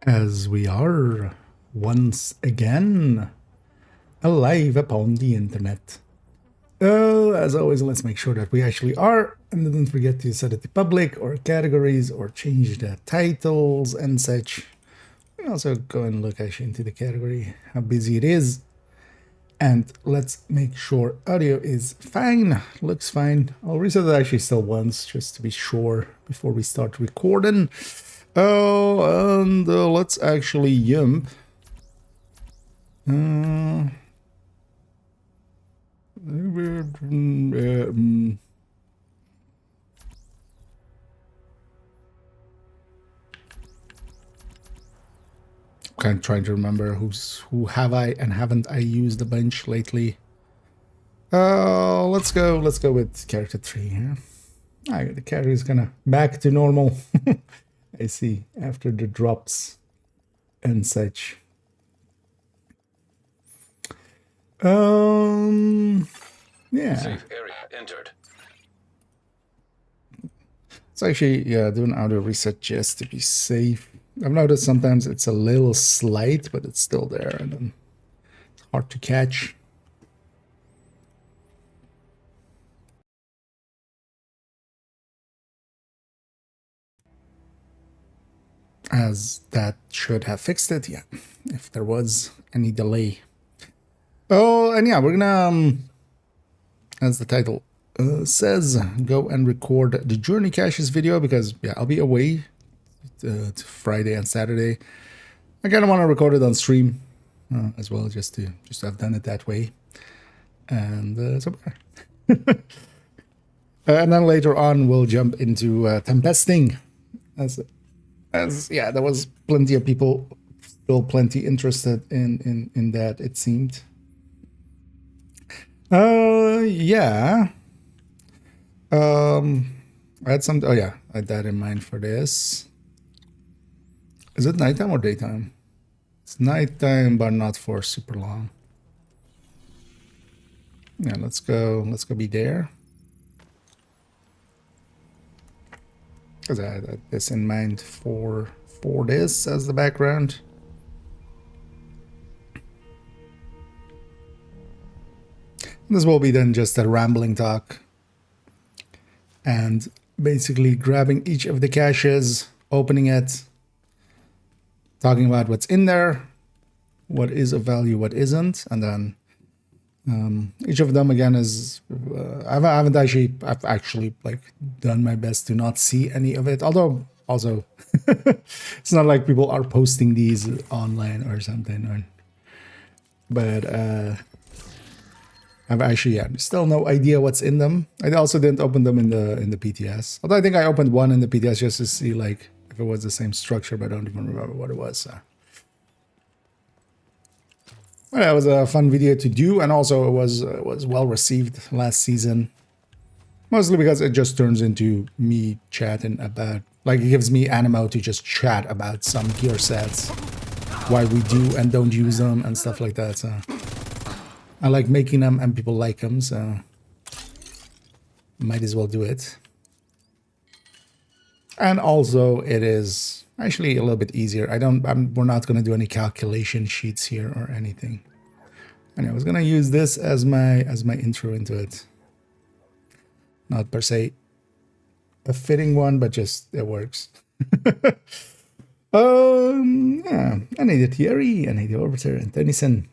As we are once again alive upon the internet. Oh, as always, let's make sure that we actually are, and don't forget to set it to public or categories or change the titles and such. We also go and look actually into the category, how busy it is. And let's make sure audio is fine, looks fine. I'll reset it actually still once, just to be sure before we start recording. Oh, and let's actually jump. Kind of trying to remember who have I and haven't I used a bunch lately. Let's go with character 3 here. The character is gonna back to normal. I see, after the drops and such. Yeah. Safe area entered. It's actually, doing auto reset just to be safe. I've noticed sometimes it's a little slight, but it's still there, and then it's hard to catch. As that should have fixed it, yeah, if there was any delay. Oh, and yeah, we're gonna, as the title says, go and record the Journey Caches video, because, yeah, I'll be away to Friday and Saturday. I kind of want to record it on stream as well, just to have done it that way. And so and then later on we'll jump into tempesting, as yeah, there was plenty of people still plenty interested in that, it seemed. Yeah. I had some, oh yeah, I had that in mind for this. Is it nighttime or daytime? It's nighttime, but not for super long. Yeah, let's go be there. Because I had this in mind for this as the background. This will be then just a rambling talk. And basically grabbing each of the caches, opening it, talking about what's in there, what is of value, what isn't, and then each of them again is I've actually like done my best to not see any of it, although also it's not like people are posting these online or something, but I've actually still no idea what's in them. I also didn't open them in the PTS, although I think I opened one in the PTS just to see like if it was the same structure, but I don't even remember what it was. Well, that was a fun video to do, and also it was well received last season. Mostly because it just turns into me chatting about, like, it gives me ammo to just chat about some gear sets, why we do and don't use them and stuff like that. So I like making them and people like them, so might as well do it. And also it is actually a little bit easier. We're not going to do any calculation sheets here or anything. And I was going to use this as my intro into it. Not per se a fitting one, but just it works. Yeah, I need a Thierry, I need the Orbiter and Tennyson.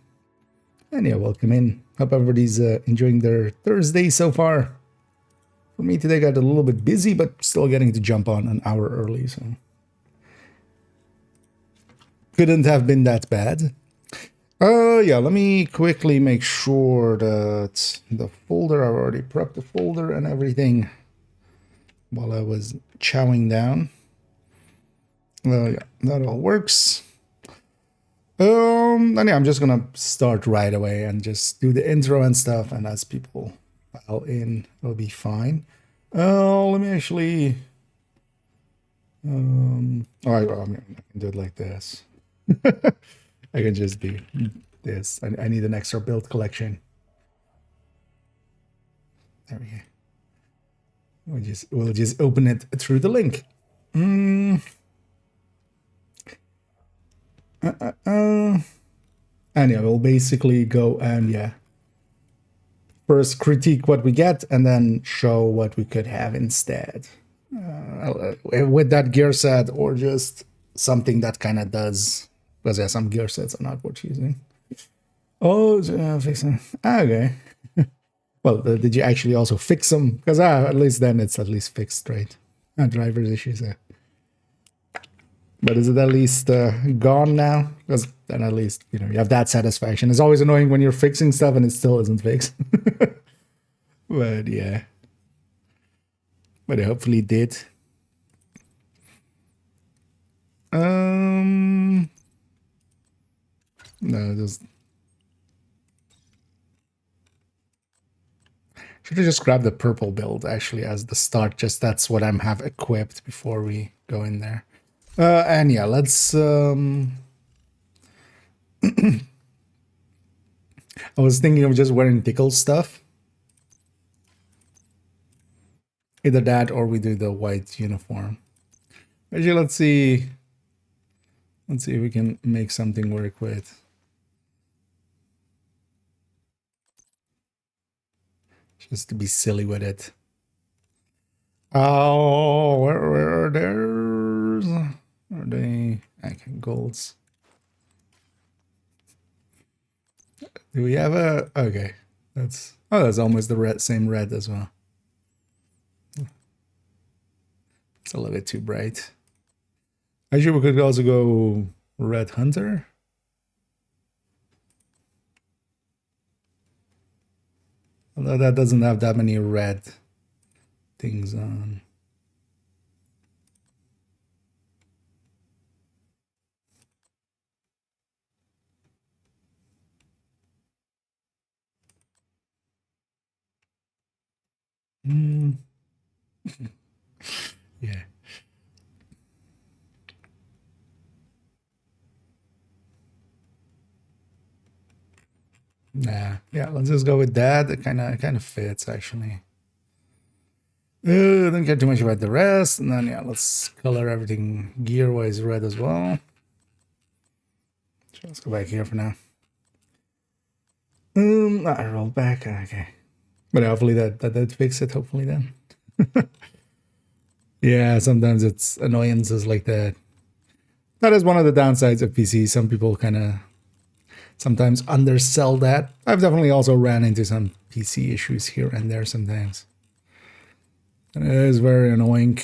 And yeah, welcome in. Hope everybody's enjoying their Thursday so far. For me today got a little bit busy, but still getting to jump on an hour early, so couldn't have been that bad. Yeah, let me quickly make sure that the folder, I already prepped the folder and everything while I was chowing down. Yeah, that all works. And yeah, I'm just gonna start right away and just do the intro and stuff, and as people file in, it'll be fine. Let me actually all right, well, I can do it like this. I can just do this. I need an extra build collection. There we go. We'll just open it through the link. And yeah, we'll basically go and first critique what we get and then show what we could have instead with that gear set, or just something that kind of does, because some gear sets are not worth using. Oh, fixing. Okay. Well, did you actually also fix them? Because at least then it's at least fixed, right? Driver's issues. But is it at least gone now? Because then at least, you have that satisfaction. It's always annoying when you're fixing stuff and it still isn't fixed. But yeah. But it hopefully did. No, just should have just grabbed the purple build actually as the start. Just that's what I'm have equipped before we go in there. And yeah, let's I was thinking of just wearing Tickle stuff. Either that or we do the white uniform. Actually, let's see. Let's see if we can make something work with. Just to be silly with it. Oh, where are theirs? Are they? Okay, golds. Do we have a? Okay, that's almost the same red as well. It's a little bit too bright. Actually, we could also go red hunter. Although that doesn't have that many red things on. Yeah. Nah, yeah, let's just go with that. It kind of fits actually. Don't care too much about the rest, and then let's color everything gear-wise red as well. So let's go back here for now. I rolled back. Okay, but hopefully that did fix it. Hopefully then. Yeah, sometimes it's annoyances like that. That is one of the downsides of PC. Some people kind of sometimes undersell that. I've definitely also ran into some PC issues here and there sometimes. And it is very annoying.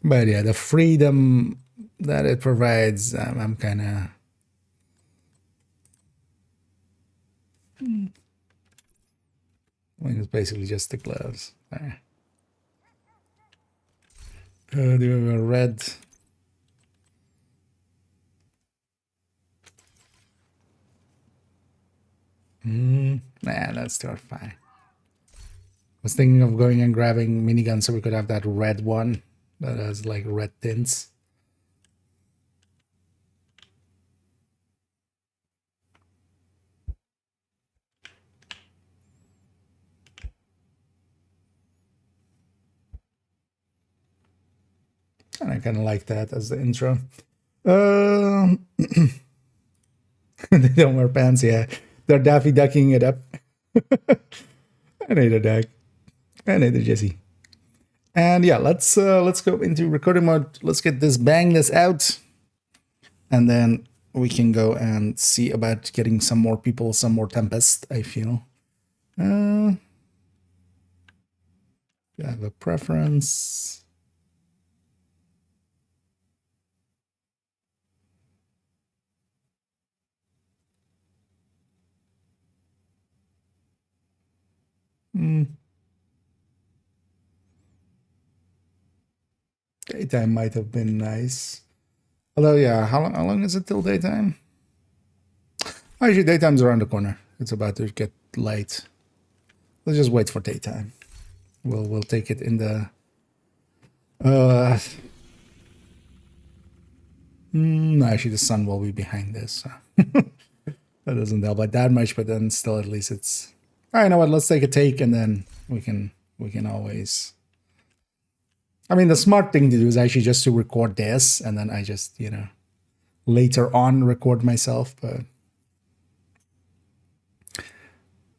But yeah, the freedom that it provides, I'm kind of... I mean, it's basically just the gloves. Do we have a red? Nah, that's still fine. I was thinking of going and grabbing minigun so we could have that red one that has like red tints. And I kind of like that as the intro. They don't wear pants, yeah. They're Daffy Ducking it up. I need a duck. I need a Jesse. And yeah, let's go into recording mode. Let's get bang this out. And then we can go and see about getting some more people, some more Tempest, I feel. I have a preference. Daytime might have been nice. Although, yeah, how long is it till daytime? Actually, daytime's around the corner. It's about to get light. Let's just wait for daytime. We'll take it in the... no, actually, the sun will be behind this. So. That doesn't help by that much, but then still, at least it's... All right, you know what? Let's take a take, and then we can always... I mean, the smart thing to do is actually just to record this, and then I just, later on record myself.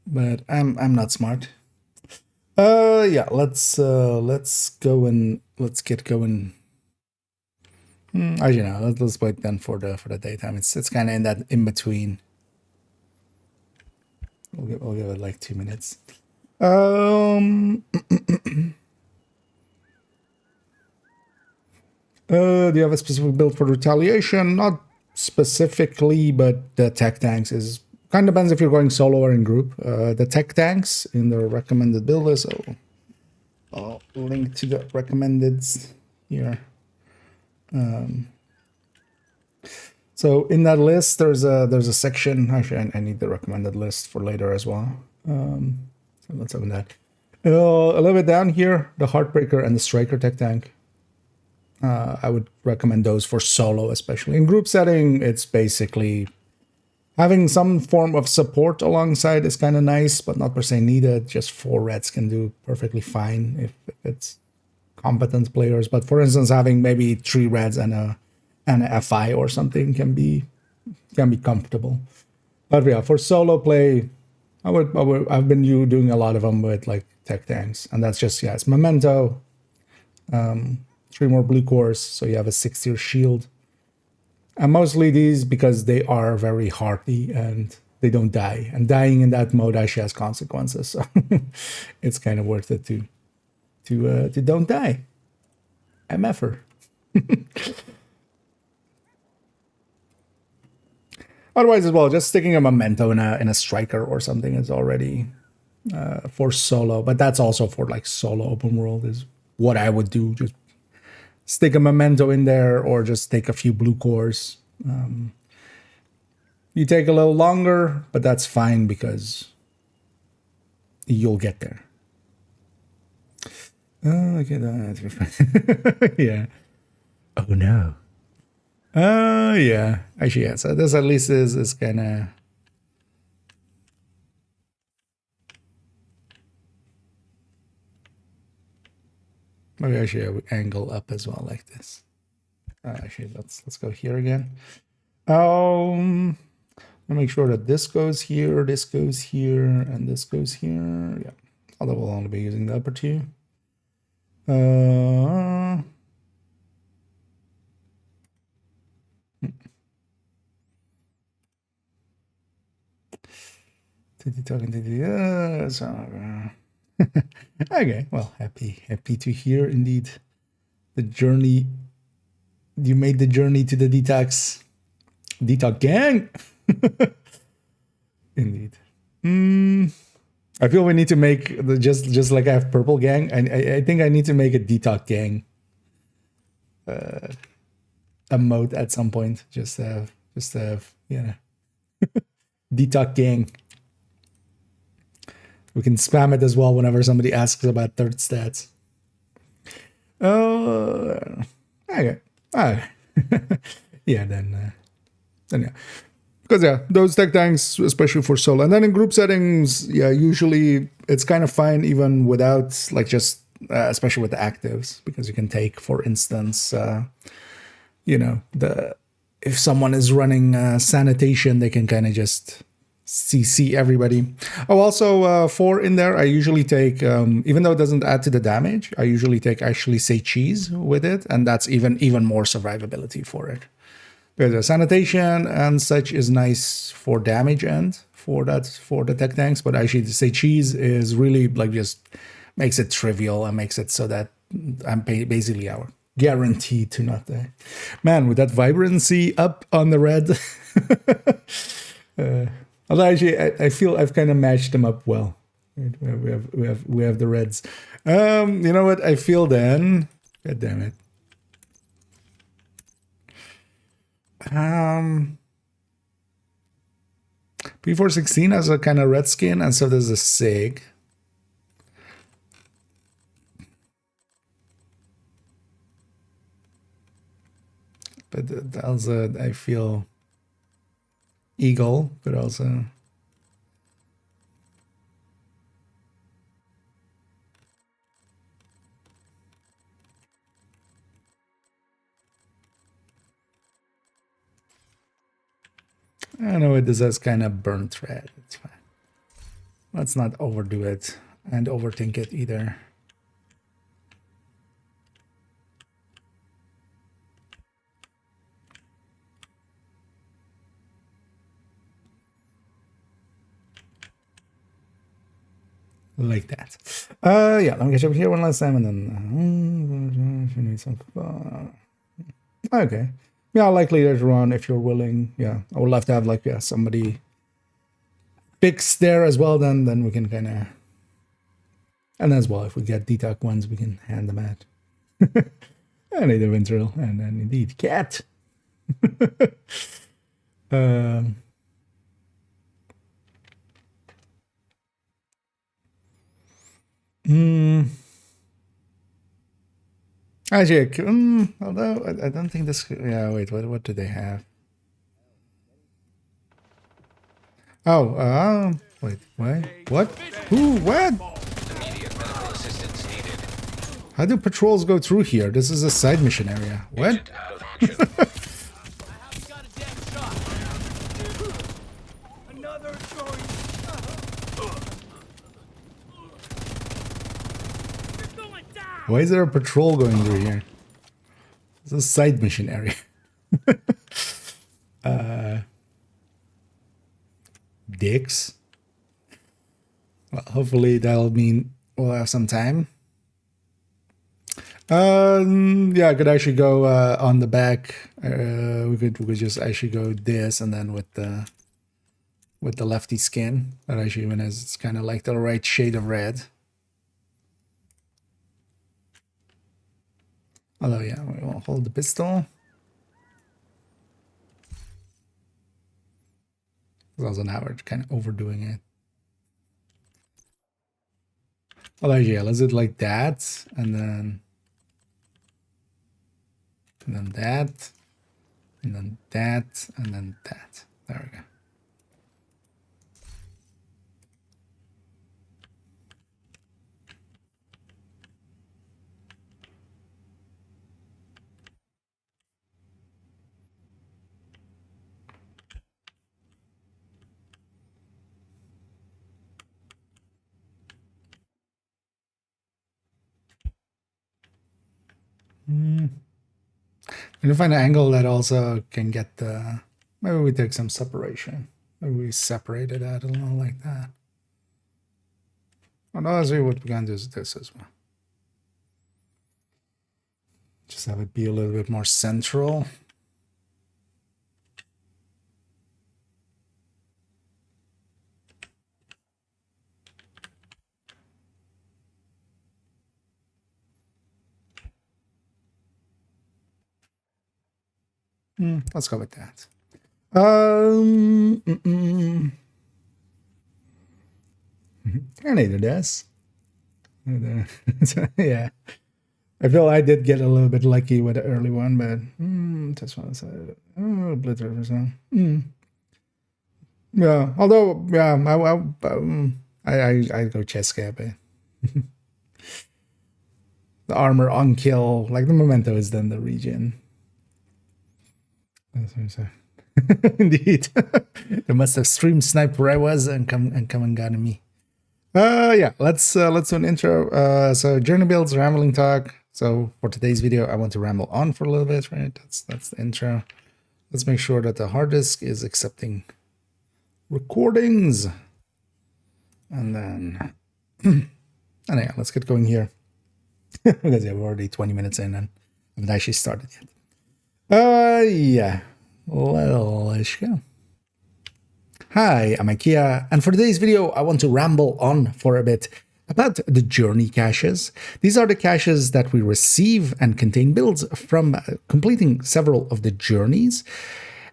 But I'm not smart. Yeah. Let's go and let's get going. As you know, let's wait then for the daytime. It's kind of in that in between. We'll give it like 2 minutes. Do you have a specific build for retaliation? Not specifically, but the tech tanks is kind of depends if you're going solo or in group. The tech tanks in the recommended build list. So I'll link to the recommended here. So in that list, there's a section. Actually, I need the recommended list for later as well. So let's open that. A little bit down here, the Heartbreaker and the Striker tech tank. I would recommend those for solo, especially. In group setting, it's basically having some form of support alongside is kind of nice, but not per se needed. Just 4 reds can do perfectly fine if it's competent players. But for instance, having maybe 3 reds and an FI or something can be comfortable. But yeah, for solo play, I've been doing a lot of them with like tech tanks, and that's just it's Memento. 3 more blue cores, so you have a 6-tier shield. And mostly these because they are very hardy and they don't die. And dying in that mode actually has consequences, so it's kind of worth it to don't die. MFer. Otherwise, as well, just sticking a Memento in a Striker or something is already for solo. But that's also for like solo open world is what I would do. Just stick a Memento in there or just take a few blue cores. You take a little longer, but that's fine because you'll get there. Okay, yeah. Oh no. Yeah. Actually, yeah. So this at least is kind of. Maybe actually I would angle up as well like this. Actually, let's go here again. I'll make sure that this goes here, and this goes here. Yeah. Although we'll only be using the upper 2. Talking to the okay, well, happy to hear indeed the journey. You made the journey to the detox gang. Indeed. I feel we need to make just like I have purple gang. I think I need to make a detox gang a mode at some point. Just to have detox gang. We can spam it as well whenever somebody asks about third stats. Okay. Yeah, then yeah. Because yeah, those tech tanks, especially for solo. And then in group settings, yeah, usually it's kind of fine even without like just especially with the actives, because you can take, for instance, if someone is running sanitation, they can kind of just CC everybody. Oh, also 4 in there, I usually take, even though it doesn't add to the damage, I usually take actually say cheese with it, and that's even more survivability for it. Because the sanitation and such is nice for damage and for the tech tanks, but actually say cheese is really like just makes it trivial and makes it so that I'm basically guaranteed to not die. Man, with that vibrancy up on the red. Although actually, I feel I've kind of matched them up well. We have the reds. You know what? I feel then. God damn it. P416 has a kind of red skin, and so does a Sig. But also, I feel Eagle, but also I know it is kind of burnt red. It's fine. Let's not overdo it and overthink it either. Like that. Yeah, let me catch up here one last time and then if you need some okay. Yeah, likely later on if you're willing. Yeah, I would love to have like somebody fix there as well. Then we can kind of, and as well if we get detox ones, we can hand them out. I need a Winterl and then indeed cat. Actually, although I don't think this. Yeah, wait. What do they have? Oh, wait. What? Who? What? How do patrols go through here? This is a side mission area. What? Why is there a patrol going through here? It's a side mission area. Dicks. Well, hopefully that'll mean we'll have some time. Yeah, I could actually go on the back. We could just actually go this, and then with the lefty skin, that actually even has it's kind of like the right shade of red. Although, yeah, we will hold the pistol. Also, now we're kind of overdoing it. Although, yeah, let's do it like that, and then that, and then that, and then that. There we go. And find an angle that also can get the. Maybe we take some separation. Maybe we separate it out a little like that. And honestly, what we're gonna do is this as well. Just have it be a little bit more central. Let's go with that. I needed this. Yeah. I feel I did get a little bit lucky with the early one, but that's what I said. Oh, Blitter or something. Yeah, although, yeah, I go chest cap. The armor on kill, like the memento is then the regen. That's what I say. Indeed. They must have stream sniped where I was and come and gotten me. Yeah, let's do an intro. So journey builds, rambling talk. So for today's video, I want to ramble on for a little bit, right? That's the intro. Let's make sure that the hard disk is accepting recordings. And then and yeah, let's get going here. Because yeah, we're already 20 minutes in and I haven't actually started yet. Yeah. Well, let's go. Hi, I'm IKEA, and for today's video, I want to ramble on for a bit about the journey caches. These are the caches that we receive and contain builds from completing several of the journeys.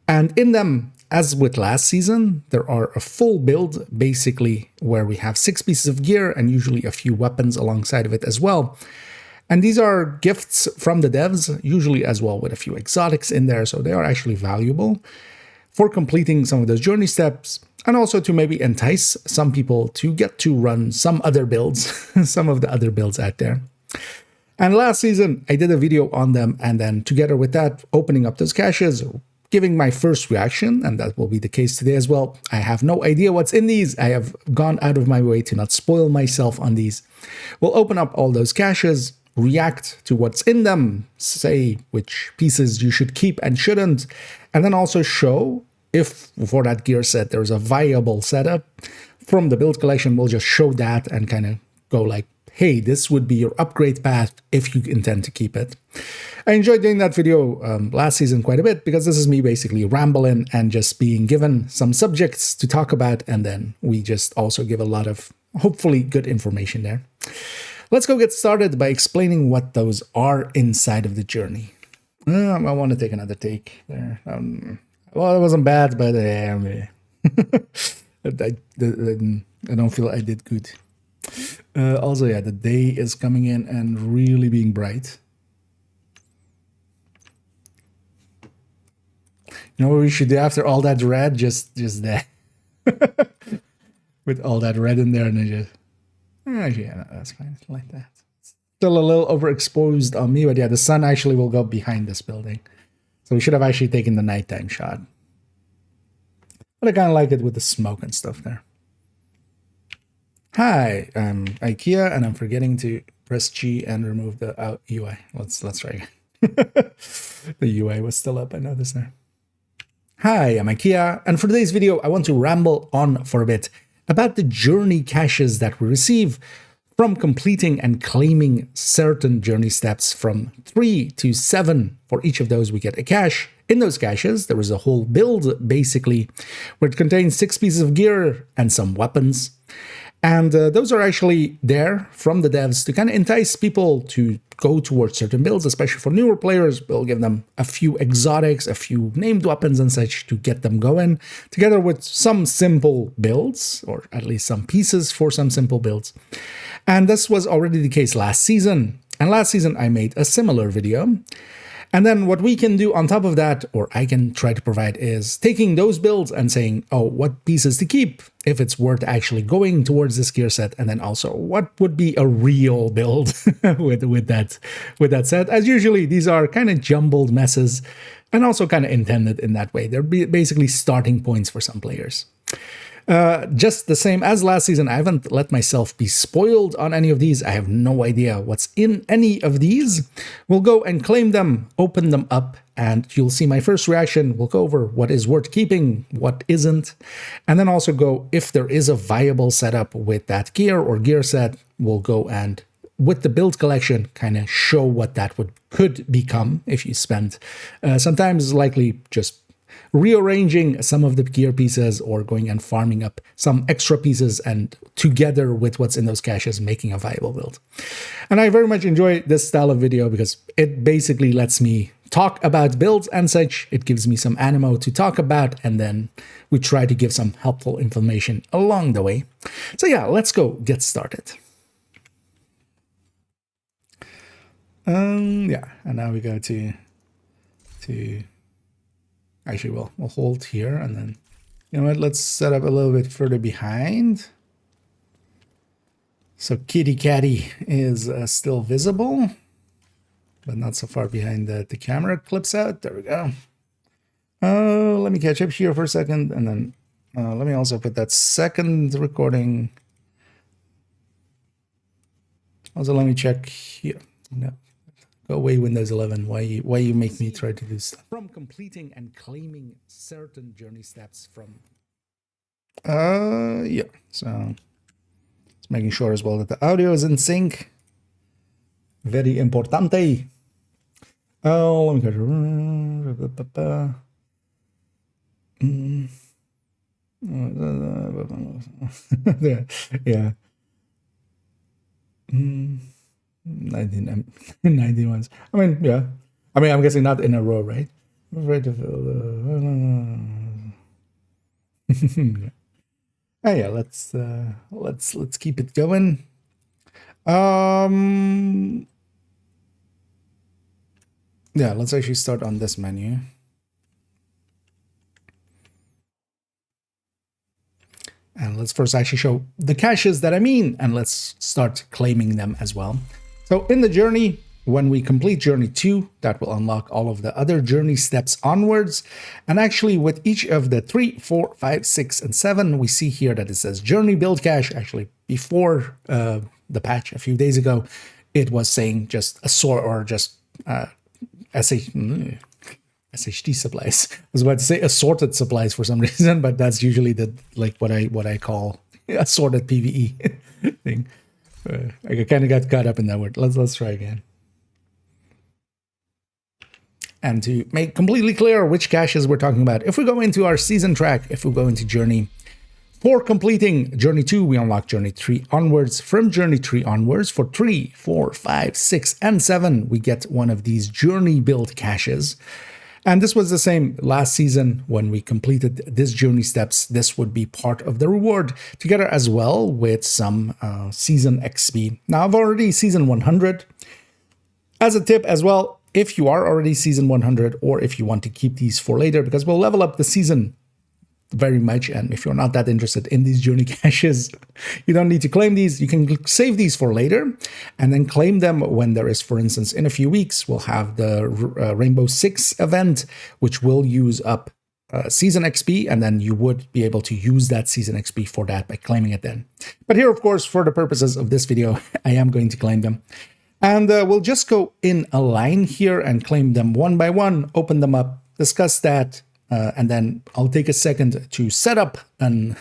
And in them, as with last season, there are a full build, basically, where we have 6 pieces of gear and usually a few weapons alongside of it as well. And these are gifts from the devs, usually as well with a few exotics in there, so they are actually valuable for completing some of those journey steps, and also to maybe entice some people to get to run some other builds, some of the other builds out there. And last season, I did a video on them, and then together with that, opening up those caches, giving my first reaction, and that will be the case today as well. I have no idea what's in these. I have gone out of my way to not spoil myself on these. We'll open up all those caches, react to what's in them, say which pieces you should keep and shouldn't, and then also show if for that gear set there's a viable setup. From the build collection, we'll just show that and kind of go like, hey, this would be your upgrade path if you intend to keep it. I enjoyed doing that video last season quite a bit because this is me basically rambling and just being given some subjects to talk about, and then we just also give a lot of hopefully good information there. Let's go get started by explaining what those are inside of the journey. I want to take another take there. Well, it wasn't bad, but I don't feel I did good. Also, yeah, the day is coming in and really being bright. You know what we should do after all that red? Just that. With all that red in there, and then just... yeah, no, that's fine. Like that. Still a little overexposed on me, but yeah, the sun actually will go behind this building. So we should have actually taken the nighttime shot. But I kind of like it with the smoke and stuff there. Hi, I'm IKEA, and I'm forgetting to press G and remove the UI. Let's try again. The UI was still up, I noticed there. Hi, I'm IKEA, and for today's video, I want to ramble on for a bit about the journey caches that we receive from completing and claiming certain journey steps from 3 to 7. For each of those, we get a cache. In those caches, there is a whole build, basically, where it contains 6 pieces of gear and some weapons. And those are actually there from the devs to kind of entice people to go towards certain builds, especially for newer players. We'll give them a few exotics, a few named weapons and such to get them going, together with some simple builds, or at least some pieces for some simple builds. And this was already the case last season. And last season, I made a similar video. And then what we can do on top of that, or I can try to provide, is taking those builds and saying, oh, what pieces to keep if it's worth actually going towards this gear set, and then also what would be a real build with that set. As usually, these are kind of jumbled messes and also kind of intended in that way. They're basically starting points for some players. Just the same as last season, I haven't let myself be spoiled on any of these. I have no idea what's in any of these. We'll go and claim them, open them up, and you'll see my first reaction. We'll go over what is worth keeping, what isn't, and then also go, if there is a viable setup with that gear or gear set, we'll go and, with the build collection, kind of show what that could become if you spend sometimes likely just rearranging some of the gear pieces or going and farming up some extra pieces, and together with what's in those caches, making a viable build. And I very much enjoy this style of video because it basically lets me talk about builds and such. It gives me some ammo to talk about, and then we try to give some helpful information along the way. So yeah, let's go get started. Yeah, and now we go to actually, we'll hold here, and then, you know what, let's set up a little bit further behind. So Kitty Catty is still visible, but not so far behind that the camera clips out. There we go. Let me catch up here for a second, and then let me also put that second recording. Also, let me check here. No. Go away, Windows 11. Why you make me try to do stuff? From completing and claiming certain journey steps from... yeah. So, just making sure as well that the audio is in sync. Very importante. Oh, let me go. Yeah. 19 ones. I mean, yeah. I mean, I'm guessing not in a row, right? Right. Oh yeah, let's keep it going. Yeah, let's actually start on this menu. And let's first actually show the caches that I mean, and let's start claiming them as well. So in the journey, when we complete Journey 2, that will unlock all of the other journey steps onwards. And actually, with each of the 3, 4, 5, 6, and 7, we see here that it says Journey Build Cache. Actually, before the patch a few days ago, it was saying just a sort or just SHD supplies. I was about to say assorted supplies for some reason, but that's usually the what I call assorted PvE thing. I kind of got caught up in that word. Let's try again. And to make completely clear which caches we're talking about, if we go into our season track, if we go into Journey, for completing Journey 2, we unlock Journey 3 onwards. From Journey 3 onwards, for 3, 4, 5, 6, and 7, we get one of these Journey build caches. And this was the same last season when we completed this journey steps. This would be part of the reward, together as well with some season XP. Now, I've already season 100. As a tip as well, if you are already season 100, or if you want to keep these for later, because we'll level up the season very much, and if you're not that interested in these journey caches, you don't need to claim these. You can save these for later and then claim them when there is, for instance, in a few weeks, we'll have the Rainbow Six event, which will use up season XP, and then you would be able to use that season XP for that by claiming it then. But here, of course, for the purposes of this video, I am going to claim them. And we'll just go in a line here and claim them one by one, open them up, discuss that, and then I'll take a second to set up a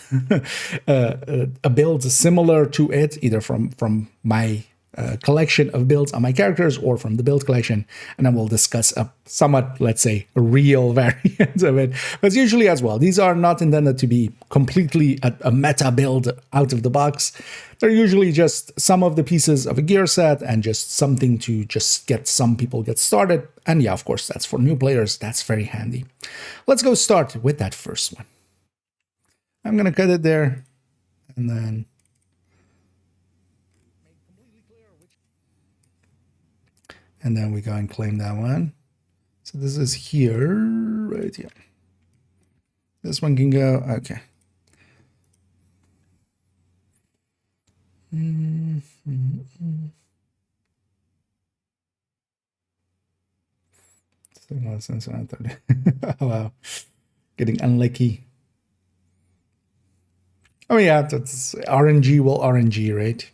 build similar to it, either from my collection of builds on my characters or from the build collection, and then we'll discuss a somewhat, let's say, real variant of it. But usually as well, these are not intended to be completely a meta build out of the box. They're usually just some of the pieces of a gear set and just something to just get some people get started. And yeah, of course, that's for new players. That's very handy. Let's go start with that first one. I'm going to cut it there, and then we go and claim that one. So this is here, right here. This one can go, okay. Oh, wow. Getting unlucky. Oh yeah, that's RNG will RNG, right?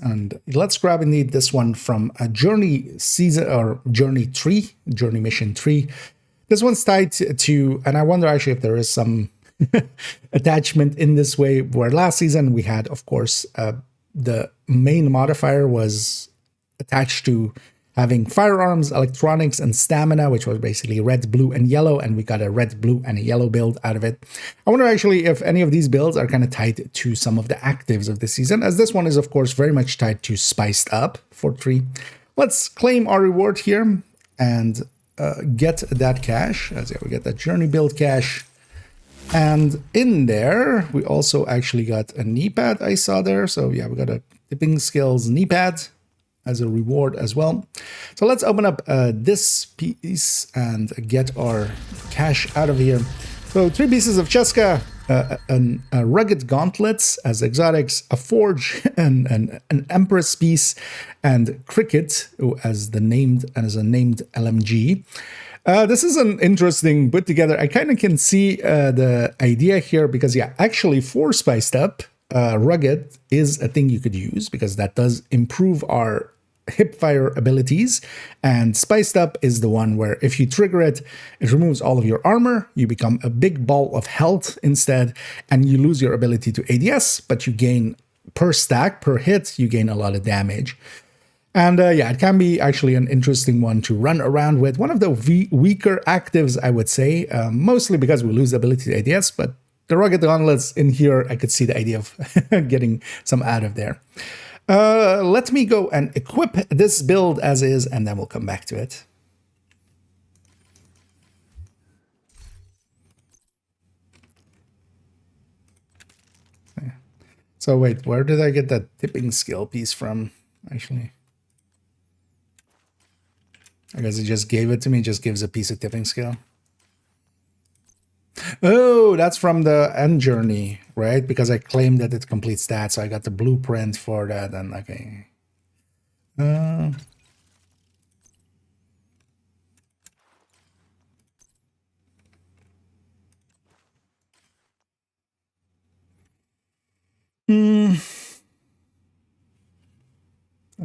And let's grab indeed this one from a Journey season or Journey 3, Journey Mission 3. This one's tied to, and I wonder actually if there is some attachment in this way, where last season we had, of course, the main modifier was attached to having firearms, electronics, and stamina, which was basically red, blue, and yellow, and we got a red, blue, and a yellow build out of it. I wonder actually if any of these builds are kind of tied to some of the actives of this season, as this one is, of course, very much tied to Spiced Up for 3. Let's claim our reward here and get that cache, as we get that journey build cache. And in there, we also actually got a knee pad I saw there. So yeah, we got a tipping skills knee pad as a reward as well. So let's open up this piece and get our cache out of here. So 3 pieces of Cheska, a rugged gauntlets as exotics, a forge, and an empress piece, and cricket as a named LMG. This is an interesting put together. I kind of can see the idea here because, yeah, actually for Spiced Up, rugged is a thing you could use because that does improve our hipfire abilities, and Spiced Up is the one where if you trigger it, it removes all of your armor, you become a big ball of health instead, and you lose your ability to ADS, but you gain per stack, per hit, you gain a lot of damage. And yeah, it can be actually an interesting one to run around with. One of the weaker actives, I would say, mostly because we lose the ability to ADS, but the rugged gauntlets in here, I could see the idea of getting some out of there. Let me go and equip this build as is, and then we'll come back to it. So wait, where did I get that tipping skill piece from, actually? I guess it just gave it to me, just gives a piece of tipping skill. Oh, that's from the end journey, right? Because I claimed that it completes that, so I got the blueprint for that. And okay. Let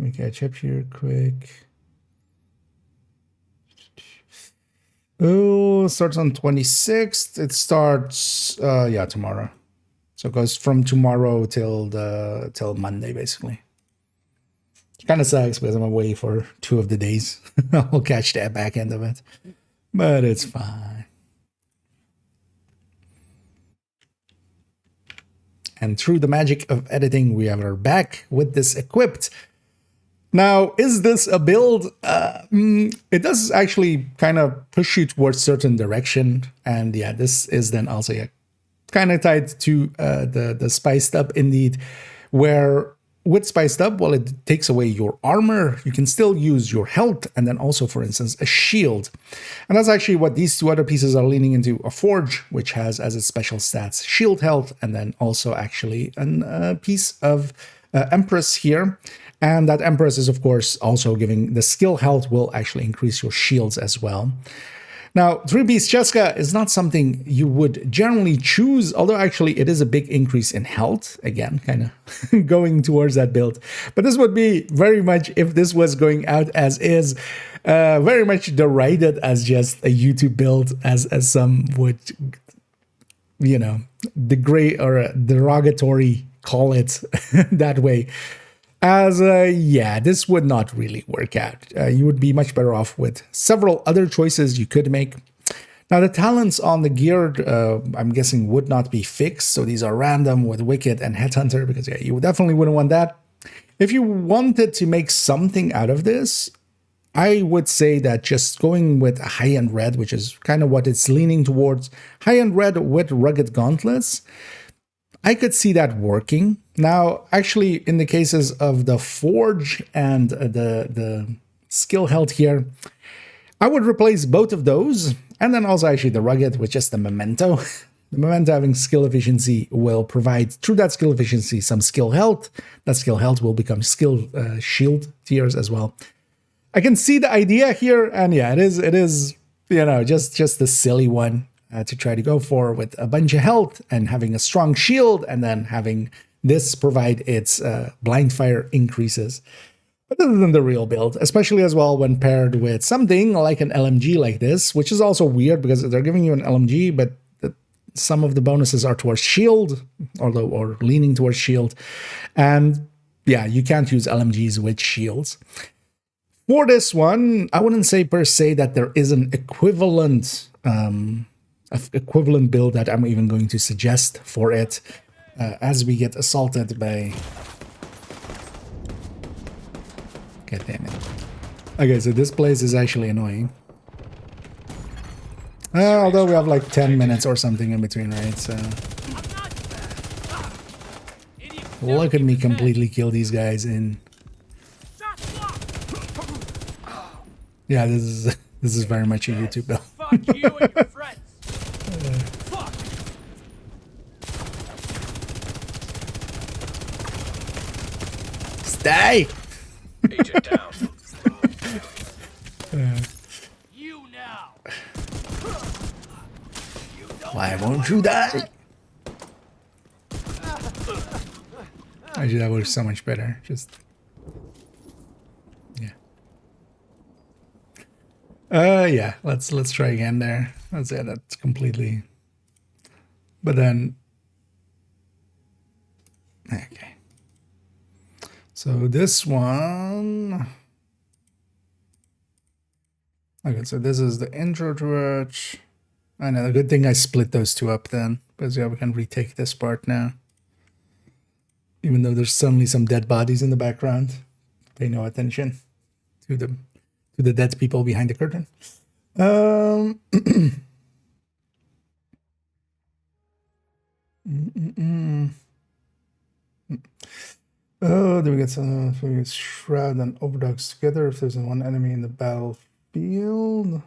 me catch up here quick. Oh, it starts on 26th. It starts yeah, tomorrow. So it goes from tomorrow till Monday, basically. Kind of sucks because I'm away for 2 of the days. I'll catch that back end of it. But it's fine. And through the magic of editing, we are back with this equipped. Now, is this a build? It does actually kind of push you towards certain direction. And yeah, this is then also kind of tied to the spiced up indeed, where with spiced up, well, it takes away your armor. You can still use your health and then also, for instance, a shield. And that's actually what these 2 other pieces are leaning into. A forge, which has as its special stats shield health, and then also actually a piece of Empress here. And that Empress is, of course, also giving the skill health will actually increase your shields as well. Now, 3-piece Cheska is not something you would generally choose, although actually it is a big increase in health. Again, kind of going towards that build. But this would be very much, if this was going out as is, very much derided as just a YouTube build, as some would, you know, degrade or derogatory call it that way. As yeah, this would not really work out. You would be much better off with several other choices you could make. Now, the talents on the geared, I'm guessing, would not be fixed. So these are random with Wicked and Headhunter, because yeah, you definitely wouldn't want that. If you wanted to make something out of this, I would say that just going with a high-end red, which is kind of what it's leaning towards, high-end red with rugged gauntlets, I could see that working. Now, actually, in the cases of the Forge and the skill health here, I would replace both of those. And then also actually the Rugged with just the Memento. The Memento having skill efficiency will provide, through that skill efficiency, some skill health. That skill health will become skill shield tiers as well. I can see the idea here. And yeah, it is you know, just the silly one. To try to go for with a bunch of health and having a strong shield, and then having this provide its blind fire increases. But this isn't the real build, especially as well when paired with something like an LMG like this, which is also weird because they're giving you an LMG, but some of the bonuses are towards shield, or leaning towards shield. And yeah, you can't use LMGs with shields. For this one, I wouldn't say per se that there is an equivalent build that I'm even going to suggest for it as we get assaulted by... God damn it. Okay, so this place is actually annoying. Although we have like 10 minutes or something in between, right? So look at me completely kill these guys in... Yeah, this is very much a YouTube build. Fuck you and your friends. Stay! Agent down. You now. Why won't you die? Actually, that works so much better. Just... yeah. Yeah, let's try again there. Let's say that's completely... But then... Okay. So this one... Okay, so this is the intro to it. I know, the good thing I split those 2 up then. Because yeah, we can retake this part now. Even though there's suddenly some dead bodies in the background. Pay no attention to the dead people behind the curtain. Oh, do we get some Shroud and Overdogs together if there's one enemy in the battlefield?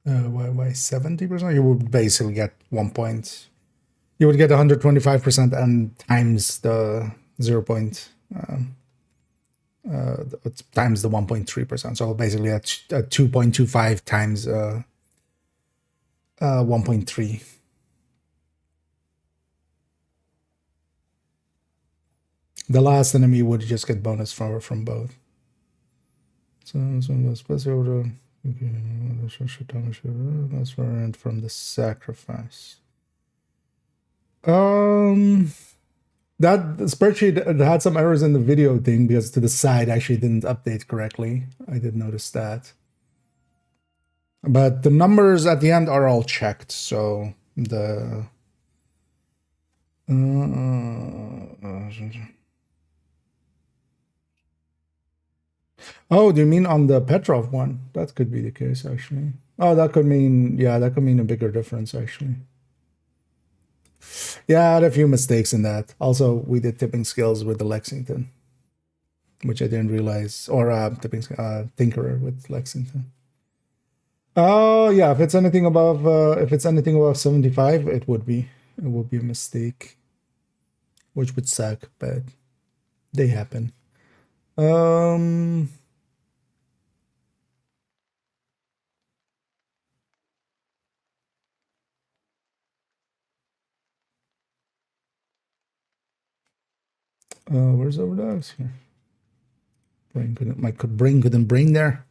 Why 70%? You would basically get 1 point. You would get 125% and times the 0. Times the 1.3%. So basically at 2.25 times 1.3. The last enemy would just get bonus from both. So that's variant from the sacrifice. That spreadsheet had some errors in the video thing because to the side actually didn't update correctly. I did notice that. But the numbers at the end are all checked, so the oh, do you mean on the Petrov one? That could be the case, actually. Oh, that could mean, yeah, that could mean a bigger difference, actually. Yeah, I had a few mistakes in that. Also, we did tipping skills with the Lexington, which I didn't realize, or tipping Tinkerer with Lexington. Oh, yeah, if it's anything above 75, it would be a mistake, which would suck, but they happen. Where's Overdogs here? Brain couldn't brain there.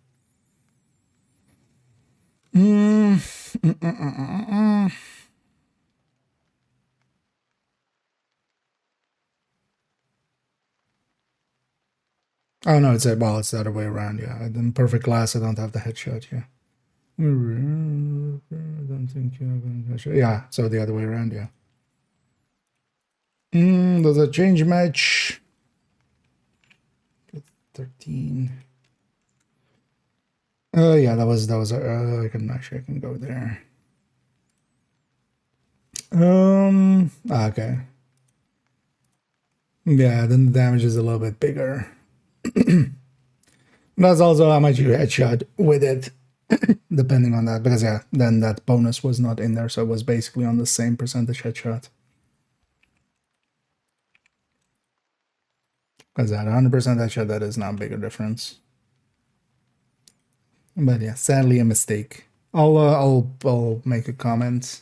Oh no, it's the other way around. Yeah, in perfect glass, I don't have the headshot. Yeah, I don't think you have a headshot. Yeah, so the other way around. Yeah. Does a change match? 13. Yeah, that was I can go there. Okay. Yeah, then the damage is a little bit bigger. That's also how much you headshot with it, depending on that, because yeah, then that bonus was not in there, so it was basically on the same percentage headshot. Because at 100% headshot, that is not a bigger difference. But yeah, sadly a mistake. I'll make a comment.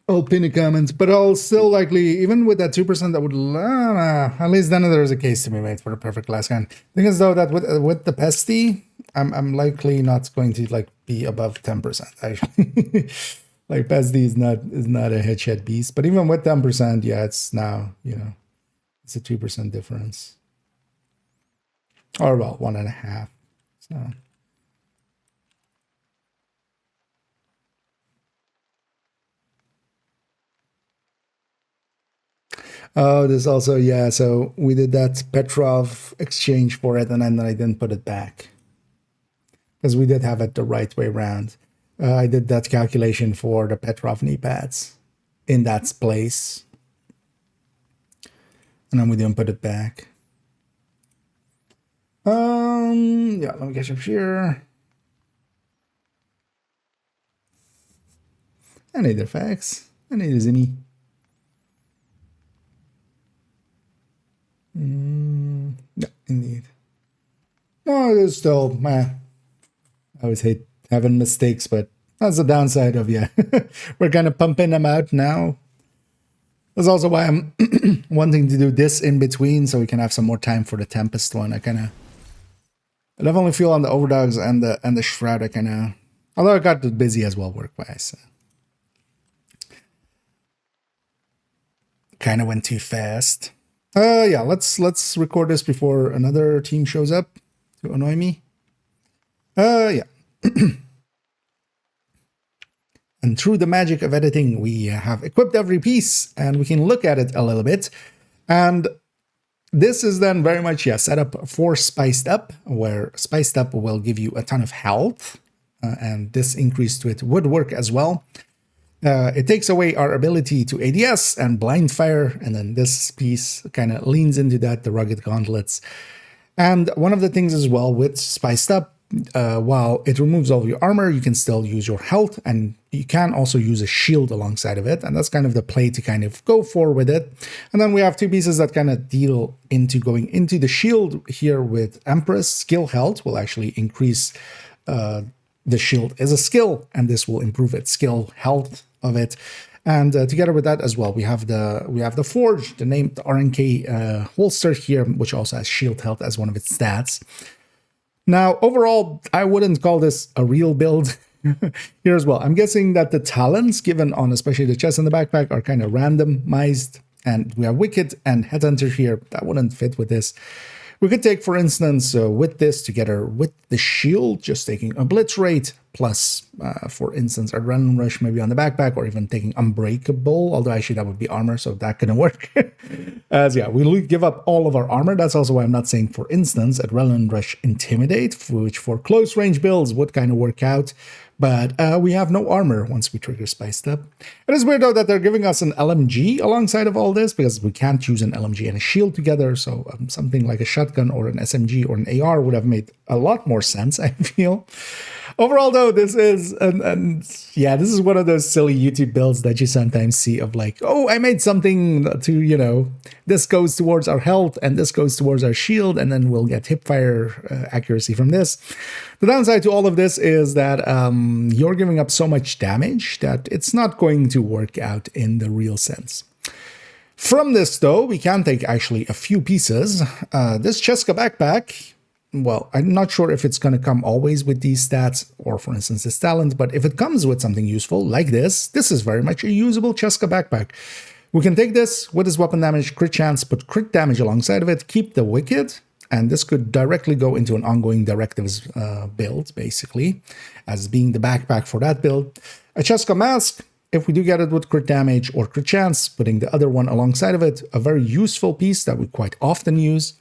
I'll pin a comment, but I'll still likely, even with that 2%, that would at least then there's a case to be made for the perfect last gun. Thing is though that with the pesty, I'm likely not going to like be above 10% actually. Like pesty is not a headshot beast, but even with 10%, yeah, it's now it's a 2% difference, or well 1.5. So. Oh, there's also, yeah, so we did that Petrov exchange for it, and then I didn't put it back. Because we did have it the right way around. I did that calculation for the Petrov knee pads in that place. And then we didn't put it back. Yeah, let me catch up here. I need the facts. I need a Zinni. Yeah, indeed. No, there's still, I always hate having mistakes, but that's the downside of, yeah. We're kind of pumping them out now. That's also why I'm wanting to do this in between, so we can have some more time for the Tempest one. I definitely feel on the Overdogs and the Shroud, although I got busy as well work-wise. Kind of went too fast. Yeah, let's record this before another team shows up to annoy me. Yeah. And through the magic of editing, we have equipped every piece and we can look at it a little bit. And this is then very much, yeah, set up for Spiced Up, where Spiced Up will give you a ton of health. And this increase to it would work as well. It takes away our ability to ADS and blind fire, and then this piece kind of leans into that, the rugged gauntlets. And one of the things as well with Spiced Up while it removes all of your armor, you can still use your health, and you can also use a shield alongside of it. And that's kind of the play to kind of go for with it. And then we have two pieces that kind of deal into going into the shield here with Empress. Skill health will actually increase the shield is a skill, and this will improve its skill health of it. And together with that as well, we have the Forge, the RNK holster here, which also has shield health as one of its stats. Now, overall, I wouldn't call this a real build here as well. I'm guessing that the talents given on especially the chest and the backpack are kind of randomized, and we have Wicked and Headhunter here. That wouldn't fit with this. We could take, for instance, with this together with the shield, just taking Obliterate plus, for instance, Adrenaline Rush maybe on the backpack, or even taking Unbreakable, although actually that would be armor, so that couldn't work. As yeah, we give up all of our armor. That's also why I'm not saying, for instance, Adrenaline Rush Intimidate, which for close range builds would kind of work out. But we have no armor once we trigger Spiced Up. It is weird, though, that they're giving us an LMG alongside of all this, because we can't use an LMG and a shield together. So something like a shotgun or an SMG or an AR would have made a lot more sense, I feel. Overall, though, this is this is one of those silly YouTube builds that you sometimes see of like, oh, I made something to, this goes towards our health and this goes towards our shield, and then we'll get hipfire accuracy from this. The downside to all of this is that you're giving up so much damage that it's not going to work out in the real sense. From this, though, we can take actually a few pieces. This Cheska backpack, well, I'm not sure if it's going to come always with these stats or, for instance, this talent, but if it comes with something useful like this is very much a usable Cheska backpack. We can take this with his weapon damage, crit chance, put crit damage alongside of it, keep the Wicked, and this could directly go into an ongoing directives build, basically, as being the backpack for that build. A Cheska mask, if we do get it with crit damage or crit chance, putting the other one alongside of it, a very useful piece that we quite often use.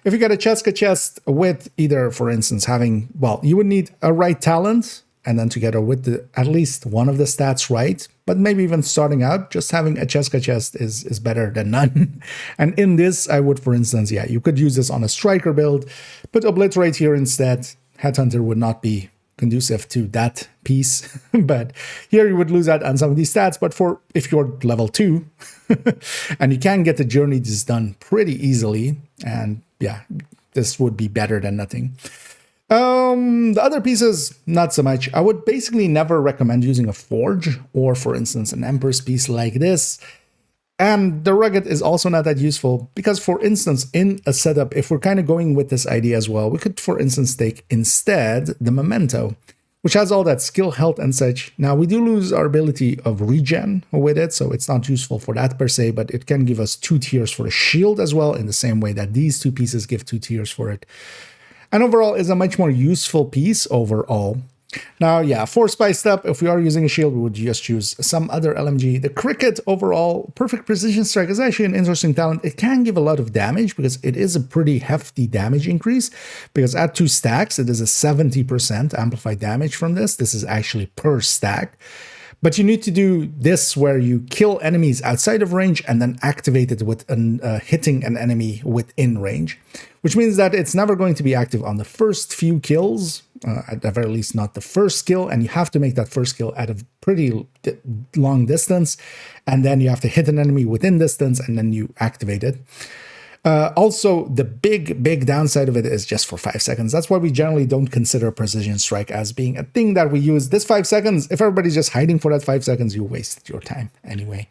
If you get a Cheska chest with either, for instance, having, well, you would need a right talent, and then together with at least one of the stats right, but maybe even starting out, just having a Cheska chest is better than none. And in this, I would, for instance, you could use this on a striker build, put Obliterate here instead. Headhunter would not be conducive to that piece, but here you would lose out on some of these stats. But if you're level 2, and you can get the journey just done pretty easily, and this would be better than nothing. The other pieces, not so much. I would basically never recommend using a Forge or, for instance, an Empress piece like this. And the Rugged is also not that useful because, for instance, in a setup, if we're kind of going with this idea as well, we could, for instance, take instead the Memento, which has all that skill, health, and such. Now, we do lose our ability of regen with it, so it's not useful for that per se, but it can give us 2 tiers for a shield as well, in the same way that these 2 pieces give 2 tiers for it. And overall is a much more useful piece overall. Now, for Spiced Up, if we are using a shield, we would just choose some other LMG. The Cricket overall, Perfect Precision Strike is actually an interesting talent. It can give a lot of damage because it is a pretty hefty damage increase, because at 2 stacks, it is a 70% amplified damage from this. This is actually per stack. But you need to do this where you kill enemies outside of range and then activate it with hitting an enemy within range, which means that it's never going to be active on the first few kills, at the very least not the first kill, and you have to make that first kill at a pretty long distance, and then you have to hit an enemy within distance and then you activate it. Also, the big downside of it is just for 5 seconds. That's why we generally don't consider Precision Strike as being a thing that we use. This 5 seconds, if everybody's just hiding for that 5 seconds, you wasted your time anyway.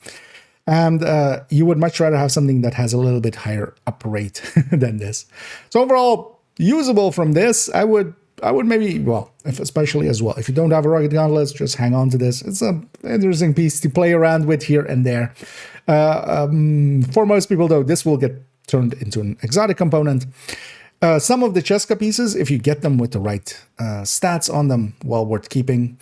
And you would much rather have something that has a little bit higher up rate than this. So overall, usable from this, I would maybe, especially as well, if you don't have a Rugged Gauntlets, just hang on to this. It's an interesting piece to play around with here and there. For most people, though, this will get turned into an exotic component. Some of the Cheska pieces, if you get them with the right stats on them, well worth keeping.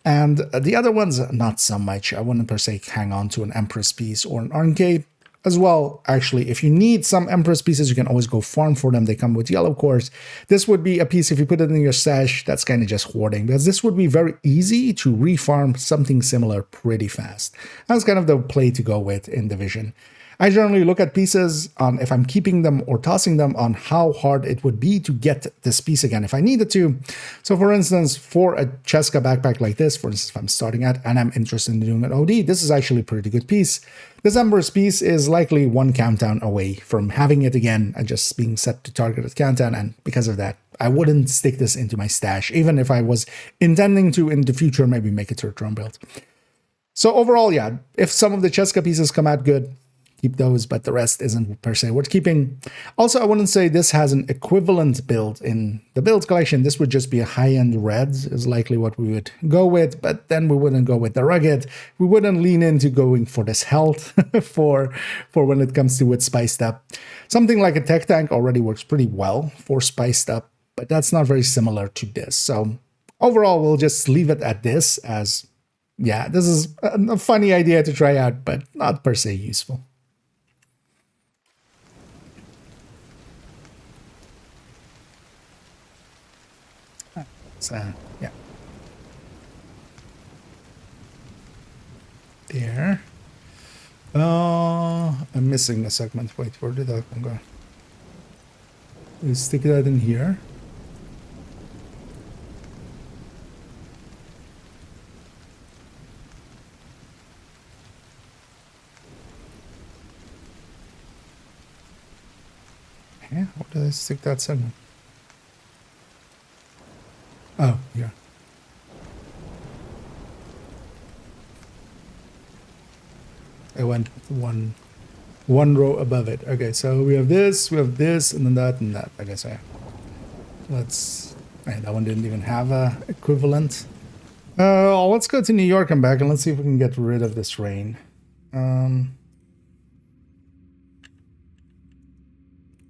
And the other ones, not so much. I wouldn't per se hang on to an Empress piece or an RNK as well. Actually, if you need some Empress pieces, you can always go farm for them. They come with yellow cores. This would be a piece, if you put it in your stash, that's kind of just hoarding, because this would be very easy to refarm something similar pretty fast. That's kind of the play to go with in Division. I generally look at pieces on if I'm keeping them or tossing them on how hard it would be to get this piece again if I needed to. So for instance, for a Cheska backpack like this, for instance, if I'm starting at and I'm interested in doing an OD, this is actually a pretty good piece. This Ember's piece is likely one countdown away from having it again and just being set to targeted countdown, and because of that, I wouldn't stick this into my stash, even if I was intending to in the future maybe make a third drone build. So overall, yeah, if some of the Cheska pieces come out good, keep those, but the rest isn't per se worth keeping. Also, I wouldn't say this has an equivalent build in the build collection. This would just be a high-end red is likely what we would go with, but then we wouldn't go with the rugged. We wouldn't lean into going for this health for when it comes to it spiced up. Something like a tech tank already works pretty well for spiced up, but that's not very similar to this. So overall, we'll just leave it at this as, yeah, this is a funny idea to try out, but not per se useful. So, yeah. There. I'm missing a segment. Wait, where did that one go? Let's stick that in here. Yeah, where did I stick that segment? Oh, yeah. I went one row above it. Okay, so we have this, and then that, and that. I guess let's. That one didn't even have a equivalent. Let's go to New York and back, and let's see if we can get rid of this rain.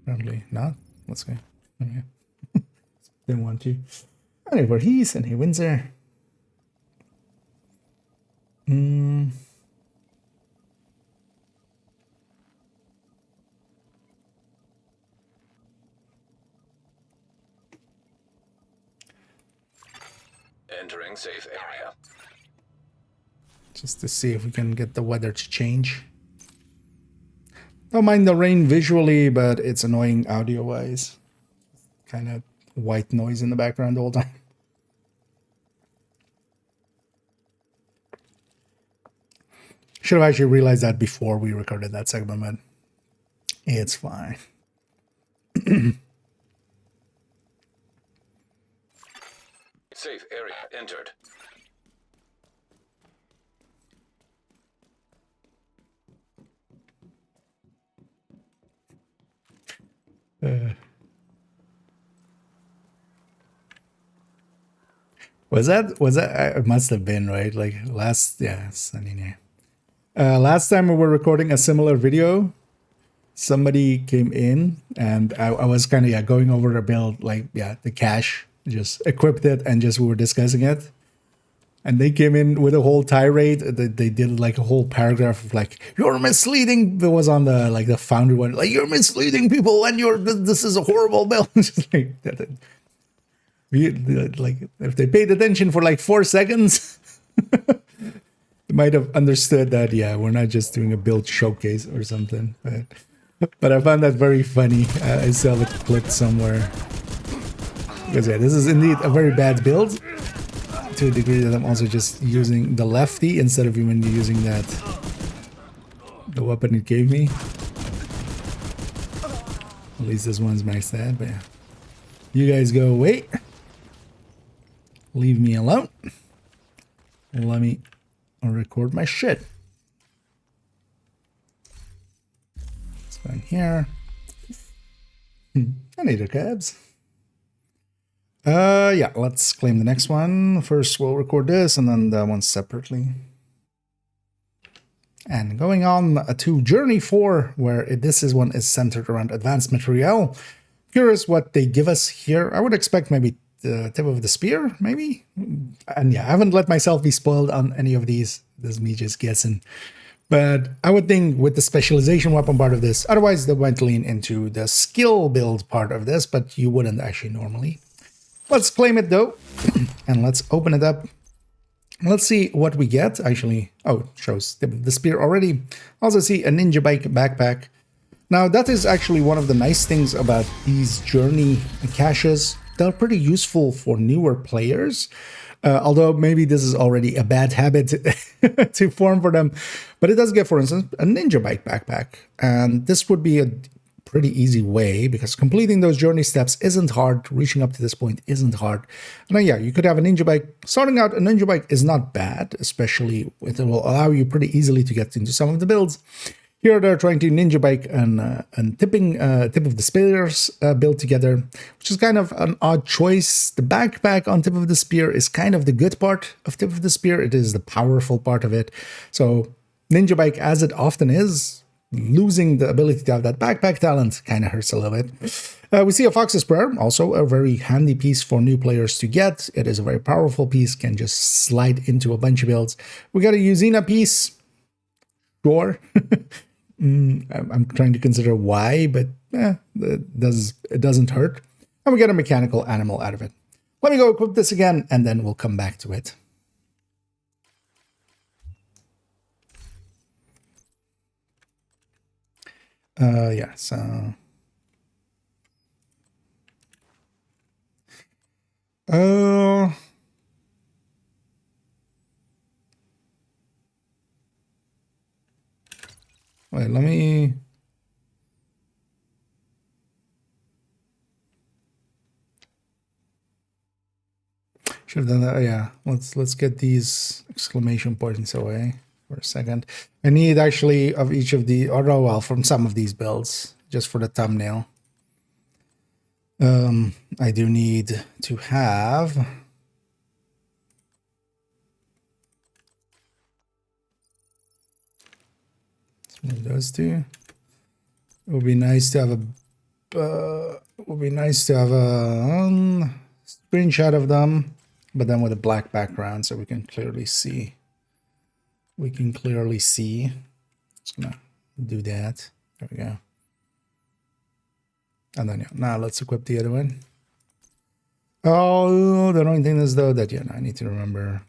Apparently not. Let's go. Okay. Didn't want to. Any Voorhees, any Windsor. Entering safe area. Just to see if we can get the weather to change. Don't mind the rain visually, but it's annoying audio-wise. Kind of white noise in the background the whole time. Should have actually realized that before we recorded that segment, but it's fine. Safe area entered. Was that it must have been, right? Like last time we were recording a similar video, somebody came in and I was kind of going over the build, like the cache, just equipped it and just we were discussing it. And they came in with a whole tirade. They did like a whole paragraph of like, you're misleading. It was on the Foundry one, like, you're misleading people and this is a horrible build. Just like that. Like if they paid attention for like 4 seconds, they might have understood that, yeah, we're not just doing a build showcase or something. But I found that very funny. I saw the clip somewhere. Because yeah, this is indeed a very bad build. To a degree that I'm also just using the lefty instead of even using the weapon it gave me. At least this one's my stat, but yeah. You guys go away. Leave me alone. Let me record my shit. Let's go in here. I need a cabs. Yeah, let's claim the next one. First, we'll record this and then that one separately. And going on to Journey 4, where this one is centered around advanced material. Curious what they give us here. I would expect maybe the tip of the spear, maybe? And yeah, I haven't let myself be spoiled on any of these. This is me just guessing. But I would think with the specialization weapon part of this, otherwise they might lean into the skill build part of this, but you wouldn't actually normally. Let's claim it though, and let's open it up. Let's see what we get. Actually, oh, it shows the spear already. Also see a ninja bike backpack. Now that is actually one of the nice things about these journey caches. They're pretty useful for newer players. Although maybe this is already a bad habit to form for them. But it does get, for instance, a ninja bike backpack. And this would be a pretty easy way, because completing those journey steps isn't hard. Reaching up to this point isn't hard. And then, yeah, you could have a ninja bike. Starting out, a ninja bike is not bad, especially it will allow you pretty easily to get into some of the builds. Here they're trying to ninja bike and tip of the spears build together, which is kind of an odd choice. The backpack on tip of the spear is kind of the good part of tip of the spear. It is the powerful part of it. So ninja bike, as it often is, losing the ability to have that backpack talent kind of hurts a little bit. We see a Fox's Prayer, also a very handy piece for new players to get. It is a very powerful piece, can just slide into a bunch of builds. We got a Usina piece. Sure. I'm trying to consider why, but it doesn't hurt. And we get a mechanical animal out of it. Let me go equip this again, and then we'll come back to it. Yeah, so... Wait, let me... Should have done that. Yeah, let's get these exclamation points away for a second. I need actually of each of the, or oh well, from some of these builds, just for the thumbnail. I do need to have... Those two. It would be nice to have a screenshot of them, but then with a black background so we can clearly see. Just gonna do that. There we go. And then yeah, now let's equip the other one. Oh, the only thing is though that I need to remember.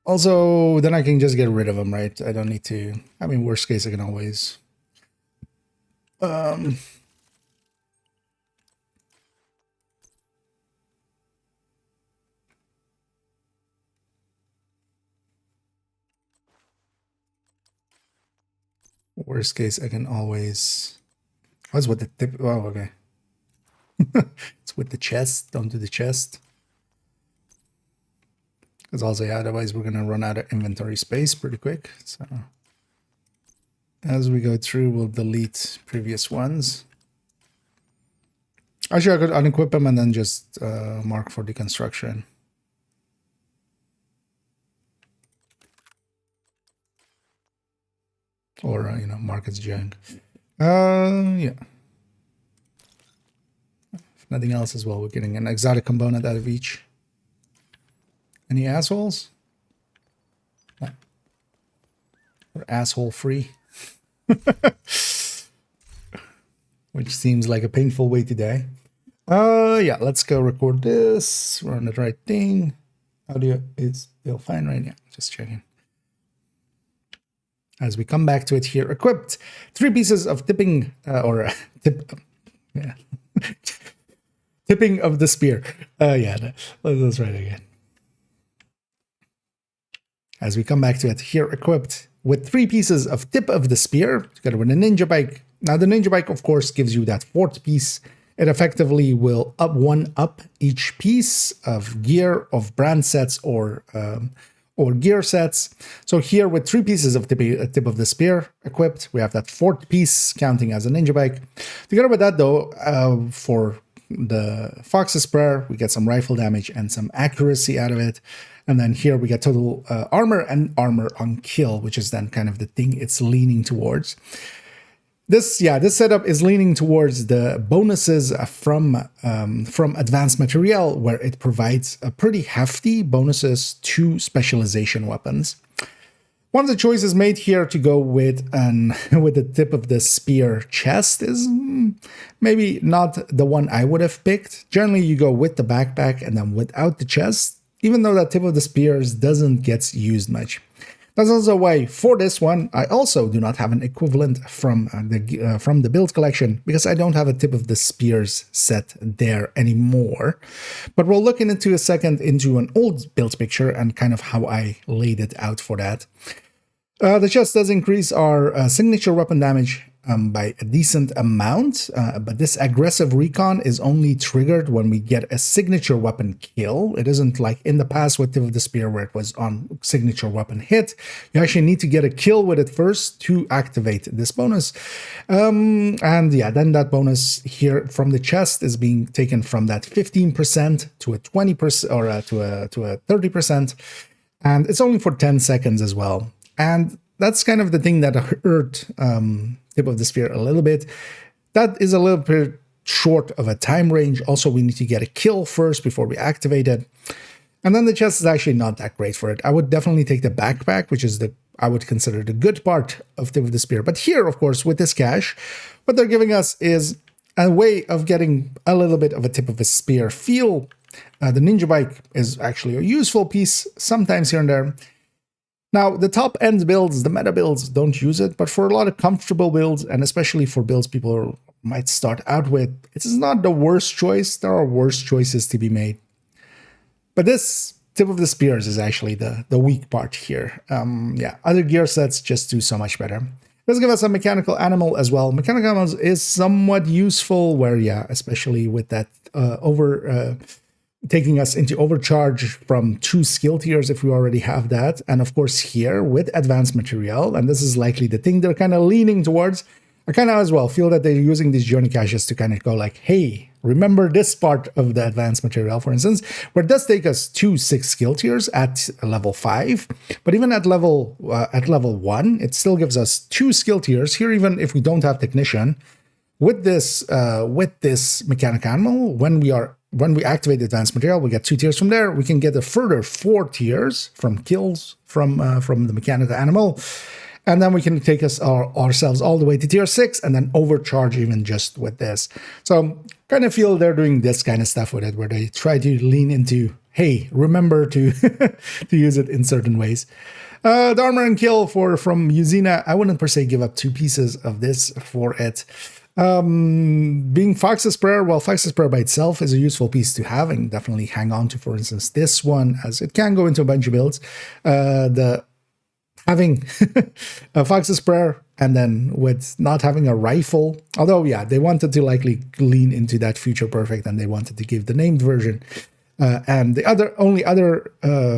Also, then I can just get rid of them, right? I don't need to... I mean, worst case, I can always... Worst case, I can always... What's with the tip? Oh, okay. It's with the chest. Don't do the chest. Because also, yeah, otherwise we're going to run out of inventory space pretty quick. So as we go through, we'll delete previous ones. Actually, I could unequip them and then just mark for deconstruction. Or, mark as junk. Yeah. If nothing else as well, we're getting an exotic component out of each. Any assholes? No. We're asshole free. Which seems like a painful way to die. Yeah, let's go record this. We're on the right thing. Audio is still fine right now. Just checking. As we come back to it here, equipped 3 pieces of tipping tipping of the spear. Yeah, let's write it again. As we come back to it here, equipped with 3 pieces of tip of the spear, together with a ninja bike. Now, the ninja bike, of course, gives you that 4th piece. It effectively will up each piece of gear, of brand sets, or gear sets. So here, with 3 pieces of tip of the spear equipped, we have that 4th piece counting as a ninja bike. Together with that, though, for the Fox's Prayer, we get some rifle damage and some accuracy out of it. And then here we get total armor and armor on kill, which is then kind of the thing it's leaning towards. This setup is leaning towards the bonuses from advanced material, where it provides a pretty hefty bonuses to specialization weapons. One of the choices made here to go with the tip of the spear chest is maybe not the one I would have picked. Generally, you go with the backpack and then without the chest. even though that tip of the spears doesn't get used much. That's also why for this one, I also do not have an equivalent from the build collection, because I don't have a tip of the spears set there anymore. But we'll look into a second into an old build picture and kind of how I laid it out for that. The chest does increase our signature weapon damage by a decent amount, but this aggressive recon is only triggered when we get a signature weapon kill. It isn't like in the past with Tip of the Spear where it was on signature weapon hit. You actually need to get a kill with it first to activate this bonus. And yeah, then that bonus here from the chest is being taken from that 15% to a 20% or to a 30%. And it's only for 10 seconds as well. And that's kind of the thing that hurt Tip of the Spear a little bit. That is a little bit short of a time range. Also, we need to get a kill first before we activate it. And then the chest is actually not that great for it. I would definitely take the backpack, which is I would consider the good part of Tip of the Spear. But here, of course, with this cache, what they're giving us is a way of getting a little bit of a Tip of the Spear feel. The ninja bike is actually a useful piece sometimes here and there. Now, the top-end builds, the meta builds, don't use it, but for a lot of comfortable builds, and especially for builds people might start out with, it is not the worst choice. There are worse choices to be made. But this Tip of the Spears is actually the weak part here. Yeah, other gear sets just do so much better. Let's give us a mechanical animal as well. Mechanical animals is somewhat useful where, yeah, especially with that taking us into overcharge from 2 skill tiers if we already have that. And of course here with advanced material, and this is likely the thing they're kind of leaning towards, I kind of as well feel that they're using these journey caches to kind of go like, hey, remember this part of the advanced material, for instance, where it does take us to 6 skill tiers at level 5, but even at level 1, it still gives us 2 skill tiers here, even if we don't have technician. With this mechanical animal, when we activate the advanced material, we get 2 tiers from there. We can get a further 4 tiers from kills from the mechanical animal. And then we can take ourselves all the way to tier 6 and then overcharge even just with this. So kind of feel they're doing this kind of stuff with it, where they try to lean into, hey, remember to, to use it in certain ways. The armor and kill from Yuzina, I wouldn't per se give up 2 pieces of this for it. Being Fox's Prayer, well, Fox's Prayer by itself is a useful piece to have and definitely hang on to, for instance, this one, as it can go into a bunch of builds. Having a Fox's Prayer and then with not having a rifle, although, yeah, they wanted to likely lean into that Future Perfect and they wanted to give the named version. And the only other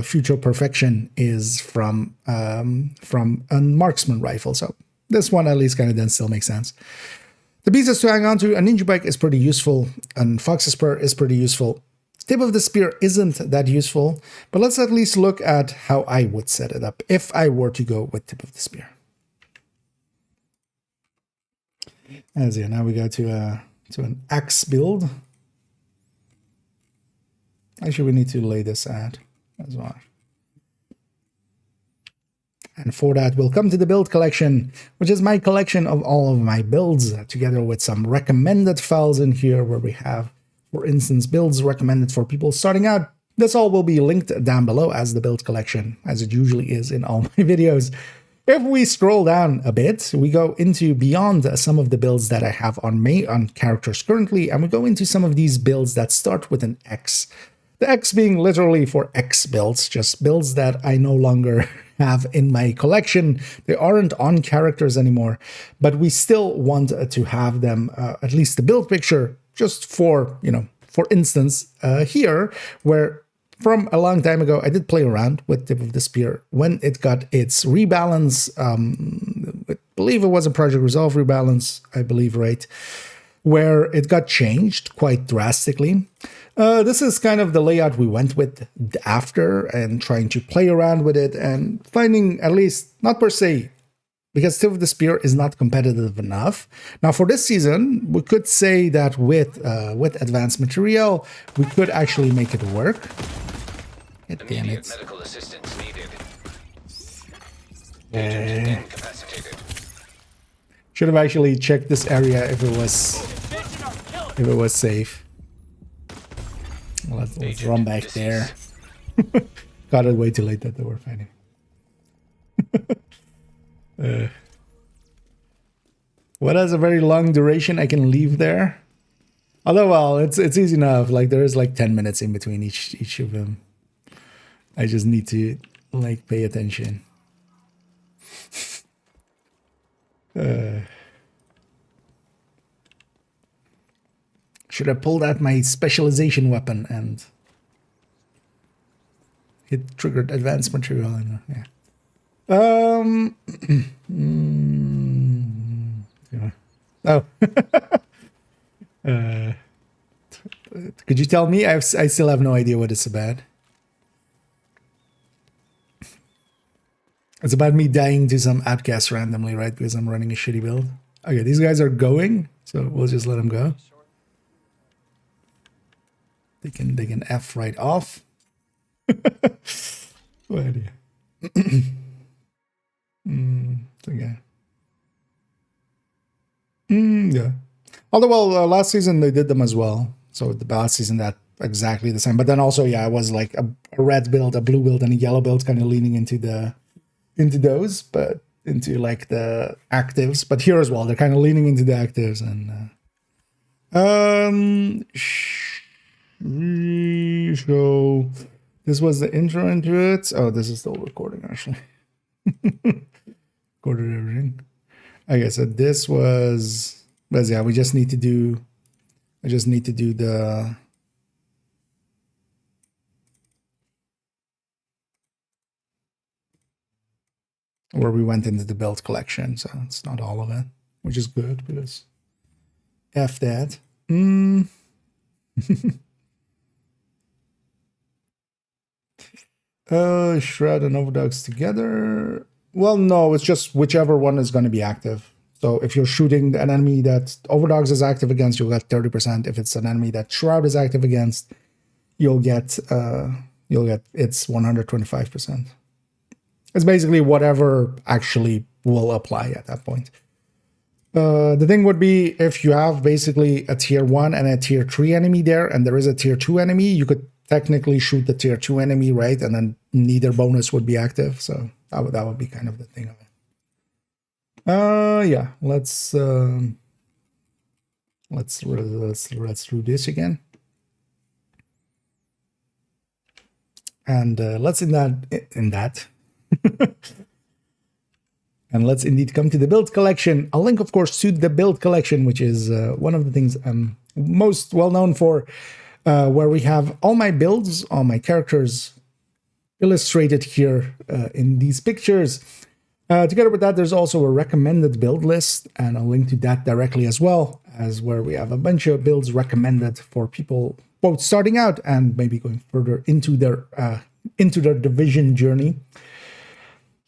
Future Perfection is from a marksman rifle. So this one at least kind of then still makes sense. The pieces to hang on to, a ninja bike is pretty useful, and Fox's Prayer is pretty useful. Tip of the Spear isn't that useful, but let's at least look at how I would set it up if I were to go with Tip of the Spear. As yeah, now we go to an axe build. Actually, we need to lay this out as well. And for that, we'll come to the build collection, which is my collection of all of my builds, together with some recommended files in here where we have, for instance, builds recommended for people starting out. This all will be linked down below as the build collection, as it usually is in all my videos. If we scroll down a bit, we go into beyond some of the builds that I have on characters currently, and we go into some of these builds that start with an X. The X being literally for X builds, just builds that I no longer have in my collection. They aren't on characters anymore, but we still want to have them, at least the build picture, just for, for instance, here, where from a long time ago, I did play around with Tip of the Spear when it got its rebalance. I believe it was a Project Resolve rebalance, I believe, right? Where it got changed quite drastically. This is kind of the layout we went with after, and trying to play around with it and finding, at least, not per se, because Tip of the Spear is not competitive enough. Now for this season, we could say that with advanced material, we could actually make it work. Damn it. Medical assistance needed. Should have actually checked this area if it was safe. Let's run back there. Got it way too late that they were fighting. What has a very long duration I can leave there? Although, well, it's easy enough. Like there is like 10 minutes in between each of them. I just need to like pay attention. Should have pulled out my specialization weapon and it triggered advanced material. Yeah. Yeah. Oh. Could you tell me? I still have no idea what it's about. It's about me dying to some outcast randomly, right? Because I'm running a shitty build. Okay, these guys are going, so we'll just let them go. They can F right off. What idea? Okay. Yeah. Although, well, last season they did them as well. So the last season that exactly the same. But then also, yeah, it was like a red build, a blue build, and a yellow build, kind of leaning into those, but into like the actives. But here as well, they're kind of leaning into the actives and. So this was the intro into it. Oh, this is still recording actually. Recorded everything. Okay, so this was, but yeah, we just need to do. I just need to do the. Where we went into the build collection, so it's not all of it, which is good because F that. Shred and Overdogs together. Well, no, it's just whichever one is going to be active. So if you're shooting an enemy that Overdogs is active against, you'll get 30%. If it's an enemy that Shroud is active against, you'll get it's 125%. It's basically whatever actually will apply at that point. The thing would be if you have basically a tier 1 and a tier 3 enemy there, and there is a tier 2 enemy, you could technically shoot the tier 2 enemy, right? And then neither bonus would be active. So that would be kind of the thing of it. Yeah, let's do this again. And let's and let's indeed come to the build collection. I'll link, of course, to the build collection, which is one of the things I'm most well known for, where we have all my builds, all my characters illustrated here in these pictures. Together with that, there's also a recommended build list, and I'll link to that directly as well, as where we have a bunch of builds recommended for people both starting out and maybe going further into their division journey.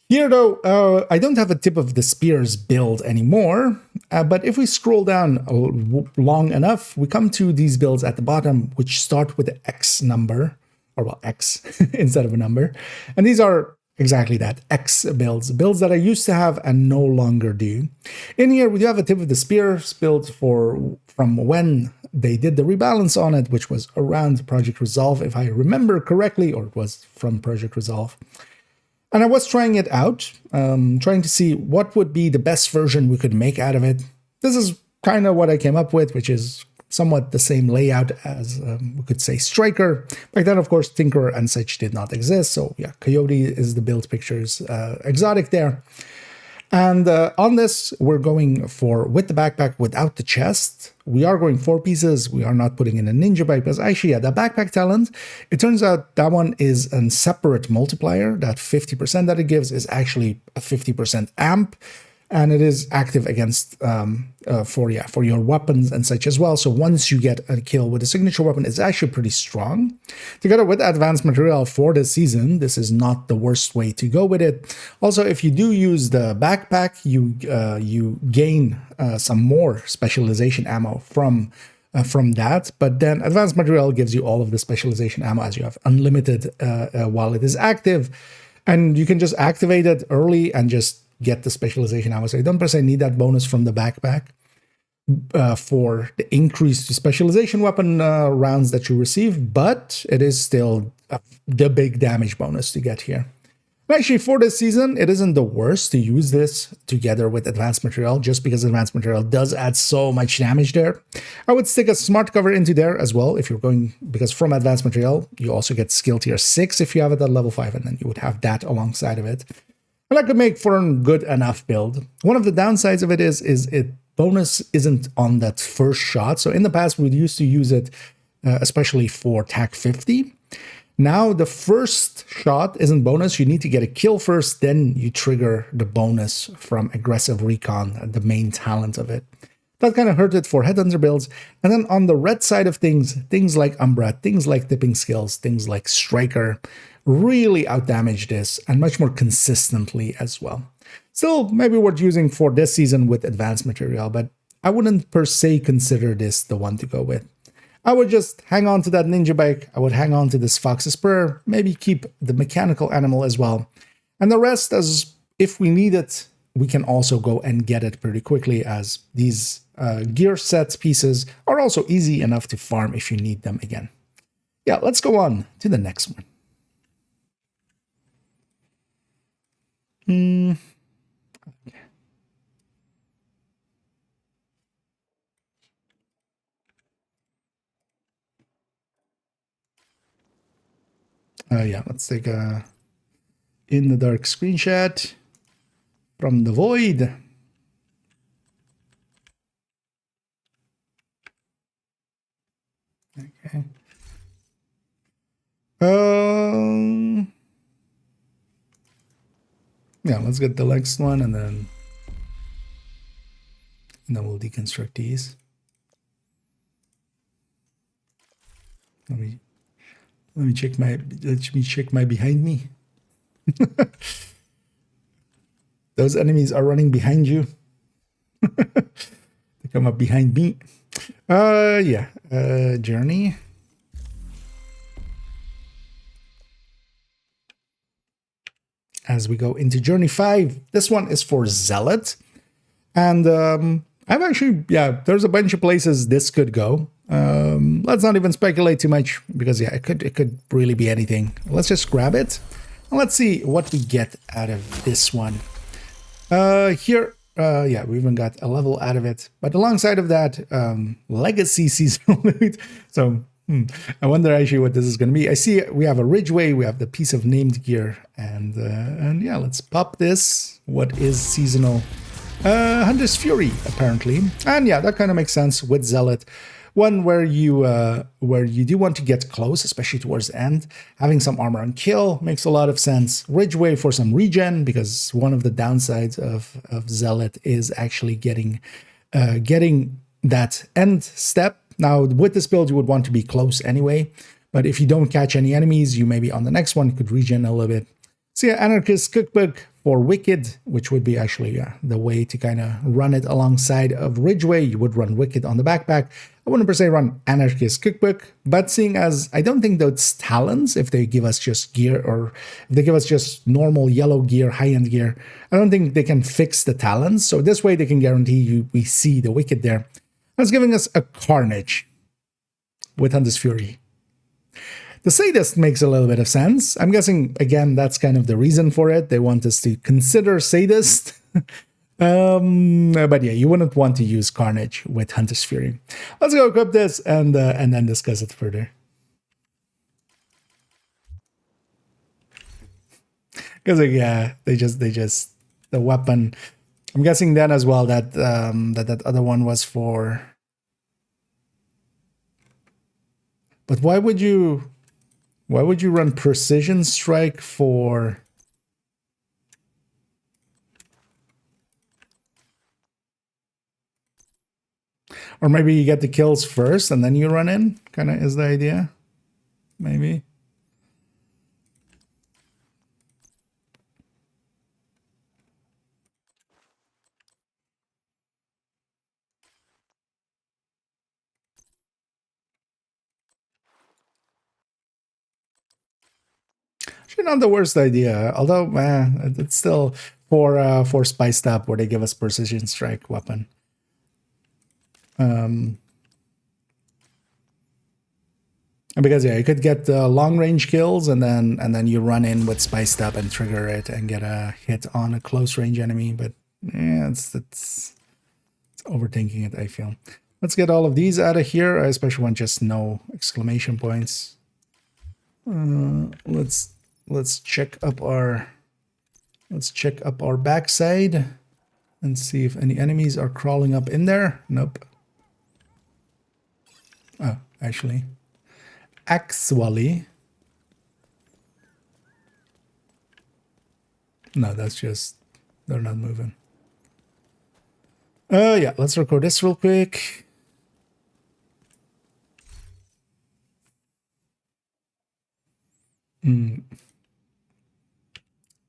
Here, though, I don't have a tip of the spears build anymore, but if we scroll down long enough, we come to these builds at the bottom, which start with the X number, or well, X instead of a number. And these are exactly that, X builds that I used to have and no longer do. In here, we do have a tip of the spears build from when they did the rebalance on it, which was around Project Resolve, if I remember correctly, or it was from Project Resolve. And I was trying it out, trying to see what would be the best version we could make out of it. This is kind of what I came up with, which is somewhat the same layout as, we could say, Striker. Back then, of course, Tinkerer and such did not exist. So yeah, Coyote is the build pictures exotic there. And on this, we're going for with the backpack without the chest. We are going 4 pieces. We are not putting in a ninja bag because actually, yeah, the backpack talent, it turns out that one is a separate multiplier. That 50% that it gives is actually a 50% amp. And it is active against for your weapons and such as well. So once you get a kill with a signature weapon, it's actually pretty strong. Together with advanced material for this season, this is not the worst way to go with it. Also, if you do use the backpack, you gain some more specialization ammo from that. But then advanced material gives you all of the specialization ammo as you have unlimited while it is active, and you can just activate it early and just get the specialization ammo. So you don't per se need that bonus from the backpack for the increase to specialization weapon rounds that you receive, but it is still the big damage bonus to get here. Actually, for this season, it isn't the worst to use this together with Advanced Material, just because Advanced Material does add so much damage there. I would stick a Smart Cover into there as well if you're going, because from Advanced Material, you also get Skill Tier 6 if you have it at level 5, and then you would have that alongside of it. And that could make for a good enough build. One of the downsides of it is it bonus isn't on that first shot. So in the past, we used to use it, especially for TAC 50. Now, the first shot isn't bonus. You need to get a kill first, then you trigger the bonus from Aggressive Recon, the main talent of it. That kind of hurt it for Headhunter builds. And then on the red side of things like Umbra, things like Tipping Skills, things like Striker, really outdamage this, and much more consistently as well. Still, maybe worth using for this season with Advanced Material, but I wouldn't per se consider this the one to go with. I would just hang on to that Ninja Bike, I would hang on to this Fox's Spur, maybe keep the Mechanical Animal as well. And the rest, as if we need it, we can also go and get it pretty quickly, as these gear set pieces are also easy enough to farm if you need them again. Yeah, let's go on to the next one. Yeah, let's take a In the Dark screenshot from the void. Okay. Yeah, let's get the next one, and then we'll deconstruct these. Let me check my behind me. Those enemies are running behind you. They come up behind me. Yeah. Journey. As we go into Journey 5, this one is for Zealot. And I've actually, yeah, there's a bunch of places this could go. Let's not even speculate too much, because yeah, it could really be anything. Let's just grab it and let's see what we get out of this one. Here, yeah, we even got a level out of it, but alongside of that, Legacy seasonal loot. So I wonder actually what this is going to be. I see we have a Ridgeway, we have the piece of named gear, and yeah, let's pop this. What is seasonal? Hunter's Fury, apparently. And yeah, that kind of makes sense with Zealot. One where you do want to get close, especially towards the end. Having some armor on kill makes a lot of sense. Ridgeway for some regen, because one of the downsides of Zealot is actually getting that end step. Now, with this build, you would want to be close anyway. But if you don't catch any enemies, you maybe on the next one could regen a little bit. So yeah, Anarchist Cookbook for Wicked, which would be actually the way to kind of run it alongside of Ridgeway. You would run Wicked on the backpack. I wouldn't per se run Anarchist Cookbook, but seeing as I don't think those talents, if they give us just gear, or if they give us just normal yellow gear, high-end gear, I don't think they can fix the talents. So this way they can guarantee we see the Wicked there. That's giving us a Carnage with Hunter's Fury. The Sadist makes a little bit of sense. I'm guessing, again, that's kind of the reason for it. They want us to consider Sadist. But yeah, you wouldn't want to use Carnage with Hunter's Fury. Let's go equip this and then discuss it further. Because yeah, they just the weapon. I'm guessing then as well that that other one was for. But why would you run Precision Strike for? Or maybe you get the kills first and then you run in? Kind of is the idea? Maybe. Actually, not the worst idea. Although, it's still for Spiced Up, where they give us Precision Strike weapon. And because yeah, you could get long range kills, and then you run in with spiced up and trigger it and get a hit on a close range enemy. But yeah, it's overthinking it, I feel. Let's get all of these out of here. I especially want just no exclamation points. Let's check up our backside and see if any enemies are crawling up in there. Nope. Oh, actually, no, that's just they're not moving. Yeah, let's record this real quick.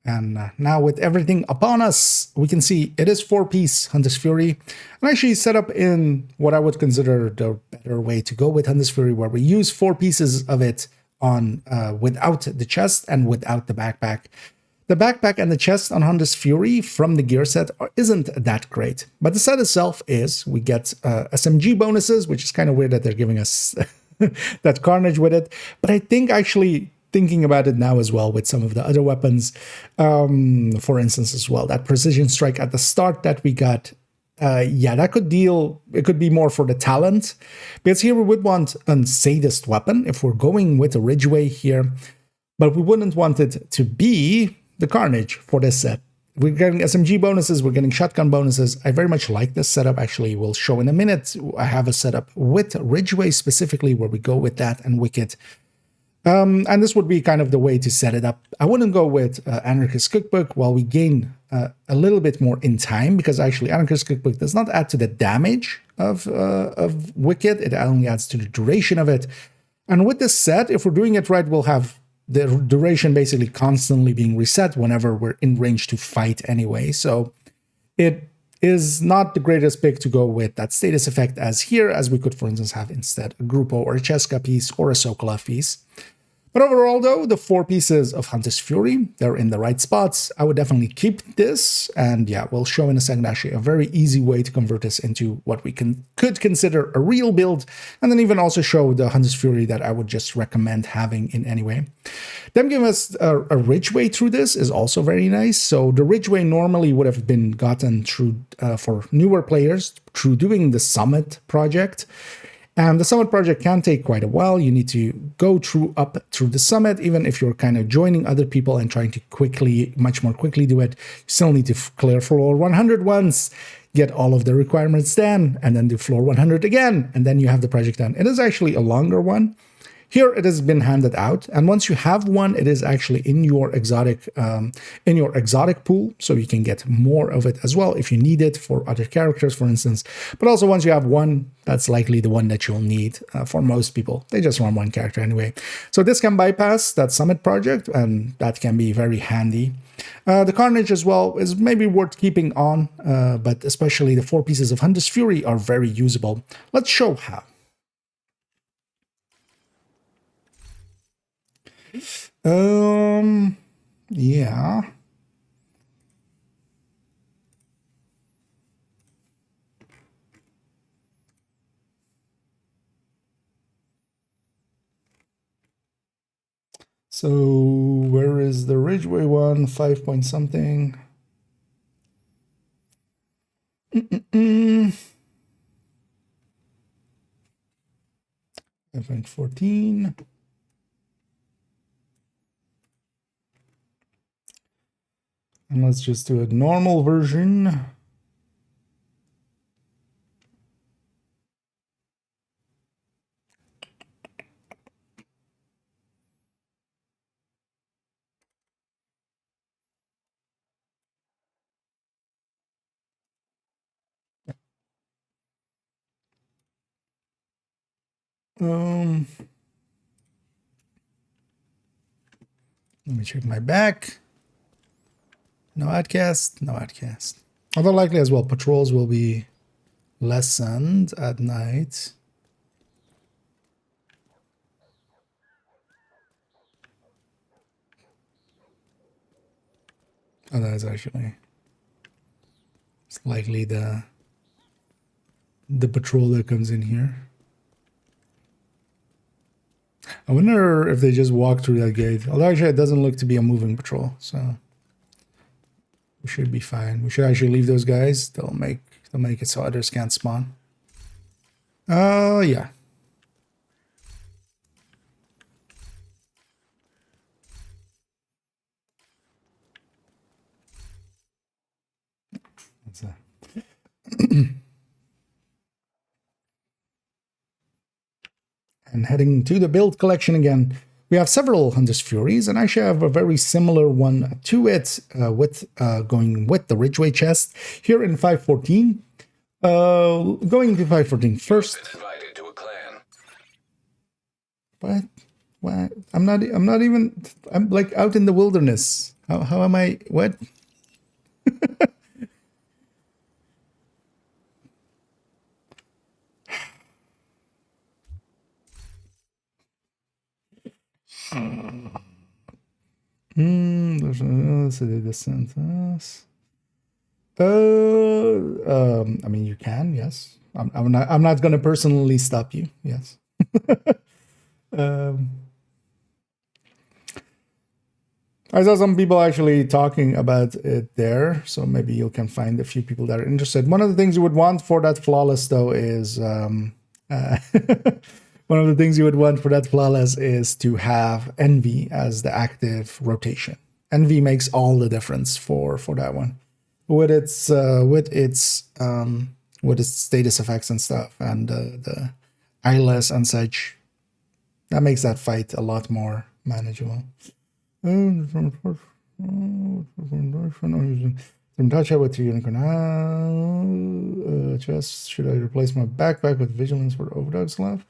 And now with everything upon us, we can see it is 4-piece Hunter's Fury. And actually set up in what I would consider the better way to go with Hunter's Fury, where we use 4 pieces of it on without the chest and without the backpack. The backpack and the chest on Hunter's Fury from the gear set isn't that great. But the set itself is, we get SMG bonuses, which is kind of weird that they're giving us that carnage with it. But I think actually, thinking about it now as well with some of the other weapons, for instance as well, that precision strike at the start that we got, yeah, that could deal, it could be more for the talent, because here we would want a sadist weapon if we're going with a Ridgeway here, but we wouldn't want it to be the carnage for this set. We're getting SMG bonuses, we're getting shotgun bonuses. I very much like this setup. Actually, we'll show in a minute. I have a setup with Ridgeway specifically where we go with that and Wicked. And this would be kind of the way to set it up. I wouldn't go with Anarchist Cookbook while we gain a little bit more in time, because actually Anarchist Cookbook does not add to the damage of Wicked. It only adds to the duration of it. And with this set, if we're doing it right, we'll have the duration basically constantly being reset whenever we're in range to fight anyway. So it is not the greatest pick to go with that status effect as here, as we could, for instance, have instead a Grupo or a Cheska piece or a Sokolov piece. But overall, though, the 4 pieces of Hunter's Fury, they're in the right spots. I would definitely keep this. And yeah, we'll show in a second actually a very easy way to convert this into what we could consider a real build. And then even also show the Hunter's Fury that I would just recommend having in any way. Them giving us a Ridgeway through this is also very nice. So the Ridgeway normally would have been gotten through for newer players through doing the Summit project. And the Summit project can take quite a while. You need to go up through the Summit, even if you're kind of joining other people and trying to much more quickly do it. You still need to clear floor 100 once, get all of the requirements done, and then do floor 100 again, and then you have the project done. It is actually a longer one. Here it has been handed out, and once you have one, it is actually in your exotic pool, so you can get more of it as well if you need it for other characters, for instance. But also once you have one, that's likely the one that you'll need for most people. They just run one character anyway. So this can bypass that Summit project, and that can be very handy. The Carnage as well is maybe worth keeping on, but especially the 4 pieces of Hunter's Fury are very usable. Let's show how. Yeah. So where is the Ridgeway one? 5 point something. 5.14. And let's just do a normal version. Let me check my back. No adcast, no adcast. Although likely as well, patrols will be lessened at night. Oh, that's actually, it's likely the patrol that comes in here. I wonder if they just walk through that gate. Although actually it doesn't look to be a moving patrol, so we should be fine. We should actually leave those guys. They'll make it so others can't spawn. Yeah. That's a and heading to the build collection again. We have several Hunter's Furies, and actually have a very similar one to it, going with the Ridgeway chest here in 514. Going to 514 first. Invited to a clan. What? I'm not even. I'm like out in the wilderness. How am I? What? There's another city that sent us. I mean, you can, yes. I'm not going to personally stop you. Yes. I saw some people actually talking about it there, so maybe you can find a few people that are interested. One of the things you would want for that flawless, though, is one of the things you would want for that flawless is to have Envy as the active rotation. Envy makes all the difference for that one, with its status effects and stuff, and the eyeless and such. That makes that fight a lot more manageable. From touch out with your unicorn. Chest. Should I replace my backpack with vigilance for overdogs left?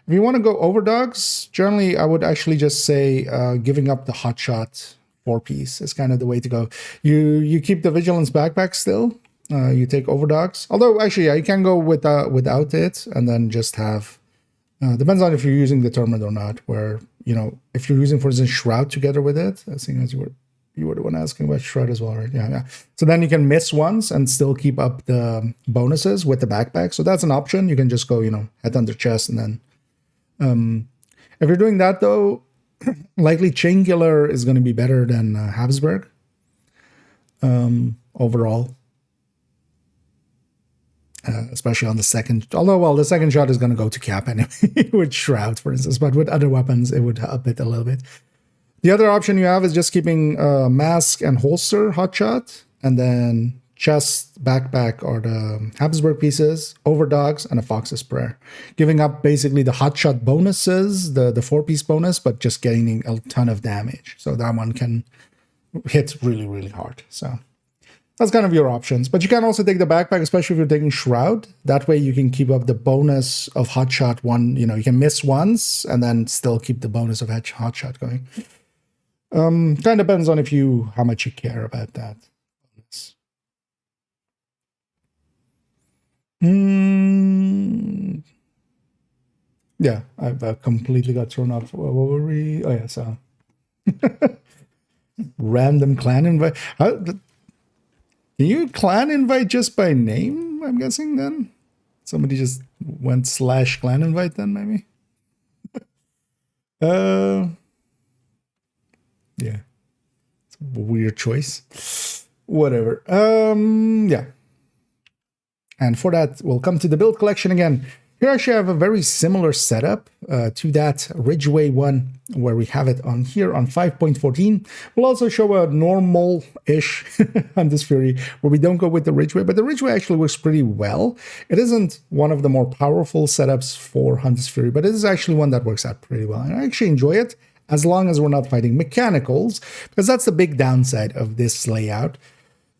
If you want to go overdogs, generally I would actually just say giving up the hotshot 4-piece is kind of the way to go. You keep the vigilance backpack still. You take overdogs. Although actually, yeah, you can go without it and then just have. Depends on if you're using determined or not. Where if you're using, for instance, shroud together with it, seeing as you were the one asking about shroud as well, right? Yeah. So then you can miss once and still keep up the bonuses with the backpack. So that's an option. You can just go, head under chest and then. If you're doing that though, likely Chain Killer is going to be better than Habsburg. Overall. Especially on the second, although the second shot is going to go to cap anyway with Shroud, for instance, but with other weapons it would up it a little bit. The other option you have is just keeping mask and holster hotshot, and then chest, backpack, or the Habsburg pieces, overdogs, and a Fox's Prayer, giving up basically the hotshot bonuses, the 4-piece bonus, but just gaining a ton of damage. So that one can hit really, really hard. So. That's kind of your options. But you can also take the backpack, especially if you're taking Shroud. That way you can keep up the bonus of Hotshot one. You can miss once and then still keep the bonus of Hotshot going. Kind of depends on how much you care about that. Yeah, I've completely got thrown off. What were we? Oh, yeah, so. Random clan invite. Can you clan invite just by name, I'm guessing, then? Somebody just went /clan invite then, maybe? Yeah. It's a weird choice. Whatever. Yeah. And for that, we'll come to the build collection again. Here I actually have a very similar setup to that Ridgeway one, where we have it on here on 5.14. We'll also show a normal-ish Hunter's Fury, where we don't go with the Ridgeway, but the Ridgeway actually works pretty well. It isn't one of the more powerful setups for Hunter's Fury, but it is actually one that works out pretty well. And I actually enjoy it, as long as we're not fighting mechanicals, because that's the big downside of this layout.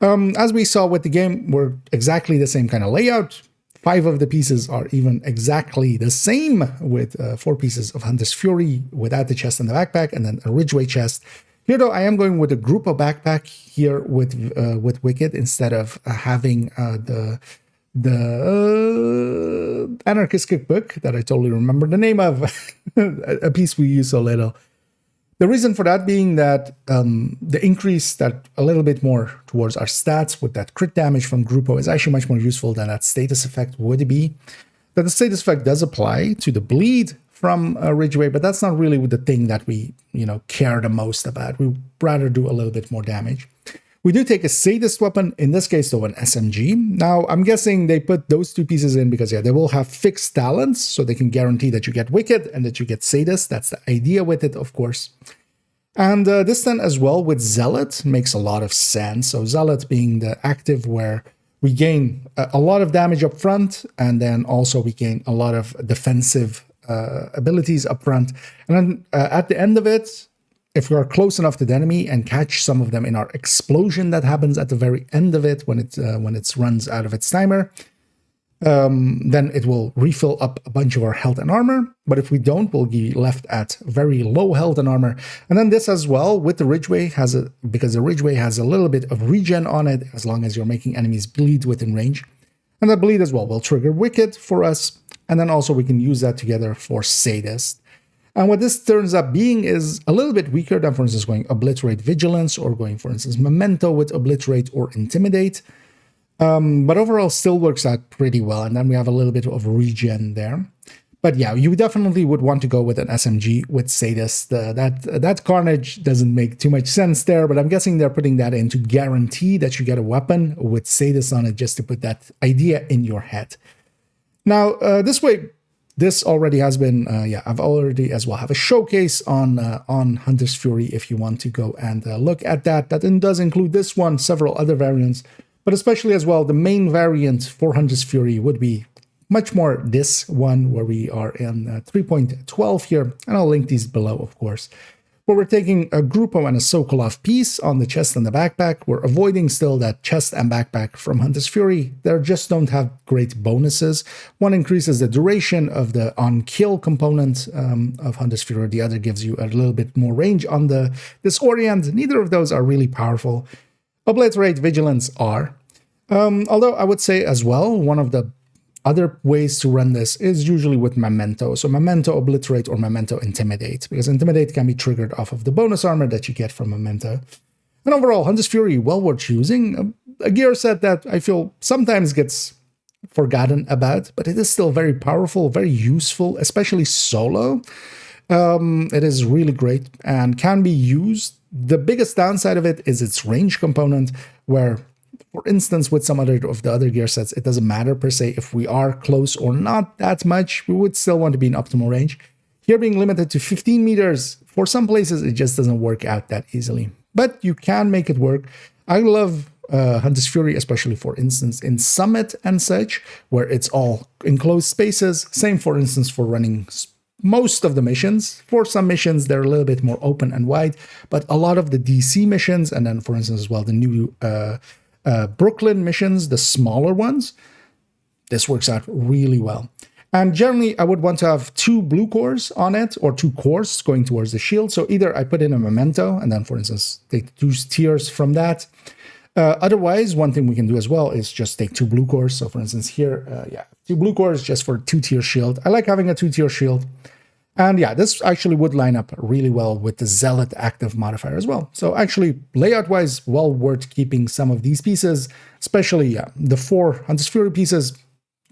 As we saw with the game, we're exactly the same kind of layout. 5 of the pieces are even exactly the same, with 4 pieces of Hunter's Fury without the chest and the backpack, and then a Ridgeway chest. Here, though, I am going with a group of backpack here with Wicked instead of having the Anarchist Cookbook that I totally remember the name of, a piece we use so little. The reason for that being that the increase that a little bit more towards our stats with that crit damage from Grupo is actually much more useful than that status effect would be. that the status effect does apply to the bleed from Ridgeway, but that's not really the thing that we, care the most about. We rather do a little bit more damage. We do take a sadist weapon, in this case, though, an SMG. Now, I'm guessing they put those two pieces in because, they will have fixed talents, so they can guarantee that you get Wicked and that you get Sadist. That's the idea with it, of course. And this then as well with Zealot makes a lot of sense. So Zealot being the active where we gain a lot of damage up front, and then also we gain a lot of defensive abilities up front. And then at the end of it, if we are close enough to the enemy and catch some of them in our explosion that happens at the very end of it when it runs out of its timer, then it will refill up a bunch of our health and armor. But if we don't, we'll be left at very low health and armor. And then this as well with the Ridgeway because the Ridgeway has a little bit of regen on it as long as you're making enemies bleed within range. And that bleed as well will trigger Wicked for us. And then also we can use that together for Sadist. And what this turns up being is a little bit weaker than, for instance, going Obliterate Vigilance or going, for instance, Memento with Obliterate or Intimidate. But overall still works out pretty well. And then we have a little bit of regen there. But yeah, you definitely would want to go with an SMG with Sadist. That Carnage doesn't make too much sense there, but I'm guessing they're putting that in to guarantee that you get a weapon with Sadist on it, just to put that idea in your head. Now, this already has been, I've already as well have a showcase on Hunter's Fury if you want to go and look at that. That does include this one, several other variants, but especially as well, the main variant for Hunter's Fury would be much more this one where we are in 3.12 here, and I'll link these below, of course. Where we're taking a Grupo and a Sokolov piece on the chest and the backpack. We're avoiding still that chest and backpack from Hunter's Fury. They just don't have great bonuses. One increases the duration of the on-kill component of Hunter's Fury. The other gives you a little bit more range on the Disorient. Neither of those are really powerful. Obliterate, Vigilance are. Although I would say as well, one of the other ways to run this is usually with Memento. So Memento Obliterate or Memento Intimidate, because Intimidate can be triggered off of the bonus armor that you get from Memento. And overall, Hunter's Fury, well worth using. A gear set that I feel sometimes gets forgotten about, but it is still very powerful, very useful, especially solo. It is really great and can be used. The biggest downside of it is its range component, where for instance, with some other of the other gear sets, it doesn't matter per se if we are close or not that much. We would still want to be in optimal range. Here being limited to 15 meters, for some places it just doesn't work out that easily. But you can make it work. I love Hunter's Fury, especially for instance in Summit and such, where it's all enclosed spaces. Same for instance for running most of the missions. For some missions, they're a little bit more open and wide, but a lot of the DC missions, and then for instance as well the new Brooklyn missions, the smaller ones, this works out really well. And generally, I would want to have 2 blue cores on it, or 2 cores going towards the shield. So either I put in a Memento, and then, for instance, take 2 tiers from that. Otherwise, one thing we can do as well is just take 2 blue cores. So, for instance, here, 2 blue cores just for 2-tier shield. I like having a 2-tier shield. And yeah, this actually would line up really well with the Zealot active modifier as well. So actually, layout-wise, well worth keeping some of these pieces, especially the 4 Hunter's Fury pieces.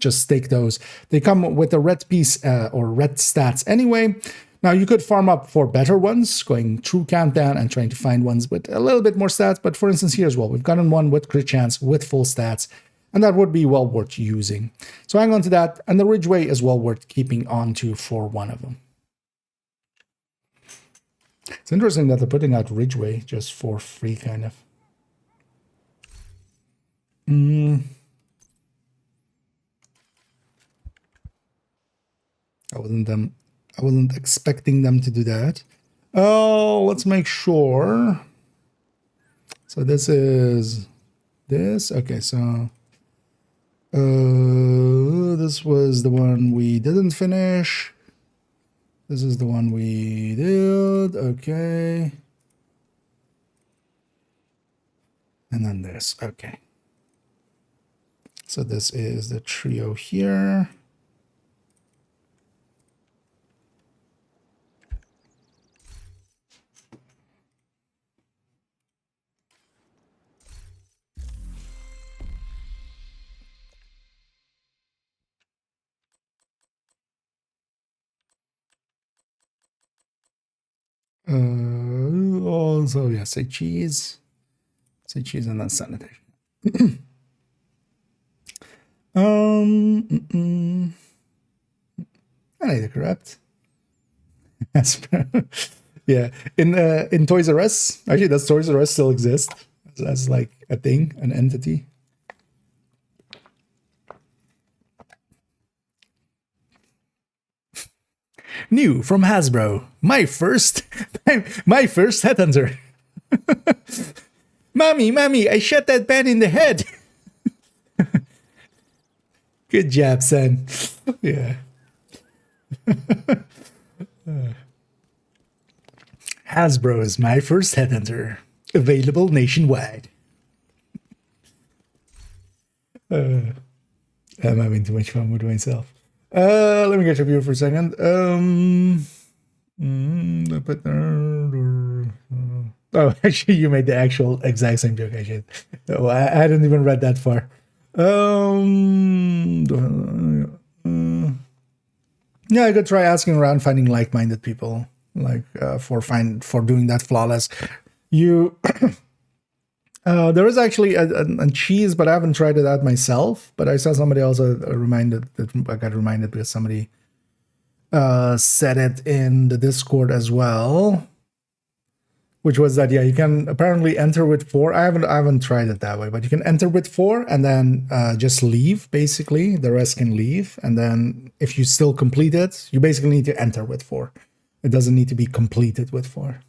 Just take those. They come with a red piece or red stats anyway. Now, you could farm up for better ones, going through Countdown and trying to find ones with a little bit more stats. But for instance, here as well, we've gotten one with crit chance, with full stats. And that would be well worth using. So hang on to that. And the Ridgeway is well worth keeping on to for one of them. It's interesting that they're putting out Ridgeway just for free, kind of. I wasn't expecting them to do that. Oh, let's make sure. So this is this. Okay, so this was the one we didn't finish. This is the one we did, okay. And then this, okay. So this is the trio here. So yeah, say cheese and then sanitation. I need to corrupt. Yeah, in Toys R Us, actually, does Toys R Us still exist as like a thing, an entity? New from Hasbro, my first headhunter. Mommy, I shot that bat in the head. Good job, son. Yeah. Hasbro is my first headhunter. Available nationwide. I'm having too much fun with myself. Let me get your view for a second. Oh, actually, you made the actual exact same joke. I should. Oh, I hadn't even read that far. Yeah, I could try asking around, finding like-minded people, like for doing that flawless. You, there is actually a cheese, but I haven't tried it out myself. But I saw somebody also reminded that I got reminded because somebody said it in the Discord as well, which was that you can apparently enter with 4. I haven't tried it that way, but you can enter with 4 and then just leave. Basically, the rest can leave, and then if you still complete it, you basically need to enter with 4. It doesn't need to be completed with 4,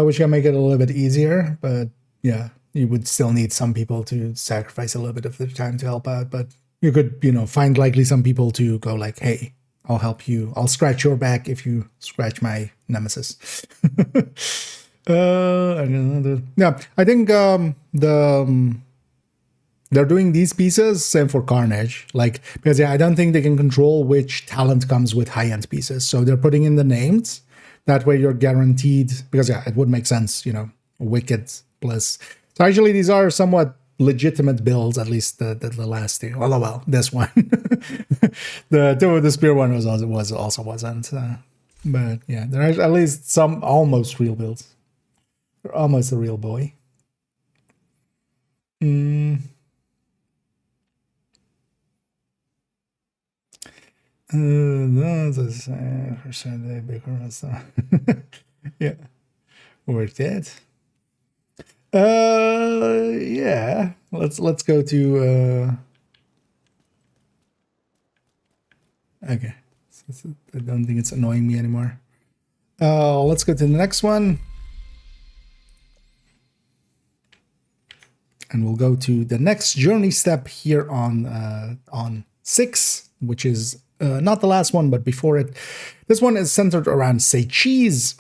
which can make it a little bit easier. But yeah, you would still need some people to sacrifice a little bit of their time to help out. But you could, find likely some people to go like, hey, I'll help you. I'll scratch your back if you scratch my nemesis. Yeah, I think they're doing these pieces same for Carnage, like, because I don't think they can control which talent comes with high-end pieces. So they're putting in the names. That way you're guaranteed, because it would make sense, Wicked plus. So actually these are somewhat legitimate builds, at least the last two. Well, this one. the spear one also wasn't. But yeah, there are at least some almost real builds. They're almost a real boy. That's the same percent bigger. Yeah, worth it. Yeah. Let's go to. Okay, I don't think it's annoying me anymore. Let's go to the next one, and we'll go to the next journey step here on 6, which is not the last one, but before it. This one is centered around say cheese.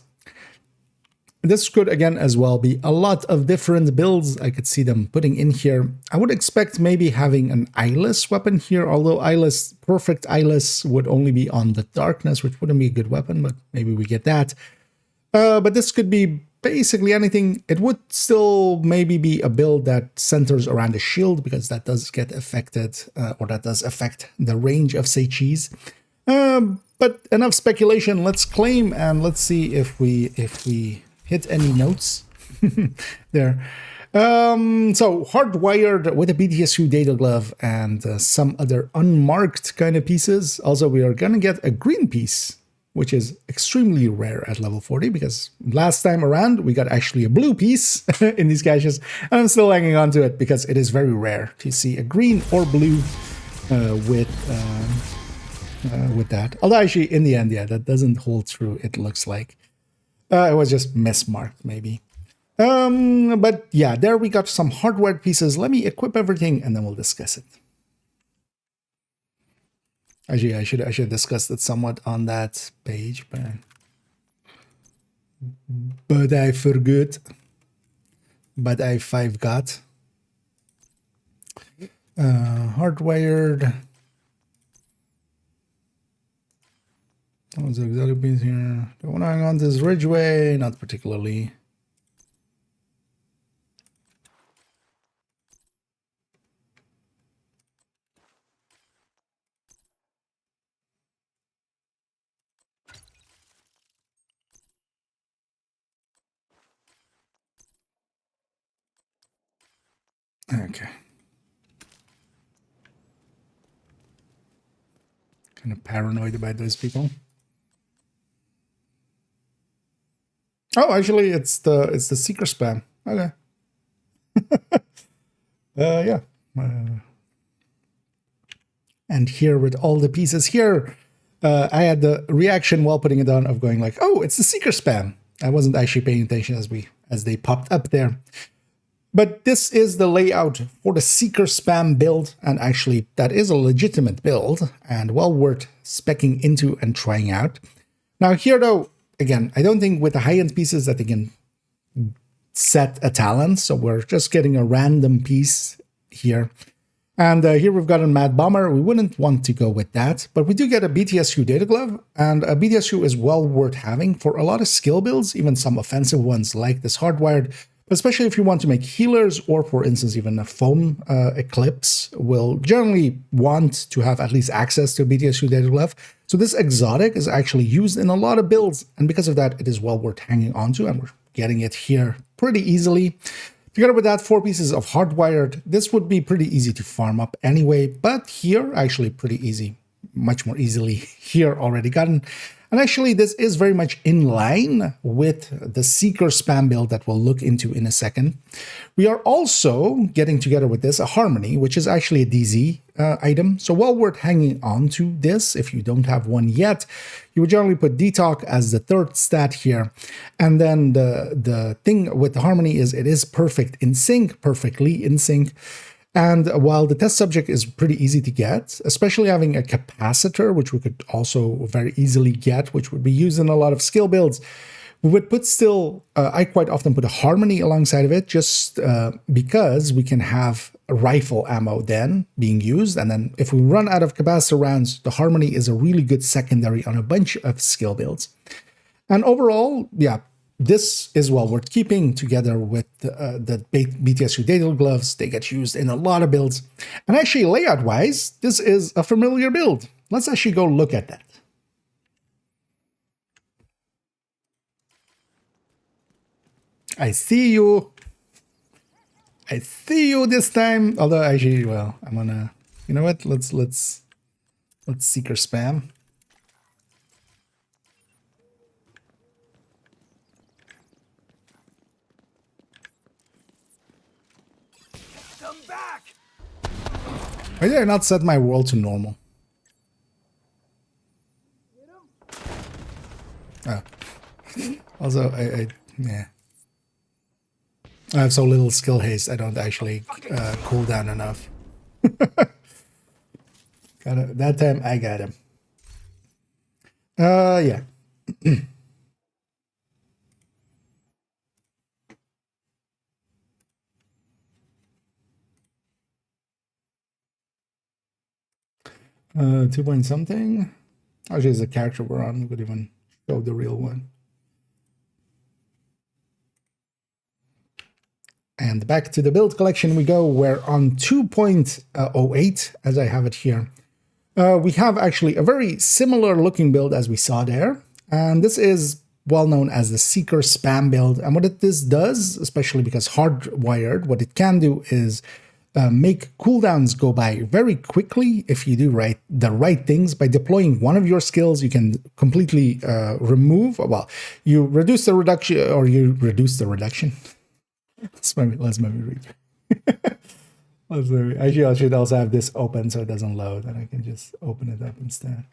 This could, again, as well be a lot of different builds. I could see them putting in here. I would expect maybe having an eyeless weapon here, although perfect eyeless would only be on the darkness, which wouldn't be a good weapon, but maybe we get that. But this could be basically anything. It would still maybe be a build that centers around a shield, because that does get affected, or that does affect the range of, say, cheese. But enough speculation. Let's claim and let's see if we hit any notes there. So hardwired with a BTSU data glove and some other unmarked kind of pieces. Also, we are gonna get a green piece, which is extremely rare at level 40, because last time around we got actually a blue piece in these caches, and I'm still hanging on to it because it is very rare to see a green or blue with that. Although actually in the end, yeah, that doesn't hold true, it looks like. It was just mismarked, maybe. But yeah, there we got some hardware pieces. Let me equip everything and then we'll discuss it. Actually, I should discuss it somewhat on that page, but I forgot. But I got hardwired. What's the exotic piece here? Do I want to hang on to this Ridgeway? Not particularly. Okay. Kind of paranoid about those people. Oh, actually, it's the seeker spam. Okay. Yeah. And here with all the pieces here, I had the reaction while putting it on of going like, oh, it's the seeker spam. I wasn't actually paying attention as they popped up there. But this is the layout for the seeker spam build, and actually that is a legitimate build and well worth speccing into and trying out. Now here though, again, I don't think with the high-end pieces that they can set a talent, so we're just getting a random piece here. And here we've got a Mad Bomber. We wouldn't want to go with that, but we do get a BTSU Data Glove, and a BTSU is well worth having for a lot of skill builds, even some offensive ones like this Hardwired, especially if you want to make healers, or for instance, even a Foam Eclipse will generally want to have at least access to a BTSU Data Glove. So this exotic is actually used in a lot of builds, and because of that, it is well worth hanging on to, and we're getting it here pretty easily. Together with that, 4 pieces of Hardwired, this would be pretty easy to farm up anyway, but here, actually pretty easy, much more easily here already gotten. And actually, this is very much in line with the Seeker spam build that we'll look into in a second. We are also getting together with this a Harmony, which is actually a DZ item. So well worth hanging on to this if you don't have one yet. You would generally put Detox as the 3rd stat here. And then the thing with the Harmony is it is perfect in sync, perfectly in sync. And while the test subject is pretty easy to get, especially having a capacitor, which we could also very easily get, which would be used in a lot of skill builds, we would put still, I quite often put a Harmony alongside of it, just because we can have rifle ammo then being used. And then if we run out of capacitor rounds, the Harmony is a really good secondary on a bunch of skill builds. And overall, yeah, this is well worth keeping together with the BTSU Data Gloves. They get used in a lot of builds. And actually, layout-wise, this is a familiar build. Let's actually go look at that. I see you. I see you this time. Although, actually, well, I'm gonna... You know what? Let's seeker spam. Why did I not set my world to normal? Oh. Also, yeah. I have so little skill haste, I don't actually cool down enough. That time, I got him. Yeah. 2 point something. Actually, it's the character we're on. We could even show the real one. And back to the build collection we go. We're on 2.08, as I have it here. We have actually a very similar looking build as we saw there. And this is well known as the Seeker spam build. And what this does, especially because hardwired, what it can do is make cooldowns go by very quickly if you do the right things. By deploying one of your skills, you can completely remove, well, you reduce the reduction, or you reduce the reduction. Let's maybe read. Actually, I should also have this open so it doesn't load, and I can just open it up instead.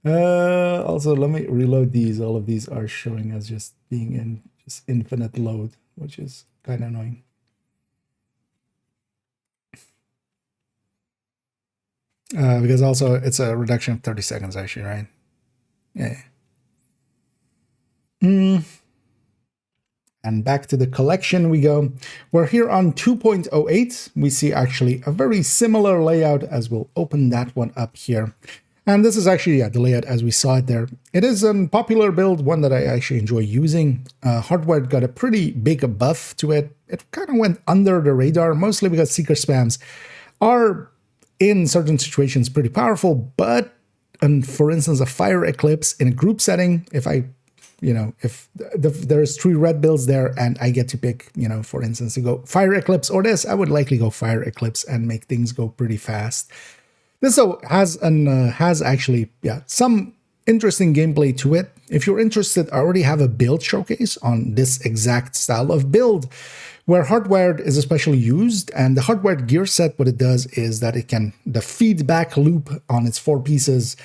Also, let me reload these. All of these are showing as just being in just infinite load, which is kind of annoying. Because also it's a reduction of 30 seconds, actually, right? Yeah. And back to the collection we go. We're here on 2.08. We see actually a very similar layout, as we'll open that one up here. And this is actually, yeah, the layout as we saw it there. It is a popular build, one that I actually enjoy using. Hardwired got a pretty big buff to it. It kind of went under the radar, mostly because Seeker spams are, in certain situations, pretty powerful. But, and for instance, a Fire Eclipse in a group setting, if I if there's 3 red builds there and I get to pick, for instance, to go Fire Eclipse or this, I would likely go Fire Eclipse and make things go pretty fast. This has actually some interesting gameplay to it. If you're interested, I already have a build showcase on this exact style of build where hardwired is especially used. And the hardwired gear set, what it does is that the feedback loop on its 4 pieces,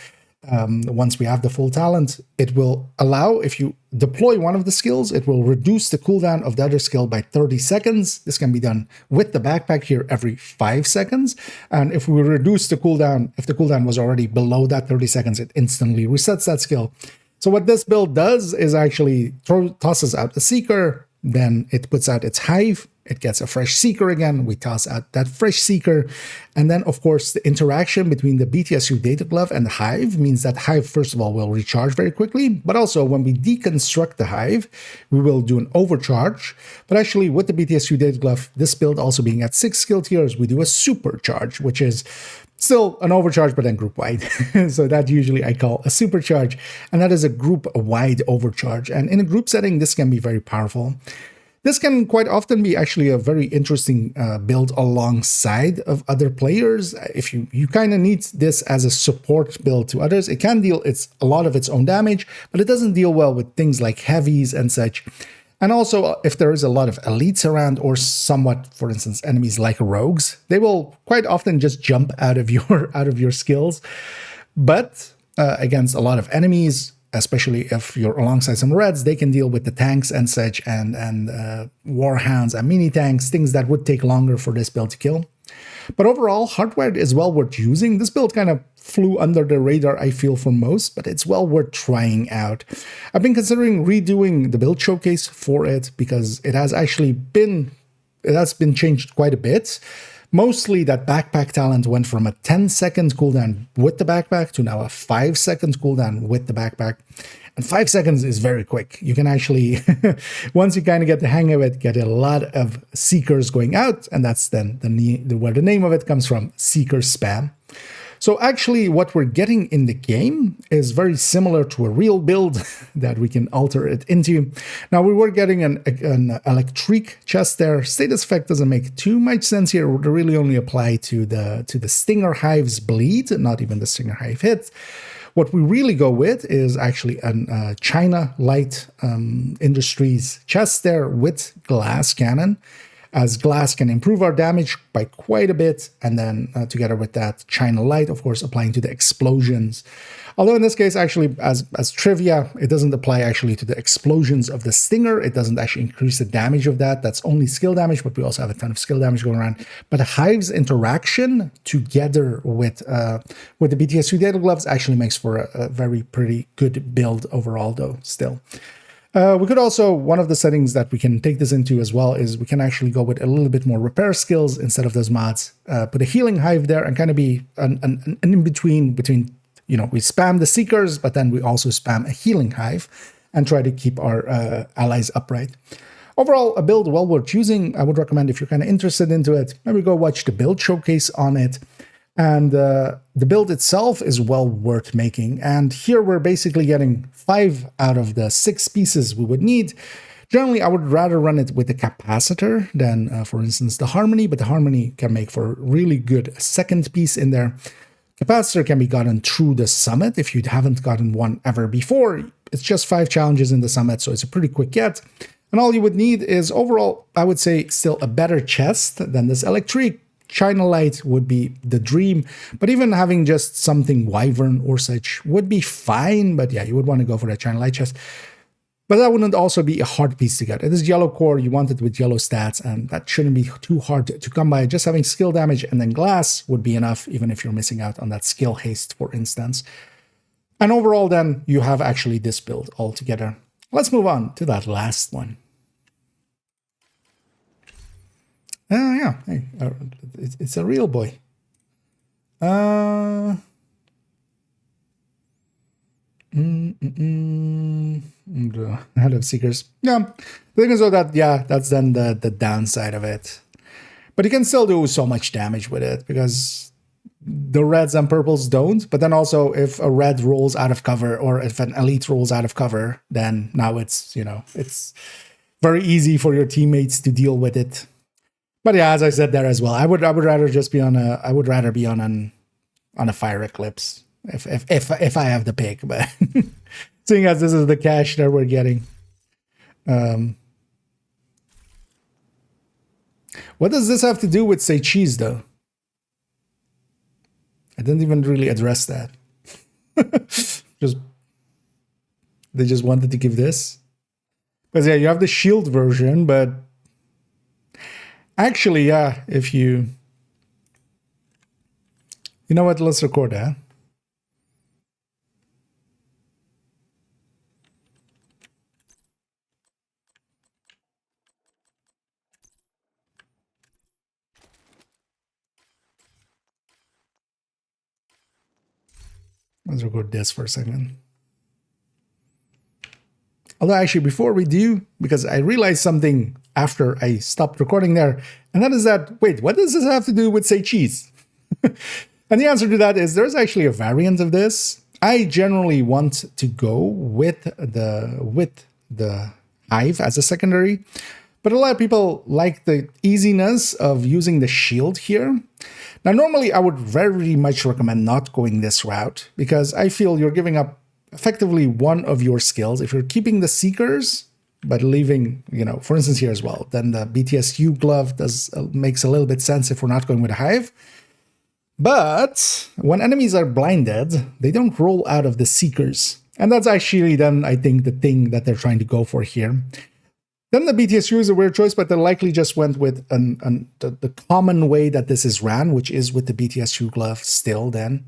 once we have the full talent, it will allow, if you deploy one of the skills, it will reduce the cooldown of the other skill by 30 seconds. This can be done with the backpack here every 5 seconds. And if we reduce the cooldown, if the cooldown was already below that 30 seconds, it instantly resets that skill. So what this build does is actually tosses out the Seeker, then it puts out its Hive, it gets a fresh Seeker again, we toss out that fresh Seeker, and then of course the interaction between the BTSU Data Glove and the Hive means that Hive first of all will recharge very quickly, but also when we deconstruct the Hive, we will do an overcharge. But actually with the BTSU Data Glove, this build also being at 6 skill tiers, we do a supercharge, which is still an overcharge, but then group-wide. So that usually I call a supercharge, and that is a group-wide overcharge. And in a group setting, this can be very powerful. This can quite often be actually a very interesting build alongside of other players. If you kind of need this as a support build to others, it can deal a lot of its own damage, but it doesn't deal well with things like heavies and such. And also, if there is a lot of elites around or somewhat, for instance, enemies like rogues, they will quite often just jump out of your skills. But against a lot of enemies, especially if you're alongside some reds, they can deal with the tanks and such, and warhounds and mini tanks, things that would take longer for this build to kill. But overall, hardwired is well worth using. This build kind of flew under the radar, I feel, for most, but it's well worth trying out. I've been considering redoing the build showcase for it because it has been changed quite a bit. Mostly that backpack talent went from a 10-second cooldown with the backpack to now a 5-second cooldown with the backpack. And 5 seconds is very quick. You can actually, once you kind of get the hang of it, get a lot of Seekers going out, and that's then where the name of it comes from, Seeker spam. So actually what we're getting in the game is very similar to a real build that we can alter it into. Now we were getting an electric chest there. Status effect doesn't make too much sense here. It would really only apply to the Stinger Hive's bleed, not even the Stinger Hive hit. What we really go with is actually a China Light Industries chest there with glass cannon, as glass can improve our damage by quite a bit, and then together with that China Light, of course, applying to the explosions. Although in this case, actually, as trivia, it doesn't apply actually to the explosions of the Stinger. It doesn't actually increase the damage of that. That's only skill damage, but we also have a ton of skill damage going around. But the Hive's interaction together with the BTSU Data Gloves actually makes for a very pretty good build overall, though, still. We could also, one of the settings that we can take this into as well is we can actually go with a little bit more repair skills instead of those mods. Put a healing Hive there and kind of be an in-between between, we spam the Seekers, but then we also spam a healing Hive and try to keep our allies upright. Overall, a build well worth using. I would recommend if you're kind of interested into it, maybe go watch the build showcase on it. And the build itself is well worth making. And here we're basically getting 5 out of the 6 pieces we would need. Generally, I would rather run it with the capacitor than, for instance, the harmony, but the harmony can make for a really good second piece in there. Capacitor can be gotten through the summit if you haven't gotten one ever before. It's just 5 challenges in the summit, so it's a pretty quick get. And all you would need is overall, I would say, still a better chest than this electric. China Light would be the dream, but even having just something Wyvern or such would be fine. But yeah, you would want to go for that China Light chest. But that wouldn't also be a hard piece to get. It is yellow core, you want it with yellow stats, and that shouldn't be too hard to come by. Just having skill damage and then glass would be enough, even if you're missing out on that skill haste, for instance. And overall, then, you have actually this build altogether. Let's move on to that last one. Yeah, hey, it's a real boy. Out of Seekers. Yeah, the thing is though that, yeah, that's then the downside of it. But you can still do so much damage with it because the reds and purples don't. But then also if a red rolls out of cover or if an elite rolls out of cover, then now it's, you know, it's very easy for your teammates to deal with it. But yeah, as I said there as well, I would rather just be on a, I would rather be on a fire eclipse if I have the pick. But seeing as this is the cash that we're getting. What does this have to do with say cheese though? I didn't even really address that. They just wanted to give this. Because yeah, you have the shield version, but actually, yeah, if you know what, let's record that. Let's record this for a second. Although actually, before we do, because I realized something after I stopped recording there, and that is that, wait, what does this have to do with say cheese? And the answer to that is there's actually a variant of this. I generally want to go with the hive as a secondary, but a lot of people like the easiness of using the shield here. Now, normally I would very much recommend not going this route because I feel you're giving up effectively one of your skills. If you're keeping the Seekers, but leaving, you know, for instance here as well, then the BTSU glove makes a little bit sense if we're not going with a hive. But when enemies are blinded, they don't roll out of the Seekers. And that's actually then, I think, the thing that they're trying to go for here. Then the BTSU is a weird choice, but they likely just went with the common way that this is ran, which is with the BTSU glove still then.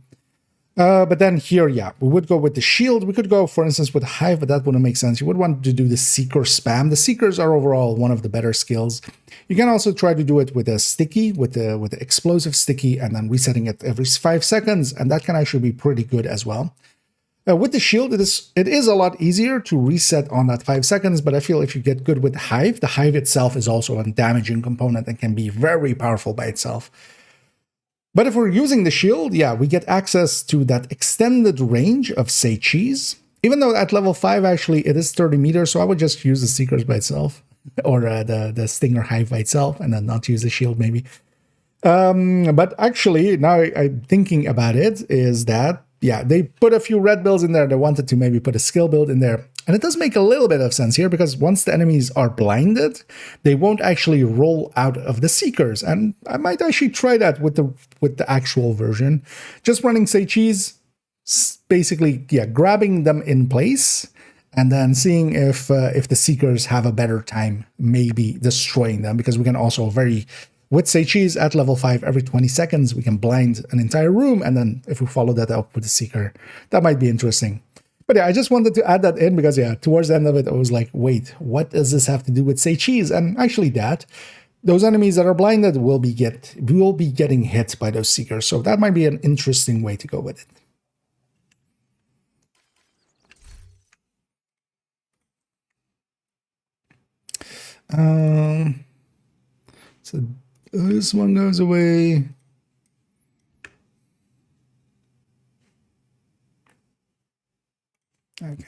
But then here, yeah, we would go with the shield. We could go, for instance, with Hive, but that wouldn't make sense. You would want to do the Seeker spam. The Seekers are overall one of the better skills. You can also try to do it with a sticky, with the explosive sticky, and then resetting it every 5 seconds, and that can actually be pretty good as well. With the shield, it is a lot easier to reset on that 5 seconds, but I feel if you get good with Hive, the Hive itself is also a damaging component and can be very powerful by itself. But if we're using the shield, yeah, we get access to that extended range of, say, cheese. Even though at level 5, actually, it is 30 meters, so I would just use the Seekers by itself, or the Stinger Hive by itself, and then not use the shield, maybe. But actually, now I'm thinking about it, is that, yeah, they put a few red builds in there. They wanted to maybe put a skill build in there. And it does make a little bit of sense here, because once the enemies are blinded, they won't actually roll out of the Seekers. And I might actually try that with the actual version. Just running, say, cheese, basically, yeah, grabbing them in place, and then seeing if the Seekers have a better time maybe destroying them, because we can also with say cheese at level 5, every 20 seconds, we can blind an entire room. And then if we follow that up with the Seeker, that might be interesting. But yeah, I just wanted to add that in because, yeah, towards the end of it, I was like, wait, what does this have to do with say cheese? And actually those enemies that are blinded will be getting hit by those Seekers. So that might be an interesting way to go with it. So this one goes away. Okay.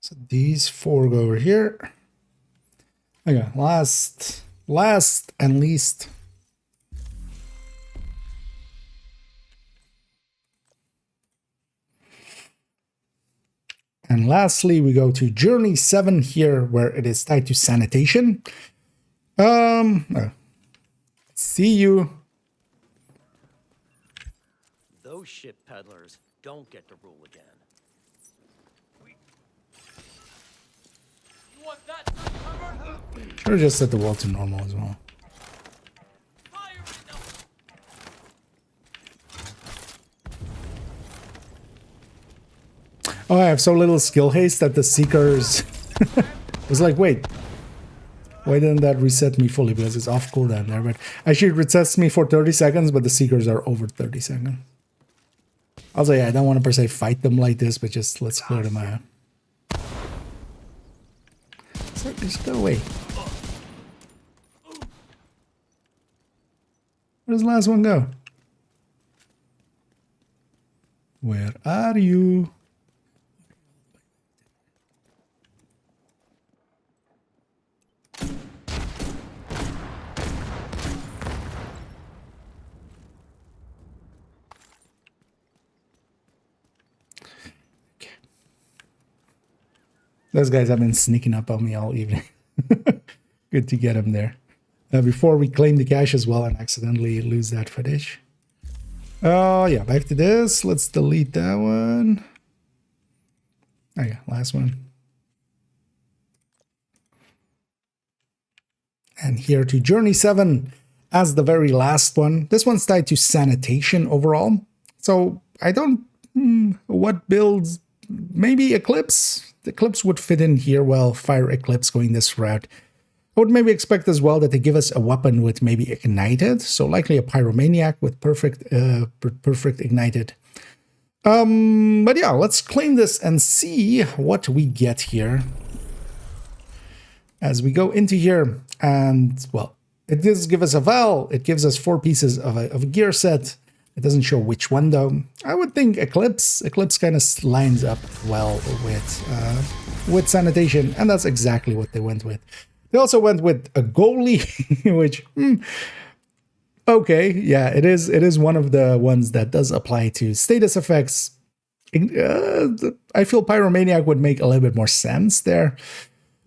So these 4 go over here. Okay, last and least. And lastly, we go to Journey 7 here, where it is tied to sanitation. See you. Those ship peddlers don't get to rule again. You want that covered? Should have just set the wall to normal as well. Oh, I have so little skill haste that the Seekers was like, wait, why didn't that reset me fully? Because it's off cooldown there, but actually it resets me for 30 seconds, but the Seekers are over 30 seconds. Also, yeah, I don't want to per se fight them like this, but just let's clear them out. So just go away. Where does the last one go? Where are you? Okay. Those guys have been sneaking up on me all evening. Good to get them there. Before we claim the cache as well and accidentally lose that footage. Oh, yeah, back to this. Let's delete that one. Oh, yeah, last one. And here to Journey 7 as the very last one. This one's tied to sanitation overall. So I don't... what builds... Maybe Eclipse? The Eclipse would fit in here well. Fire Eclipse going this route. I would maybe expect as well that they give us a weapon with maybe ignited. So likely a Pyromaniac with perfect ignited. But yeah, let's claim this and see what we get here. As we go into here, and well, it does give us a Val. It gives us 4 pieces of a gear set. It doesn't show which one though. I would think Eclipse kind of lines up well with sanitation, and that's exactly what they went with. They also went with a goalie, which okay, yeah, it is one of the ones that does apply to status effects. I feel Pyromaniac would make a little bit more sense there.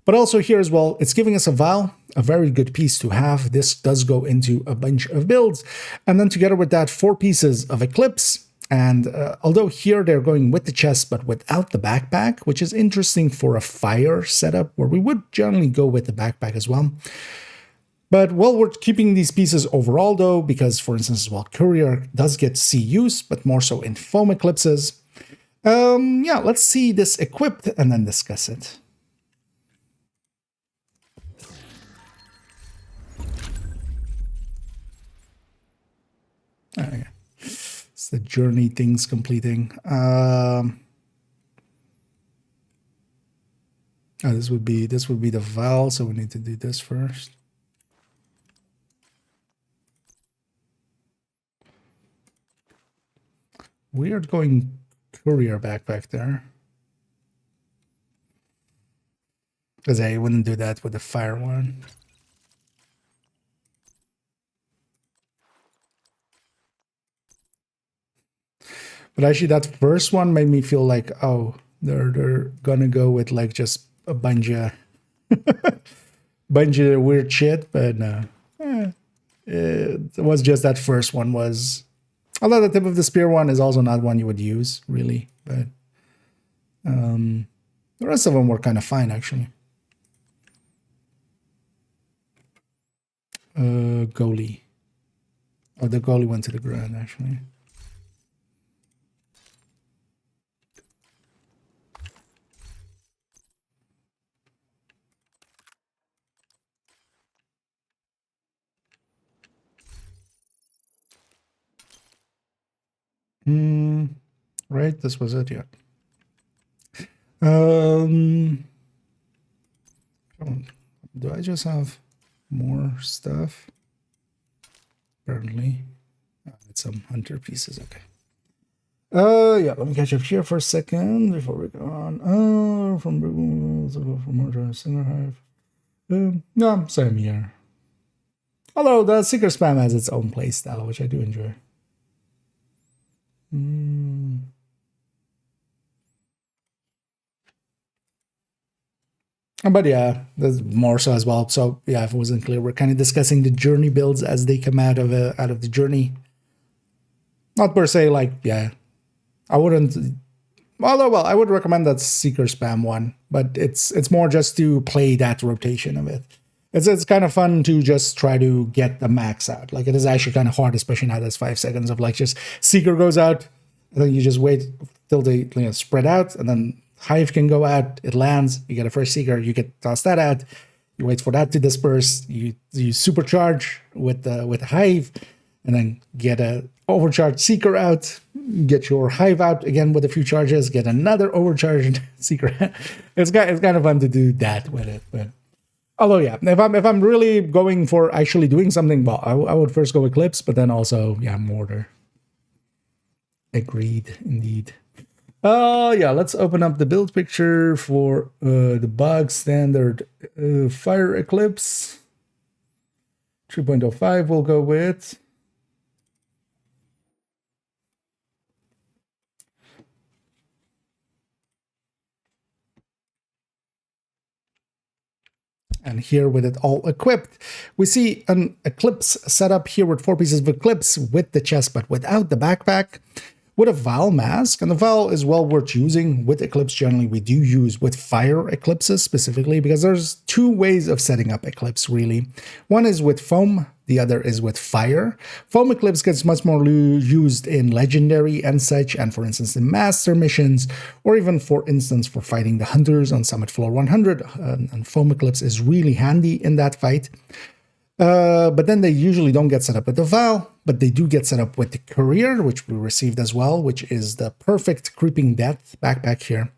But also here as well, it's giving us a Val, a very good piece to have. This does go into a bunch of builds. And then together with that, 4 pieces of Eclipse. And although here they're going with the chest, but without the backpack, which is interesting for a fire setup, where we would generally go with the backpack as well. But well, we're keeping these pieces overall though, because for instance, as well, Courier does get C use, but more so in foam eclipses. Yeah, let's see this equipped and then discuss it. Okay. It's the journey things completing. Oh, this would be the Val, so we need to do this first. Weird going Courier backpack there. Because I wouldn't do that with the fire one. But actually that first one made me feel like, oh, they're gonna go with like just a bunch of weird shit, but no. It was just that first one was, although the tip of the spear one is also not one you would use really, but the rest of them were kind of fine actually. Goalie. Oh, the goalie went to the ground actually. Right, this was it, yeah. Do I just have more stuff? Apparently. It's some hunter pieces, okay. Yeah, let me catch up here for a second before we go on. From Mortar Singer Hive. No, same here. Although the Seeker Spam has its own playstyle, which I do enjoy. But yeah, there's more so as well. So yeah, if it wasn't clear, we're kind of discussing the journey builds as they come out of the journey. Not per se like, yeah, I wouldn't. Although, well, I would recommend that Seeker Spam one, but it's more just to play that rotation of it. It's kind of fun to just try to get the max out. Like it is actually kind of hard, especially now there's 5 seconds of like just Seeker goes out, and then you just wait till they spread out, and then Hive can go out, it lands, you get a fresh Seeker, you get toss that out, you wait for that to disperse, you supercharge with the Hive, and then get a overcharged Seeker out, get your Hive out again with a few charges, get another overcharged Seeker. It's kind of fun to do that with it. But although yeah, if I'm really going for actually doing something, well, I would first go Eclipse, but then also yeah, Mortar. Agreed, indeed. Yeah, let's open up the build picture for the bog standard Fire Eclipse. 3.05 we'll go with. And here with it all equipped, we see an Eclipse setup here with 4 pieces of Eclipse with the chest, but without the backpack, with a Val mask. And the Val is well worth using. With Eclipse, generally, we do use with Fire Eclipses specifically, because there's 2 ways of setting up Eclipse, really. One is with Foam, the other is with Fire. Foam Eclipse gets much more used in Legendary and such, and for instance in Master missions, or even for instance for fighting the Hunters on Summit Floor 100, and Foam Eclipse is really handy in that fight. But then they usually don't get set up with the Val, but they do get set up with the Courier, which we received as well, which is the perfect Creeping Death backpack here.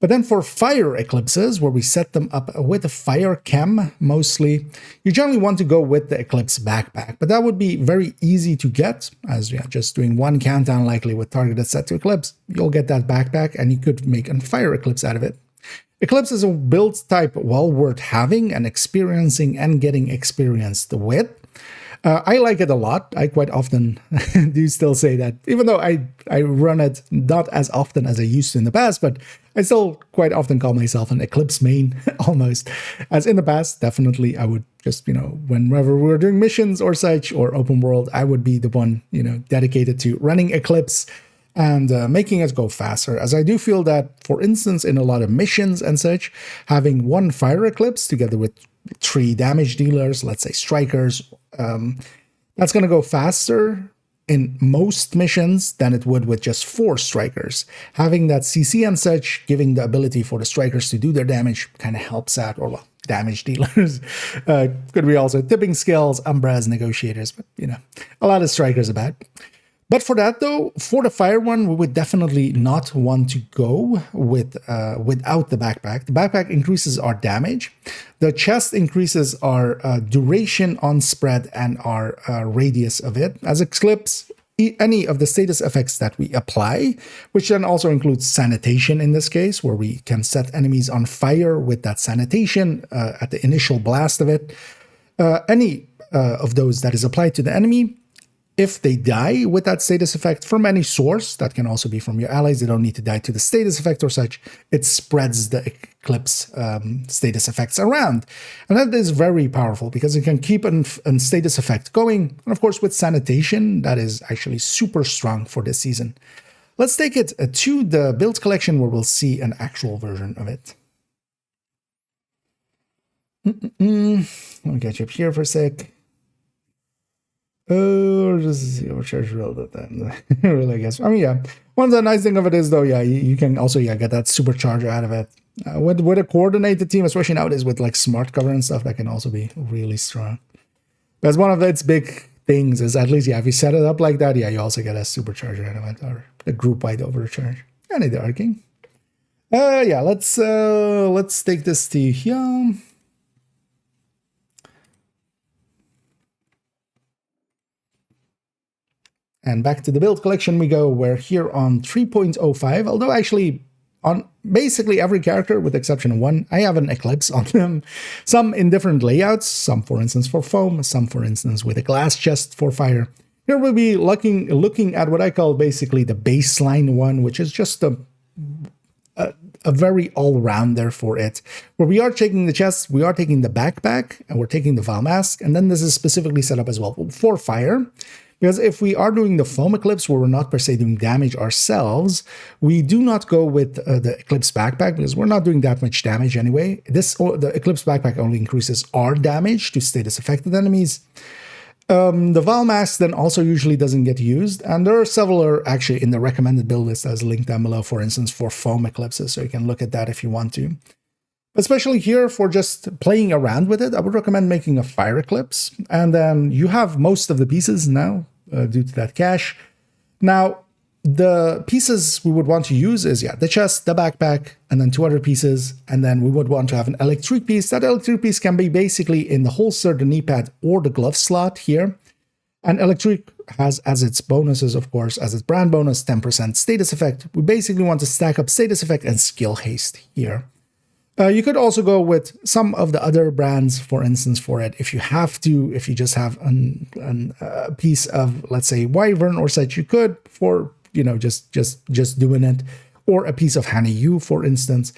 But then for Fire Eclipses, where we set them up with a Fire Chem mostly, you generally want to go with the Eclipse backpack. But that would be very easy to get, as just doing 1 countdown likely with targeted set to Eclipse. You'll get that backpack and you could make a Fire Eclipse out of it. Eclipse is a build type well worth having and experiencing and getting experienced with. I like it a lot. I quite often do still say that, even though I run it not as often as I used to in the past, but I still quite often call myself an Eclipse main, almost. As in the past, definitely I would just, whenever we were doing missions or such, or open world, I would be the one, dedicated to running Eclipse and making it go faster, as I do feel that, for instance, in a lot of missions and such, having 1 Fire Eclipse together with 3 damage dealers, let's say strikers, that's going to go faster in most missions than it would with just 4 strikers. Having that CC and such, giving the ability for the strikers to do their damage, kind of helps out, or well, damage dealers. Could be also tipping skills, Umbras, negotiators, but a lot of strikers are bad. But for that though, for the Fire one, we would definitely not want to go with without the backpack. The backpack increases our damage. The chest increases our duration on spread and our radius of it. As Eclipse, any of the status effects that we apply, which then also includes sanitation in this case, where we can set enemies on fire with that sanitation at the initial blast of it. Any of those that is applied to the enemy, if they die with that status effect from any source, that can also be from your allies, they don't need to die to the status effect or such, it spreads the Eclipse status effects around. And that is very powerful because it can keep a status effect going. And of course, with sanitation, that is actually super strong for this season. Let's take it to the build collection where we'll see an actual version of it. Let me get you up here for a sec. Oh, just overcharge real then. Really, I guess. I mean, yeah. One of the nice thing of it is, though, yeah, you can also, get that supercharger out of it. With a coordinated team, especially nowadays with like smart cover and stuff, that can also be really strong. Because one of its big things is, at least, if you set it up like that, you also get a supercharger out of it, or a group-wide overcharge. I need the arcing. Let's take this to here. And back to the build collection we go, where here on 3.05, although actually on basically every character, with the exception of 1, I have an Eclipse on them. Some in different layouts, some for instance for foam, some for instance with a glass chest for fire. Here we'll be looking at what I call basically the baseline one, which is just a very all-rounder for it, where we are taking the chest, we are taking the backpack, and we're taking the Val mask, and then this is specifically set up as well for fire. Because if we are doing the Foam Eclipse, where we're not per se doing damage ourselves, we do not go with the Eclipse backpack, because we're not doing that much damage anyway. The Eclipse backpack only increases our damage to status affected enemies. The Val mask then also usually doesn't get used, and there are several actually in the recommended build list as linked down below, for instance, for Foam Eclipses, so you can look at that if you want to. Especially here for just playing around with it, I would recommend making a Fire Eclipse. And then you have most of the pieces now due to that cache. Now, the pieces we would want to use is, the chest, the backpack, and then 2 other pieces. And then we would want to have an electric piece. That electric piece can be basically in the holster, the knee pad, or the glove slot here. And Electric has as its bonuses, of course, as its brand bonus, 10% status effect. We basically want to stack up status effect and skill haste here. You could also go with some of the other brands, for instance, for it. If you have to, if you just have a piece of, let's say, Wyvern or such, you could for, just doing it, or a piece of Hanyu, for instance.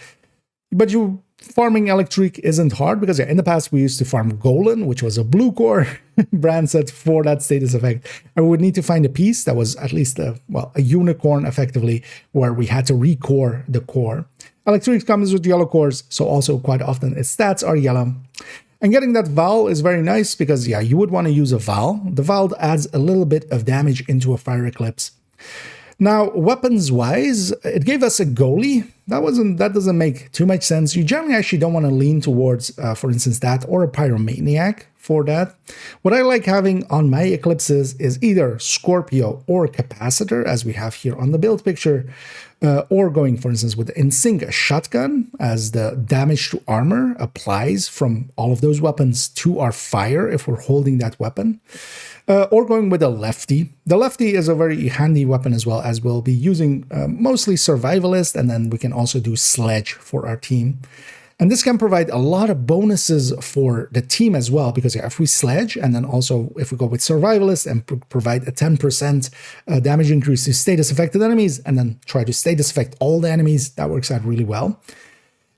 But farming Electric isn't hard because in the past we used to farm Golan, which was a blue core brand set for that status effect. And we would need to find a piece that was at least a unicorn effectively, where we had to recore the core. Electric comes with yellow cores, so also quite often its stats are yellow. And getting that Val is very nice because, yeah, you would want to use a Val. The Val adds a little bit of damage into a Fire Eclipse. Now, weapons-wise, it gave us a goalie. That doesn't make too much sense. You generally actually don't want to lean towards, for instance, that or a Pyromaniac for that. What I like having on my Eclipses is either Scorpio or Capacitor, as we have here on the build picture, or going, for instance, with In Sync, a shotgun, as the damage to armor applies from all of those weapons to our fire if we're holding that weapon. Or going with a lefty. The lefty is a very handy weapon as well, as we'll be using mostly survivalist, and then we can also do sledge for our team. And this can provide a lot of bonuses for the team as well, because if we sledge, and then also if we go with survivalist and provide a 10% damage increase to status affected enemies, and then try to status affect all the enemies, that works out really well.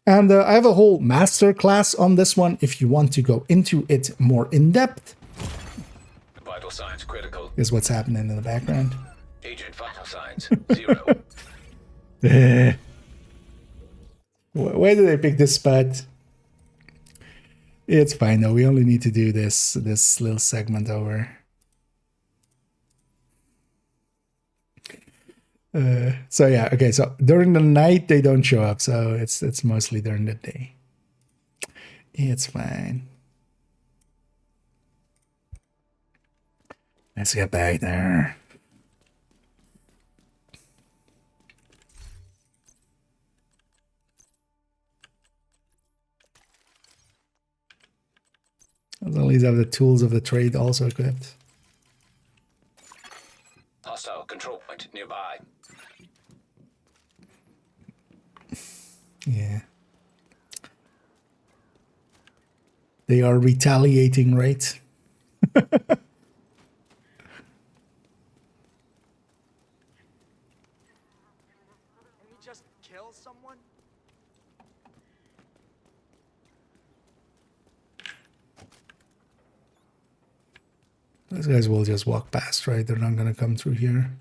And I have a whole master class on this one if you want to go into it more in depth. Vital signs critical. Is what's happening in the background. Agent vital signs 0. Why did I pick this spot? It's fine though. We only need to do this little segment over. So yeah, okay. So during the night they don't show up, so it's mostly during the day. It's fine. Let's get back there. At least have the tools of the trade also equipped. Hostile control point nearby. Yeah. They are retaliating, right? Someone? Those guys will just walk past, right? They're not going to come through here.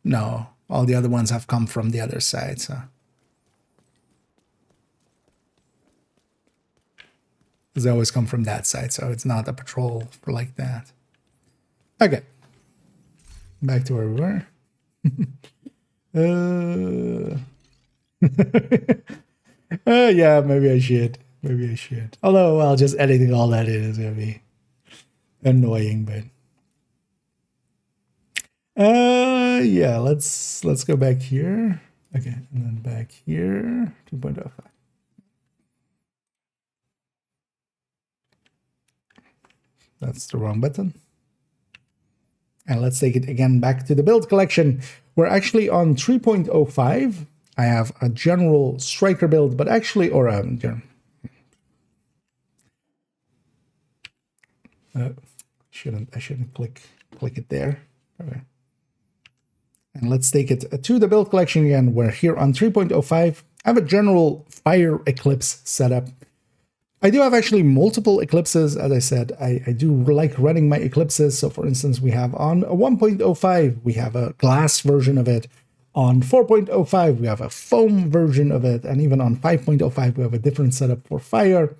No, all the other ones have come from the other side, so. Because they always come from that side, so it's not a patrol like that. Okay. Back to where we were. Yeah, maybe I should. Maybe I should. Although, well, just editing all that in is gonna be annoying, but yeah, let's go back here. Okay, and then back here, 2.05. That's the wrong button. And let's take it again back to the build collection. We're actually on 3.05. I have a general striker build, but actually, or I shouldn't click it there. Okay. And let's take it to the build collection again. We're here on 3.05. I have a general fire eclipse setup. I do have actually multiple eclipses. As I said, I do like running my eclipses. So for instance, we have on a 1.05, we have a glass version of it. On 4.05, we have a foam version of it. And even on 5.05, we have a different setup for fire.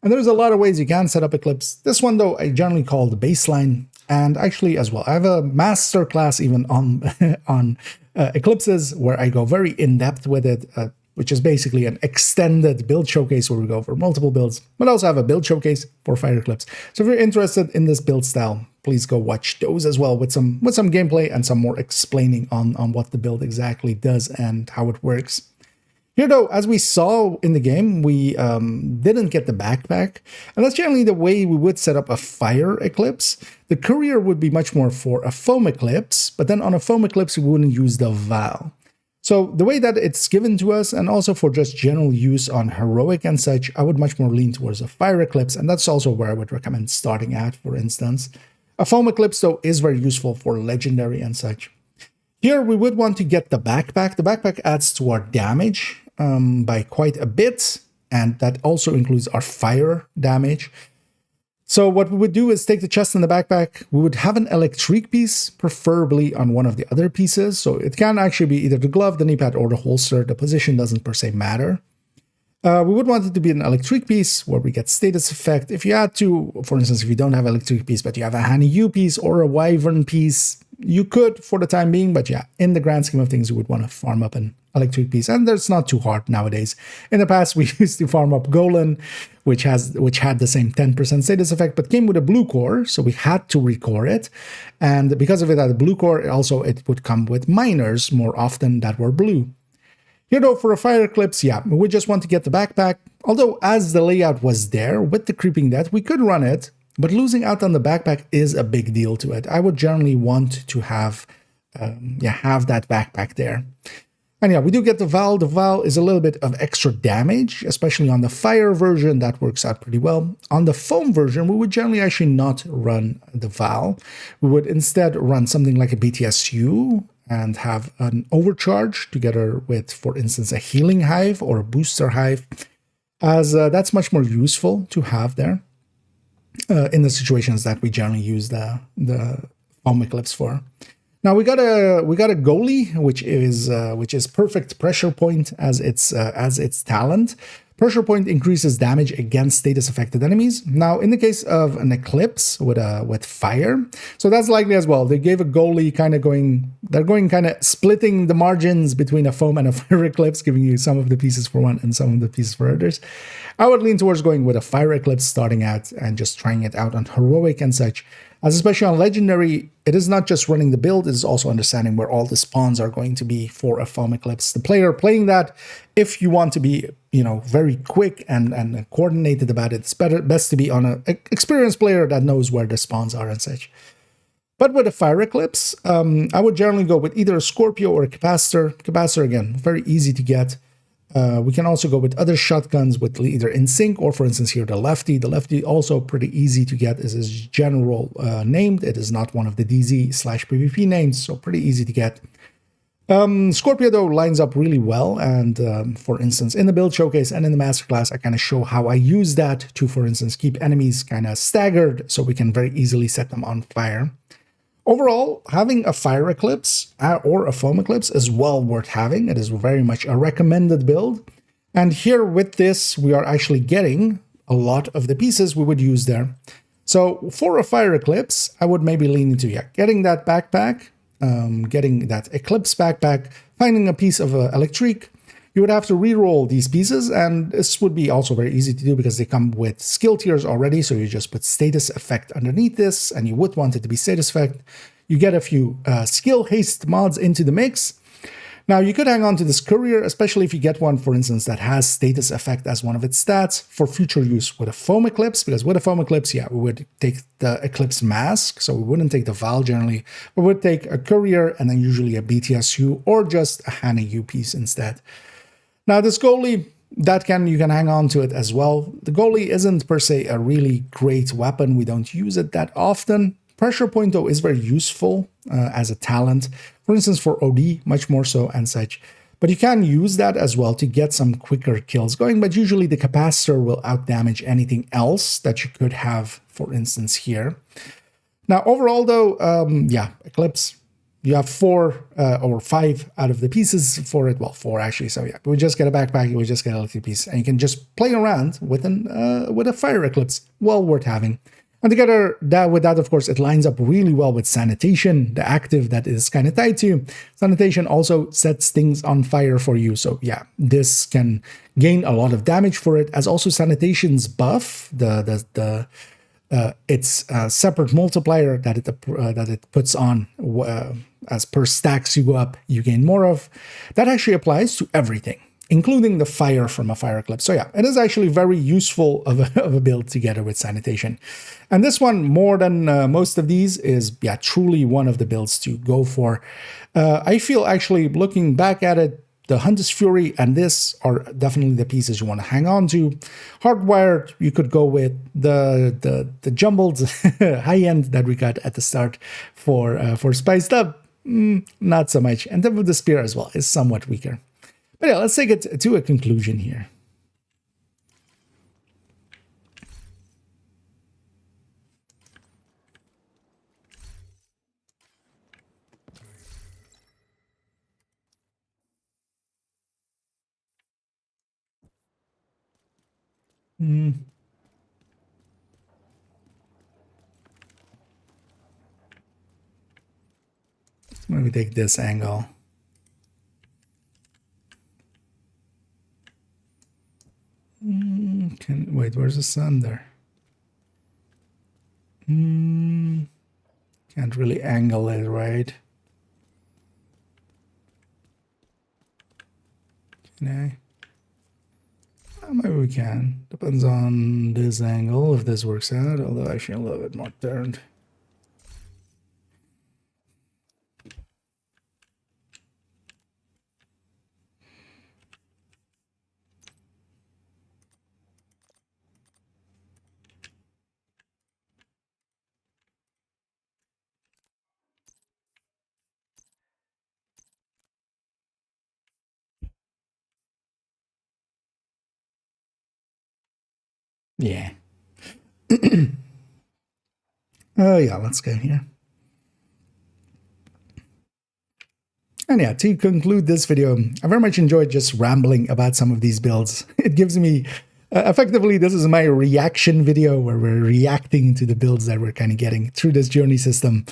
And there's a lot of ways you can set up Eclipse. This one, though, I generally call the baseline. And actually, as well, I have a master class even on Eclipses where I go very in-depth with it, which is basically an extended build showcase where we go over multiple builds, but I also have a build showcase for Fire Eclipse. So if you're interested in this build style, please go watch those as well with some gameplay and some more explaining on what the build exactly does and how it works. Here, though, as we saw in the game, we didn't get the backpack, and that's generally the way we would set up a fire eclipse. The courier would be much more for a foam eclipse, but then on a foam eclipse, we wouldn't use the Val. So the way that it's given to us, and also for just general use on heroic and such, I would much more lean towards a fire eclipse, and that's also where I would recommend starting at, for instance. A foam eclipse, though, is very useful for legendary and such. Here, we would want to get the backpack. The backpack adds to our damage by quite a bit, and that also includes our fire damage. So what we would do is take the chest and the backpack. We would have an electric piece, preferably on one of the other pieces. So it can actually be either the glove, the knee pad, or the holster. The position doesn't per se matter. We would want it to be an electric piece where we get status effect. If you had to, for instance, if you don't have an electric piece, but you have a Hanny U piece or a Wyvern piece, you could for the time being, but yeah, in the grand scheme of things, you would want to farm up an electric piece, and that's not too hard nowadays. In the past, we used to farm up Golan, which had the same 10% status effect, but came with a blue core, so we had to recore it. And because of it had a blue core, it would come with miners more often that were blue. Here, though, for a fire eclipse, yeah, we just want to get the backpack. Although, as the layout was there with the creeping death, we could run it, but losing out on the backpack is a big deal to it. I would generally want to have that backpack there. And yeah, we do get the Val. The Val is a little bit of extra damage, especially on the fire version. That works out pretty well. On the foam version, we would generally actually not run the Val. We would instead run something like a BTSU and have an overcharge together with, for instance, a healing hive or a booster hive, as that's much more useful to have there in the situations that we generally use the foam eclipse for. Now we got a goalie, which is perfect pressure point as its talent. Pressure point increases damage against status affected enemies. Now in the case of an eclipse with fire, so that's likely as well. They gave a goalie they're going splitting the margins between a foam and a fire eclipse, giving you some of the pieces for one and some of the pieces for others. I would lean towards going with a fire eclipse starting out and just trying it out on heroic and such. As especially on legendary, it is not just running the build, it is also understanding where all the spawns are going to be for a foam eclipse. The player playing that, if you want to be, very quick and coordinated about it, it's best to be on an experienced player that knows where the spawns are and such. But with a fire eclipse, I would generally go with either a Scorpio or a capacitor. Capacitor, again, very easy to get. We can also go with other shotguns with either in sync or, for instance, here the lefty. The lefty also pretty easy to get. Is general named. It is not one of the DZ/PvP names, so pretty easy to get. Scorpio, though, lines up really well, and for instance, in the build showcase and in the masterclass, I kind of show how I use that to, for instance, keep enemies kind of staggered so we can very easily set them on fire. Overall, having a fire eclipse or a foam eclipse is well worth having. It is very much a recommended build. And here with this, we are actually getting a lot of the pieces we would use there. So for a fire eclipse, I would maybe lean into getting that backpack, getting that eclipse backpack, finding a piece of electric. You would have to re-roll these pieces, and this would be also very easy to do because they come with skill tiers already, so you just put status effect underneath this, and you would want it to be status effect. You get a few skill haste mods into the mix. Now, you could hang on to this courier, especially if you get one, for instance, that has status effect as one of its stats for future use with a foam eclipse, because with a foam eclipse, yeah, we would take the eclipse mask, so we wouldn't take the Val generally, we would take a courier and then usually a BTSU or just a Hanny U piece instead. Now, this goalie, you can hang on to it as well. The goalie isn't per se a really great weapon. We don't use it that often. Pressure point, though, is very useful as a talent. For instance, for OD, much more so and such. But you can use that as well to get some quicker kills going. But usually the capacitor will outdamage anything else that you could have, for instance, here. Now, overall, though, Eclipse. You have 4 or 5 out of the pieces for it. Well, 4 actually. So yeah, we just get a backpack, we just get a electric piece, and you can just play around with a fire eclipse. Well worth having. And together with that, of course, it lines up really well with sanitation, the active that is kind of tied to. Sanitation also sets things on fire for you. So yeah, this can gain a lot of damage for it. As also sanitation's buff, its separate multiplier that it puts on as per stacks you go up, you gain more of. That actually applies to everything. including the fire from a fire clip. So yeah, it is actually very useful of a build together with sanitation. And this one, more than most of these, is yeah, truly one of the builds to go for. I feel actually looking back at it, the Hunter's Fury and this are definitely the pieces you want to hang on to. Hardwired, you could go with the jumbled high end that we got at the start for Spiced Up. Not so much. And then with the Spear as well is somewhat weaker. But yeah, let's take it to a conclusion here. Maybe take this angle. Wait, where's the sun there? Can't really angle it, right? Can I? Maybe we can. Depends on this angle, if this works out, although actually a little bit more turned. Yeah. Oh yeah, let's go here. And yeah, to conclude this video, I very much enjoyed just rambling about some of these builds. It gives me, effectively, this is my reaction video where we're reacting to the builds that we're kind of getting through this journey system.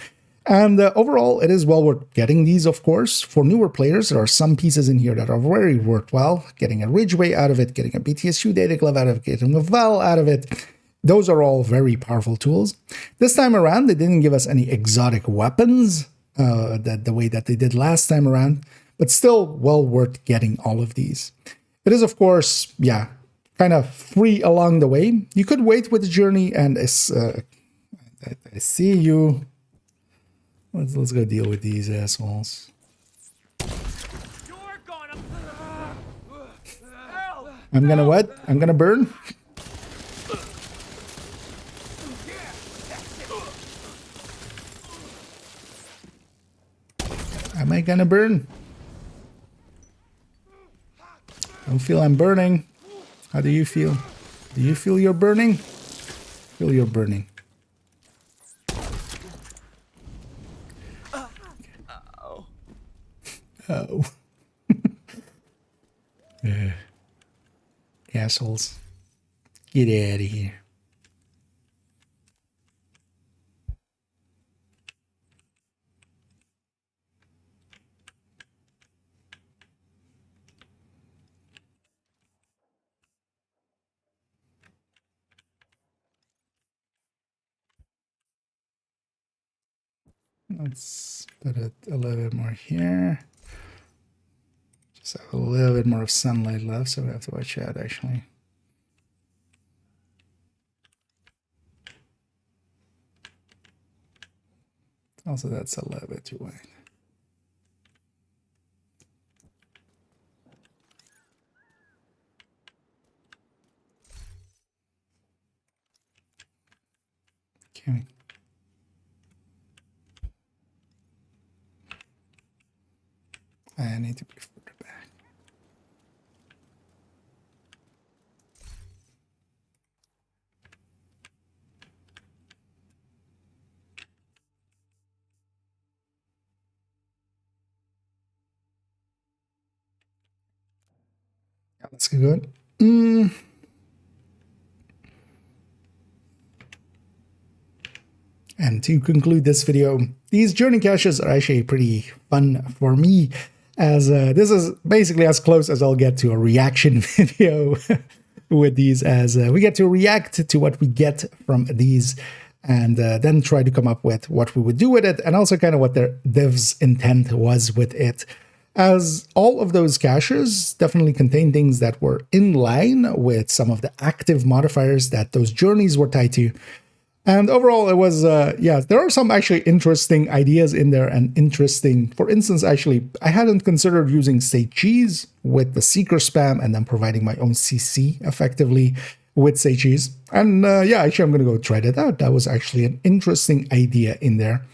And overall, it is well worth getting these, of course. For newer players, there are some pieces in here that are very worthwhile. Getting a Ridgeway out of it, getting a BTSU data glove out of it, getting a Val out of it. Those are all very powerful tools. This time around, they didn't give us any exotic weapons, the way that they did last time around, but still well worth getting all of these. It is, of course, yeah, kind of free along the way. You could wait with the journey, and I see you. Let's go deal with these assholes. I'm gonna what? I'm gonna burn? Am I gonna burn? I don't feel I'm burning. How do you feel? Do you feel you're burning? Feel you're burning. Oh. Assholes. Get out of here. Let's put it a little bit more here. Just have a little bit more of sunlight left, so we have to watch out actually. Also, that's a little bit too wide. Okay. I need to be further back. Yeah, that's good. And to conclude this video, these journey caches are actually pretty fun for me, as this is basically as close as I'll get to a reaction video with these, as we get to react to what we get from these and then try to come up with what we would do with it, and also kind of what their dev's intent was with it. as all of those caches definitely contain things that were in line with some of the active modifiers that those journeys were tied to. And overall, it was, yeah, there are some actually interesting ideas in there and interesting, for instance, actually, I hadn't considered using Say Cheese with the Seeker spam and then providing my own CC effectively with Say Cheese. And yeah, actually, I'm going to go try that out. That was actually an interesting idea in there.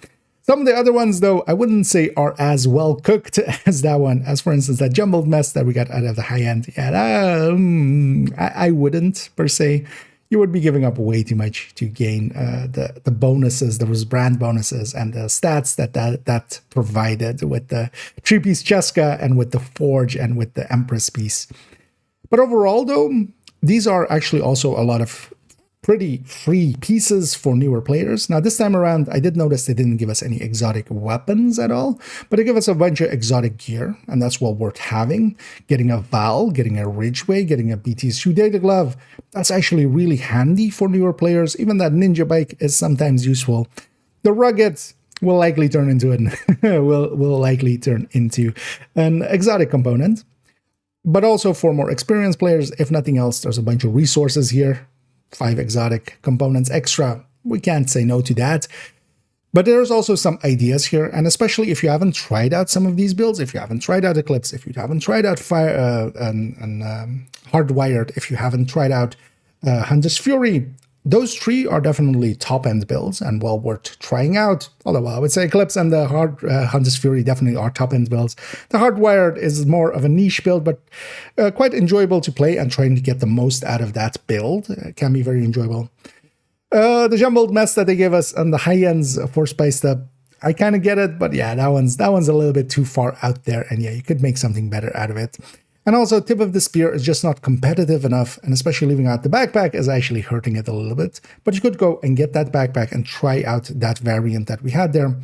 Some of the other ones, though, I wouldn't say are as well cooked as that one, as for instance, that jumbled mess that we got out of the high end. Yeah, I wouldn't, per se. You would be giving up way too much to gain the bonuses, those brand bonuses, and the stats that provided with the 3-piece Cheska and with the Forge and with the Empress piece. But overall, though, these are actually also a lot of pretty free pieces for newer players. Now, this time around, I did notice they didn't give us any exotic weapons at all, but they give us a bunch of exotic gear, and that's well worth having. Getting a Val, getting a Ridgeway, getting a BT's Shoe Data Glove, that's actually really handy for newer players. Even that Ninja Bike is sometimes useful. The Rugged will likely turn into an exotic component. But also for more experienced players, if nothing else, there's a bunch of resources here. 5 exotic components extra. We can't say no to that. But there's also some ideas here, and especially if you haven't tried out some of these builds, if you haven't tried out Eclipse, if you haven't tried out Hardwired, if you haven't tried out Hunter's Fury, those 3 are definitely top-end builds and well worth trying out. Although I would say Eclipse and the Hunter's Fury definitely are top-end builds. The Hardwired is more of a niche build, but quite enjoyable to play, and trying to get the most out of that build can be very enjoyable. The jumbled mess that they give us on the high ends for Spiced Up, I kind of get it, but yeah, that one's a little bit too far out there, and yeah, you could make something better out of it. And also, Tip of the Spear is just not competitive enough, and especially leaving out the backpack is actually hurting it a little bit. But you could go and get that backpack and try out that variant that we had there.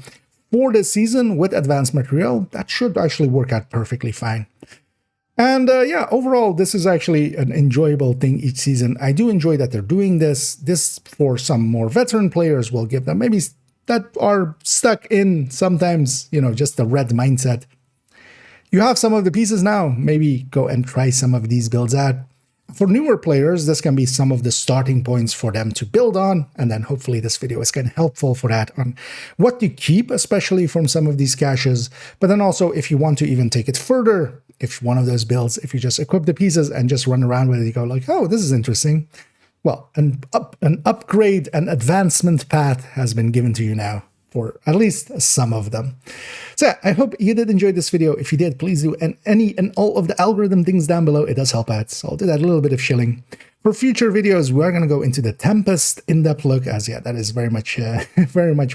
For this season, with advanced material, that should actually work out perfectly fine. And yeah, overall, this is actually an enjoyable thing each season. I do enjoy that they're doing this. This, for some more veteran players, will give them maybe that are stuck in sometimes, you know, just the red mindset. You have some of the pieces now, maybe go and try some of these builds out. For newer players, this can be some of the starting points for them to build on, and then hopefully this video is kind of helpful for that, on what to keep, especially from some of these caches. But then also, if you want to even take it further, if one of those builds, if you just equip the pieces and just run around with it, you go like, oh, this is interesting. Well, an upgrade, an advancement path has been given to you now, for at least some of them. So yeah, I hope you did enjoy this video. If you did, please do any and all of the algorithm things down below. It does help out, so I'll do that little bit of shilling. For future videos, we are going to go into the Tempest in-depth look, as yeah, that is very much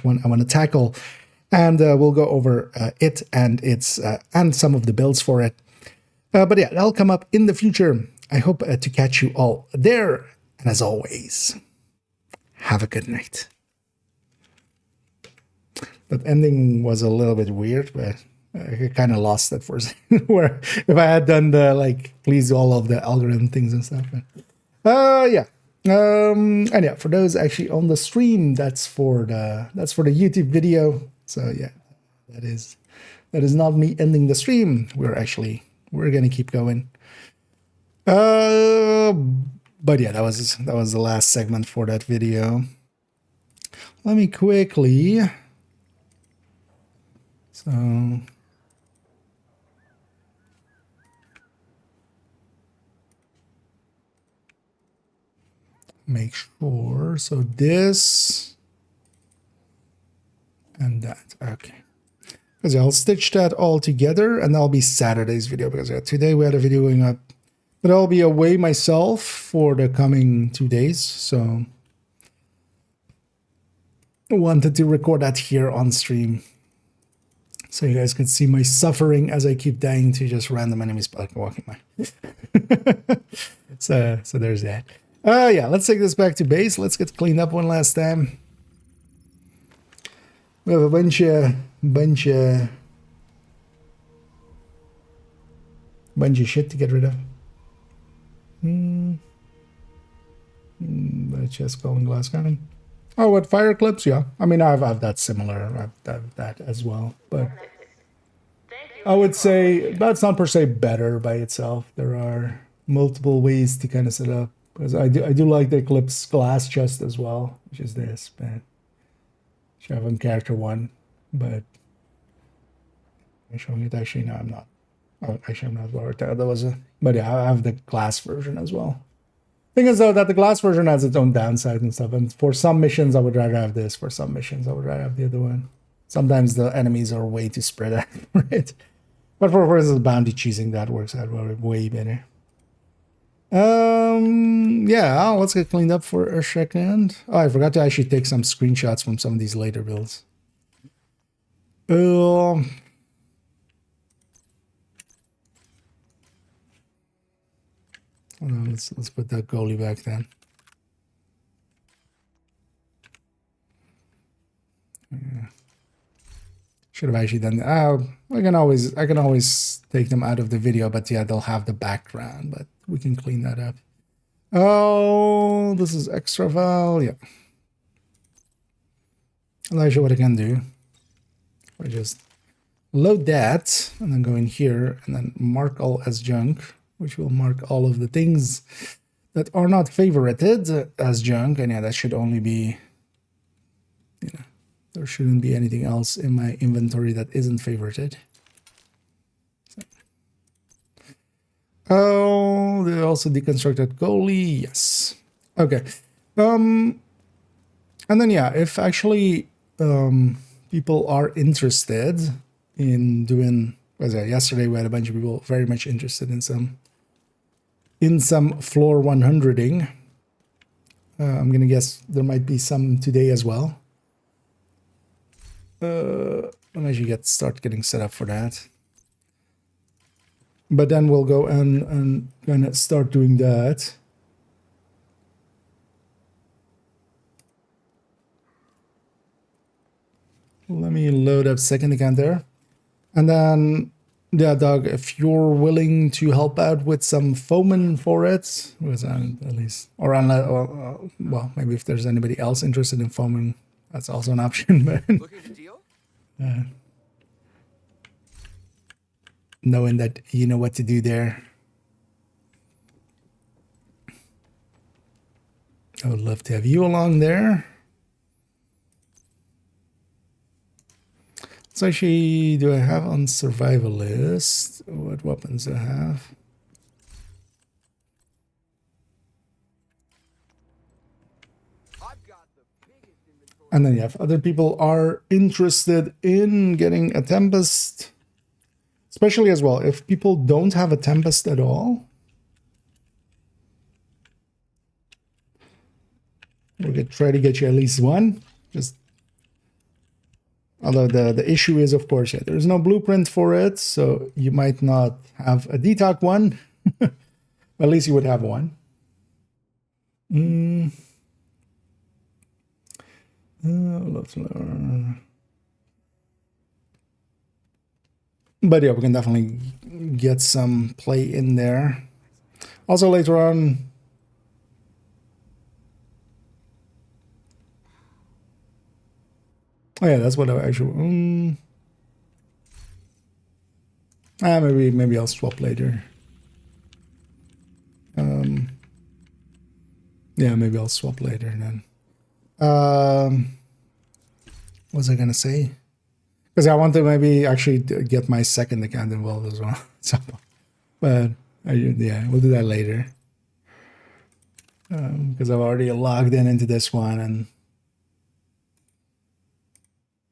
one I want to tackle. And we'll go over it and its and some of the builds for it. But yeah, that'll come up in the future. I hope to catch you all there. And as always, have a good night. That ending was a little bit weird, but I kind of lost it for a second. Where if I had done the like, please do all of the algorithm things and stuff. Yeah. And yeah, for those actually on the stream, that's for the YouTube video. So yeah, that is not me ending the stream. We're gonna keep going. But yeah, that was the last segment for that video. Let me quickly. So make sure. So this and that. Okay. Because I'll stitch that all together, and that'll be Saturday's video, because today we had a video going up. But I'll be away myself for the coming 2 days, so I wanted to record that here on stream, so you guys could see my suffering as I keep dying to just random enemies walking by. So there's that. Yeah, let's take this back to base. Let's get cleaned up one last time. We have a bunch of shit to get rid of. But just golden glass cannon. Oh, what, fire clips? Yeah. I mean, I've that similar. I've that as well. But Thank you. I would say that's not per se better by itself. There are multiple ways to kind of set up. Because I do like the Eclipse glass chest as well, which is this, but should have on character 1, but I'm showing it actually. No, I'm not. Oh, actually, I'm not worried. That was a, but yeah, I have the glass version as well. Thing is though that the glass version has its own downsides and stuff, and for some missions I would rather have this. For some missions I would rather have the other one. Sometimes the enemies are way too spread out for it. But for instance, bounty cheesing, that works out way better. Yeah, let's get cleaned up for a second. Oh, I forgot to actually take some screenshots from some of these later builds. Let's put that goalie back then. Yeah. Should have actually done that. I can always take them out of the video, but yeah, they'll have the background, but we can clean that up. Oh, this is extra file. Yeah. I'll show you what I can do. I just load that and then go in here and then mark all as junk, which will mark all of the things that are not favorited as junk. And yeah, that should only be, you know, there shouldn't be anything else in my inventory that isn't favorited. So. Oh, they also deconstructed goalie. Yes. Okay. And then yeah, if actually people are interested in doing, was that yesterday we had a bunch of people very much interested in some floor 100ing. I'm gonna guess there might be some today as well. Let me actually start getting set up for that. But then we'll go and kind of start doing that. Let me load up second account there. And then, yeah, Doug, if you're willing to help out with some foaming for it, at least, or unless, well, maybe if there's anybody else interested in foaming, that's also an option. But Looking to deal? Knowing that you know what to do there. I would love to have you along there. So actually, do I have on survivalist? What weapons do I have? And then yeah, if other people are interested in getting a Tempest, especially as well, if people don't have a Tempest at all, we could try to get you at least one. Just although the issue is, of course, yeah, there's no blueprint for it, so you might not have a detox one. But at least you would have one. Let's learn. But yeah, we can definitely get some play in there. Also later on, oh yeah, that's what I actually. Maybe I'll swap later. Yeah, maybe I'll swap later then. What was I gonna say? Because I want to maybe actually get my second account involved as well. So, but yeah, we'll do that later. Because I've already logged into this one, and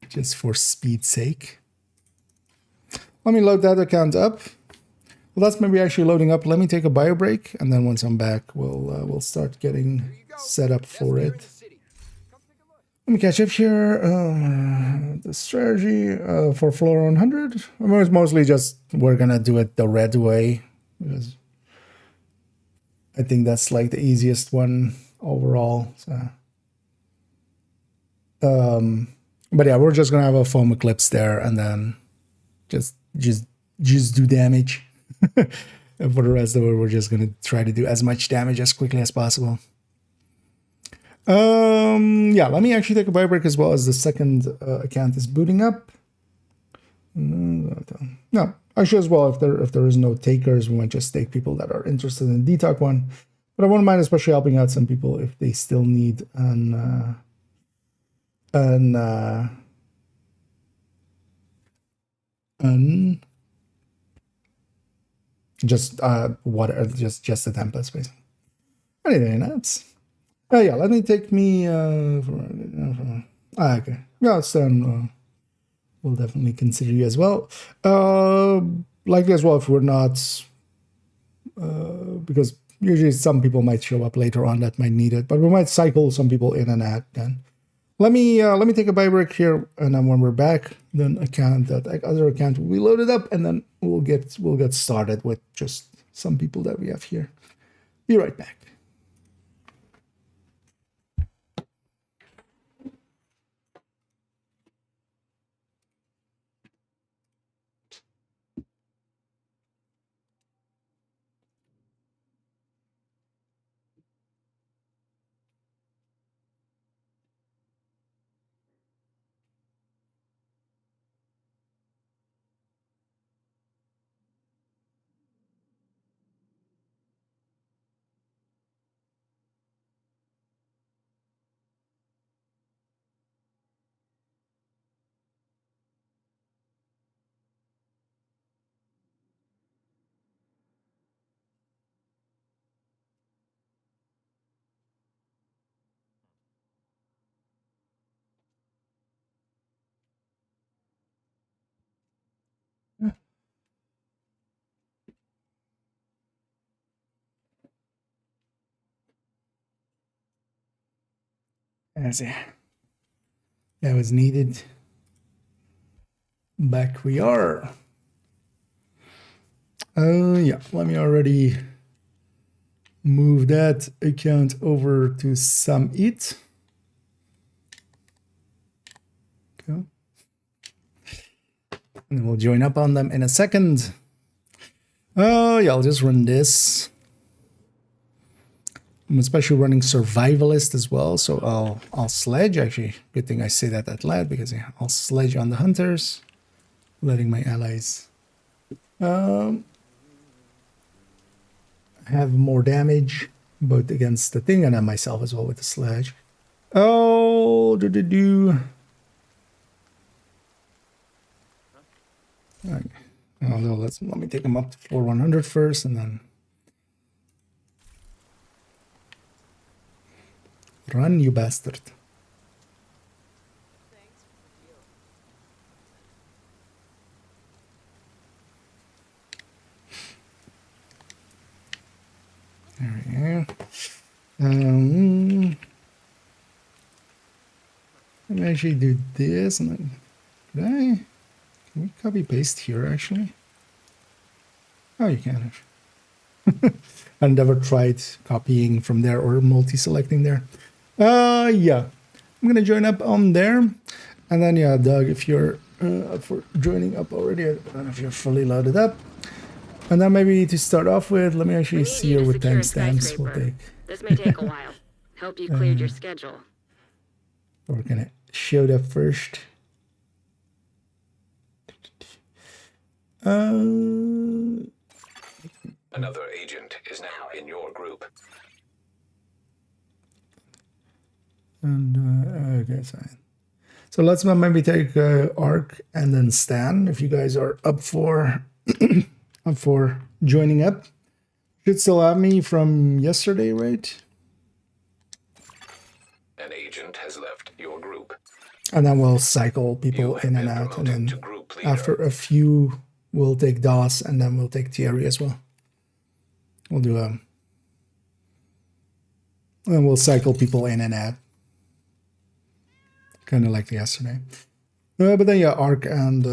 just for speed's sake, let me load that account up. Well, that's maybe actually loading up. Let me take a bio break, and then once I'm back, we'll start getting set up for it. Let me catch up here. The strategy for floor 100. It's mostly just we're gonna do it the red way because I think that's like the easiest one overall. So, but yeah, we're just gonna have a foam eclipse there, and then just do damage. And for the rest of it, we're just gonna try to do as much damage as quickly as possible. Yeah, let me actually take a bio break as well as the second account is booting up. No, Actually, as well, if there is no takers, we might just take people that are interested in the DTOC one. But I wouldn't mind especially helping out some people if they still need an just water, just the templates basically. Anyway, that's yeah. Let me take me okay. Yeah, so we'll definitely consider you as well. Likely as well if we're not, because usually some people might show up later on that might need it, but we might cycle some people in and out. Then let me take a buy break here, and then when we're back, then other account will be loaded up, and then we'll get started with just some people that we have here. Be right back. As that was needed. Back we are. Yeah, let me already move that account over to Summit. Okay. And we'll join up on them in a second. Oh yeah, I'll just run this. I'm especially running survivalist as well, so I'll sledge. Actually, good thing I say that out loud, because yeah, I'll sledge on the hunters, letting my allies have more damage, both against the thing and then myself as well with the sledge. Oh, okay. Although let me take them up to floor 100 first, and then run, you bastard. There we go. Let me actually do this, and then can we copy paste here actually? Oh, you can. I never tried copying from there or multi-selecting there. Yeah, I'm gonna join up on there, and then yeah, Doug, if you're up for joining up already, I don't know if you're fully loaded up. And then maybe to start off with, let me actually see here with timestamps. We'll take. This may take a while. Hope you cleared your schedule. We're gonna show that first. Another agent is now in your group. And okay, fine. So let's maybe take Arc and then Stan, if you guys are up for up for joining up. Should still have me from yesterday, right? An agent has left your group. And then we'll cycle people in and out, and then after a few, we'll take DOS, and then we'll take Thierry as well. We'll do and we'll cycle people in and out, kind of like yesterday. But then yeah, Arc and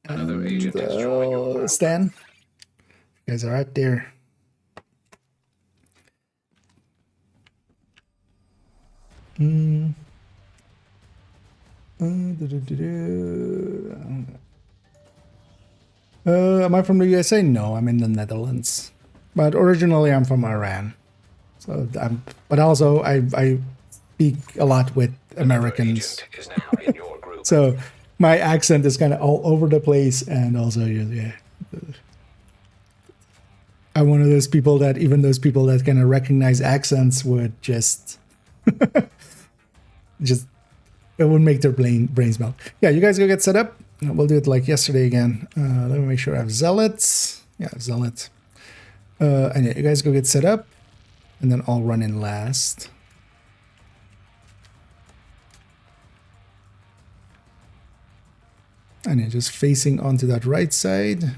Another agent has joined your group. Stan, you guys are right there. Am I from the USA? No, I'm in the Netherlands. But originally I'm from Iran. So but also I speak a lot with Americans. Is now in your group. So my accent is kind of all over the place, and also yeah, I'm one of those people that even those people that kind of recognize accents would just just it would make their brains melt. Yeah, you guys go get set up. We'll do it like yesterday again. Let me make sure I have zealots. Yeah, zealot. And yeah, you guys go get set up, and then I'll run in last. And yeah, just facing onto that right side.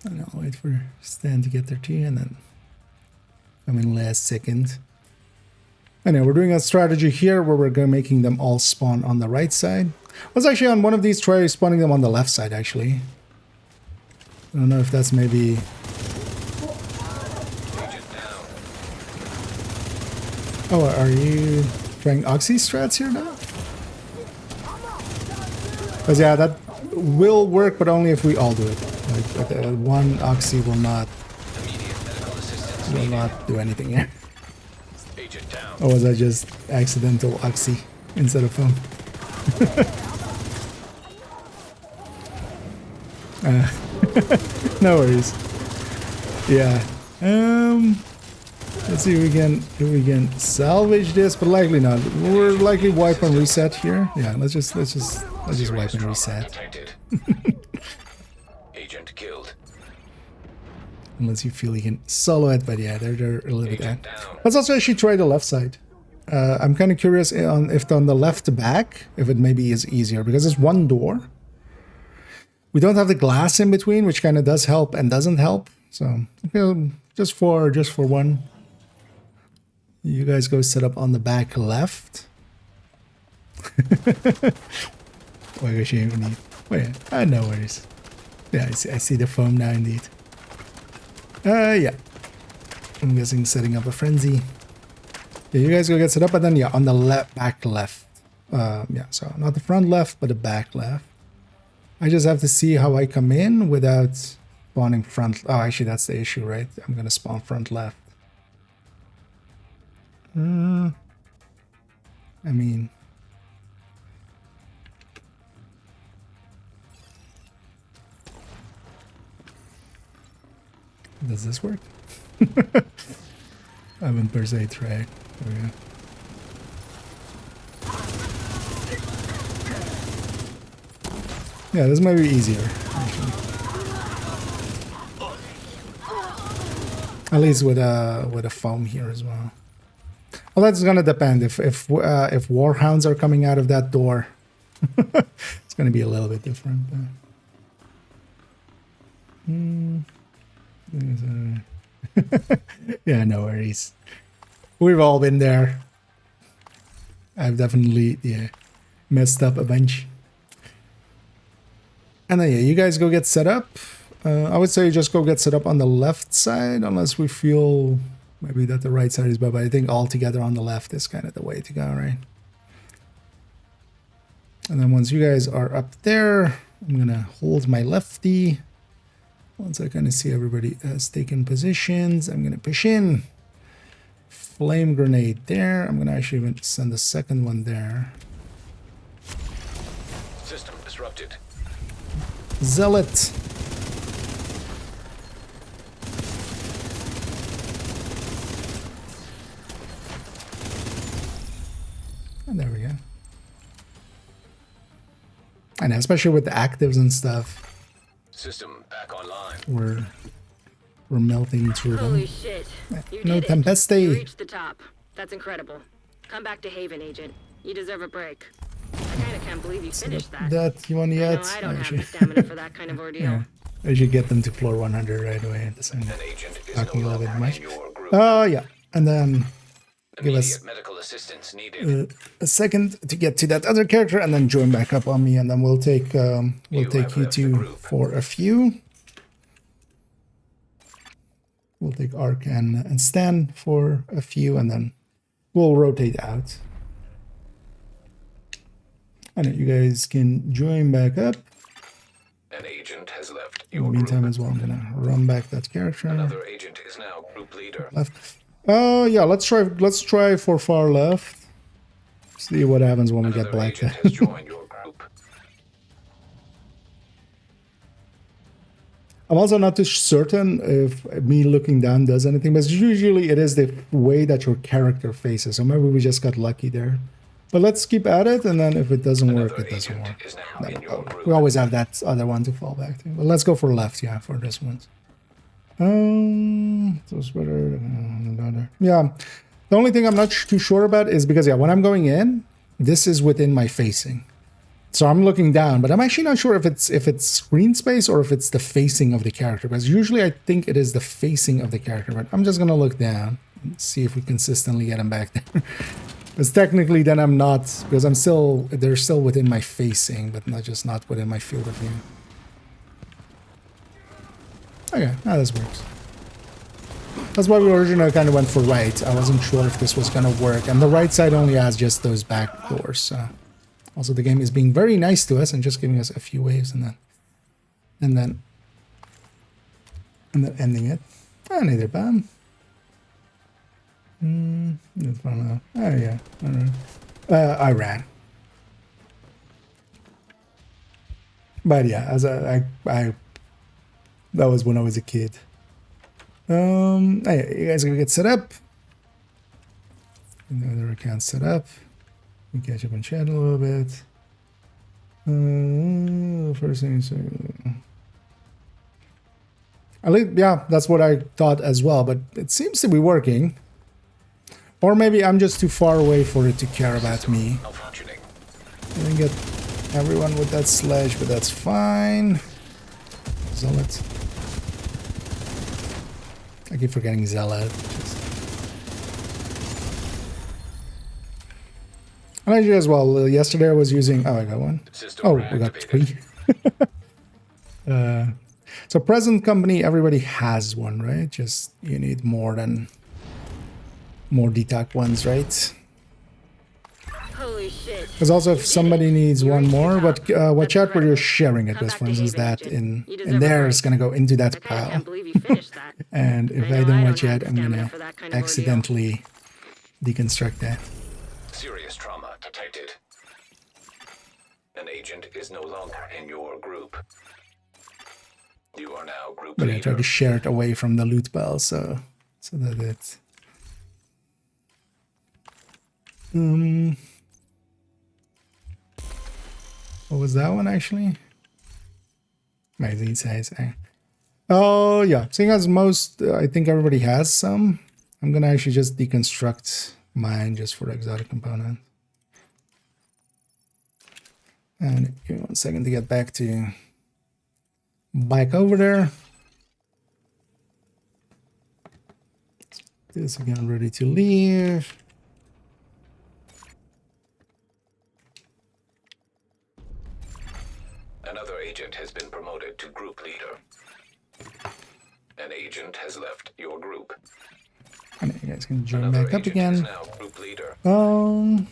And I'll wait for Stan to get there too, and then come in last second. Anyway, we're doing a strategy here where we're going making them all spawn on the right side. Let's actually on one of these try spawning them on the left side actually. I don't know if that's maybe... Oh, are you trying Oxy strats here now? Because yeah, that will work, but only if we all do it. Like one Oxy will not do anything here. Or was I just accidental Oxy instead of foam? No worries. Yeah. Let's see if we can salvage this, but likely not. We're likely wipe and reset here. Yeah, let's just wipe and reset. Agent killed. Unless you feel you can solo it, but yeah, they're a little bit out. Let's also actually try the left side. I'm kind of curious on if on the left back, if it maybe is easier, because it's one door. We don't have the glass in between, which kind of does help and doesn't help. So just for one, you guys go set up on the back left. Why was she even need? Wait, no worries. Yeah, I see the foam now indeed. Yeah. I'm guessing setting up a frenzy. Yeah, you guys go get set up, and then yeah, on the back left. Yeah, so not the front left, but the back left. I just have to see how I come in without spawning front. Oh, actually, that's the issue, right? I'm gonna spawn front left. I mean, does this work? I haven't per se tried. Okay. Yeah, this might be easier, actually. At least with a foam here as well. Well, that's gonna depend. If warhounds are coming out of that door, it's gonna be a little bit different. Yeah, no worries. We've all been there. I've definitely messed up a bunch. And then yeah, you guys go get set up. I would say just go get set up on the left side, unless we feel maybe that the right side is better. But I think all together on the left is kind of the way to go, right? And then once you guys are up there, I'm gonna hold my lefty. Once I kind of see everybody has taken positions, I'm gonna push in. Flame grenade there. I'm gonna actually even send the second one there. System disrupted. Zealot. And there we go. And especially with the actives and stuff, System back online. we're melting through them. Holy shit. You No did it. tempeste. You reached the top. That's incredible. Come back to Haven, Agent. You deserve a break. I kinda can't believe you finished that. That you want I yet? know I don't have the stamina for that kind of ordeal. Yeah. I should get them to floor 100 right away at the same time. An agent is Talking no a little bit longer much. in your group. Oh yeah, and then give us Immediate medical assistance needed. a second to get to that other character, and then join back up on me, and then we'll take have you left the two group. for a few. We'll take Ark and Stan for a few, and then we'll rotate out. I know you guys can join back up. An agent has left In the your meantime, group. as well, I'm gonna run back that character. Another agent is now group leader. Left. Oh yeah, let's try for far left. See what happens when we get Another black. agent has joined your group. I'm also not too certain if me looking down does anything, but usually it is the way that your character faces. So maybe we just got lucky there. But let's keep at it, and then if it doesn't work, Another it doesn't agent work. is now in your group. We always have that other one to fall back to. But let's go for left, yeah, for this one. So it's better than the other. Yeah. The only thing I'm not too sure about is because, yeah, when I'm going in, this is within my facing. So I'm looking down, but I'm actually not sure if it's screen space or if it's the facing of the character. Because usually I think it is the facing of the character, but I'm just going to look down and see if we consistently get him back there. Because technically then I'm not, because they're still within my facing, but not within my field of view. Okay, now this works. That's why we originally kind of went for right. I wasn't sure if this was going to work. And the right side only has just those back doors. So. Also, the game is being very nice to us and just giving us a few waves and then ending it. And either bam. Oh yeah. I ran. But yeah, as I that was when I was a kid. Hey, you guys gonna get set up. Another account set up. We catch up and chat a little bit. First thing is, yeah, that's what I thought as well, but it seems to be working. Or maybe I'm just too far away for it to care about me. I didn't get everyone with that sledge, but that's fine. Zealot. I keep forgetting Zealot. And actually as well, yesterday I was using... Oh, I got one. Oh, we got 3. So present company, everybody has one, right? Just you need more DTAC ones, right? Holy shit. Because also if somebody needs one more, but watch out where you're sharing it, because for instance that in there is going to go into that I pile. can't believe you finished that. And if I don't watch out, I'm going to accidentally deconstruct that. Serious trauma detected. An agent is no longer in your group. You are now group But I leader. try to share it away from the loot pile, so that it's... What was that one actually? Amazing size. Oh yeah, seeing as most, I think everybody has some. I'm gonna actually just deconstruct mine just for exotic component. And give me 1 second to get back over there. This again, ready to leave. Another agent has been promoted to group leader. An agent has left your group. And you guys can join Another back up agent is again. now group leader. Oh,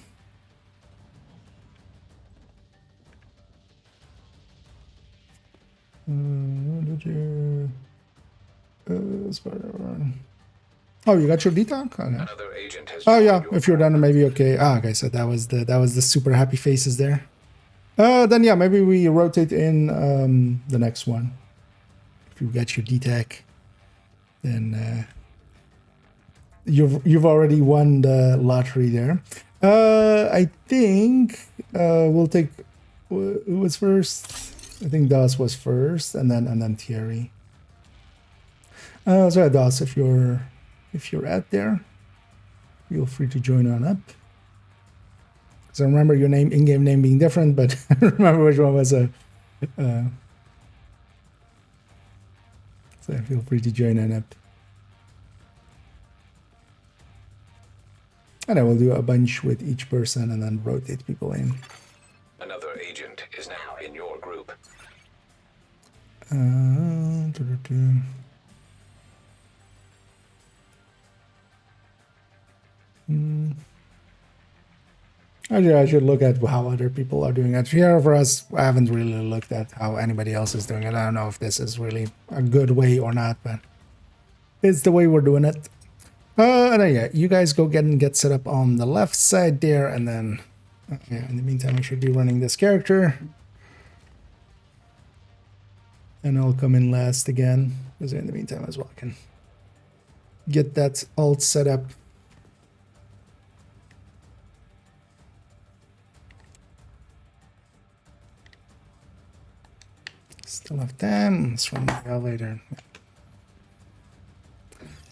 you got your DTAC? Okay. Another agent has Oh joined yeah, your if you're done, maybe okay. Ah, okay, so that was the super happy faces there. Then yeah, maybe we rotate in the next one. If you get your DTAC, then you've already won the lottery there. I think we'll take who was first. I think Das was first, and then Thierry. So yeah, Das, if you're at there, feel free to join on up. Because I remember your name, in-game name being different, but I don't remember which one was a. So feel free to join on up. And I will do a bunch with each person and then rotate people in. Another agent is now in your group. I should look at how other people are doing it. Here for us, I haven't really looked at how anybody else is doing it. I don't know if this is really a good way or not, but it's the way we're doing it. And then, yeah, you guys go get set up on the left side there, and then yeah, in the meantime, I should be running this character. And I'll come in last again, because in the meantime as well I can get that alt set up. Still have time. Let's run the elevator.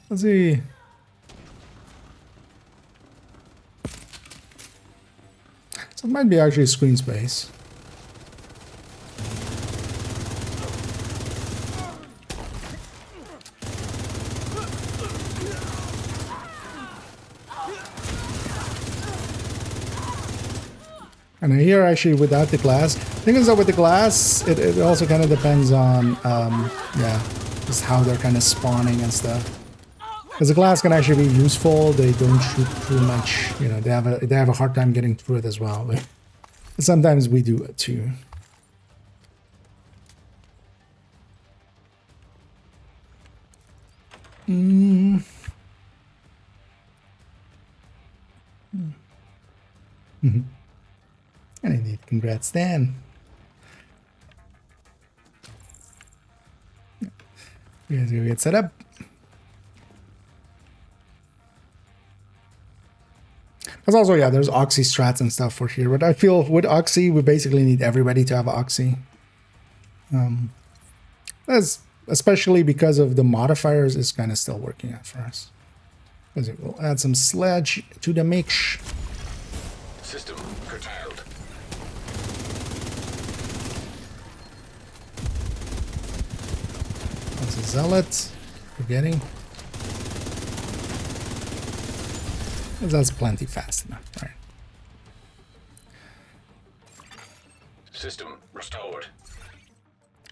Let's see. So it might be actually screen space. And here actually without the glass, the thing is that with the glass, it also kind of depends on, yeah, just how they're kind of spawning and stuff. Because the glass can actually be useful. They don't shoot too much. You know, they have a hard time getting through it as well. But sometimes we do it too. And indeed, congrats, Dan. You guys go get set up. Because also, yeah, there's Oxy strats and stuff for here. But I feel with Oxy, we basically need everybody to have Oxy. That's especially because of the modifiers is kind of still working out for us. Because it will add some sledge to the mix. System curtailed. That's a zealot. Forgetting. That's plenty fast enough, right? System restored.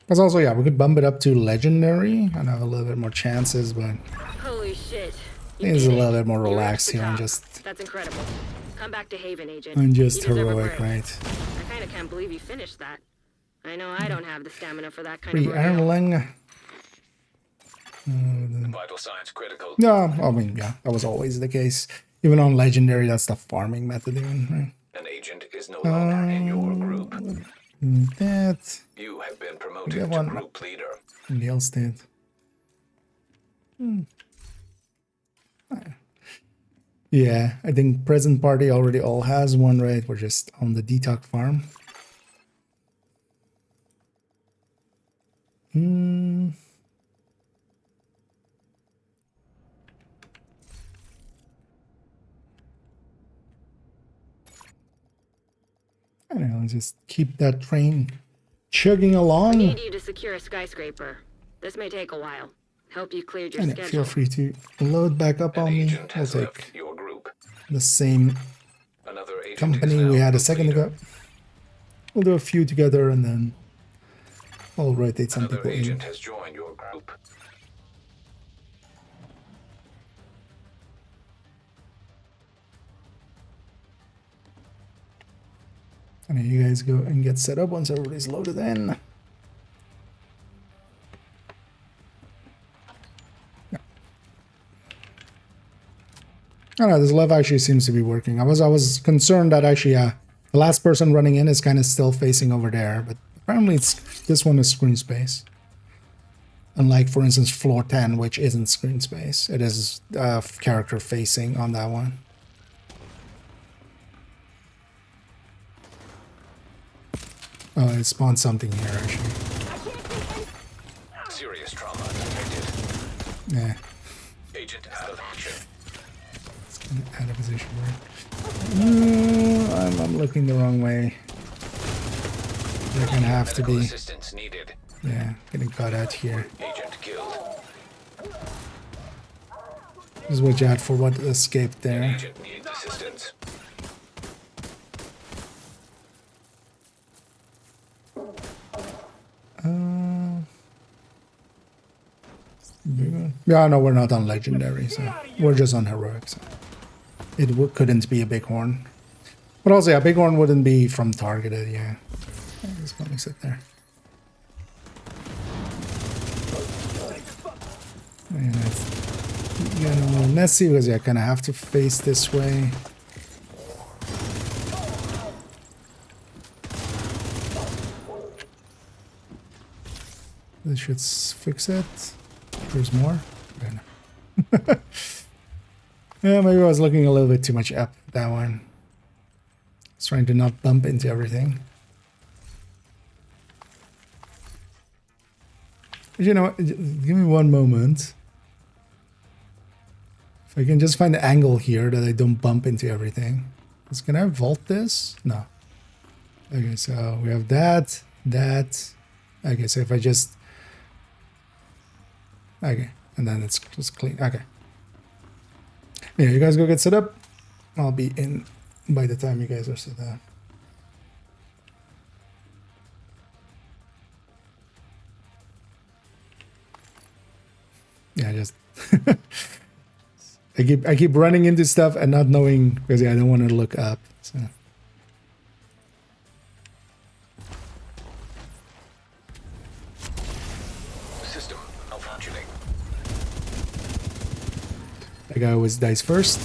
Because also, yeah, we could bump it up to legendary and have a little bit more chances, but Holy shit. I think it's a little bit more relaxed here and just That's incredible. Come back to Haven, Agent. and just You deserve a heroic, break. right? I kind of can't believe you finished that. I know I don't have the stamina for that kind of Free ordeal. Erling. Vital signs critical. No, I mean, yeah, that was always the case. Even on legendary, that's the farming method, even, right? An agent is no longer in your group. That You have been We promoted have to one. group leader. Neil's did. Yeah, I think present party already all has one, right? We're just on the detox farm. I don't know, just keep that train chugging I along. need you to secure a skyscraper. This may take a while. Hope you cleared your And schedule. feel free to load back up An on me. agent I'll has take left your group. the same Another agent company is now we had a group second leader. ago. We'll do a few together and then I'll rotate some Another people in. agent has joined your group. And then you guys go and get set up once everybody's loaded in. I don't know, this lev actually seems to be working. I was concerned that actually the last person running in is kind of still facing over there, but apparently this one is screen space. Unlike, for instance, floor 10, which isn't screen space. It is character facing on that one. Oh, it spawned something here, actually. Serious trauma detected. Yeah, Agent out of action. it's gonna add a position where... I'm looking the wrong way. They're gonna have to Medical be... assistance needed. Yeah, getting caught out here. Agent killed. This is what you had for what escaped there. Agent needs assistance. Yeah, no, we're not on legendary, so we're just on heroic. So it couldn't be a bighorn, but also, yeah, bighorn wouldn't be from targeted. Yeah, just let me sit there. And it's getting a little messy because I kind of have to face this way. This should fix it. There's more. Okay. Yeah, maybe I was looking a little bit too much up that one. I was trying to not bump into everything. But you know what? Give me one moment. If I can just find the angle here that I don't bump into everything. Can I vault this? No. Okay, so we have that. Okay, so if I just... Okay, and then it's just clean. Okay. Yeah, you guys go get set up. I'll be in by the time you guys are set up. Yeah, just... I keep running into stuff and not knowing, because I don't want to look up. So. System malfunctioning. That guy always dies first.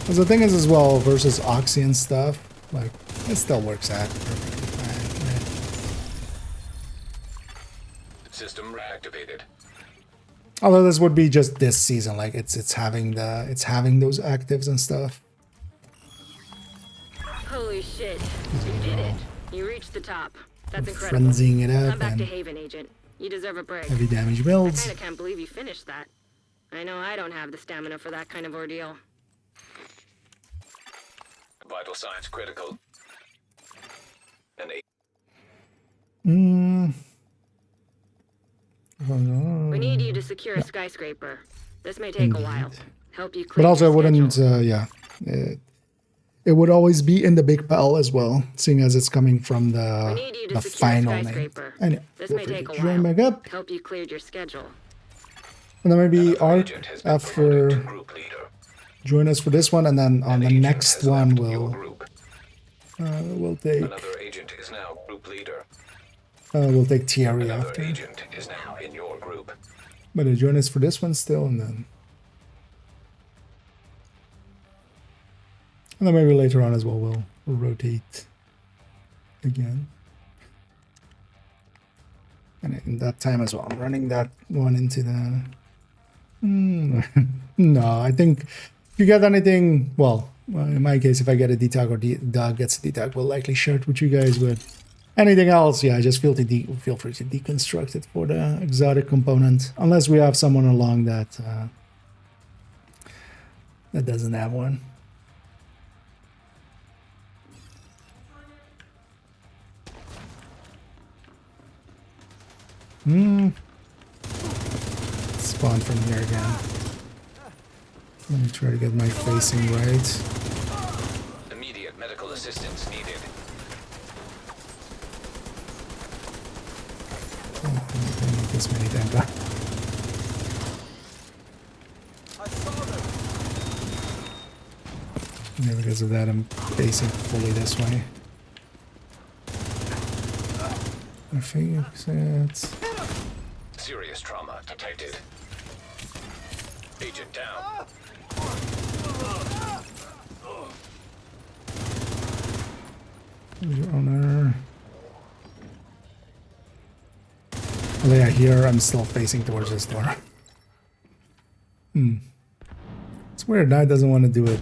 Because the thing is as well, versus Oxy and stuff, like, it still works out perfectly fine. Right? System reactivated. Although this would be just this season, like it's having those actives and stuff. Holy shit. You did it. You reached the top. That's incredible. Frenzying it up Come back to and Haven, Agent. You deserve a break. heavy damage I builds. kinda can't believe you finished that. I know I don't have the stamina for that kind of ordeal. Vital signs critical. Oh no. We need you to secure a skyscraper. This may take a while. Help you clear But also, I your wouldn't. schedule. Yeah, it would always be in the big pile as well, seeing as it's coming from We need you to the secure a final name. skyscraper. And This feel may free take to a join while. back up, Help you clear your schedule. and then maybe Another Ark agent has been promoted to after group leader. join us for this one, and then on An the agent next has one left your we'll group. take Another agent is now group leader. Thierry Another after. agent is now in your group. But join us for this one still, and then maybe later on as well we'll rotate again. And in that time as well, I'm running that one into the... No, I think if you get anything, well, in my case, if I get a detag or Doug gets a detag, we'll likely share it with you guys. But anything else, yeah, just feel free to deconstruct it for the exotic component, unless we have someone along that that doesn't have one. Spawn from here again. Let me try to get my facing right. Immediate medical assistance needed. Oh, I don't need this many damn guys. Yeah, because of that, I'm facing fully this way. I think it's... Serious trauma detected. Agent down. Your owner. Oh yeah, here I'm still facing towards this door. It's weird, now it doesn't want to do it.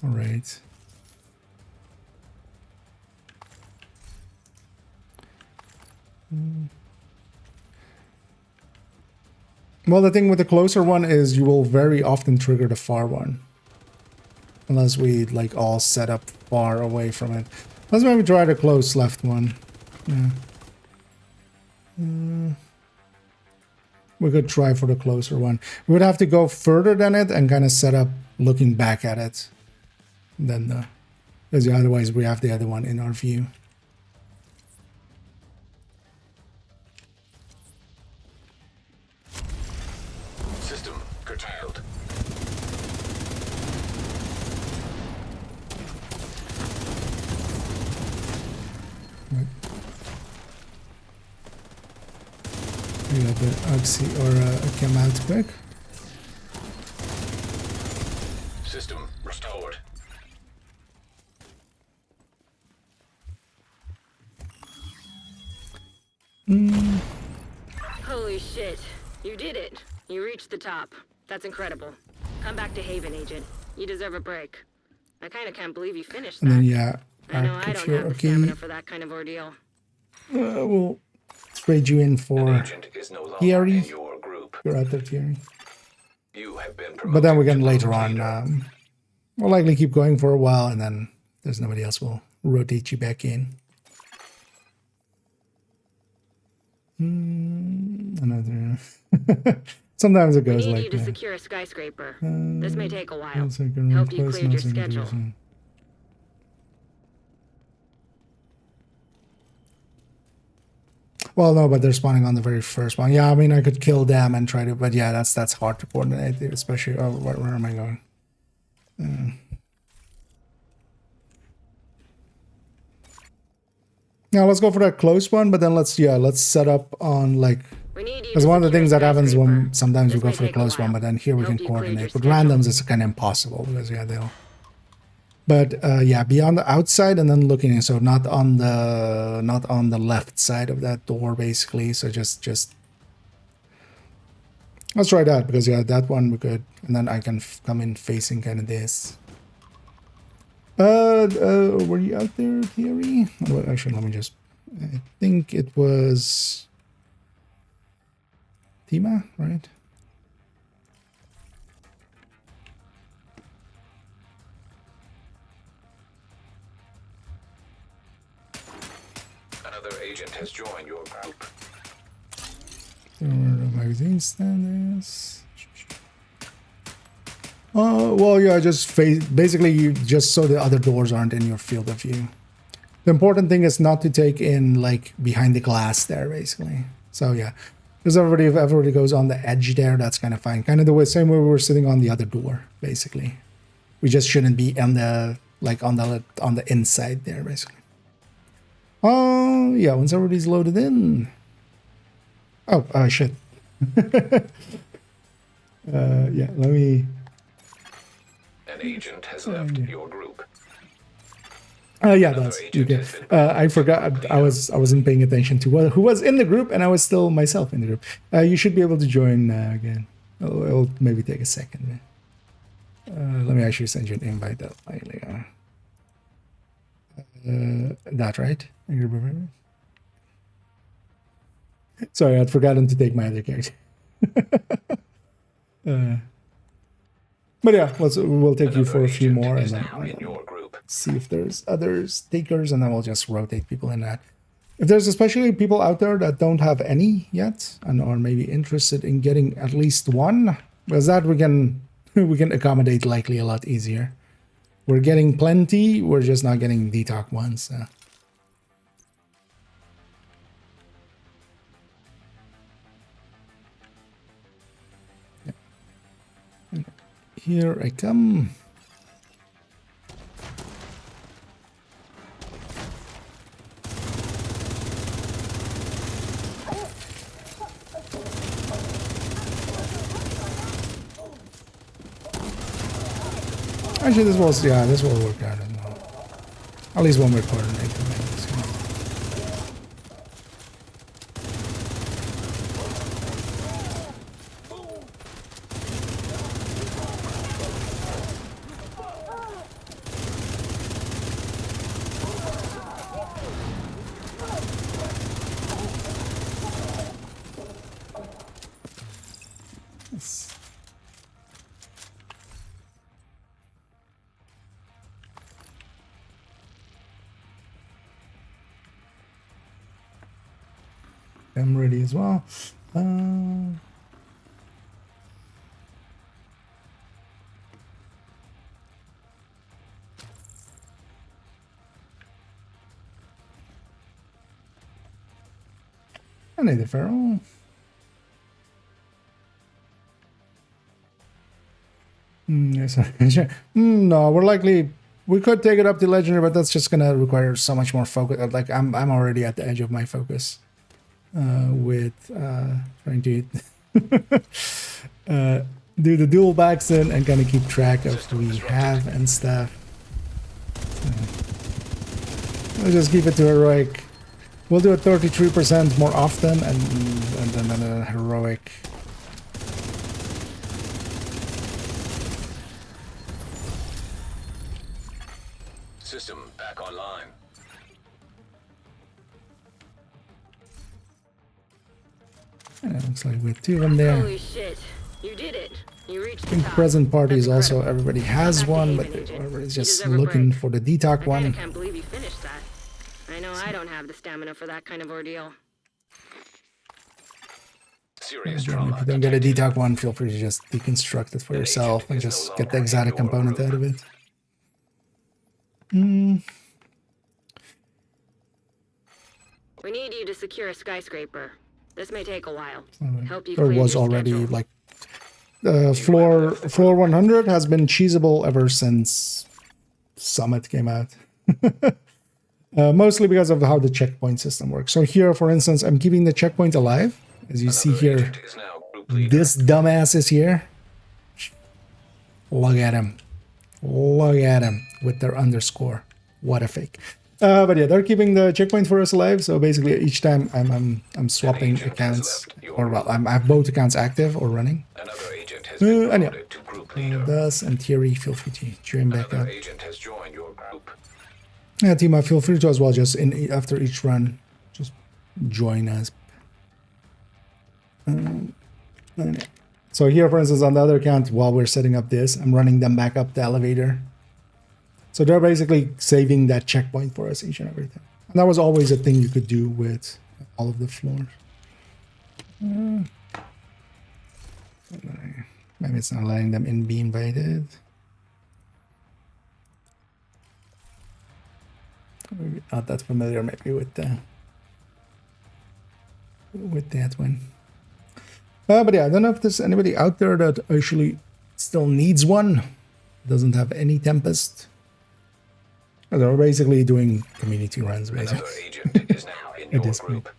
Alright. Well, the thing with the closer one is you will very often trigger the far one. Unless we like all set up far away from it. Let's maybe try the close left one. Yeah. We could try for the closer one. We would have to go further than it and kind of set up looking back at it. Then because otherwise we have the other one in our view. System curtailed. We got the Oxy or a cam out quick. System restored. Holy shit. You did it. You reached the top. That's incredible. Come back to Haven, Agent. You deserve a break. I kind of can't believe you finished And that. then yeah, I know I don't have the okay. stamina for that kind of ordeal. We'll trade you in An for agent is no longer Thierry. in your group. You're out there, Thierry. You have been But then we promoted can to later group on, leader. we'll likely keep going for a while, and then if there's nobody else, we'll rotate you back in. Another. Sometimes it We goes need like you to that. secure a skyscraper. This may take a while. One second, Hope you replace, cleared your one second, schedule. replace. Well, no, but they're spawning on the very first one. Yeah, I mean, I could kill them and try to, but yeah, that's hard to coordinate, especially. Oh, where am I going? Now let's go for that close one, but then let's set up on like. We need you That's to one of the secure a things that happens skyscraper. when sometimes we This go may for a take a close one, while. but then here we Hope can you cleared your coordinate. With schedule. randoms, it's kind of impossible because yeah, they'll. But yeah, be on the outside and then looking, so not on the left side of that door, basically. So just let's try that because yeah, that one we could, and then I can come in facing kind of this. Were you out there, Thierry? Well, actually, let me just. I think it was Tima, right? Another agent has joined your group. Where the magazine stand is. Well, yeah, just basically you just so the other doors aren't in your field of view. The important thing is not to take in like behind the glass there, basically. So yeah, because if everybody goes on the edge there, that's kind of fine. Kind of the same way we were sitting on the other door, basically. We just shouldn't be on the on the inside there, basically. Oh yeah, once everybody's loaded in. Oh shit. Yeah, let me. An agent has left your group. Yeah, Another that's agent okay. has been promoted I forgot. to I wasn't paying attention to who was in the group, and I was still myself in the group. You should be able to join again. It'll maybe take a second. Let me actually send you an invite. That later. That right? Sorry, I'd forgotten to take my other character. But yeah, we'll take you for a few more, and then in your group. see if there's others takers, and then we'll just rotate people in that. If there's especially people out there that don't have any yet and are maybe interested in getting at least one, because that we can accommodate likely a lot easier. We're getting plenty, we're just not getting detox ones. So. Yeah. Here I come. Actually, this will work out as well. At least one we're coordinating. I'm ready as well. I need the feral. Yes, sure. No, we're likely. We could take it up to legendary, but that's just gonna require so much more focus. Like I'm already at the edge of my focus with trying to do the dual backs in and kind of keep track of who we have and stuff. Let's just keep it to heroic. We'll do it 33% more often, and then a heroic. System back online. Yeah, looks like we have 2 of them there. Holy shit. You did it. You reached I the think top. present parties That's also incredible. everybody Come has back to one, but Haven, Agent. everybody's You just deserve a looking break. for the I detox kinda one. can't believe you finished that. I know I don't have the stamina for that kind of ordeal. Serious Again, trauma if you don't get a detected. detox one, feel free to just deconstruct it for An yourself agent and is no just get the longer in exotic your component group. out of it. We need you to secure a skyscraper. This may take a while. Help you There clear was your already schedule. like floor 100 has been cheesable ever since Summit came out. Mostly because of how the checkpoint system works. So here, for instance, I'm keeping the checkpoint alive. As you see Another here, agent is now group leader. this dumbass is here. Look at him. Look at him with their underscore. What a fake. But yeah, they're keeping the checkpoint for us alive. So basically, each time I'm swapping agent has accounts, left your or well, group. I have both accounts active or running. Another agent has been Anyhow, promoted to group leader. thus and Thierry, feel free to join back Another up. agent has joined your group. Yeah, Tima, feel free to as well. Just after each run, just join us. So here, for instance, on the other account, while we're setting up this, I'm running them back up the elevator. So they're basically saving that checkpoint for us each and everything. And that was always a thing you could do with all of the floors. Maybe it's not letting them be invited. Maybe not that familiar maybe with that one. But yeah, I don't know if there's anybody out there that actually still needs one. Doesn't have any Tempest. They're basically doing community runs, basically. Another agent is now in your is group.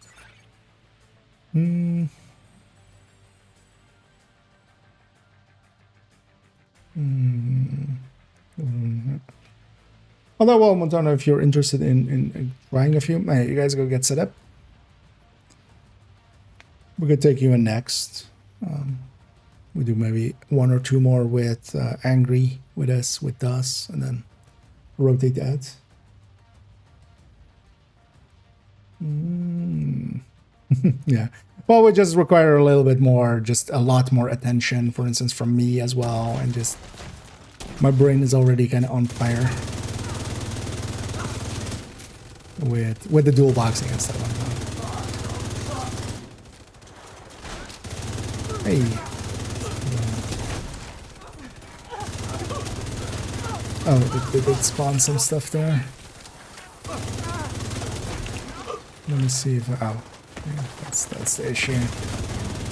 Although, well, Montana, if you're interested in trying a few, hey, you guys go get set up. We could take you in next. We do maybe 1 or 2 more with Angry with us, and then rotate that. Yeah. Well, we just require a little bit more, just a lot more attention, for instance, from me as well, and just my brain is already kind of on fire with the dual boxing and stuff like that. Hey. Oh, it did spawn some stuff there. Let me see if yeah, that's the issue. I'm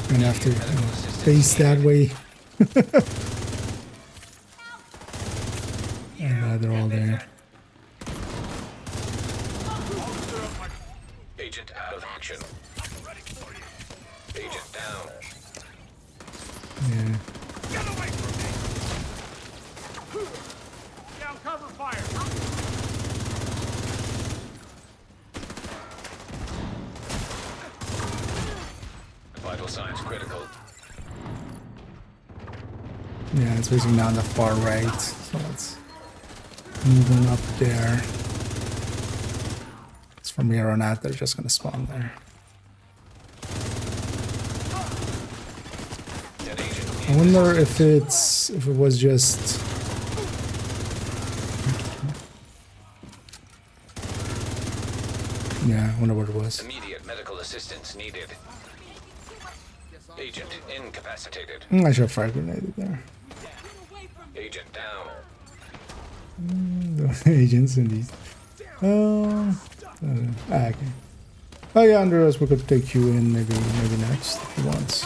gonna have to face that way. And they're all there. Agent out of action. Agent down. Yeah. Get away from me! Down, cover fire! Vital signs critical. Yeah, it's basically now on the far right. So let's move on up there. It's from here on out, they're just gonna spawn there. An agent I wonder if it was just yeah, I wonder what it was. immediate medical assistance needed. Agent incapacitated. I should have fire grenaded there. Agent down. The agents in these. Okay. Oh yeah, Andreas, we could take you in maybe next if you want.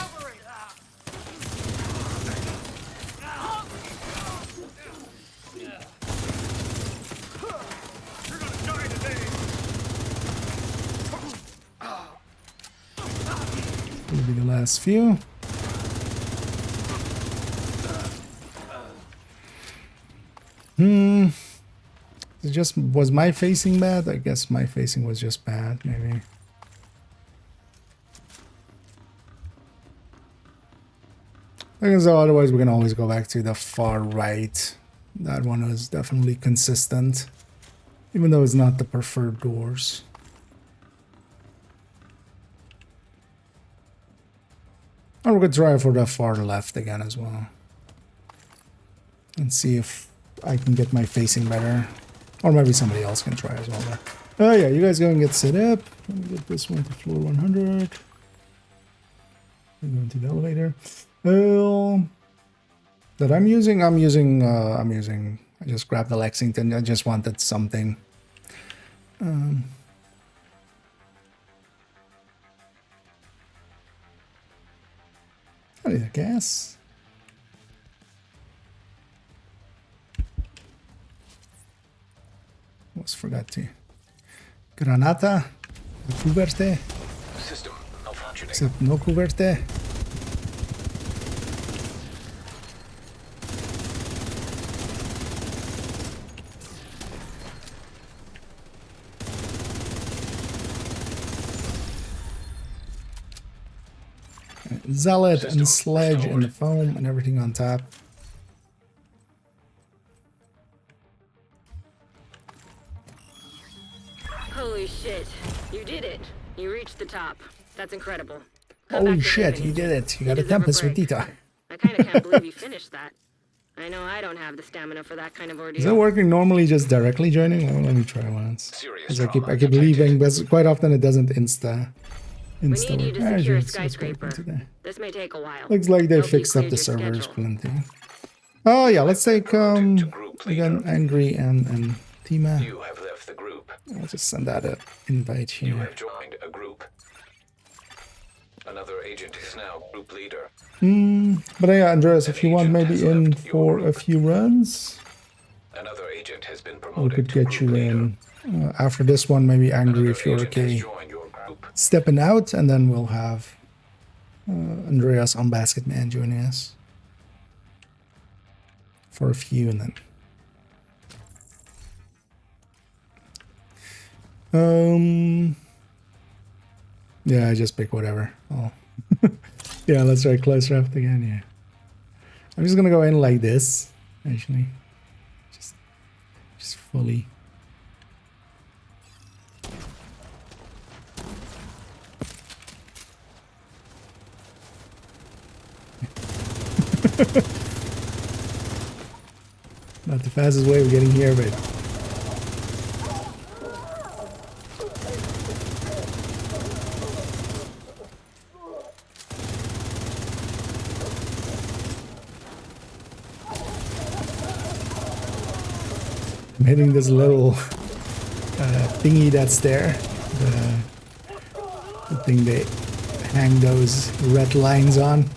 You're gonna die today! Will be the last few. It just was my facing bad. I guess my facing was just bad. Maybe Because otherwise we can always go back to the far right. That one is definitely consistent. Even though it's not the preferred doors. Or we could try for the far left again as well. And see if I can get my facing better. Or maybe somebody else can try as well there. Oh yeah, you guys go and get set up. Let me get this one to floor 100. We're going to the elevator. That I'm using, I just grabbed the Lexington. I just wanted something. I need a gas. Almost forgot to. Granata. Cuberte. System malfunctioning. Except no cuberte. Zealot and Sledge and the foam and everything on top. Holy shit. You did it. You reached the top. That's incredible. Holy shit, you did it. You got a Tempest with Dita. I kind of can't believe you finished that. I know I don't have the stamina for that kind of ordeal. Is it working normally just directly joining? Oh, let me try once. Because I keep leaving, but quite often it doesn't insta. We need you to secure a skyscraper. This may take a while. Looks like they Hope you fixed up cleared the your servers schedule. plenty. Oh yeah, let's take again Angry and Tima. You have left the group. I'll just send out an invite You here. have joined a group. Another agent is now group leader. But yeah, Andreas, if you want maybe in for a few runs, Another agent has been we promoted could to get you group leader. in. After this one, maybe Angry Another if you're agent has okay joined your group. stepping out, and then we'll have Andreas on Basketman joining us for a few, and then yeah, I just pick whatever. Oh, yeah, let's try close raft again. Yeah, I'm just gonna go in like this, actually, just fully. Not the fastest way of getting here, but I'm hitting this little thingy that's there. The thing they hang those red lines on.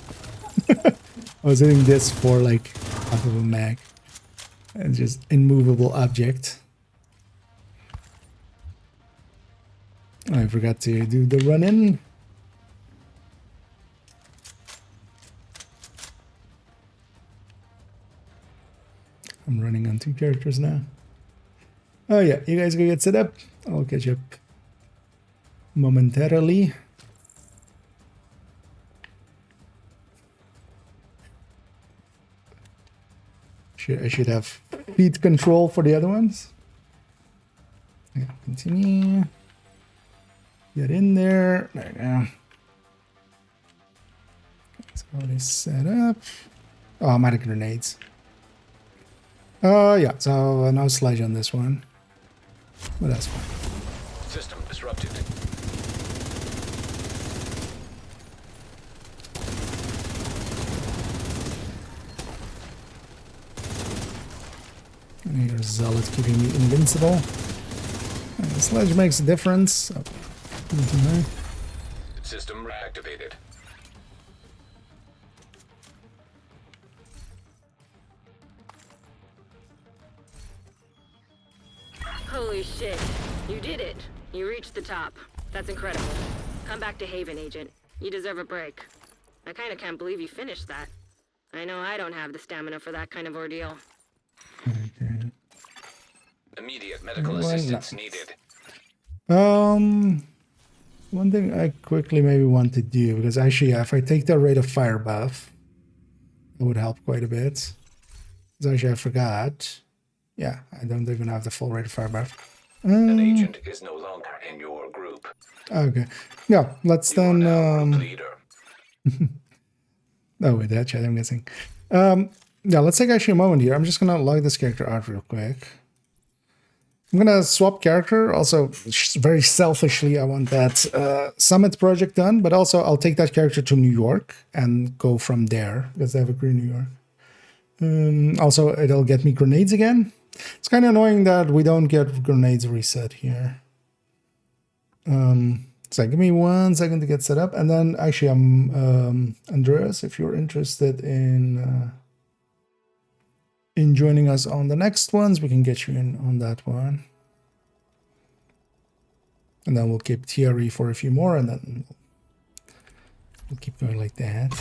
I was hitting this for like half of a mag. It's just immovable object. I forgot to do the run-in. I'm running on 2 characters now. Oh yeah, you guys go get set up. I'll catch up momentarily. I should have feet control for the other ones. Yeah, continue. Get in there. There you go. It's already set up. Oh, I'm out of grenades. Yeah, so no sledge on this one. But that's fine. System disrupted. And here's Zealot keeping me invincible. And the sledge makes a difference. Oh, good to know. System reactivated. Holy shit. You did it. You reached the top. That's incredible. Come back to Haven, Agent. You deserve a break. I kinda can't believe you finished that. I know I don't have the stamina for that kind of ordeal. Okay. Immediate medical Why assistance not? needed. One thing I quickly maybe want to do, because actually, yeah, if I take the rate of fire buff, That would help quite a bit. Actually, I forgot. Yeah, I don't even have the full rate of fire buff. An agent is no longer in your group. Okay. Yeah, let's You are then... now group leader. Oh, wait, that chat, I'm guessing. Yeah, let's take actually a moment here. I'm just going to log this character out real quick. I'm going to swap character. Also, very selfishly, I want that Summit project done. But also, I'll take that character to New York and go from there. Because they have a green New York. Also, it'll get me grenades again. It's kind of annoying that we don't get grenades reset here. So give me 1 second to get set up. And then, actually, Andreas, if you're interested in joining us on the next ones, we can get you in on that one. And then we'll keep TRE for a few more, and then we'll keep going like that.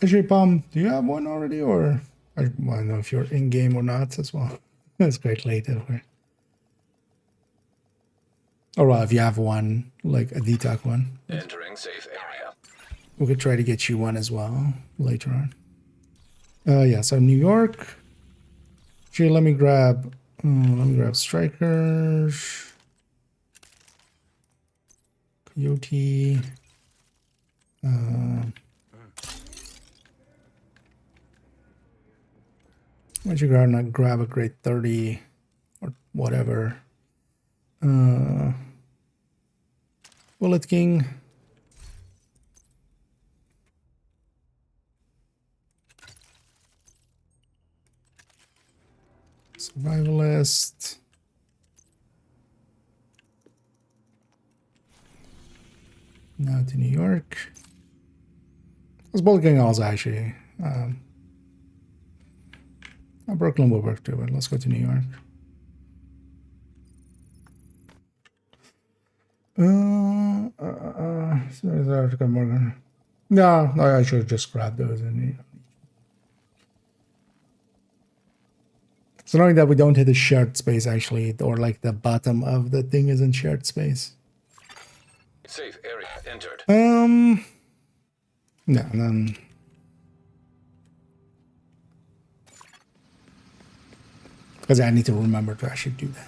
Actually, Palm, do you have one already, or I don't know if you're in game or not as well. It's quite late over. Or well, if you have one, like a DTOC one. Entering safe area. We could try to get you one as well later on. Yeah, so New York. Actually, let me grab strikers. Coyote. Why don't you grab a grade 30 or whatever. Bullet King. Survivalist. Now to New York. This Bullet King also actually. Brooklyn will work too, but let's go to New York. No, I should just grab those. It's annoying that we don't hit the shared space actually, or like the bottom of the thing isn't shared space. Safe area entered. Yeah, and then because I need to remember to actually do that.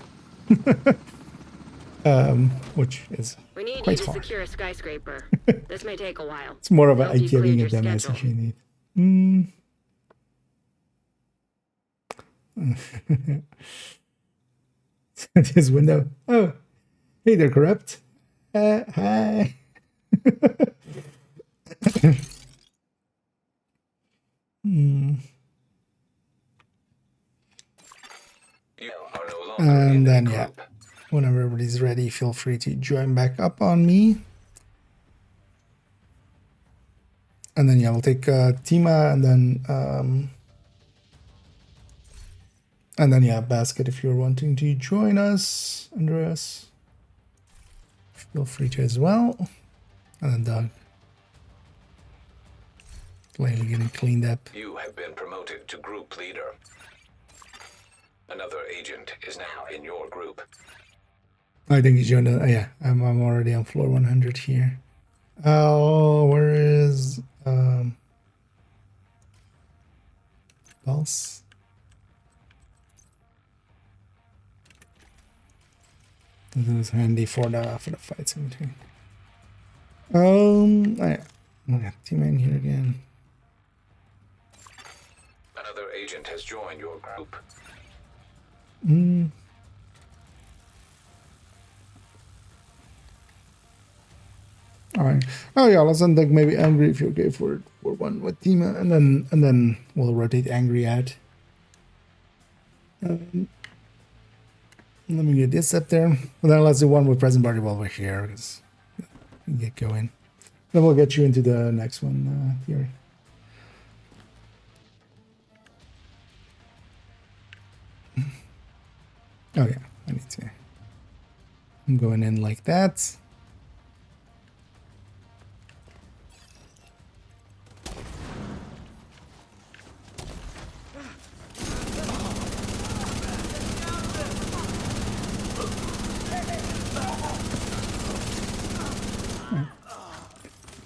Which is We need you quite to hard. secure a skyscraper. This may take a while. It's more of a Help you giving clear it the your message schedule. you need. This window. Oh, hey there, corrupt. Hi. You are no longer And in then a yeah, group. whenever everybody's ready, feel free to join back up on me. And then yeah, we'll take Tima and then yeah, Basket if you're wanting to join us, Andreas. Feel free to as well. And then Doug. Lately getting cleaned up. You have been promoted to group leader. Another agent is now in your group. I think he's joined. Yeah, I'm already on floor 100 here. Oh, where is Pulse? This is handy for the fights in between. I got team in here again. Another agent has joined your group. All right. Oh yeah, let's then take maybe Angry if you're okay for one with Tima, and then we'll rotate Angry out. Let me get this up there. And then let's do one with Present Party while we're here, because we get going. Then we'll get you into the next one here. Oh yeah, I need to. I'm going in like that.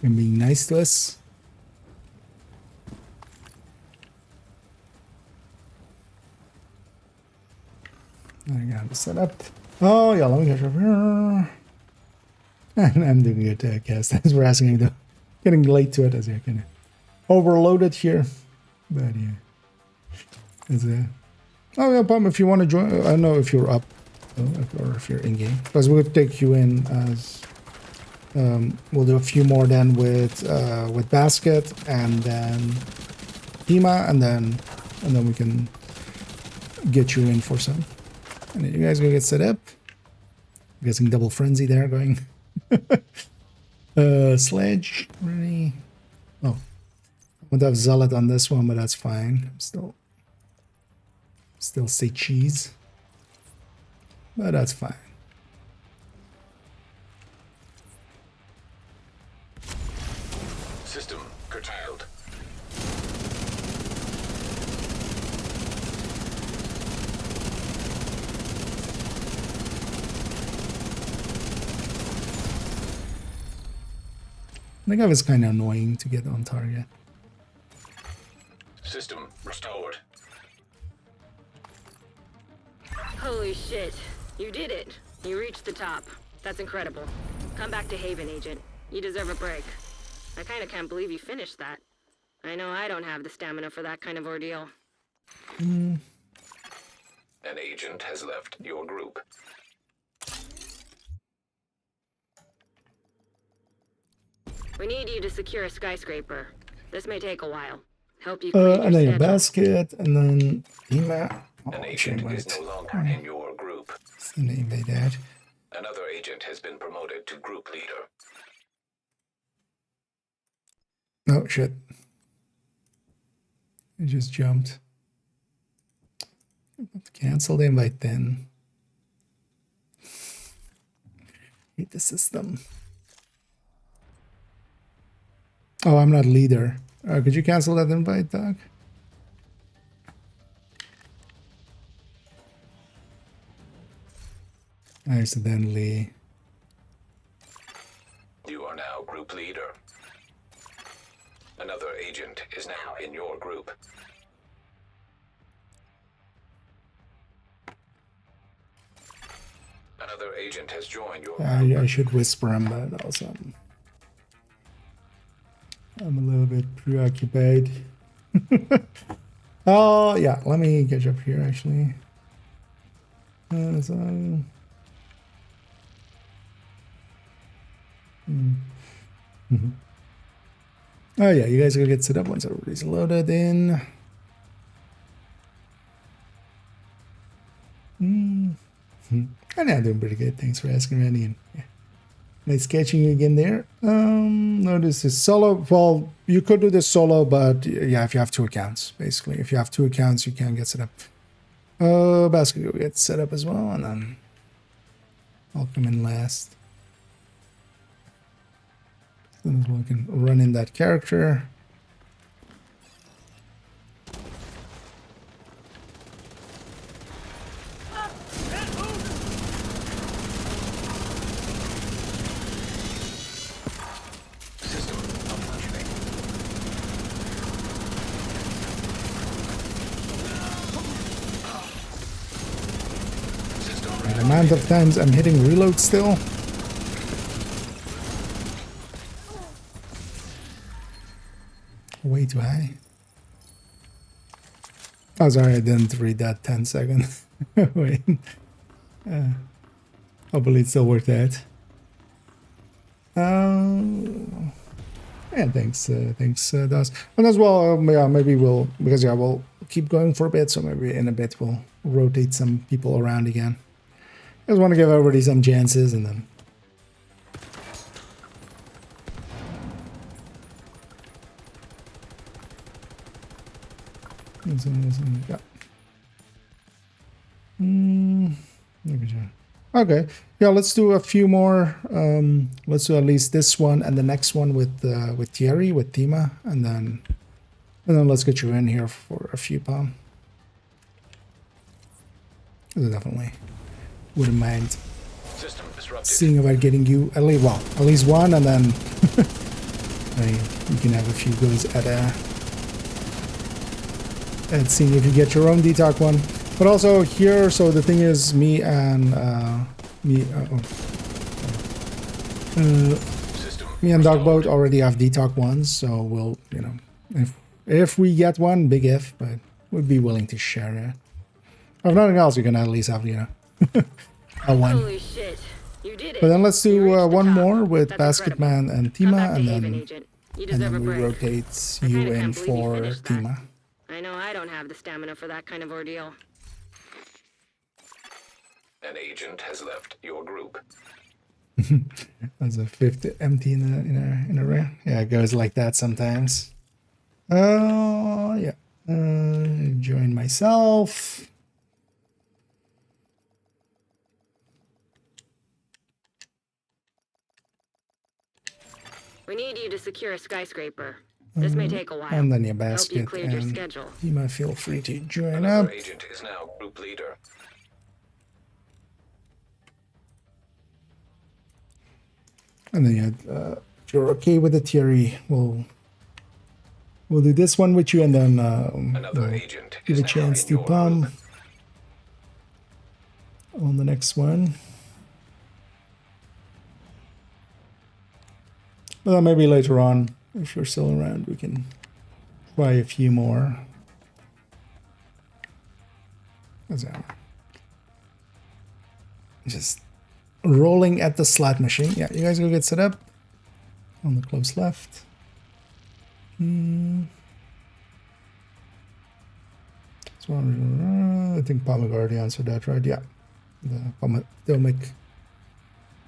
and being nice to us. I got to set up. Oh yeah, let me get over here. And I'm doing it, cast. Thanks for asking me though. Getting late to it as I can overload it here. But yeah. It's oh yeah, Pom, if you want to join, I don't know if you're up or if you're in game, because we'll take you in as we'll do a few more then with Basket and then Hema, and then we can get you in for some. And then you guys go get set up. I'm guessing double frenzy there going. Sledge ready. Oh, I want to have Zealot on this one, but that's fine. I'm still say cheese, but that's fine. System curtailed. I think that was kind of annoying to get on target. System restored. Holy shit. You did it. You reached the top. That's incredible. Come back to Haven, Agent. You deserve a break. I kinda can't believe you finished that. I know I don't have the stamina for that kind of ordeal. An agent has left your group. We need you to secure a skyscraper. This may take a while. Help you clean your And then your schedule. Basket, and then Hema. An agent is no longer in your group. Name by that. Another agent has been promoted to group leader. Oh shit! I just jumped. Cancel the invite then. Hate the system. Oh, I'm not leader. Could you cancel that invite, Doc? I accidentally. You are now group leader. Another agent is now in your group. Another agent has joined your group. I should whisper him, but also I'm a little bit preoccupied. Oh yeah, let me get up here actually. Oh yeah, you guys go get set up once everybody's loaded in. And I'm doing pretty good. Thanks for asking, Randy. And yeah. Nice catching you again there. No, this is solo. Well, you could do this solo, but yeah, if you have two accounts, basically. If you have two accounts, you can get set up. Basket will get set up as well, and then I'll come in last. So we can run in that character. System malfunctioning. System The amount of times I'm hitting reload still. Way too high. Oh, sorry, I didn't read that 10 seconds. Wait. Hopefully it still worked out. Yeah, thanks, Das. And as well, yeah, maybe we'll, because yeah, we'll keep going for a bit, so maybe in a bit we'll rotate some people around again. I just want to give everybody some chances, and then yeah. Okay, yeah, let's do a few more. Let's do at least this one and the next one with Thierry, with Tima, and then let's get you in here for a few Pom. I definitely wouldn't mind System disrupted. seeing about getting you at least one, and then I mean, you can have a few goes at seeing if you get your own detox one. But also here, so the thing is, me and me and Dogboat already have detox ones, so we'll, you know, if we get one, big if, but we'd be willing to share it. If nothing else, you can at least have, you know, a one. Holy shit. You did it. But then let's You do reached the one top. more with That's incredible. Basketman and Come Tima, back to and Haven, then Agent. You deserve a we break. rotate I you kinda in can't believe you for finished that. Tima. I know I don't have the stamina for that kind of ordeal. An agent has left your group. There's a fifth empty in a row. Yeah, it goes like that sometimes. Oh yeah. Join myself. We need you to secure a skyscraper. This may take a while. And then your Hope you basket cleared your and schedule. Tima, feel free to join Another up. agent is now group leader. And then if you're okay with it, Thierry, we'll do this one with you, and then Another we'll agent give is a now chance in to your Pam group. on the next one. Well, maybe later on, if you're still around, we can try a few more. What's that? Just rolling at the slot machine. Yeah, you guys go get set up on the close left. So I think Palmer already answered that, right? Yeah. They'll make.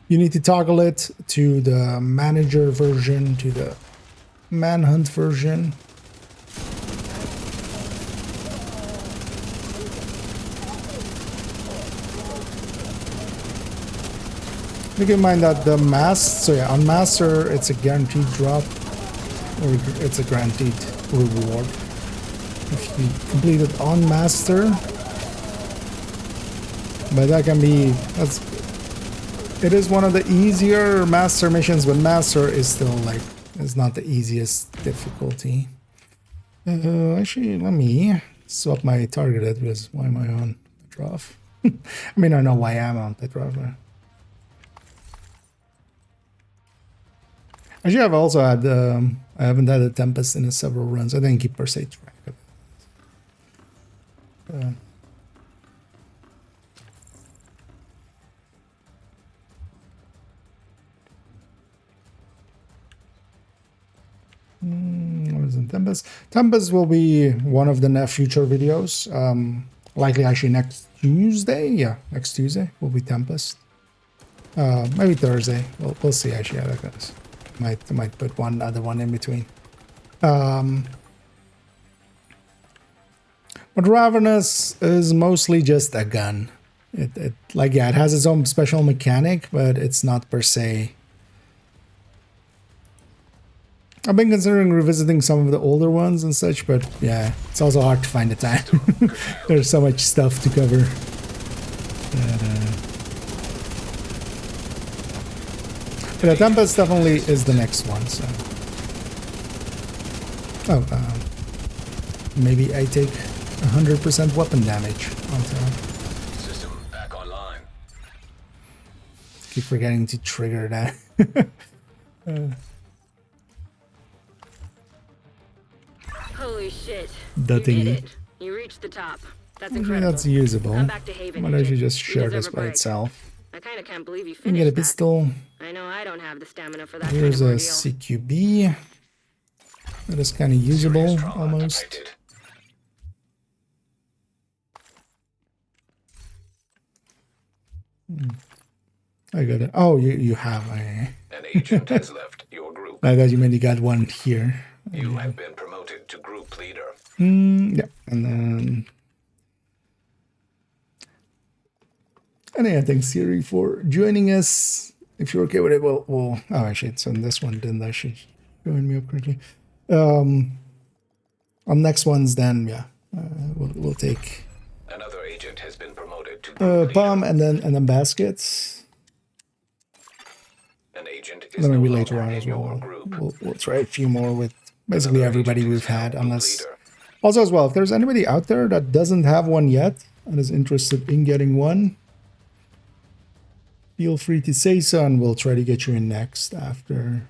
You need to toggle it to the manager version, to the manhunt version. Keep in mind that the so yeah, on master it's a guaranteed drop, or it's a guaranteed reward. If you complete it on master, but that can be, it is one of the easier master missions, but master is still like, it's not the easiest difficulty. Actually, let me swap my targeted, because why am I on Petrov? I mean, I know why I'm on Petrov. Actually, I've also had, I haven't had a Tempest in several runs. I didn't keep per se track of it. What is in Tempest? Tempest will be one of the future videos. Likely actually next Tuesday. Yeah, next Tuesday will be Tempest. Maybe Thursday. We'll see actually how that goes. Might put one other one in between. But Ravenous is mostly just a gun. It like, yeah, it has its own special mechanic, but it's not per se. I've been considering revisiting some of the older ones and such, but yeah, it's also hard to find the time. There's so much stuff to cover. But the Tempest definitely is the next one, so. Oh, maybe I take 100% weapon damage on top. System back online. Keep forgetting to trigger that. Holy shit. The You did thingy. it. You reached the top. That's incredible. That's usable. Come back to Haven, Why don't you Agent. just You share deserve this a by break. itself? I kind of can't believe you You can get a finished that. pistol. I know I don't have the stamina for that Here's kind a of ordeal. CQB. That is kind of usable, Serious trauma almost. detected. I got it. Oh, you have. An agent has left your group. I thought you meant you got one here. You have been promoted to group leader. Yeah, and then. And yeah, thanks Siri for joining us. If you're okay with it, we'll oh, actually, so this one didn't actually join me up correctly. On next ones, then yeah, we'll take Another agent has been promoted to group leader. bomb and then baskets. An agent is Then no maybe later longer on in as well. your group. We'll try a few more with basically Another everybody agent is we've had, now group unless... leader. Also as well, if there's anybody out there that doesn't have one yet and is interested in getting one, feel free to say so, and we'll try to get you in next after.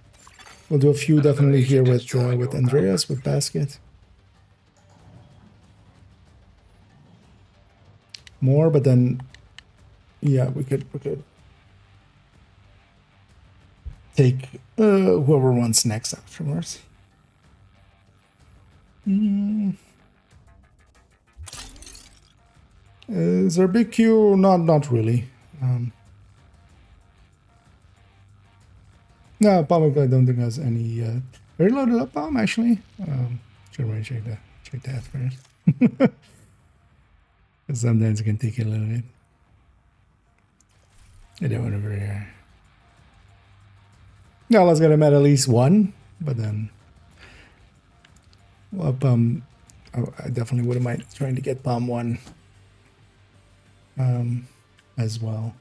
We'll do a few Another definitely here agent has with joined your Andreas, with Basket. More, but then, yeah, we could take whoever wants next afterwards. Is there a big queue? Not really. No, Palm I don't think has any. Very loaded up Palm actually. Should really check that first. Sometimes it can take a little bit. I don't want to very. No, let's get him at least one, but then. Well, Palm. I definitely wouldn't mind trying to get Palm one. As well.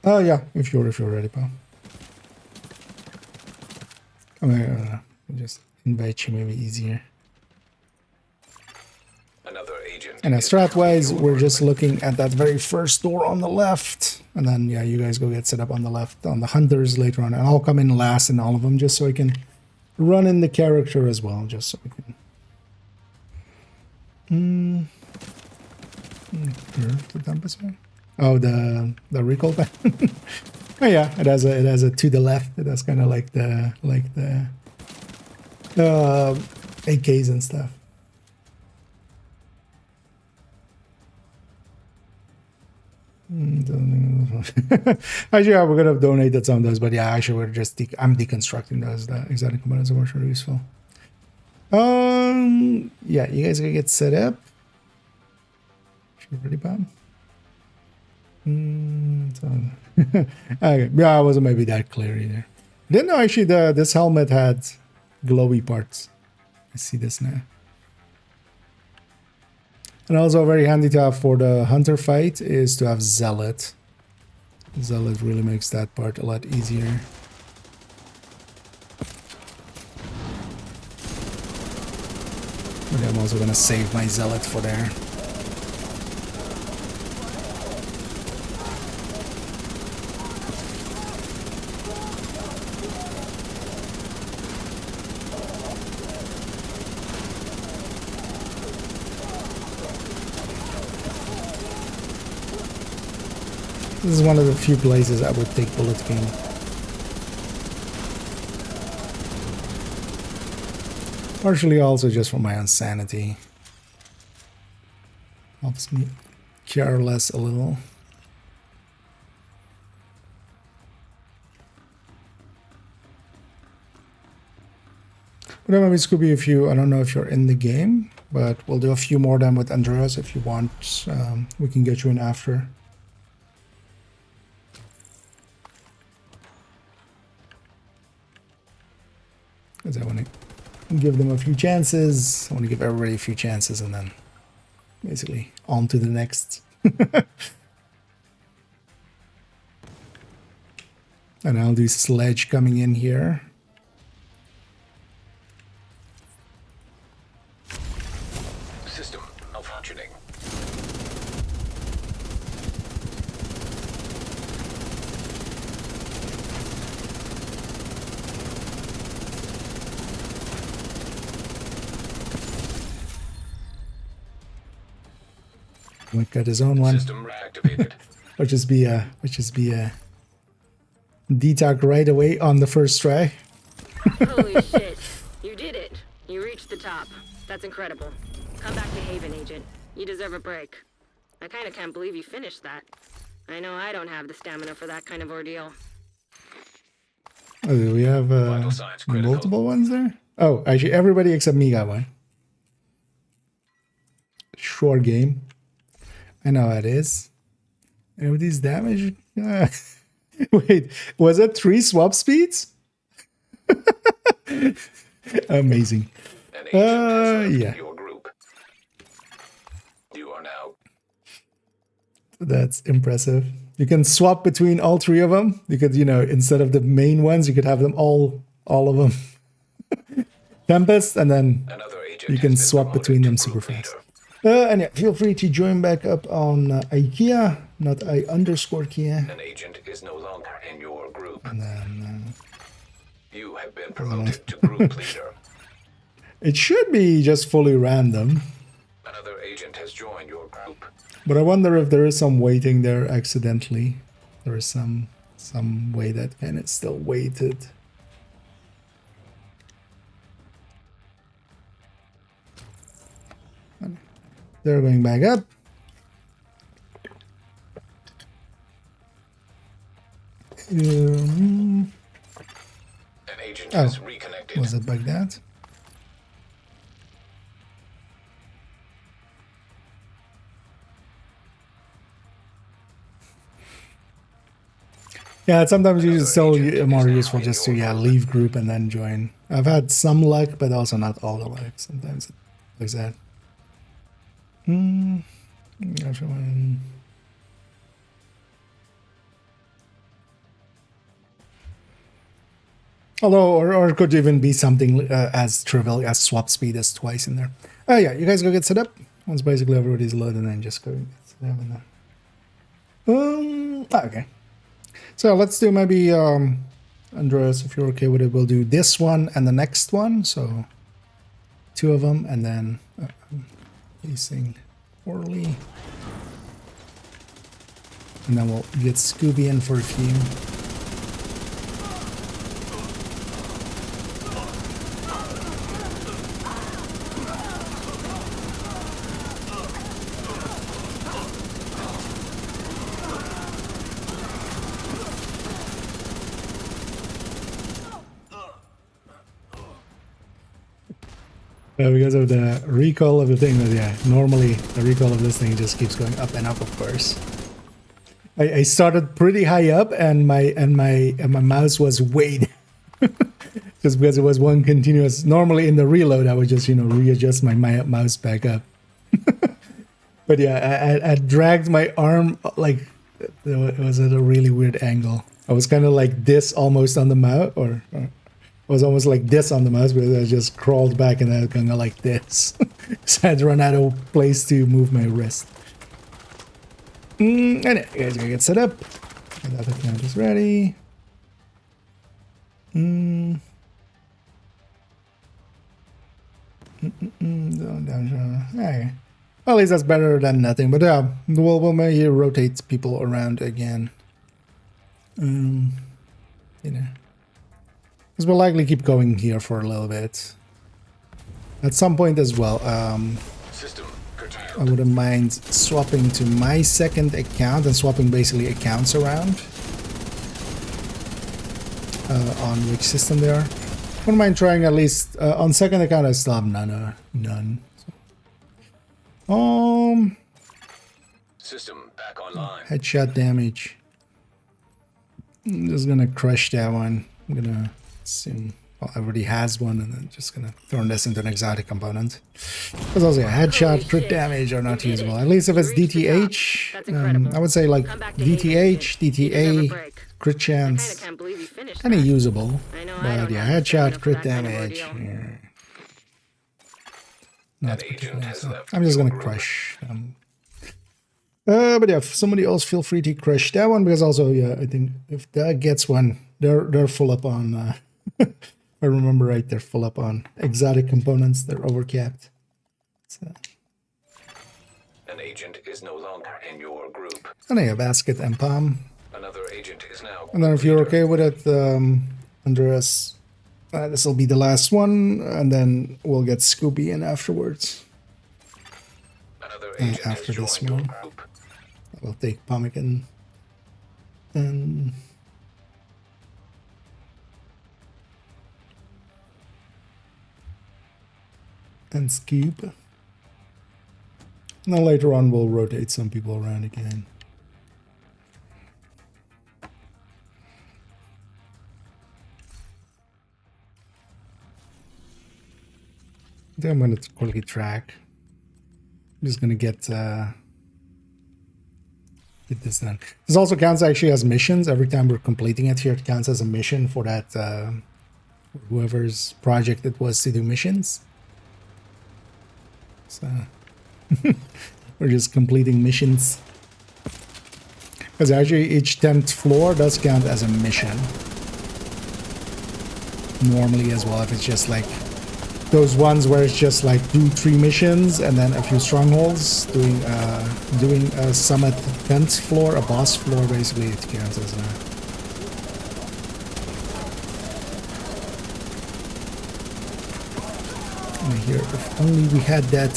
Oh yeah, if you're ready, pal. Come here, I'll just invite you, maybe easier. Another agent. And is strat-wise, joining we're your just group. looking at that very first door on the left, and then yeah, you guys go get set up on the left on the hunters later on, and I'll come in last in all of them just so I can run in the character as well, just so I can. The Tempest one? Oh, the recall pen. Oh yeah, it has a to the left. It has kind of like the AKs and stuff. Actually, yeah, we're gonna have donated some of those, but yeah, actually, we're just I'm deconstructing those. The exotic components are much more useful. Yeah, you guys gonna get set up. Pretty bad. Okay. Yeah, I wasn't maybe that clear either. Didn't know actually this helmet had glowy parts. I see this now. And also very handy to have for the hunter fight is to have Zealot. Zealot really makes that part a lot easier. But I'm also gonna save my Zealot for there. This is one of the few places I would take bullet game. Partially also just for my own sanity. Helps me care less a little. But then maybe this could be a few, I don't know if you're in the game, but we'll do a few more then with Andreas if you want. We can get you in after. Because I want to give them a few chances. I want to give everybody a few chances and then basically on to the next. And I'll do Sledge coming in here. System malfunctioning. Might got his own one. System reactivated. Which just be a detag right away on the first try. Holy shit. You did it. You reached the top. That's incredible. Come back to Haven, Agent. You deserve a break. I kinda can't believe you finished that. I know I don't have the stamina for that kind of ordeal. Oh, do we have Vital signs critical. multiple ones there? Oh, actually everybody except me got one. Short game. I know how it is. And with these damage... Wait, was it 3 swap speeds? Amazing. An agent has left yeah. your group. You are now That's impressive. You can swap between all three of them. You could, you know, instead of the main ones, you could have them all of them. Tempest, and then Another agent you can has been swap promoted between to them group super fast. leader. And yeah, feel free to join back up on IKEA, not I_Kia. An agent is no longer in your group. And then You have been promoted to group leader. it should be just fully random, Another agent has joined your group. but I wonder if there is some waiting there accidentally. There is some way that kind of still waited. They're going back up. An agent has reconnected. Was it like that? Yeah, sometimes it's still more useful just to leave group and then join. I've had some luck, but also not all the luck. Sometimes it looks like that. Everyone. Although, or it could even be something as trivial as swap speed is twice in there. Oh yeah, you guys go get set up. Once basically everybody's loaded, and then just go get set up in there. Okay. So let's do maybe, Andreas, if you're okay with it, we'll do this one and the next one. So 2 of them, and then facing poorly. And then we'll get Scooby in for a few. Because of the recoil of the thing, but yeah, normally the recoil of this thing just keeps going up and up, of course. I started pretty high up, and my mouse was way down. Just because it was one continuous. Normally in the reload, I would just readjust my mouse back up. But yeah, I dragged my arm like it was at a really weird angle. I was kind of like this almost on the mouse, or I was almost like this on the mouse, but I just crawled back and I kind of like this. So I had to run out of place to move my wrist. Anyway, you guys gotta get set up. The other count is ready. Okay. Well, at least that's better than nothing. But yeah, we'll maybe rotate people around again. Because we'll likely keep going here for a little bit. At some point as well, System I wouldn't mind swapping to my second account and swapping basically accounts around. On which system they are. Wouldn't mind trying at least, on second account I still have none. So. System back online. Headshot damage. I'm just gonna crush that one. I'm gonna assume already has one, and then just gonna turn this into an exotic component. Because also, headshot, crit damage are not usable. At least if it's DTH, I would say like DTH, DTA, crit chance, kind of usable. But yeah, headshot, crit damage. Not particularly. So I'm just gonna crush. But yeah, if somebody else feel free to crush that one, because also, yeah, I think if that gets one, they're full up on. If I remember right, they're full up on exotic components. They're overcapped. So. An agent is no longer in your group. And I have basket and palm. Another agent is now. And then if you're okay with it, Andreas, this will be the last one, and then we'll get Scooby in afterwards. Another agent After has this joined your one. group. We'll take Pumpkin and Scoop. And then later on we'll rotate some people around again. Then I'm going to quickly track. I'm just going to get get this done. This also counts actually as missions. Every time we're completing it here, it counts as a mission for that whoever's project it was to do missions. So we're just completing missions. Because actually each 10th floor does count as a mission. Normally as well, if it's just like those ones where it's just like do 3 missions and then a few strongholds, doing a summit 10th floor, a boss floor, basically it counts as a... Here, if only we had that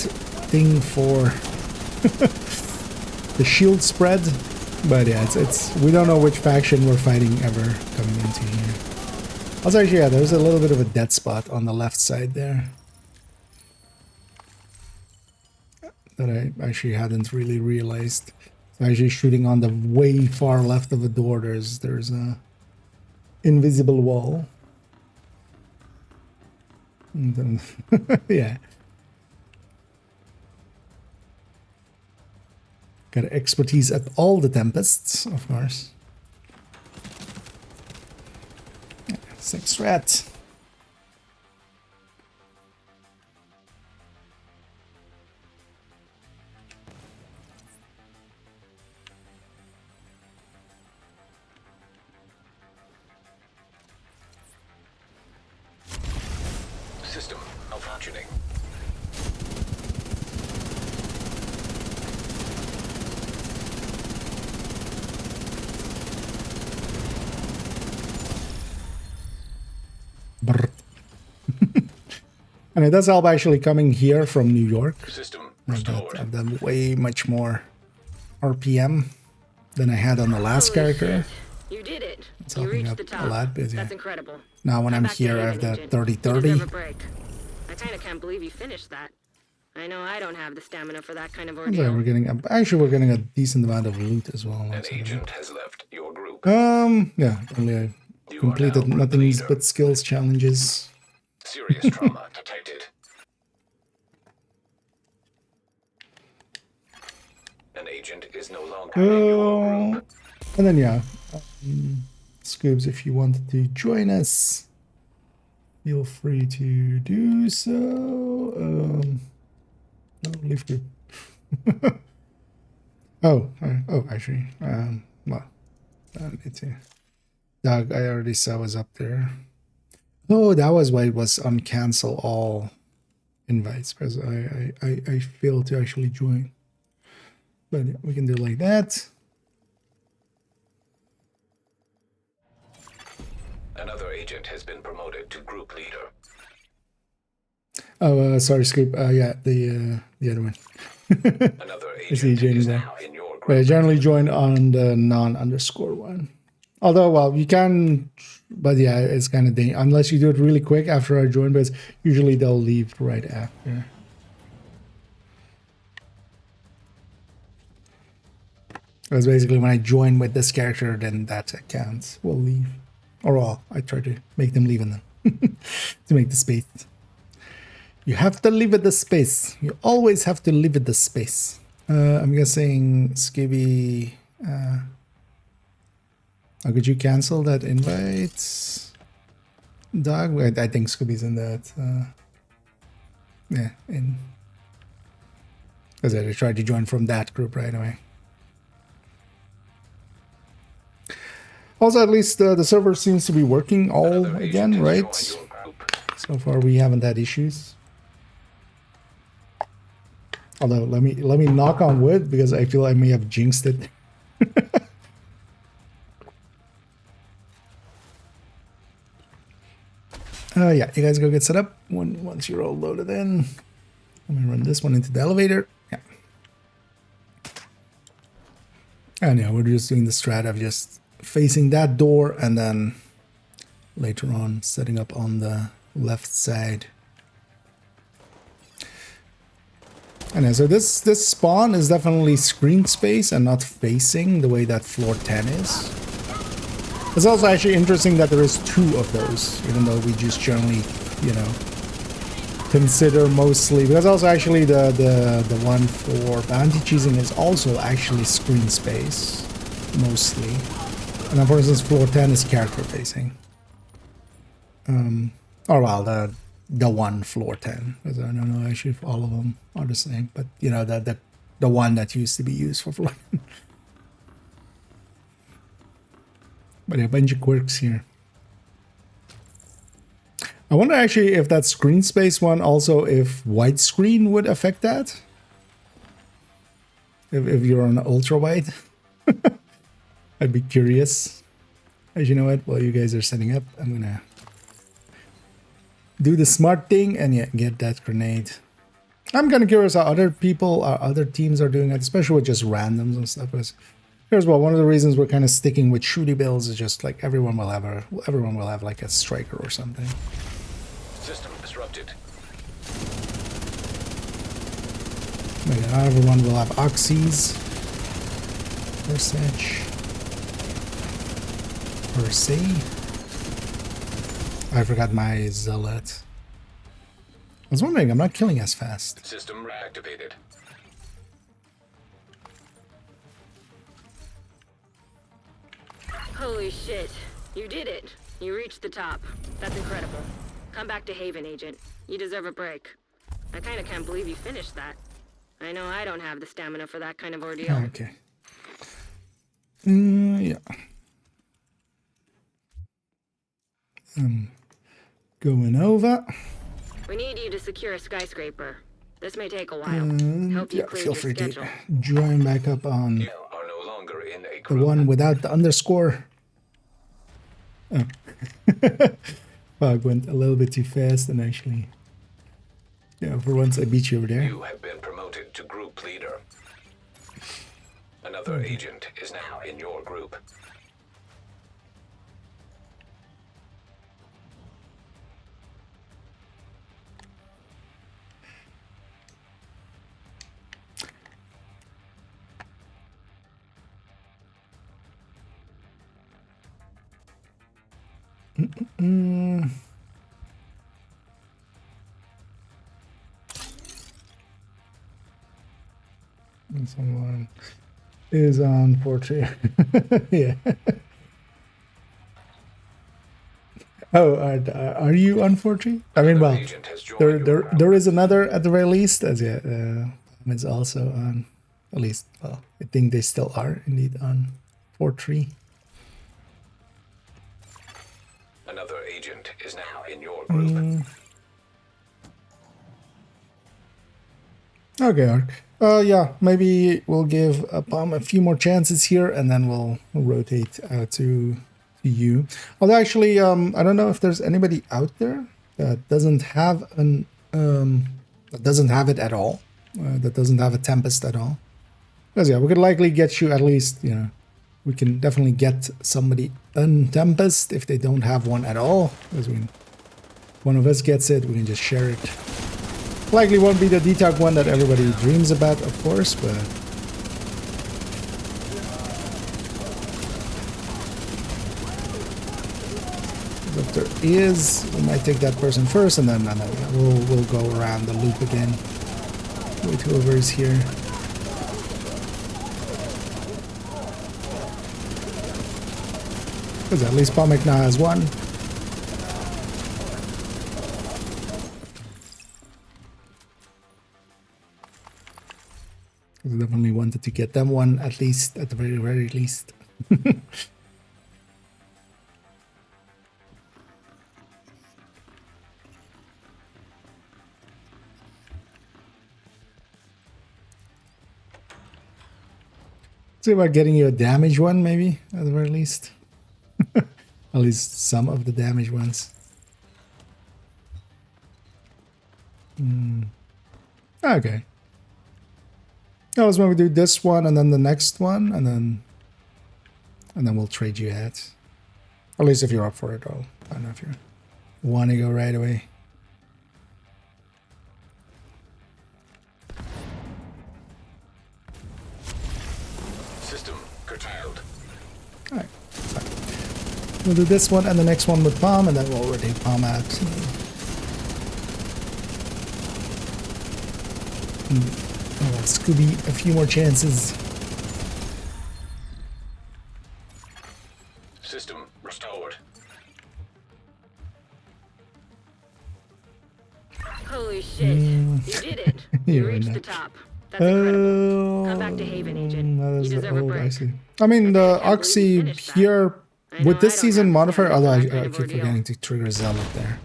thing for the shield spread, but yeah, it's we don't know which faction we're fighting ever coming into here. Also, actually, yeah, there's a little bit of a dead spot on the left side there that I actually hadn't really realized. So actually shooting on the way far left of the door, there's a invisible wall. And then, yeah. Got expertise at all the tempests, of course. Yeah, 6 rat. System malfunctioning. Brr. And it does help actually coming here from New York. System I've restored. done way much more RPM than I had on the last Holy character. shit. You did it. It's You helping reached up the a top. lot, but yeah. That's incredible. Now when Come I'm back to here, I have Haven, the Agent. 30-30. You deserve a break. I kind of can't believe you finished that. I know I don't have the stamina for that kind of Yeah, ordeal. we're getting we're getting a decent amount of loot as well. An outside of it. agent has left your group. Yeah, only I You are completed now nothing leader. but skills challenges. Serious trauma detected. An agent is no longer in your group. And then yeah, Scoobs, if you wanted to join us, feel free to do so. No, leave group. oh, actually, well, I need to. Doug, I already saw was up there. Oh, that was why it was on cancel all invites, because I failed to actually join. But yeah, we can do it like that. Another agent has been promoted to group leader. Oh, sorry, Scoop. Yeah, the other one. Another I see you agent joining is there. now in your But I group. generally join on the non-underscore one. Although, well, you can, but yeah, it's kind of dangerous. Unless you do it really quick after I join, because usually they'll leave right after. Because basically when I join with this character, then that account will leave. Or well, I try to make them leave in them to make the space. You have to leave it the space. You always have to leave it the space. I'm guessing Skibby. Could you cancel that invite? Doug? Wait, I think Scooby's in that. Yeah, in. Because I tried to join from that group right away. Also, at least the server seems to be working all Another again, agent has right? joined your group. So far, we haven't had issues. Although, let me knock on wood because I feel I may have jinxed it. Yeah, you guys go get set up once you're all loaded in. Let me run this one into the elevator. Yeah. And yeah, we're just doing the strat of just facing that door and then later on setting up on the left side. And yeah, so this spawn is definitely screen space and not facing the way that floor 10 is. It's also actually interesting that there is 2 of those, even though we just generally, you know, consider mostly, because also actually the one for bounty cheesing is also actually screen space mostly, and then for instance floor 10 is character facing. Or well, the one floor 10, because I don't know actually if all of them are the same, but you know the one that used to be used for floor 10. But a bunch of quirks here. I wonder actually if that screen space one also, if widescreen would affect that. If you're on ultra wide. I'd be curious. As you know what, while you guys are setting up, I'm gonna do the smart thing and yeah, get that grenade. I'm kind of curious how other people, other teams are doing it, especially with just randoms and stuff. Because here's what, one of the reasons we're kind of sticking with shooty builds is just like everyone will have like a striker or something. System disrupted. Maybe not everyone will have oxys. Per such. Per se. I forgot my zealot. I was wondering, I'm not killing as fast. System reactivated. Holy shit. You did it. You reached the top. That's incredible. Come back to Haven, Agent. You deserve a break. I kinda can't believe you finished that. I know I don't have the stamina for that kind of ordeal. Okay. Yeah. Going over. We need you to secure a skyscraper. This may take a while. Hope you Yeah, cleared feel your free schedule. to join back up on You are no longer in a the group. one without the underscore. Oh. Fog went a little bit too fast and actually... Yeah, for once I beat you over there. You have been promoted to group leader. Another agent is now in your group. Someone is on portrait. Yeah. Oh, are you on 4G? I mean, well, Agent has joined your group. there is another at the very least, as yeah, it's also on, at least, well, I think they still are indeed on 4.3. Another agent is now in your group. Okay, Ark. Yeah, maybe we'll give Palm a few more chances here, and then we'll rotate out to you. Although actually, I don't know if there's anybody out there that doesn't have an that doesn't have it at all, that doesn't have a Tempest at all. Because yeah, we could likely get you at least, you know, we can definitely get somebody a Tempest if they don't have one at all. Because one of us gets it, we can just share it. Likely won't be the detox one that everybody dreams about, of course, but if there is, we might take that person first, and then we'll go around the loop again with whoever is here. Because at least Pomek now has one. I definitely wanted to get them one, at least, at the very, very least. See about getting you a damage one, maybe, at the very least. At least some of the damage ones. Okay. That was when we do this one and then the next one, and then we'll trade you at. At least if you're up for it, though. I don't know if you want to go right away. System curtailed. Alright, fine. We'll do this one and the next one with Palm, and then we'll rotate Palm out. Oh, Scooby, a few more chances. System restored. Holy shit. You did it. You You're reached in the that. top. That's incredible. Come back to Haven, Agent. That You is the deserve a old break. Oxy. I mean, I the kinda can't believe you Oxy finished that. here I know with this I don't season have the modifier, stamina although for I that kind of keep ordeal. forgetting to trigger Zealot there.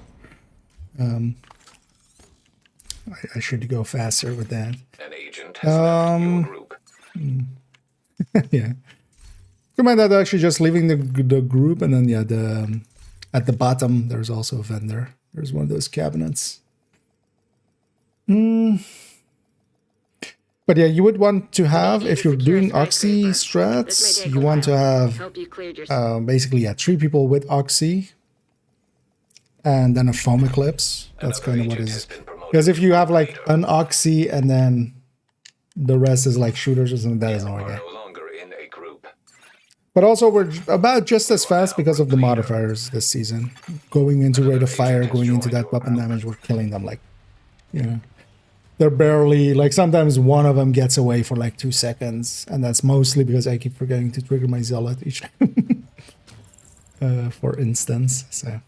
I should go faster with that. An agent has left your group. Yeah. Recommend that actually just leaving the group, and then yeah, the at the bottom there's also a vendor. There's one of those cabinets. But yeah, you would want to have, if you're doing Oxy strats, you want to have Hope you cleared your basically 3 people with Oxy, and then a foam eclipse. That's Another kind of what agent is. has been promoted Because if you to have like operator. an Oxy and then the rest is like shooters or something, that You doesn't work are out. no longer in a group. But also we're about just as fast because of the modifiers this season. Going into rate of fire, going into that weapon damage, we're killing them like, you know. They're barely, like sometimes one of them gets away for like 2 seconds. And that's mostly because I keep forgetting to trigger my Zealot each time. For instance, so.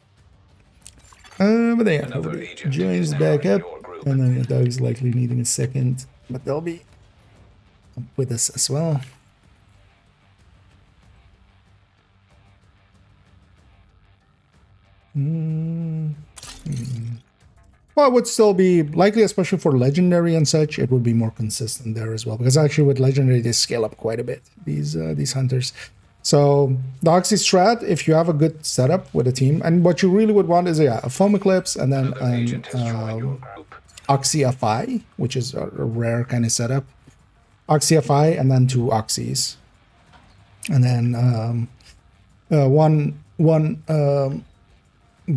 But yeah, Another nobody agent joins is now back in up. your group. And then Doug's likely needing a second. But they'll be up with us as well. Well, it would still be likely, especially for legendary and such. It would be more consistent there as well, because actually with legendary they scale up quite a bit. These hunters. So the Oxy strat, if you have a good setup with a team, and what you really would want is a foam eclipse and then Another agent has joined your group. Oxy FI, which is a rare kind of setup. Oxy FI and then 2 Oxys, and then one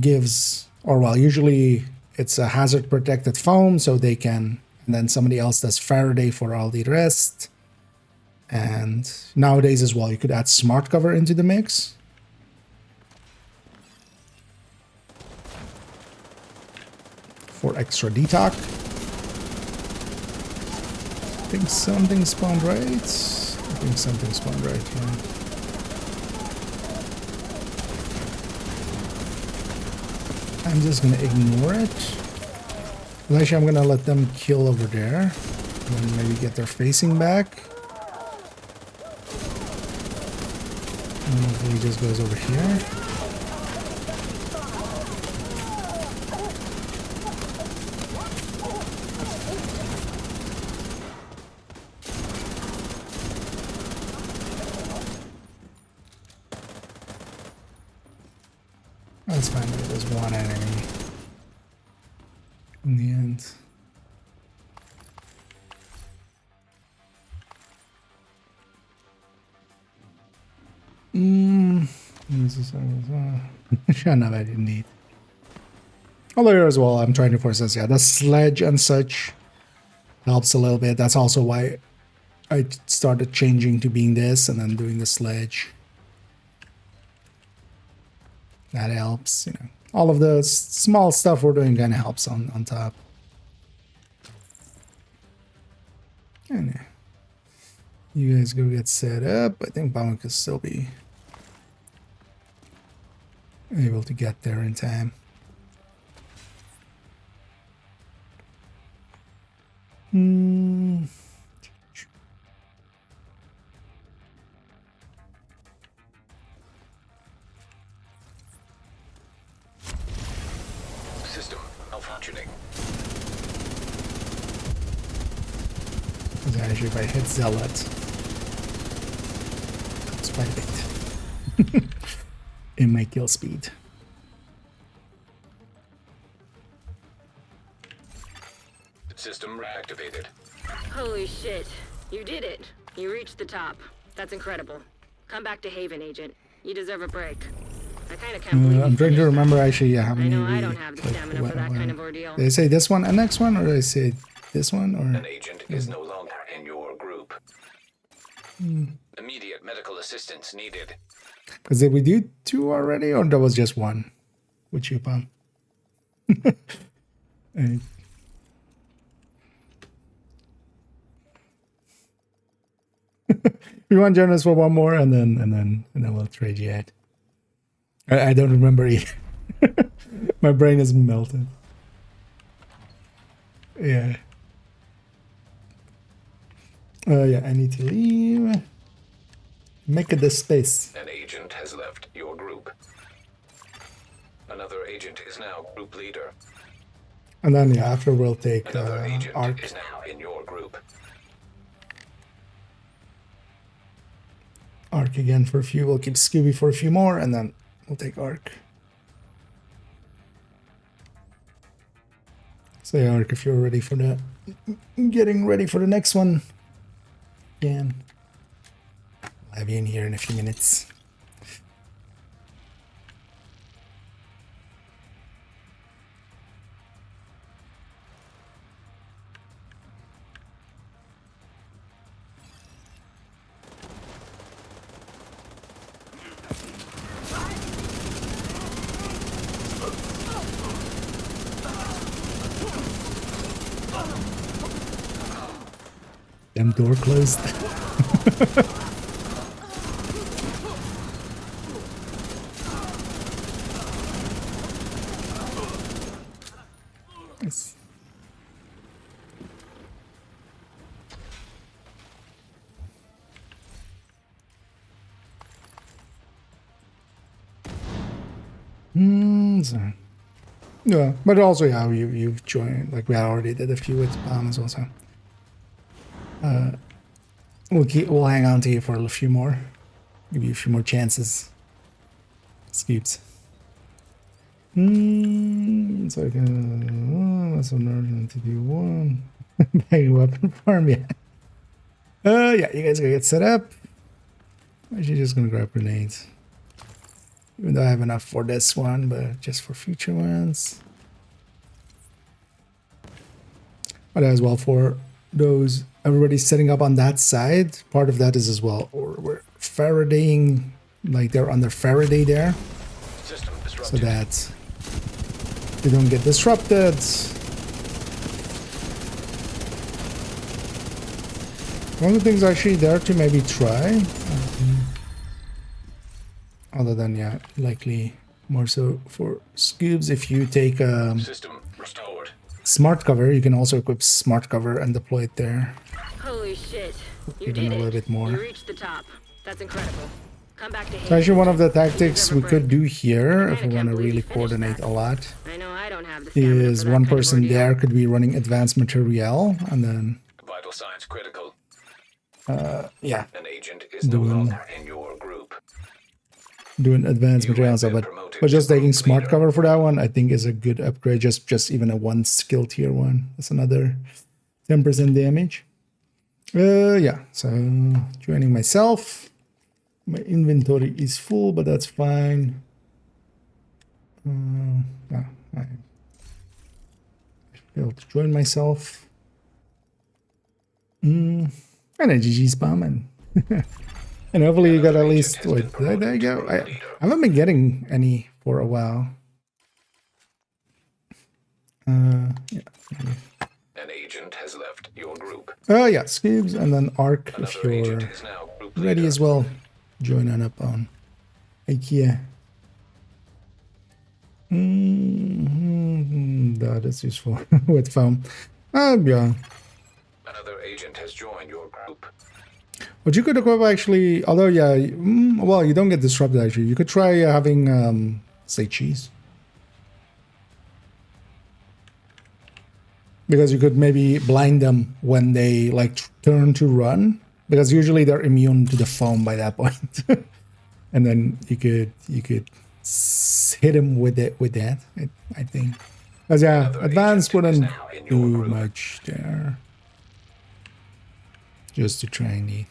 gives, or well, usually it's a hazard protected foam, so they can, and then somebody else does Faraday for all the rest. And nowadays as well, you could add smart cover into the mix. For extra detox. I think something spawned right. I think something spawned right, yeah. I'm just gonna ignore it. Well, actually, I'm gonna let them kill over there. And then maybe get their facing back. And hopefully he just goes over here. That's fine, there's one enemy in the end. This is not I didn't need. Although here as well, I'm trying to force this. Yeah, the sledge and such helps a little bit. That's also why I started changing to being this and then doing the sledge. That helps, you know. All of the small stuff we're doing kind of helps on top. And yeah. You guys go get set up. I think Bama could still be able to get there in time. System malfunctioning. Actually, if I hit Zealot, that's quite a bit in my kill speed. System reactivated. Holy shit. You did it. You reached the top. That's incredible. Come back to Haven, Agent. You deserve a break. I kind of can't believe I'm you trying to finished remember actually how that. I many know I we, don't have the like, stamina for that kind of ordeal. Did I say this one and next one, or did I say this one, or An agent is no longer in your group. Immediate medical assistance needed. because did we do 2 already, or that was just 1 with you, Pam? You want to join us for one more, and then we'll trade you out. I don't remember either. My brain is melted. Yeah. Yeah, I need to leave. Make the space. An agent has left your group. Another agent is now group leader. And then yeah, after we'll take Another agent Arc. is now in your group. Arc again for a few. We'll keep Scooby for a few more, and then we'll take Arc. So yeah, Arc, if you're ready for the getting ready for the next one, again, I'll have you in here in a few minutes. Damn door closed. Nice. So. Yeah, but also yeah, you've joined, like we already did a few with Palm as well, so we'll hang on to you for a few more, give you a few more chances. Scoops. So I can that's an urgent to do one. Bang weapon farm, yeah. Yeah, you guys gotta get set up. I'm actually just gonna grab grenades. Even though I have enough for this one, but just for future ones. But as well for those, everybody's setting up on that side. Part of that is as well, or we're Faradaying, like they're under Faraday there. System So disrupted. that they don't get disrupted. One of the things actually there to maybe try. Other than, yeah, likely more so for Scoobs, if you take System restored. smart cover, you can also equip smart cover and deploy it there. Holy shit. You Even did a it. little bit more. You reached the top. That's incredible. Come back to So actually one of the tactics we could do here, if we want to really finished coordinate that. a lot, I know I don't have the stamina is for that one kind of person ordeal. there could be running advanced material, and then, Vital signs critical. yeah, An agent is no Doing- longer in your group. doing advanced You material have and stuff, been but promoted just to taking group smart leader. cover for that one, I think is a good upgrade, just even a one skill tier one. That's another 10% damage. Yeah, so joining myself. My inventory is full, but that's fine. Yeah, I failed to join myself. And a GG spam, and hopefully you got at least, wait, there you go. I haven't been getting any for a while. Yeah. An agent has left your group. Yeah, Scoobs, and then Arc, if Another you're agent is now group ready leader. as well. Join on up on IKEA. That is useful with foam. Yeah. Another agent has joined your group. What you could equip actually, although yeah, well, you don't get disrupted actually. You could try having, say, cheese. Because you could maybe blind them when they like turn to run, because usually they're immune to the foam by that point. And then you could hit them with that. I think. Because yeah, Another advance agent is wouldn't now in your do group. much there. Just to try and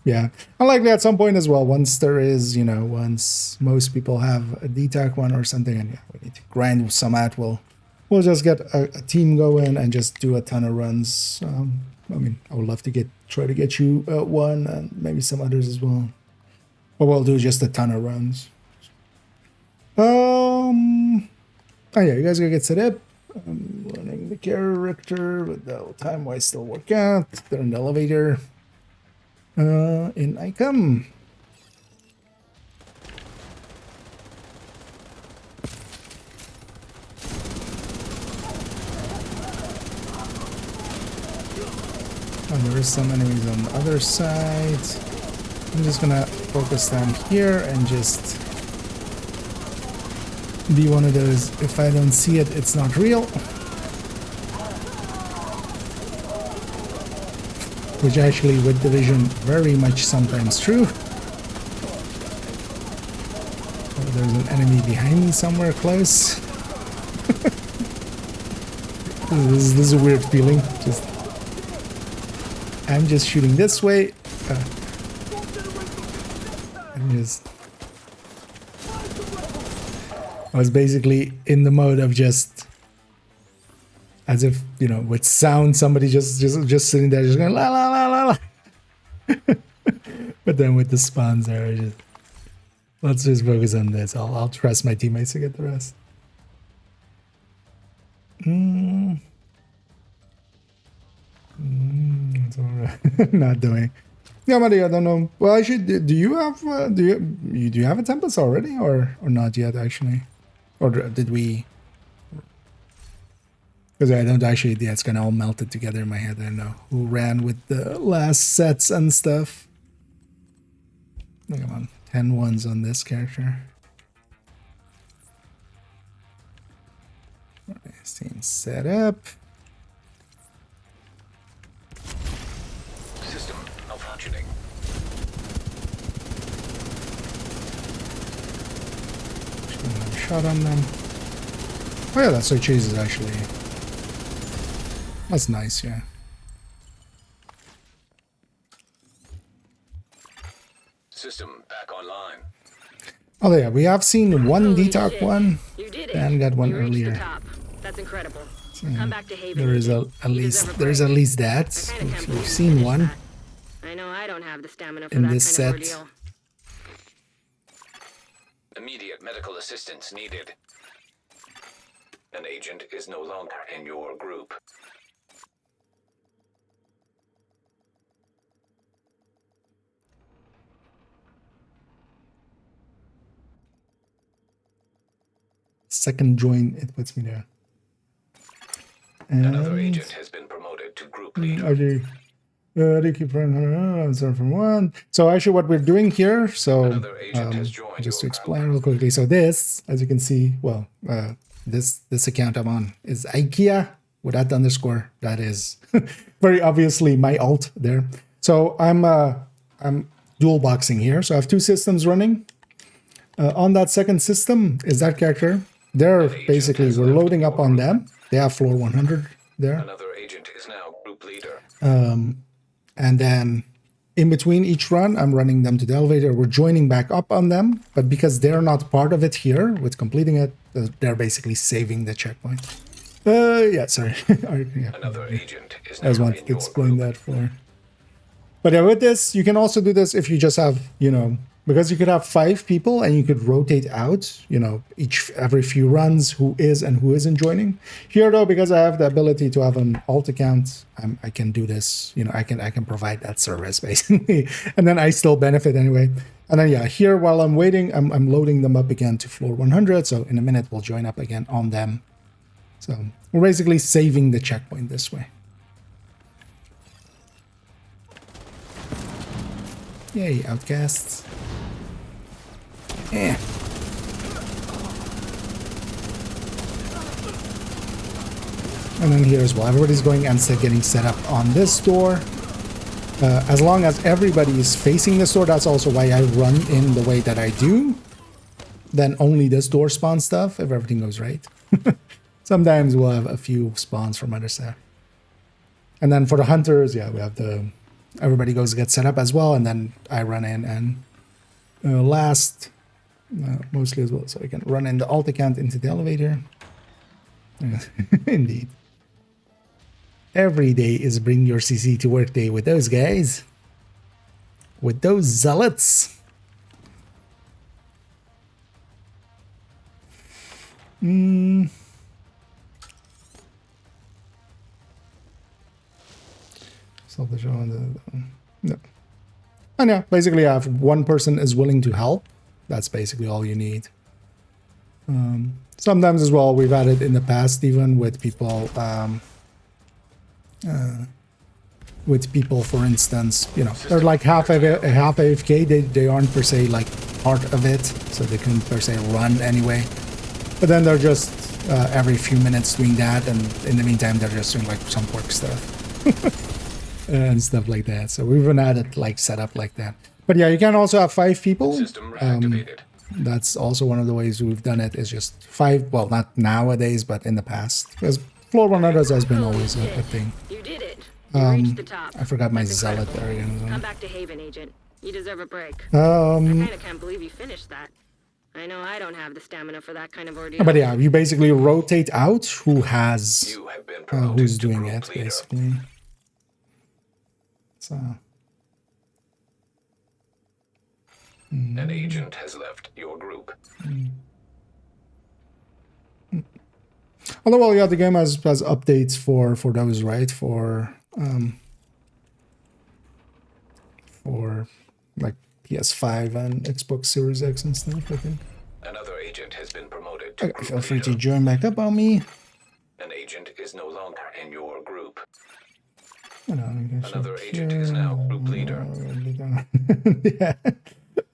yeah, unlikely at some point as well. Once there is, once most people have a DTAC one or something, and yeah, we need to grind some out. We'll just get a team going and just do a ton of runs. I mean, I would love to try to get you one and maybe some others as well. But we'll do just a ton of runs. Oh yeah, you guys gotta get set up. I'm running the character, but the time-wise still work out. They're in the elevator. In I come. Oh, there is some enemies on the other side. I'm just gonna focus down here and just be one of those, if I don't see it, it's not real. Which actually with Division very much sometimes true. Oh, there's an enemy behind me somewhere close. This is a weird feeling. I'm just shooting this way. I was basically in the mode of just, as if, you know, with sound, somebody just sitting there, just going la la la la la. But then with the spawns there, let's just focus on this. I'll trust my teammates to get the rest. It's all right. Not doing. Yeah, Maddie, I don't know. Well, actually, do you have do you have a Tempest already, or not yet actually, or did we? Because I don't actually. Yeah, it's kind of all melted together in my head. I don't know who ran with the last sets and stuff. Oh, come on, 10 ones on this character. Scene set up. System malfunctioning. Another shot on them. Oh yeah, that's so chases actually. That's nice, yeah. System back online. Oh yeah, we have seen one Holy detox shit. one. You did it. And got one You reached earlier. the top. That's incredible. Come back to Haven. There is Agent. at You least deserve a there's break. at least that. I kinda can't believe We've you seen finished one. that. I know I don't have the stamina for In that this kind of set. ordeal. Immediate medical assistance needed. An agent is no longer in your group. Second join, it puts me there. Another And agent has been promoted to group leader. okay. Keep running from one. So actually what we're doing here, so Another agent has joined just to your explain group. real quickly. So this, as you can see, well, this account I'm on is IKEA with that underscore. That is very obviously my alt there. So I'm dual boxing here. So I have two systems running. On that second system is that character. They're basically, we're loading up on them. They have floor 100 there. Another agent is now group leader. And then in between each run, I'm running them to the elevator. We're joining back up on them. But because they're not part of it here with completing it, they're basically saving the checkpoint. Yeah, sorry. Yeah. Another agent is I now just wanted in to your explain group. that for. But yeah, with this, you can also do this if you just have, you know, because you could have 5 people and you could rotate out, you know, every few runs who is and who isn't joining. Here though, because I have the ability to have an alt account, I can do this, you know, I can provide that service basically, and then I still benefit anyway. And then yeah, here while I'm waiting, I'm loading them up again to floor 100. So in a minute we'll join up again on them. So we're basically saving the checkpoint this way. Yay, outcasts. Yeah. And then here as well, everybody's going and getting set up on this door. As long as everybody is facing this door, that's also why I run in the way that I do. Then only this door spawns stuff, if everything goes right. Sometimes we'll have a few spawns from other stuff. And then for the hunters, yeah, we have everybody goes to get set up as well, and then I run in and last, mostly as well, so I can run in the alt account into the elevator. Indeed. Every day is bring your CC to work day with those guys. With those zealots. No. And yeah, basically, if one person is willing to help, that's basically all you need. Sometimes as well, we've had it in the past, even with people, for instance, you know, they're like half AFK. They aren't per se like part of it, so they can per se run anyway. But then they're just every few minutes doing that, and in the meantime, they're just doing like some work stuff. And stuff like that. So we've even had it like set up like that. But yeah, you can also have 5 people. System reactivated. That's also one of the ways we've done it, is just 5. Well, not nowadays, but in the past, because floor one others has been always a thing. You did it. You reached the top. I forgot my That's zealot incredible. there. Come back to Haven, Agent. You deserve a break. I kind of can't believe you finished that. I know I don't have the stamina for that kind of ordeal. But yeah, you basically rotate out who has You have been promoted who's to doing group it, leader. basically. So An agent has left your group. although, well, yeah, the game has updates for those, right? For like PS5 and Xbox Series X and stuff, I think. Another agent has been promoted to Okay, group feel free to leader. join back up on me. An agent is no longer in your group. Another agent is now group leader. Yeah,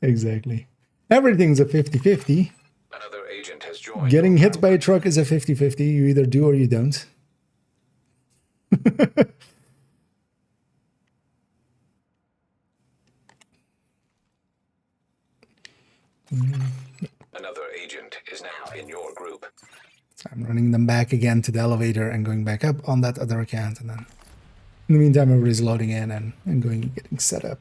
exactly. Everything's a 50-50. Another agent has joined. Getting your hit group. by a truck is a 50-50. You either do or you don't. Another agent is now in your group. So I'm running them back again to the elevator and going back up on that other account, and then in the meantime everybody's loading in and getting set up.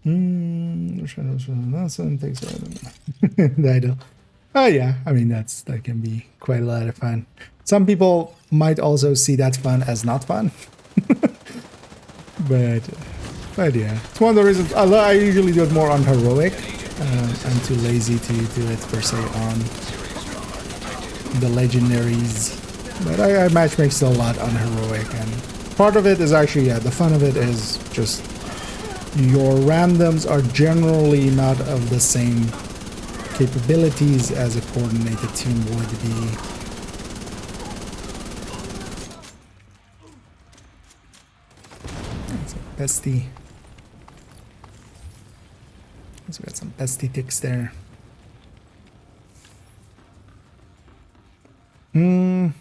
And that's one takes I don't. Oh yeah, I mean that can be quite a lot of fun. Some people might also see that fun as not fun. but yeah, it's one of the reasons I usually do it more on heroic. I'm too lazy to do it per se on the legendaries, but I matchmake still a lot on heroic, and part of it is actually, yeah, the fun of it is just your randoms are generally not of the same capabilities as a coordinated team would be. That's a bestie. So we got some bestie ticks there. And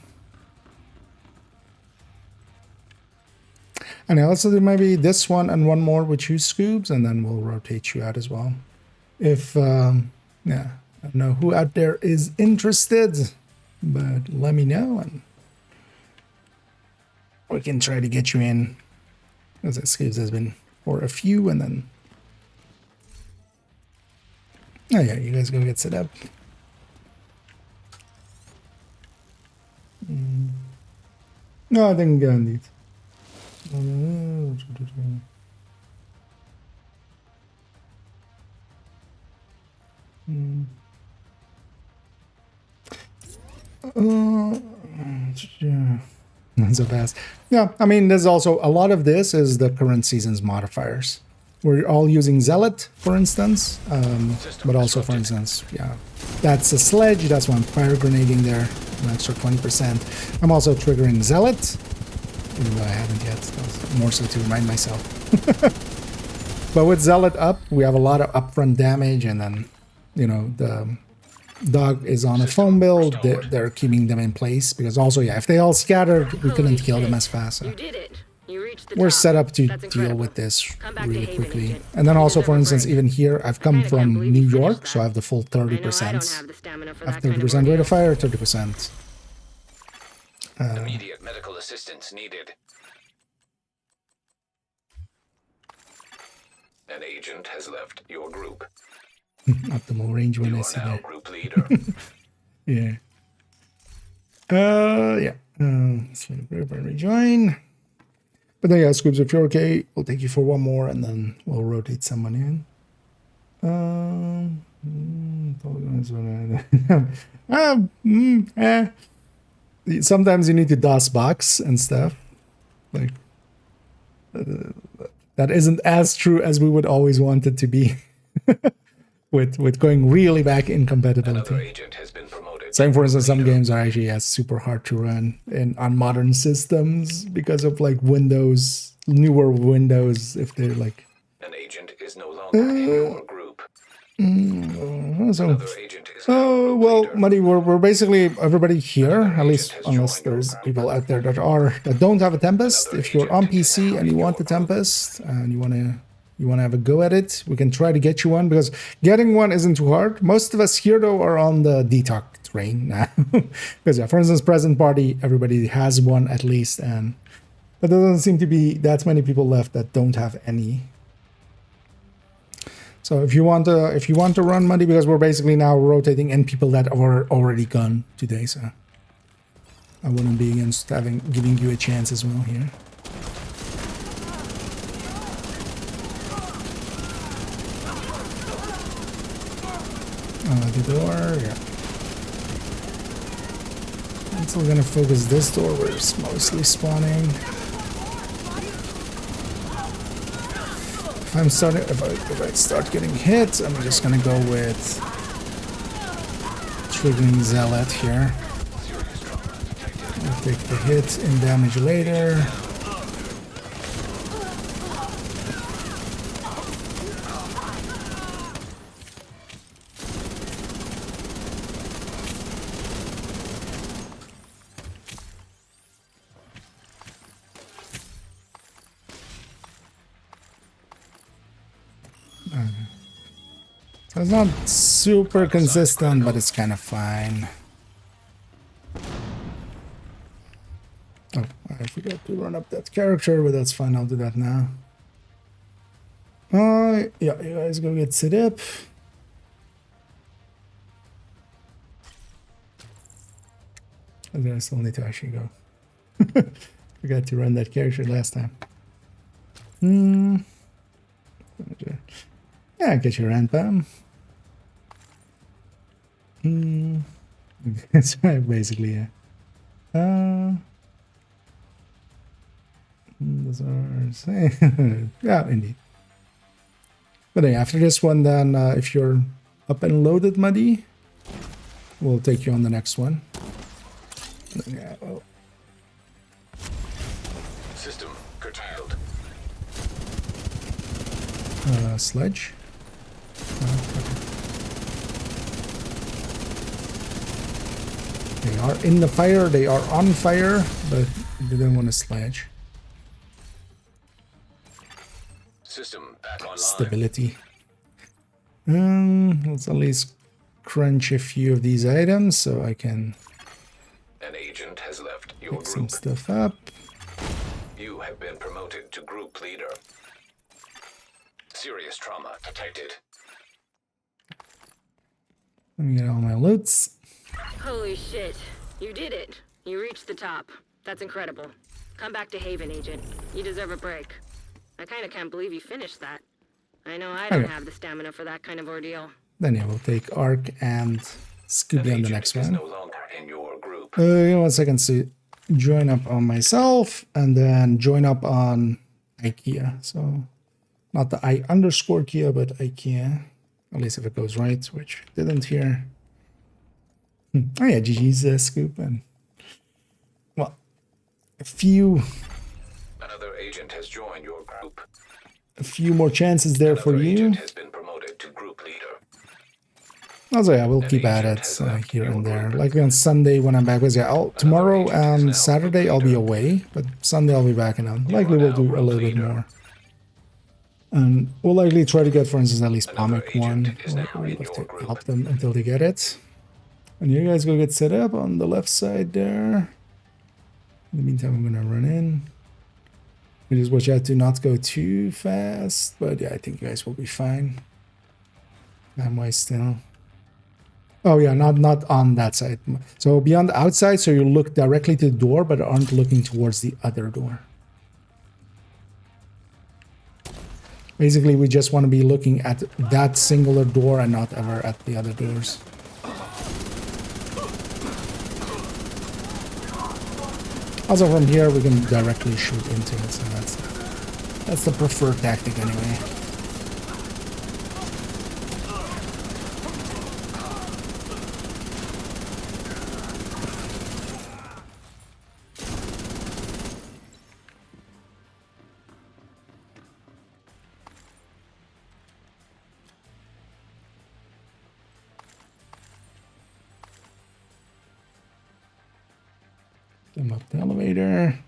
also there might be this one and one more with you, Scoobs, and then we'll rotate you out as well. If, yeah, I don't know who out there is interested, but let me know and we can try to get you in. As Scoobs has been for a few, and then, oh yeah, you guys go get set up. No, I think indeed. Not so fast. Yeah, I mean, there's also a lot of this is the current season's modifiers. We're all using Zealot, for instance, but also, for instance, yeah, that's a sledge. That's why I'm fire grenading there, an extra 20%. I'm also triggering Zealot, even though I haven't yet. That's more so to remind myself. But with Zealot up, we have a lot of upfront damage, and then, you know, the dog is on a foam build. They're keeping them in place because also, yeah, if they all scattered, we couldn't kill them as fast. So You did it. You reached the we're top. set up to That's deal incredible. with this Come back to really Haven, quickly. Agent. And then You also, deserve for a instance, break. even here, I've come kinda can't from believe New you finished York, so I that. have the full I know I don't 30%. have the stamina for I have that kind of 30% rate ordeal. of fire, 30%. Immediate medical assistance needed. An agent has left your group. Optimal range when You I are see now that. group leader. Yeah. Yeah. So group and rejoin. But then, yeah, Scoobs, if you're okay, we'll take you for one more and then we'll rotate someone in. Sometimes you need to DOS box and stuff. Like, that isn't as true as we would always want it to be. with going really back in Another compatibility. agent has been promoted. Same, for instance, some games are actually super hard to run on modern systems because of like newer Windows, if they're like. An agent is no longer in your group. So, Another agent is now oh group well, leader. Muddy, we're basically everybody here, Another at least agent has unless joined your there's group. people out there that don't have a Tempest. Another If you're on agent is PC now and you in want your the Tempest and you wanna have a go at it, we can try to get you one, because getting one isn't too hard. Most of us here though are on the detox train now. Because yeah, for instance, present party, everybody has one at least, and but there doesn't seem to be that many people left that don't have any. So if you want to run Muddy, because we're basically now rotating in people that are already gone today, so I wouldn't be against giving you a chance as well here. The door, yeah. I'm still gonna focus this door where it's mostly spawning. If I start getting hit, I'm just gonna go with triggering Zealot here. I'll take the hit and damage later. It's not super consistent, but it's kind of fine. Oh, I forgot to run up that character, but that's fine. I'll do that now. Yeah, you guys go get set up. And then I still need to actually go. Forgot to run that character last time. Yeah, get your Rampam. That's right, basically, yeah. Those are yeah, indeed. But anyway, after this one, then if you're up and loaded, Muddy, we'll take you on the next one. Yeah, well. System curtailed. Sledge. Okay. They are in the fire, they are on fire, but they don't want to sledge. System back online. Stability. Let's at least crunch a few of these items so I can An agent has left your pick some group. stuff up. You have been promoted to group leader. Serious trauma detected. Let me get all my loots. Holy shit. You did it. You reached the top. That's incredible. Come back to Haven, Agent. You deserve a break. I kinda can't believe you finished that. I know I don't Okay. have the stamina for that kind of ordeal. Then yeah, we'll take Arc and Scooby on the next is one. no longer in your group. Give me 1 second to join up on myself and then join up on IKEA. So not the I_Kia, but IKEA. At least if it goes right, which it didn't here. Oh yeah, GG's Scoop, and well, a few Another agent has joined your group. more chances there for Another you. agent has been promoted to group leader. Also, yeah, we'll keep at agent it has left here your and there. group. Like on Sunday when I'm back, because yeah, tomorrow agent is now and Saturday I'll be leader. away, but Sunday I'll be back, and likely are we'll now do a group little bit leader. more. And we'll likely try to get, for instance, at least Another Pomic one. agent is now We'll in have your to group. help them until they get it. And you guys go get set up on the left side there. In the meantime, I'm gonna run in. We just watch out to not go too fast, but yeah, I think you guys will be fine. Time-wise still. Oh yeah, not on that side. So be on the outside, so you look directly to the door, but aren't looking towards the other door. Basically, we just want to be looking at that singular door and not ever at the other doors. Also from here, we can directly shoot into it, so that's That's the preferred tactic anyway. Come up the elevator.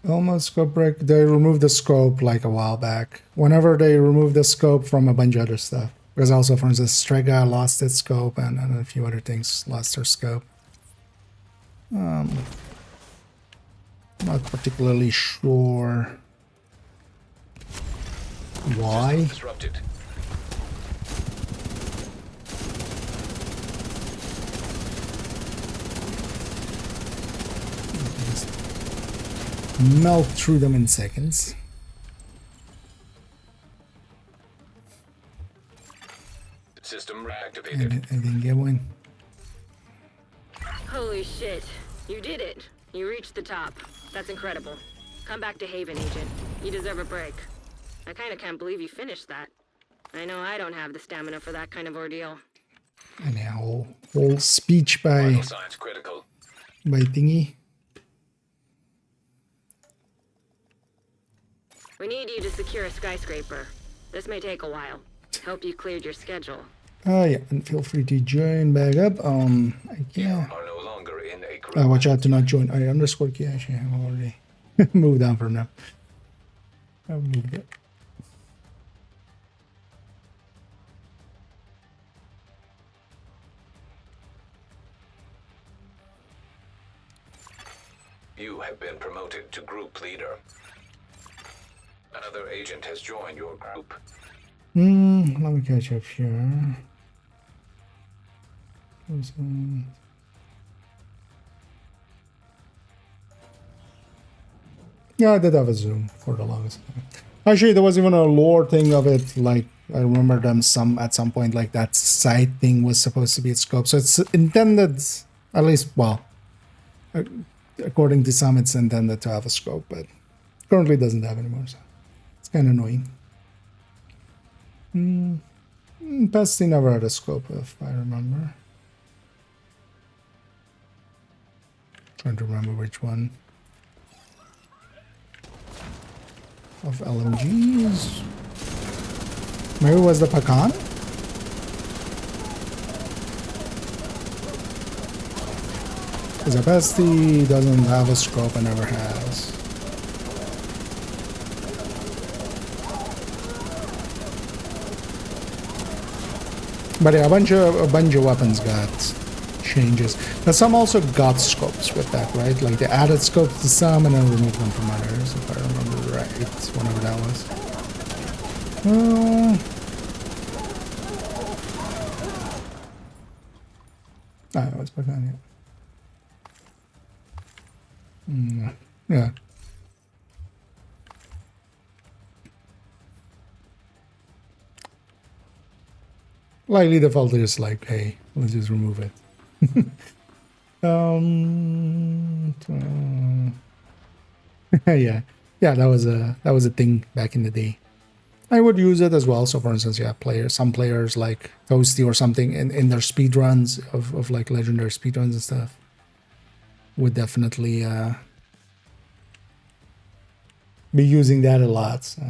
Almost scope break. They removed the scope like a while back. Whenever they remove the scope from a bunch of other stuff. Because also, for instance, Strega lost its scope and a few other things lost their scope. Not particularly sure why. Disrupted. Melt through them in seconds. System reactivated. I didn't get one. Holy shit. You did it. You reached the top. That's incredible. Come back to Haven, Agent. You deserve a break. I kinda can't believe you finished that. I know I don't have the stamina for that kind of ordeal. And a whole speech by Vital signs critical. Thingy. We need you to secure a skyscraper. This may take a while. Hope you cleared your schedule. Yeah, and feel free to join back up. Yeah. Are no longer in a group. Watch out to not join. I underscore key. Actually, I've already moved on from now. I've moved it. You have been promoted to group leader. Another agent has joined your group. Let me catch up here. Yeah, I did have a zoom for the longest time. Actually, there was even a lore thing of it. Like, I remember them at some point, like that side thing was supposed to be its scope. So it's intended, at least, well, according to some, it's intended to have a scope, but currently doesn't have anymore. So it's kind of annoying. Pesty never had a scope, if I remember. Trying to remember which one. Of LMGs. Maybe it was the Pacan? Because the Pesty doesn't have a scope and never has. But yeah, a bunch of weapons got changes. But some also got scopes with that, right? Like they added scopes to some and then removed them from others, if I remember right, whenever that was. Oh, it's back on yet. Yeah. Likely the fault is like, hey, let's just remove it. yeah, that was a thing back in the day. I would use it as well. So for instance, yeah, some players like Toasty or something in their speedruns of like legendary speedruns and stuff would definitely be using that a lot. So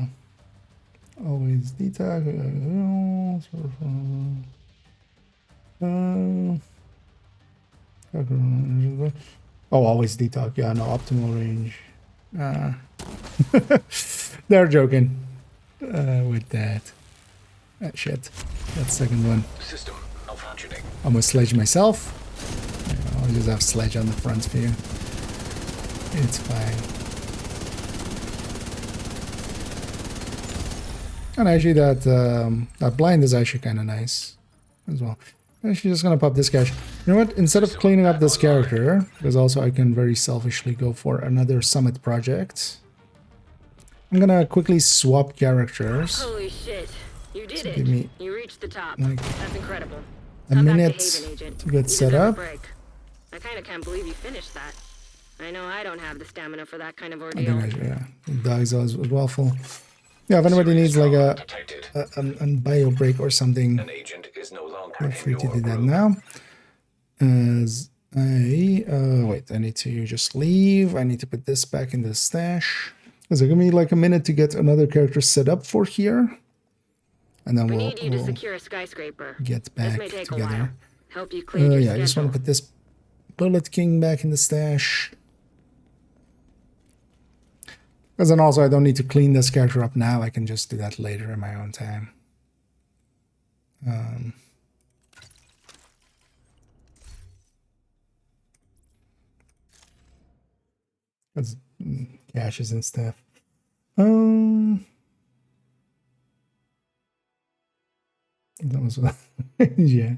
always detach. Oh, always detox. Yeah, no, optimal range. They're joking with that. Shit. That second one. System malfunctioning. Almost sledge myself. Yeah, I'll just have sledge on the front for you. It's fine. And actually, that blind is actually kind of nice as well. Actually, just gonna pop this cache. You know what? Instead of cleaning up this character, because also I can very selfishly go for another summit project, I'm gonna quickly swap characters. Holy shit. You did So it. give me, You reached the top. like, That's incredible. a Come minute back to Haven, Agent. to get You set deserve a up. break. I kind of can't believe you finished that. I know I don't have the stamina for that kind of I ordeal. think yeah, the dogs as well full. Yeah, if anybody needs like Trauma detected. a bio break or something, An agent is no longer feel in free to your do that group. now. As I wait, I need to just leave. I need to put this back in the stash. Is it gonna be like a minute to get another character set up for here? And then We we'll need you to secure a skyscraper. get This back may take a while. together. Help you clear your Yeah, schedule. I just want to put this Bullet King back in the stash. Because then also I don't need to clean this character up now. I can just do that later in my own time. Because caches and stuff. That was yeah.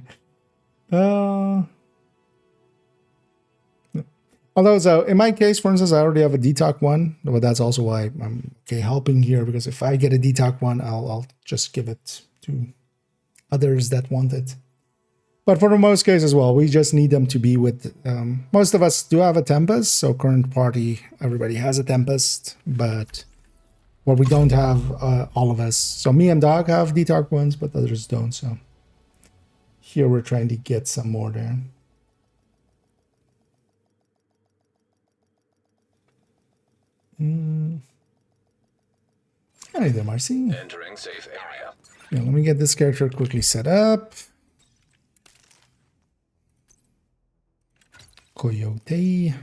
Although, so in my case, for instance, I already have a DTOC one, but that's also why I'm okay helping here, because if I get a DTOC one, I'll just give it to others that want it. But for the most cases, well, we just need them to be with. Most of us do have a Tempest, so current party, everybody has a Tempest, but what we don't have, all of us. So me and Dog have DTOC ones, but others don't. So here we're trying to get some more there. Hi there, Marcy. Entering safe area. Yeah, let me get this character quickly set up. Coyote.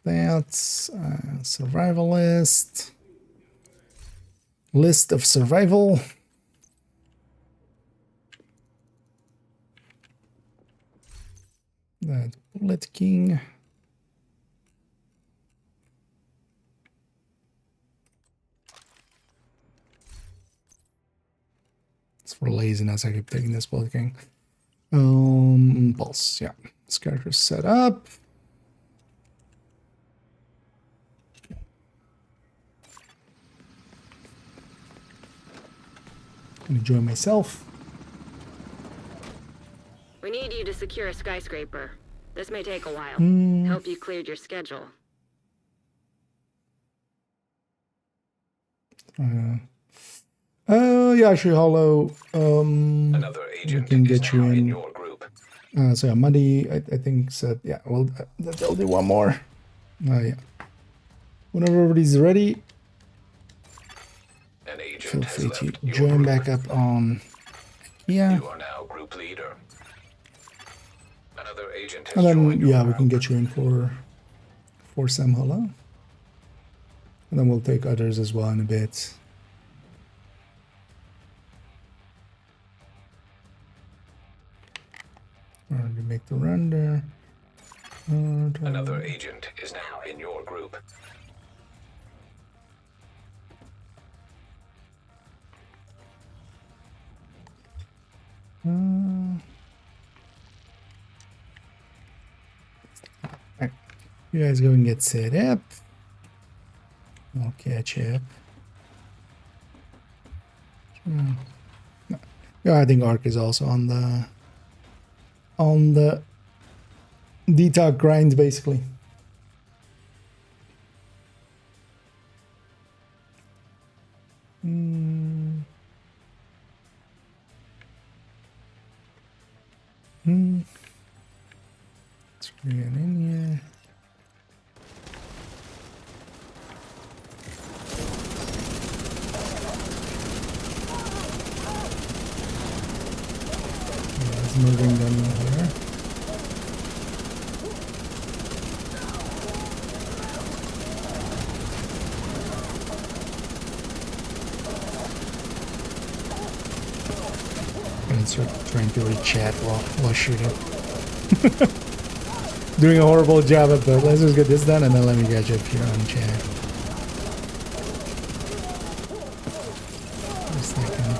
That's survivalist. List of survival. That Bullet King. It's for laziness. I keep taking this Bullet King. Pulse. Yeah, this character's set up. Enjoy myself. We need you to secure a skyscraper. This may take a while. Help you clear your schedule. Yeah, actually, Hollow. Another agent can is get you now in in. your group. So yeah, Muddy, I think said, yeah, well, they'll do one more. Yeah. Whenever everybody's ready, An feel agent has free to left your join group. back up on. Yeah, You are now group leader. Another agent has and then joined your yeah, we can group. get you in for some Hollow, and then we'll take others as well in a bit. Alright, we make the run there. Another agent is now in your group. Alright, you guys go and get set up. I'll catch up. Yeah, I think Ark is also on the DTOC grind, basically. Let's bring it in here. Yeah, it's moving them here. And start trying to read chat while shooting. Doing a horrible job at that. Let's just get this done and then let me catch up here on chat. For a second.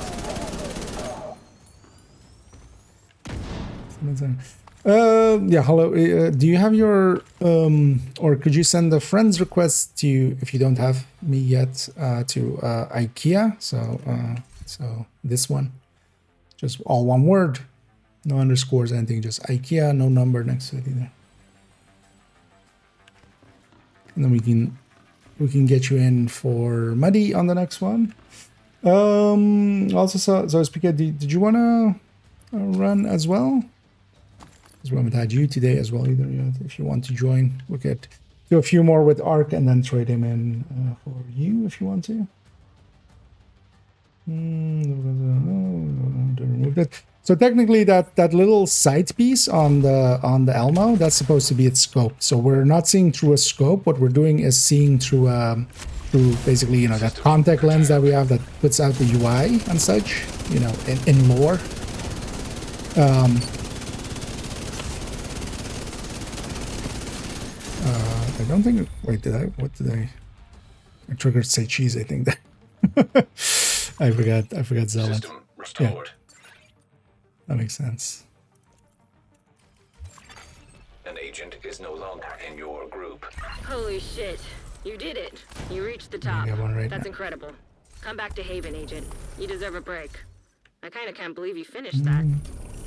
Yeah, hello. Do you have your or could you send a friend's request to, if you don't have me yet, to IKEA? So So this one, just all one word, no underscores, anything, just IKEA, no number next to it either. And then we can get you in for Muddy on the next one. Also, so speaker, did you want to run as well? Because we haven't had you today as well either. Yeah, if you want to join, we could do a few more with Ark and then trade him in for you if you want to. Remove that. So technically, that little sight piece on the Elmo, that's supposed to be its scope. So we're not seeing through a scope. What we're doing is seeing through basically, you know, that contact lens that we have that puts out the UI and such. You know, in lore. I don't think. Wait, did I? What did I? I triggered say cheese. I think that. I forgot Zealot. System restored. Yeah. That makes sense. An agent is no longer in your group. Holy shit. You did it. You reached the top. got one right That's now. incredible. Come back to Haven, Agent. You deserve a break. I kind of can't believe you finished that.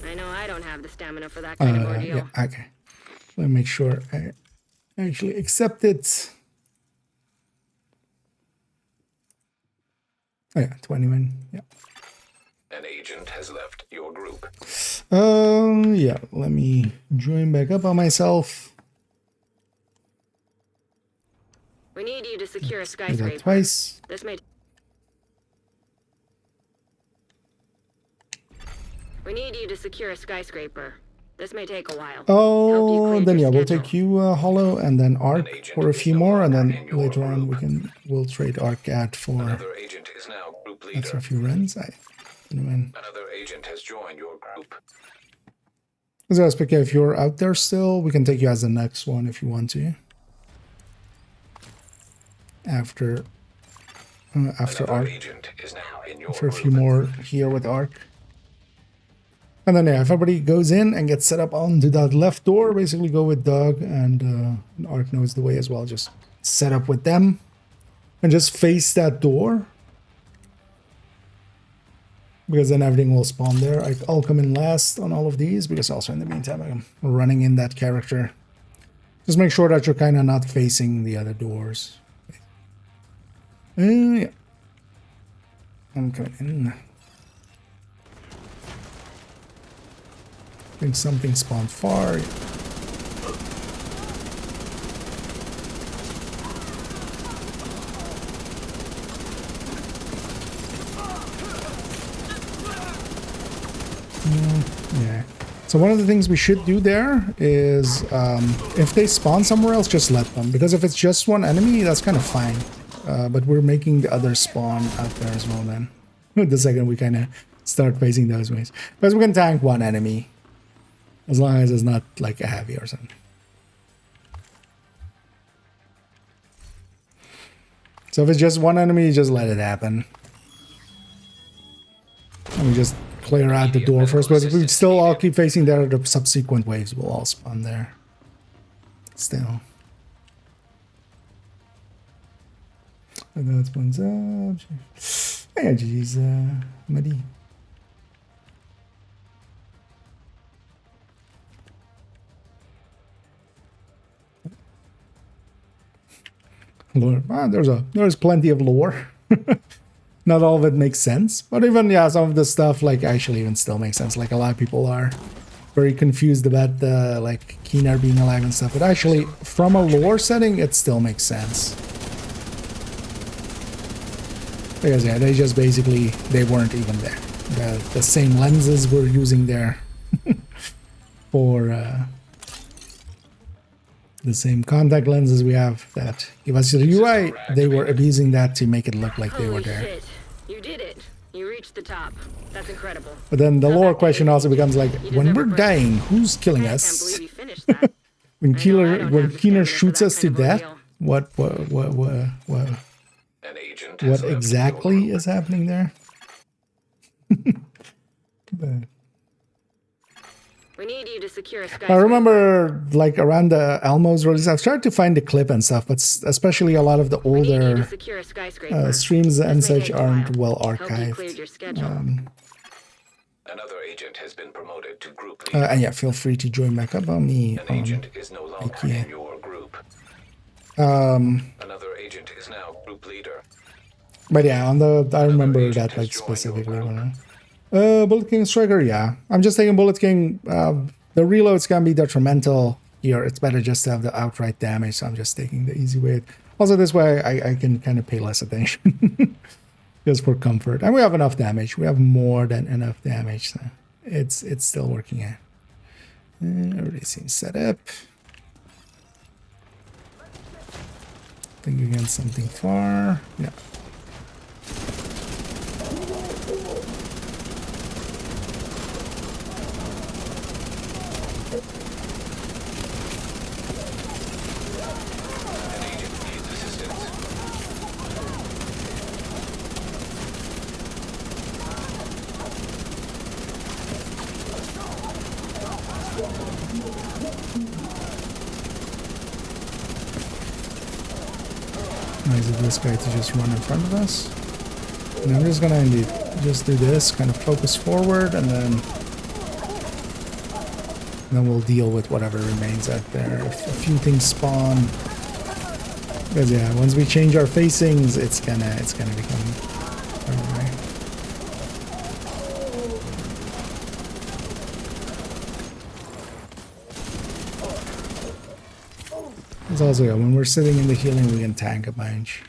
I know I don't have the stamina for that kind of ordeal. Yeah, okay. Let me make sure I actually accept it. Oh yeah, 21. Yeah. An agent has left your group. Yeah. Let me join back up on myself. We need you to secure a Do that skyscraper. twice. This may. We need you to secure a skyscraper. This may take a while. Help you Oh, clear then yeah, your we'll schedule. take you Hollow and then Arc agent for a is few no more, and longer then in your later on group. we'll trade Arc at for Another agent is now group that's for leader. a few runs. Anyway. Another agent has joined your group. So Aspect, if you're out there still, we can take you as the next one if you want to. After Another Arc, agent is now in your for a group. few more here with Arc. And then yeah, if everybody goes in and gets set up onto that left door, basically go with Doug and Arc knows the way as well. Just set up with them and just face that door. Because then everything will spawn there. I'll come in last on all of these because also in the meantime I'm running in that character. Just make sure that you're kind of not facing the other doors. Yeah. I'm coming in. I think something spawned far. Yeah. So one of the things we should do there is if they spawn somewhere else, just let them. Because if it's just one enemy, that's kind of fine. But we're making the others spawn out there as well then. The second we kind of start facing those ways. Because we can tank one enemy. As long as it's not like a heavy or something. So if it's just one enemy, just let it happen. And we just clear out the door first. But if we still all keep facing there, the subsequent waves will all spawn there. Still. And that's one's up. Hey, geez, Muddy. Lore. There's plenty of lore. Not all of it makes sense, but even yeah, some of the stuff like actually even still makes sense. Like a lot of people are very confused about the like Keener being alive and stuff, but actually from a lore setting, it still makes sense. Because yeah, they just basically they weren't even there. The same lenses we're using there for. The same contact lenses we have that give us the UI, they were abusing that to make it look like they were Holy there. shit. You did it. You reached the top. That's incredible. But then the Come lore back to question Haven, also becomes like, Agent. You when deserve we're a break. dying, who's killing I can't us? believe you finished that. When I know I don't have the Keener stamina for shoots that us to kind of death, ordeal. what An agent has left exactly your group. is happening there? But We need you to secure a I skyscraper. remember, like, around the Elmo's release, I've tried to find the clip and stuff, but especially a lot of the We need you to older secure a skyscraper. streams and This may such take a aren't while. well Hope you cleared archived. your schedule. Another agent has been promoted to group leader. And yeah, feel free to join back up on me An on agent is no longer IKEA. in your group. Another agent is now group leader. But yeah, on the I remember agent that has like joined specifically your when Bullet King Striker, yeah. I'm just taking Bullet King. The reloads can be detrimental here. It's better just to have the outright damage, so I'm just taking the easy way. Also, this way I can kind of pay less attention. Just for comfort. And we have enough damage. We have more than enough damage. So it's still working out. Everything seems set up. Think against something far. Yeah. An agent needs assistance. Nice of this guy to just run in front of us. And I'm just gonna indeed just do this, kind of focus forward, and then we'll deal with whatever remains out there. If a few things spawn. Because yeah, once we change our facings, it's gonna become alright. It's also, yeah, when we're sitting in the healing, we can tank a bunch.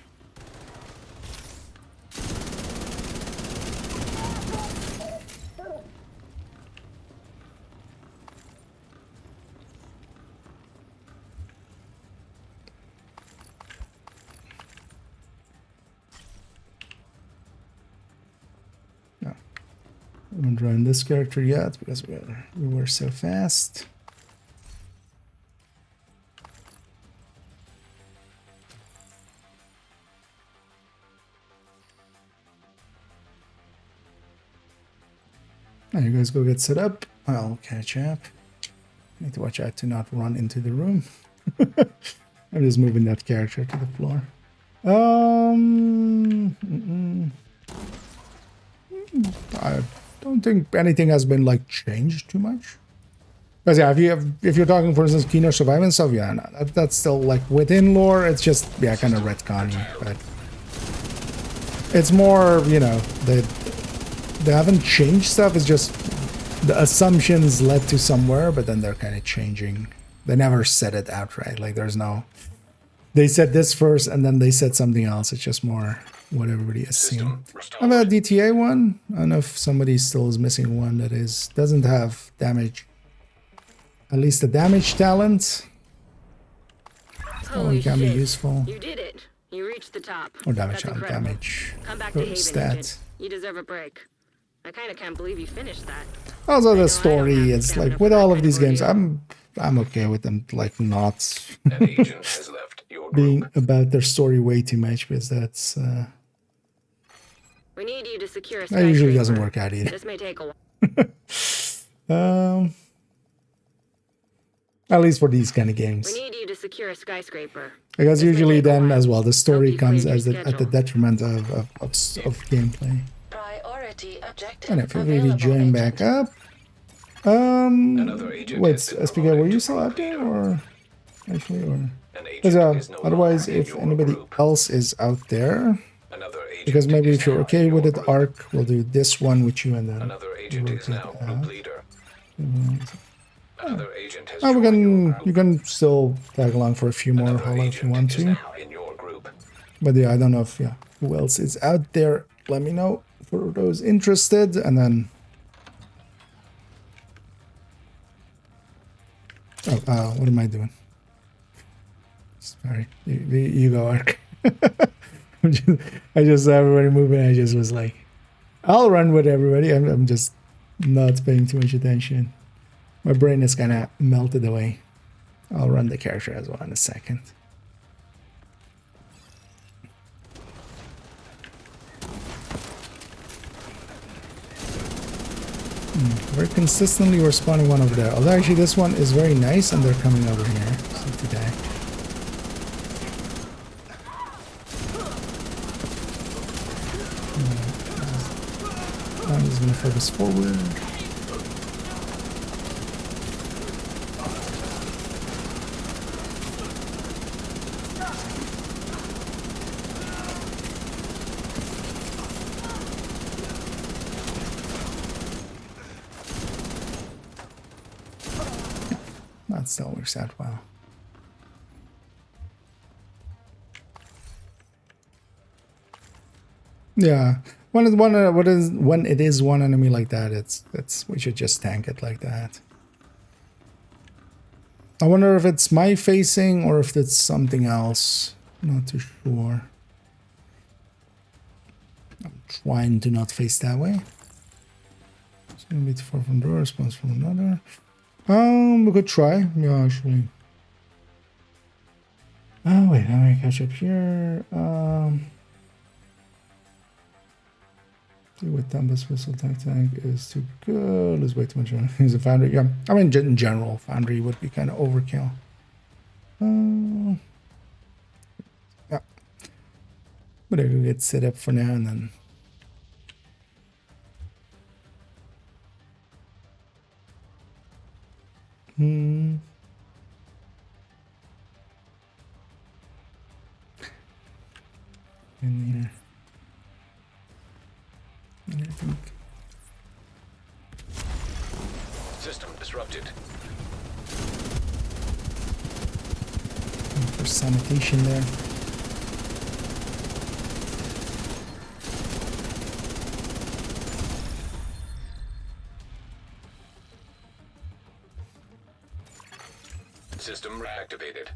No. I haven't run this character yet because we were so fast. Now you guys go get set up. I'll catch up. Need to watch out to not run into the room. I'm just moving that character to the floor. I don't think anything has been like changed too much. Because yeah, if you're talking, for instance, Kino Survival and stuff, yeah, no, that's still like within lore. It's just yeah, kind of retconny, but it's more, you know, they haven't changed stuff. It's just the assumptions led to somewhere, but then they're kind of changing. They never said it outright. Like there's no, they said this first and then they said something else. It's just more what everybody assumed. I have a DTA one. I don't know if somebody still is missing one that doesn't have damage. At least the damage talent. Holy it can be shit. useful. You did it. You reached the top. Or damage That's talent, incredible. damage. Come back to Haven, stat. Agent. You deserve a break. I kind of can't believe you finished that. Also, I know I the don't story have is stamina like for with that all of kind these games, ordeal. I'm okay with them like not An agent has left your being group. about their story way too much because that's We need you to secure a that usually doesn't skyscraper. work out either. This may take a while. At least for these kind of games. We need you to secure a skyscraper. Because This may usually take a then while. as well, the story you comes cleared as your at the schedule. detriment of gameplay. Priority objective. And if we really available, join agent. back up. Another agent Wait, has been Speaker, were promoted you to still group out there leader. or actually or An because agent is no otherwise longer in if your anybody group. else is out there, Another agent because maybe is if you're now okay in with your it, group. Arc, we'll do this one with you and then Another agent is rotate now out. group leader. Another agent has Oh, joined your you group. can still tag along for a few more Another Hollow if you agent want is to. now in your group. But yeah, I don't know if who else is out there. Let me know for those interested, and then. Oh, what am I doing? Sorry, you go, Arc. I just saw everybody moving. I just was like, I'll run with everybody. I'm just not paying too much attention. My brain is kind of melted away. I'll run the character as well in a second. We're consistently respawning one over there. Although actually this one is very nice and they're coming over here. So today. I'm just gonna focus forward. That still works out well. Yeah, when it is one enemy like that, it's we should just tank it like that. I wonder if it's my facing or if it's something else. Not too sure. I'm trying to not face that way. It's gonna be too far from door, response from another. We could try. Yeah, actually. Oh wait, how do I catch up here? With Tempest Whistle tank is too good. Let's wait too much. He's a Foundry. Yeah, I mean, in general, Foundry would be kind of overkill. Yeah. But I could get set up for now and then. In here. I think. System disrupted. For sanitation there. System reactivated.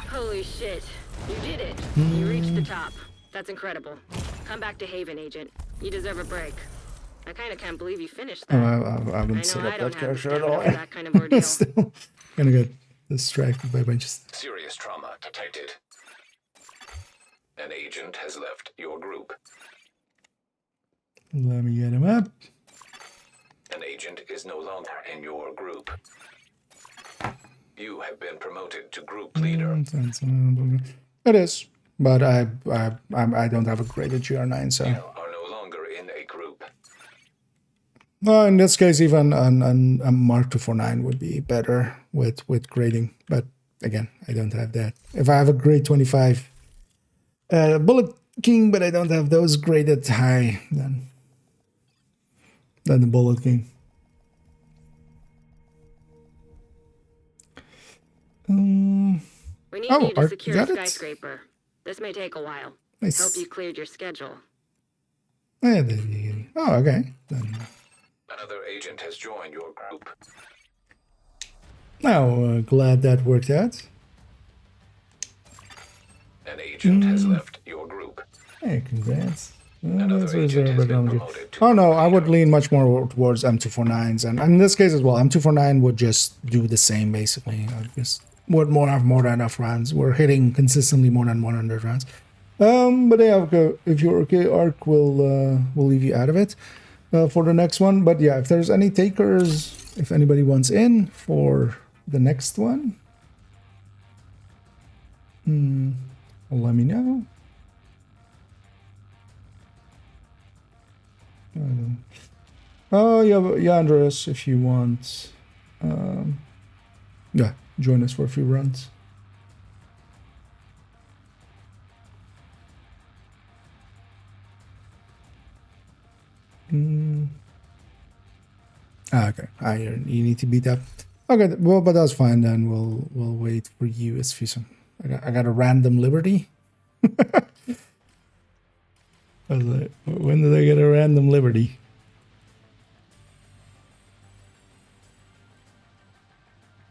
Holy shit. You did it. You reached the top. That's incredible. Come back to Haven, Agent. You deserve a break. I kind of can't believe you finished that. I haven't set up that character at all. That kind of ordeal. Still gonna get distracted by bunches. Serious trauma detected. An agent has left your group. Let me get him up. An agent is no longer in your group. You have been promoted to group leader. It is, but I don't have a graded GR9, so. You are no longer in a group. Well, in this case, even a Mark 249 would be better with grading. But again, I don't have that. If I have a grade 25 Bullet King, but I don't have those graded high, then the Bullet King. We need you to secure got it? Skyscraper. This may take a while. Nice. Hope you cleared your schedule. Oh, okay. Then. Another agent has joined your group. Now, glad that worked out. An agent has left your group. Hey, congrats. Another agent has been promoted to Oh no, group I would leader. lean much more towards M249s, and in this case as well, M249 would just do the same basically. Just would have more than enough rounds. We're hitting consistently more than 100 rounds. But yeah, okay, if you're okay, Arc will leave you out of it for the next one. But yeah, if there's any takers, if anybody wants in for the next one, let me know. Oh yeah, Andreas, if you want, yeah, join us for a few runs. Okay, you need to beat up. Okay, well, but that's fine then. We'll wait for you as Fusum. I got a random liberty. I was like, when did I get a random liberty?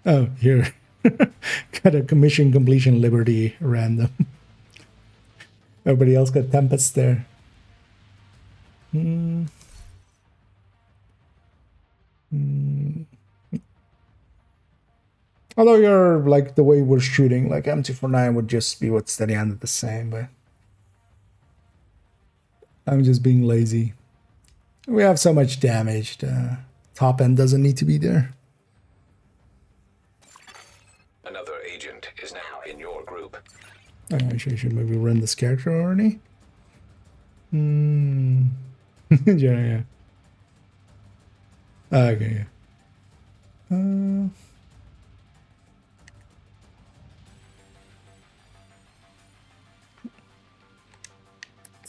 Oh, here. Got a commission completion liberty random. Everybody else got Tempest there. Although you're like the way we're shooting, like M249 would just be what steady handed the same, but I'm just being lazy. We have so much damage. The top end doesn't need to be there. Another agent is now in your group. Actually, I should maybe run this character already. Yeah. Okay. Let's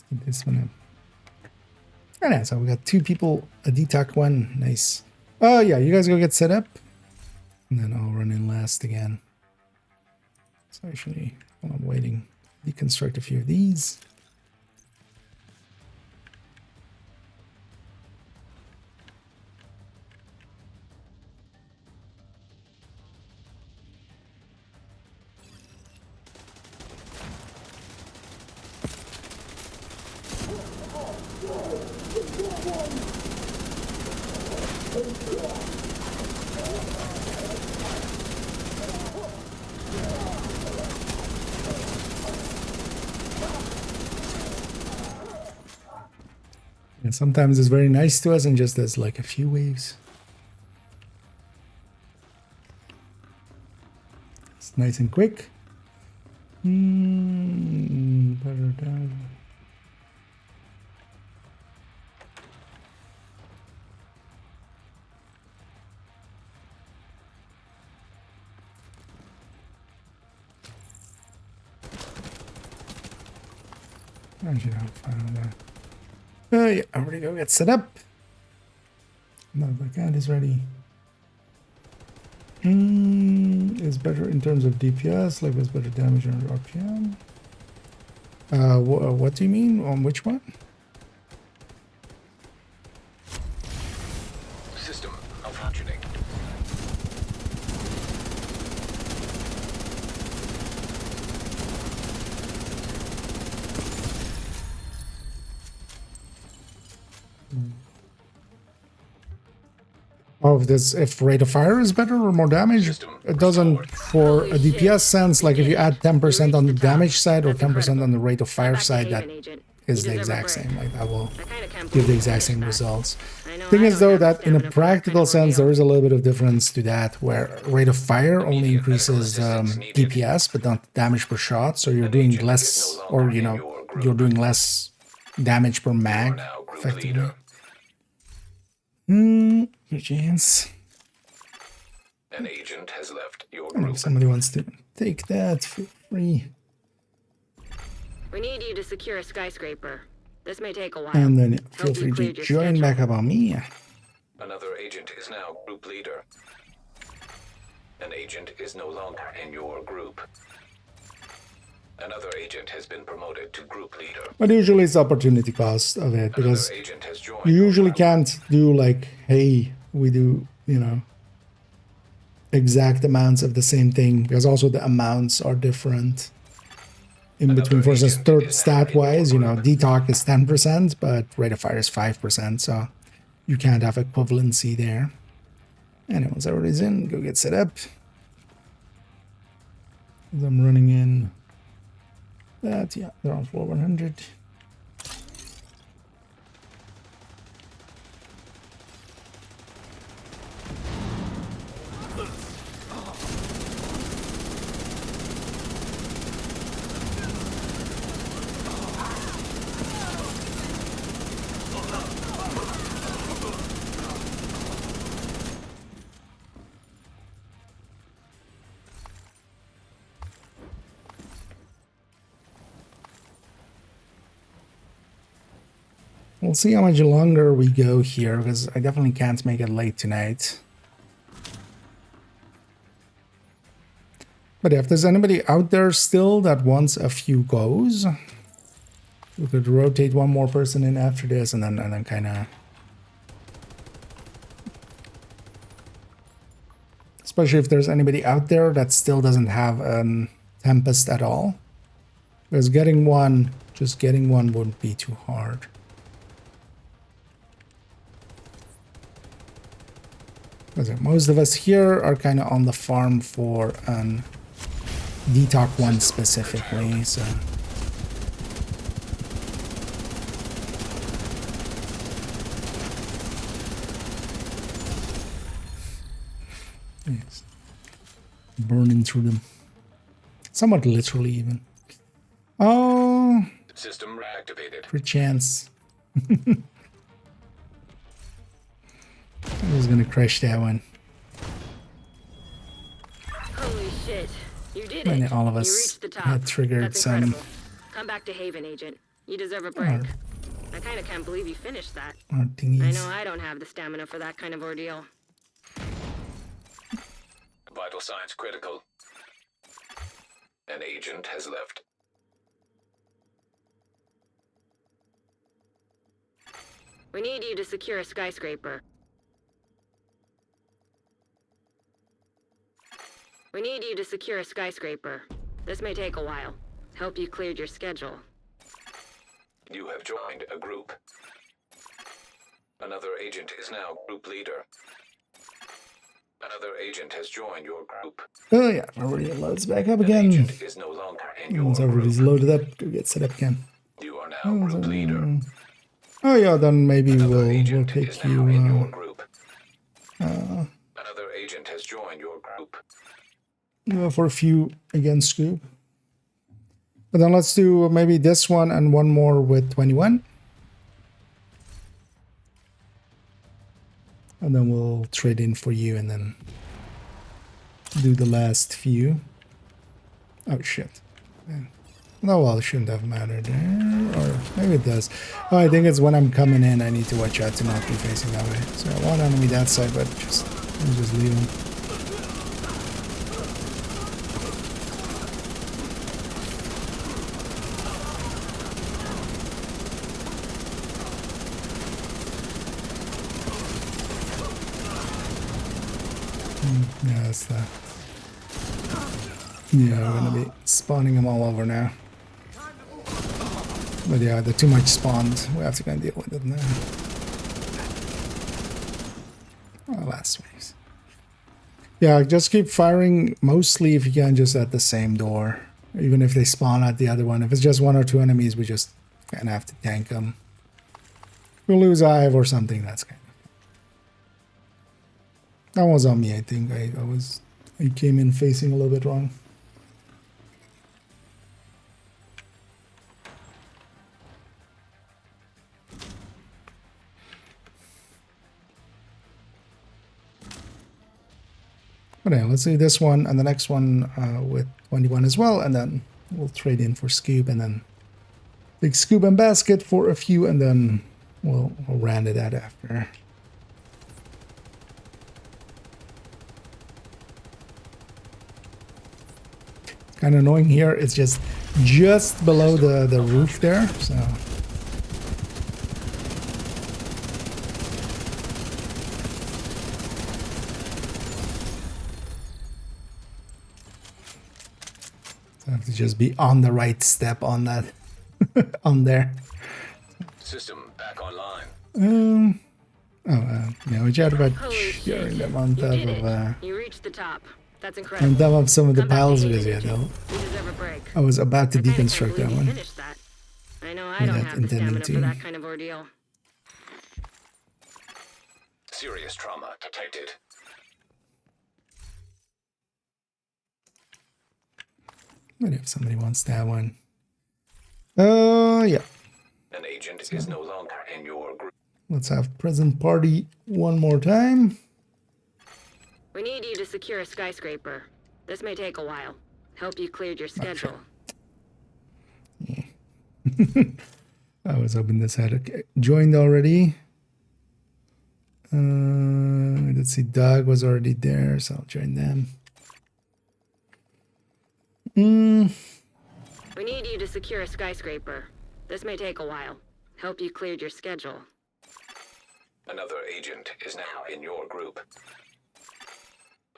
get this one up. Oh, yeah, so we got 2 people, a detox one. Nice. Oh, yeah, you guys go get set up. And then I'll run in last again. So actually, while I'm waiting, deconstruct a few of these. And sometimes it's very nice to us and just does like a few waves. It's nice and quick. Better down. I should have found that. Yeah, I'm ready to go get set up. No, my gun is ready. It's better in terms of DPS, like it's better damage on RPM. What do you mean? On which one? System malfunctioning. Oh, if rate of fire is better or more damage? It doesn't for a DPS sense, like if you add 10% on the damage side or 10% on the rate of fire side, that is the exact same. Like that will give the exact same results. Thing is though that in a practical sense there is a little bit of difference to that, where rate of fire only increases DPS but not damage per shot, so you're doing less, or you know, you're doing less damage per mag effectively. Your chance. An agent has left your And group. if somebody wants to take that for free. We need you to secure a skyscraper. This may take a while. And then feel Hope you free to cleared your join schedule. back up on me. Another agent is now group leader. An agent is no longer in your group. Another agent has been promoted to group leader. But usually it's opportunity cost of it, because Another agent has joined you your usually group. can't do like, hey, we do, you know, exact amounts of the same thing, because also the amounts are different in between. For instance, third stat wise, you know, detox is 10%, but rate of fire is 5%, so you can't have equivalency there. And once everybody's in, go get set up. As I'm running in that, yeah, they're on floor 100. We'll see how much longer we go here, because I definitely can't make it late tonight. But if there's anybody out there still that wants a few goes, we could rotate one more person in after this, and then kind of, especially if there's anybody out there that still doesn't have Tempest at all, because getting one, just getting one wouldn't be too hard. Because most of us here are kind of on the farm for detox one specifically, so Yes. Burning through them. Somewhat literally, even. Oh, System reactivated. for chance. I was gonna crash that one. Holy shit. You did And it. all of You us reached the top. had triggered That's some- incredible. Come back to Haven, Agent. You deserve a break. I kind of can't believe you finished that. Thingies. I know I don't have the stamina for that kind of ordeal. Vital signs critical. An agent has left. We need you to secure a skyscraper. We need you to secure a skyscraper. This may take a while. Hope you cleared your schedule. You have joined a group. Another agent is now group leader. Another agent has joined your group. Oh yeah, already loads back up An again. agent is no longer in your Once everybody's group. loaded up, go get set up again. You are now group leader. Oh yeah, then maybe Another we'll agent take is now in you. your group. Another agent has joined your group. For a few against Scoop. But then let's do maybe this one and one more with 21. And then we'll trade in for you and then do the last few. Oh shit. No, well, it shouldn't have mattered there. Or maybe it does. Oh, I think it's when I'm coming in, I need to watch out to not be facing that way. So one enemy that side, but I'll just leave him. Yeah, that's that. Yeah, we're gonna be spawning them all over now. But yeah, they're too much spawned. We have to go and deal with it now. Oh, last ways. Yeah, just keep firing mostly if you can just at the same door. Even if they spawn at the other one. If it's just one or two enemies, we just kind of have to tank them. If we lose Hive or something, that's kind of... That was on me, I think. I came in facing a little bit wrong. But yeah, let's do this one and the next one with 21 as well, and then we'll trade in for Scoop, and then big Scoop and Basket for a few, and then we'll round it out after. Kind of annoying here. It's just below the roof there, so. So I have to just be on the right step on that, on there. System back online. Yeah, we chatted about Holy sharing shit. them on You top did it. of You reached the top. That's on incredible. top of some of the Come back to piles Haven, because yeah, Agent. though You deserve a break. I was about to I kinda can't deconstruct that believe you one. finished that. I know I We're don't not have the intending stamina to. for that kind of ordeal. Serious trauma detected. But if somebody wants that one. Yeah. An agent is no longer in your group. Let's have present party one more time. We need you to secure a skyscraper. This may take a while. Hope you cleared your schedule. I was hoping this had joined already. Let's see, Doug was already there, so I'll join them. We need you to secure a skyscraper. This may take a while. Hope you cleared your schedule. Another agent is now in your group.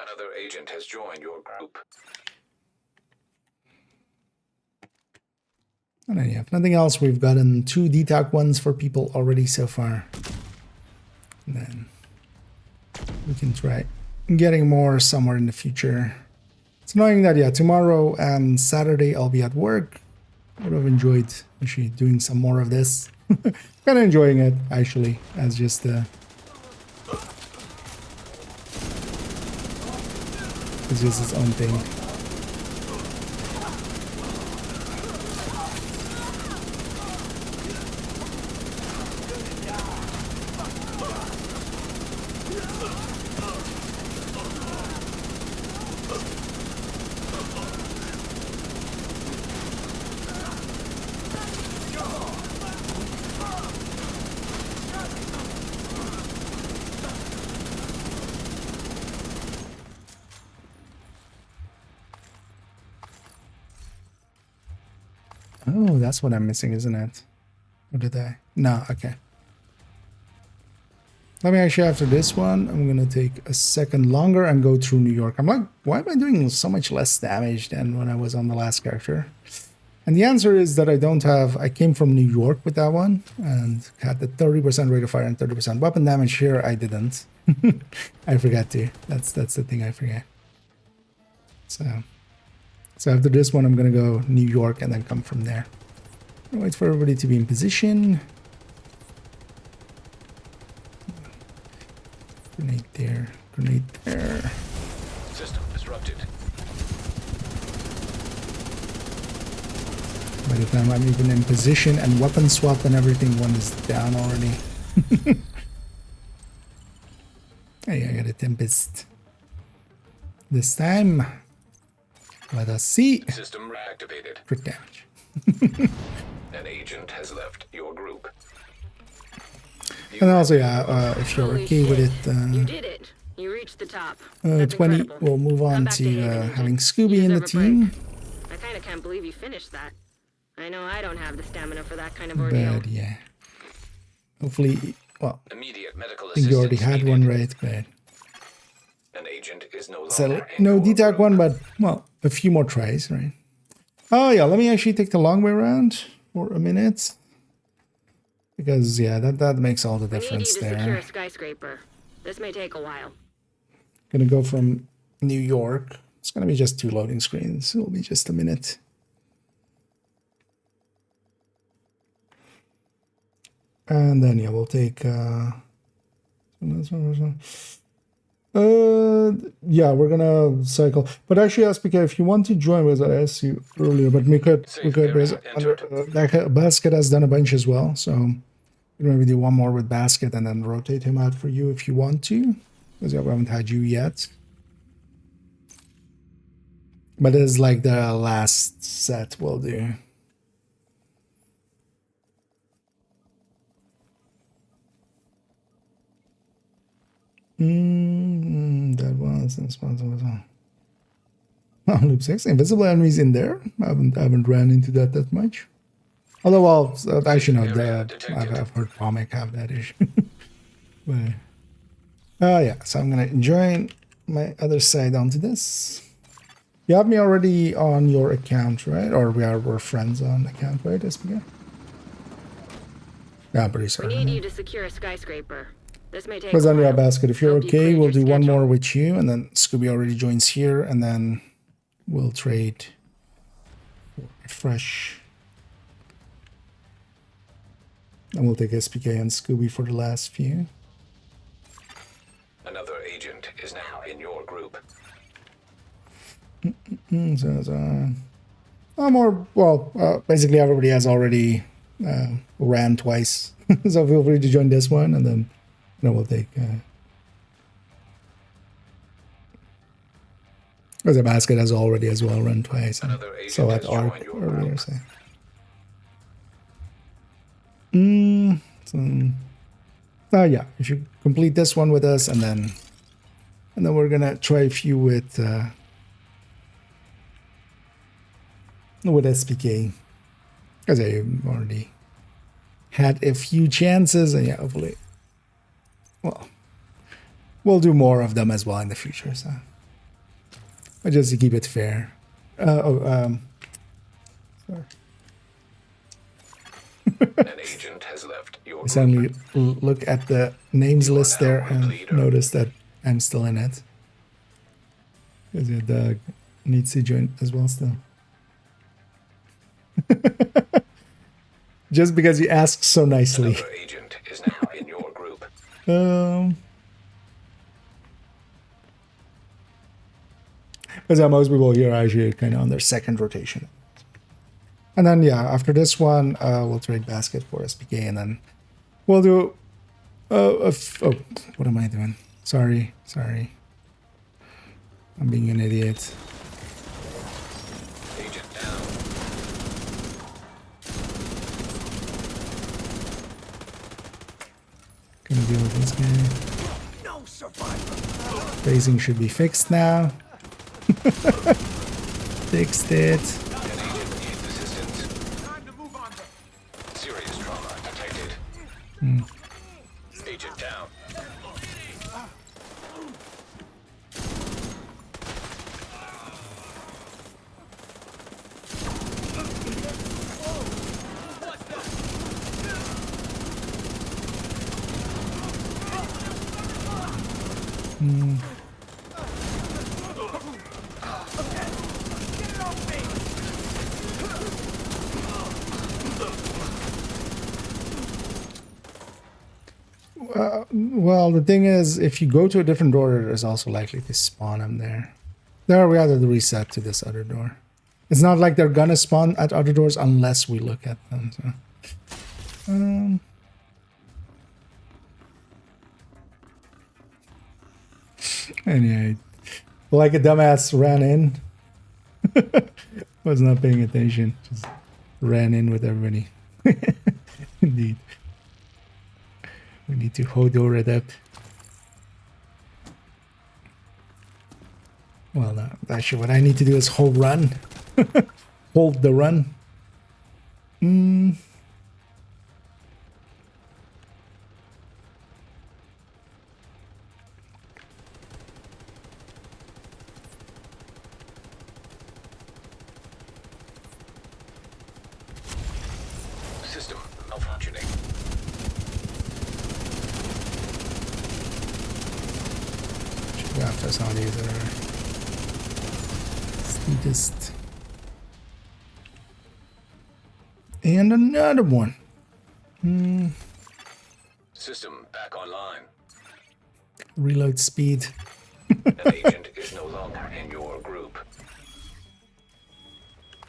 Another agent has joined your group. And then, yeah, if nothing else, we've gotten 2 detox ones for people already so far. And then we can try getting more somewhere in the future. It's annoying that, yeah, tomorrow and Saturday I'll be at work. I would have enjoyed actually doing some more of this. Kind of enjoying it, actually, as just It's just its own thing. Oh, that's what I'm missing, isn't it? Or did I? No, okay. Let me actually, after this one, I'm gonna take a second longer and go through New York. I'm like, why am I doing so much less damage than when I was on the last character? And the answer is that I came from New York with that one and had the 30% rate of fire and 30% weapon damage. Here I didn't. I forgot to. That's the thing I forget. So after this one, I'm gonna go New York and then come from there. I'll wait for everybody to be in position. Grenade there, grenade there. System disrupted. By the time I'm even in position and weapon swap and everything, one is down already. Hey, I got a Tempest. This time, let us see. System reactivated. Crit damage. An agent has left your group. And also, yeah, if you're Holy okay with shit. it, You did it. You reached the top. That's 20, incredible. we'll move Come on back to Haven, Agent. having You Scooby in the deserve a break. team. I kind of can't believe you finished that. I know I don't have the stamina for that kind of ordeal. But yeah, hopefully, well, Immediate medical I think you already assistance had needed. one, right? But An agent is no longer so in no your DTAC group. one, but well, a few more tries, right? Oh yeah, let me actually take the long way around for a minute. Because yeah, that makes all the I need you difference to secure there. a skyscraper. This may take a while. Gonna go from New York. It's gonna be just 2 loading screens. It'll be just a minute. And then yeah, we'll take yeah, we're gonna cycle. But actually, SPK, if you want to join, as I asked you earlier, but we could because Basket has done a bunch as well, so we maybe do one more with Basket and then rotate him out for you if you want to, because we haven't had you yet. But this is like the last set we'll do. That was responsible. Oh, loop 6. Invisible enemies in there. I haven't ran into that much. Although, well, actually, no, I've heard Comic have that issue. But, yeah, so I'm gonna join my other side onto this. You have me already on your account, right? Or we're friends on account, right, SPK? Yeah, I'm pretty I certain. need you to secure a skyscraper. This may take Because a on your while. Basket, if you're Hope you okay, cleared we'll your do one schedule. more with you, and then Scooby already joins here, and then we'll trade fresh. And we'll take SPK and Scooby for the last few. Another agent is now in your group. Basically everybody has already ran twice. So feel free to join this one, and then we'll take... because the Basket has already as well run twice. Another agent So at has Arc joined your earlier, group. so... yeah, you should complete this one with us, and then we're gonna try a few with SPK, because I already had a few chances, and yeah, hopefully, well, we'll do more of them as well in the future. So, but just to keep it fair. Sorry. An agent has left your I group. suddenly look at the names You are list now there group and leader. notice that I'm still in it. Because your dog needs to join as well still. Just because you asked so nicely. Another agent is now in your group. Because most people here are actually kind of on their second rotation. And then, yeah, after this one, we'll trade basket for SPK, and then we'll do... oh, what am I doing? Sorry. I'm being an idiot. Agent down. Gonna deal with this guy. No survivor. Phasing should be fixed now. Fixed it. An agent needs assistance. Time to move on then. Serious trauma detected. Agent down. Well, the thing is, if you go to a different door, there's also likely to spawn them there. There, we have to reset to this other door. It's not like they're gonna spawn at other doors unless we look at them. So. Anyway, like a dumbass ran in. Was not paying attention. Just ran in with everybody. Indeed. We need to Hodor it up. Well, no, actually what I need to do is hold run. Hold the run. System malfunctioning. Should go after some of these that are steepest. And another one. System back online. Reload speed. An agent is no longer in your group.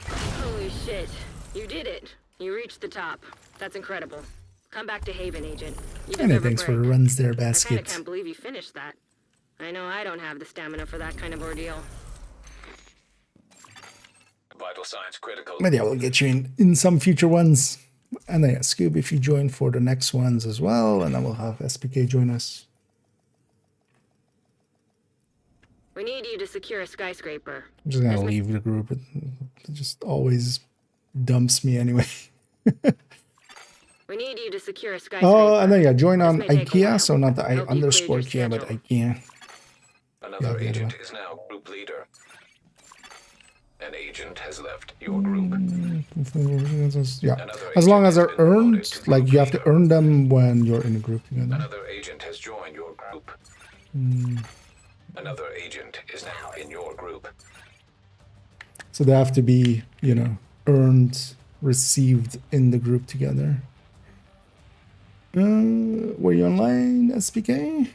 Holy shit. You did it. You reached the top. That's incredible. Come back to Haven, Agent. You And deserve a thanks for break. runs there, I kinda basket. can't believe you finished that. I know I don't have the stamina for that kind of ordeal. Vital signs critical. Maybe I will get you in some future ones. And then, yeah, Scoob, if you join for the next ones as well, and then we'll have SPK join us. We need you to secure a skyscraper. I'm just gonna This ma- leave the group. It just always dumps me anyway. We need you to secure a skyscraper. Oh, and then, yeah, join This on may take a while. IKEA, so not the I Hope you cleared your underscore Kia, but schedule. IKEA. Another Yeah, the other agent one. is now group leader. An agent has left your group. Yeah, as long as they're earned, like you have to earn them when you're in a group together. Another agent has joined your group. Another agent is now in your group. So they have to be, you know, earned, received in the group together. Were you online, SPK?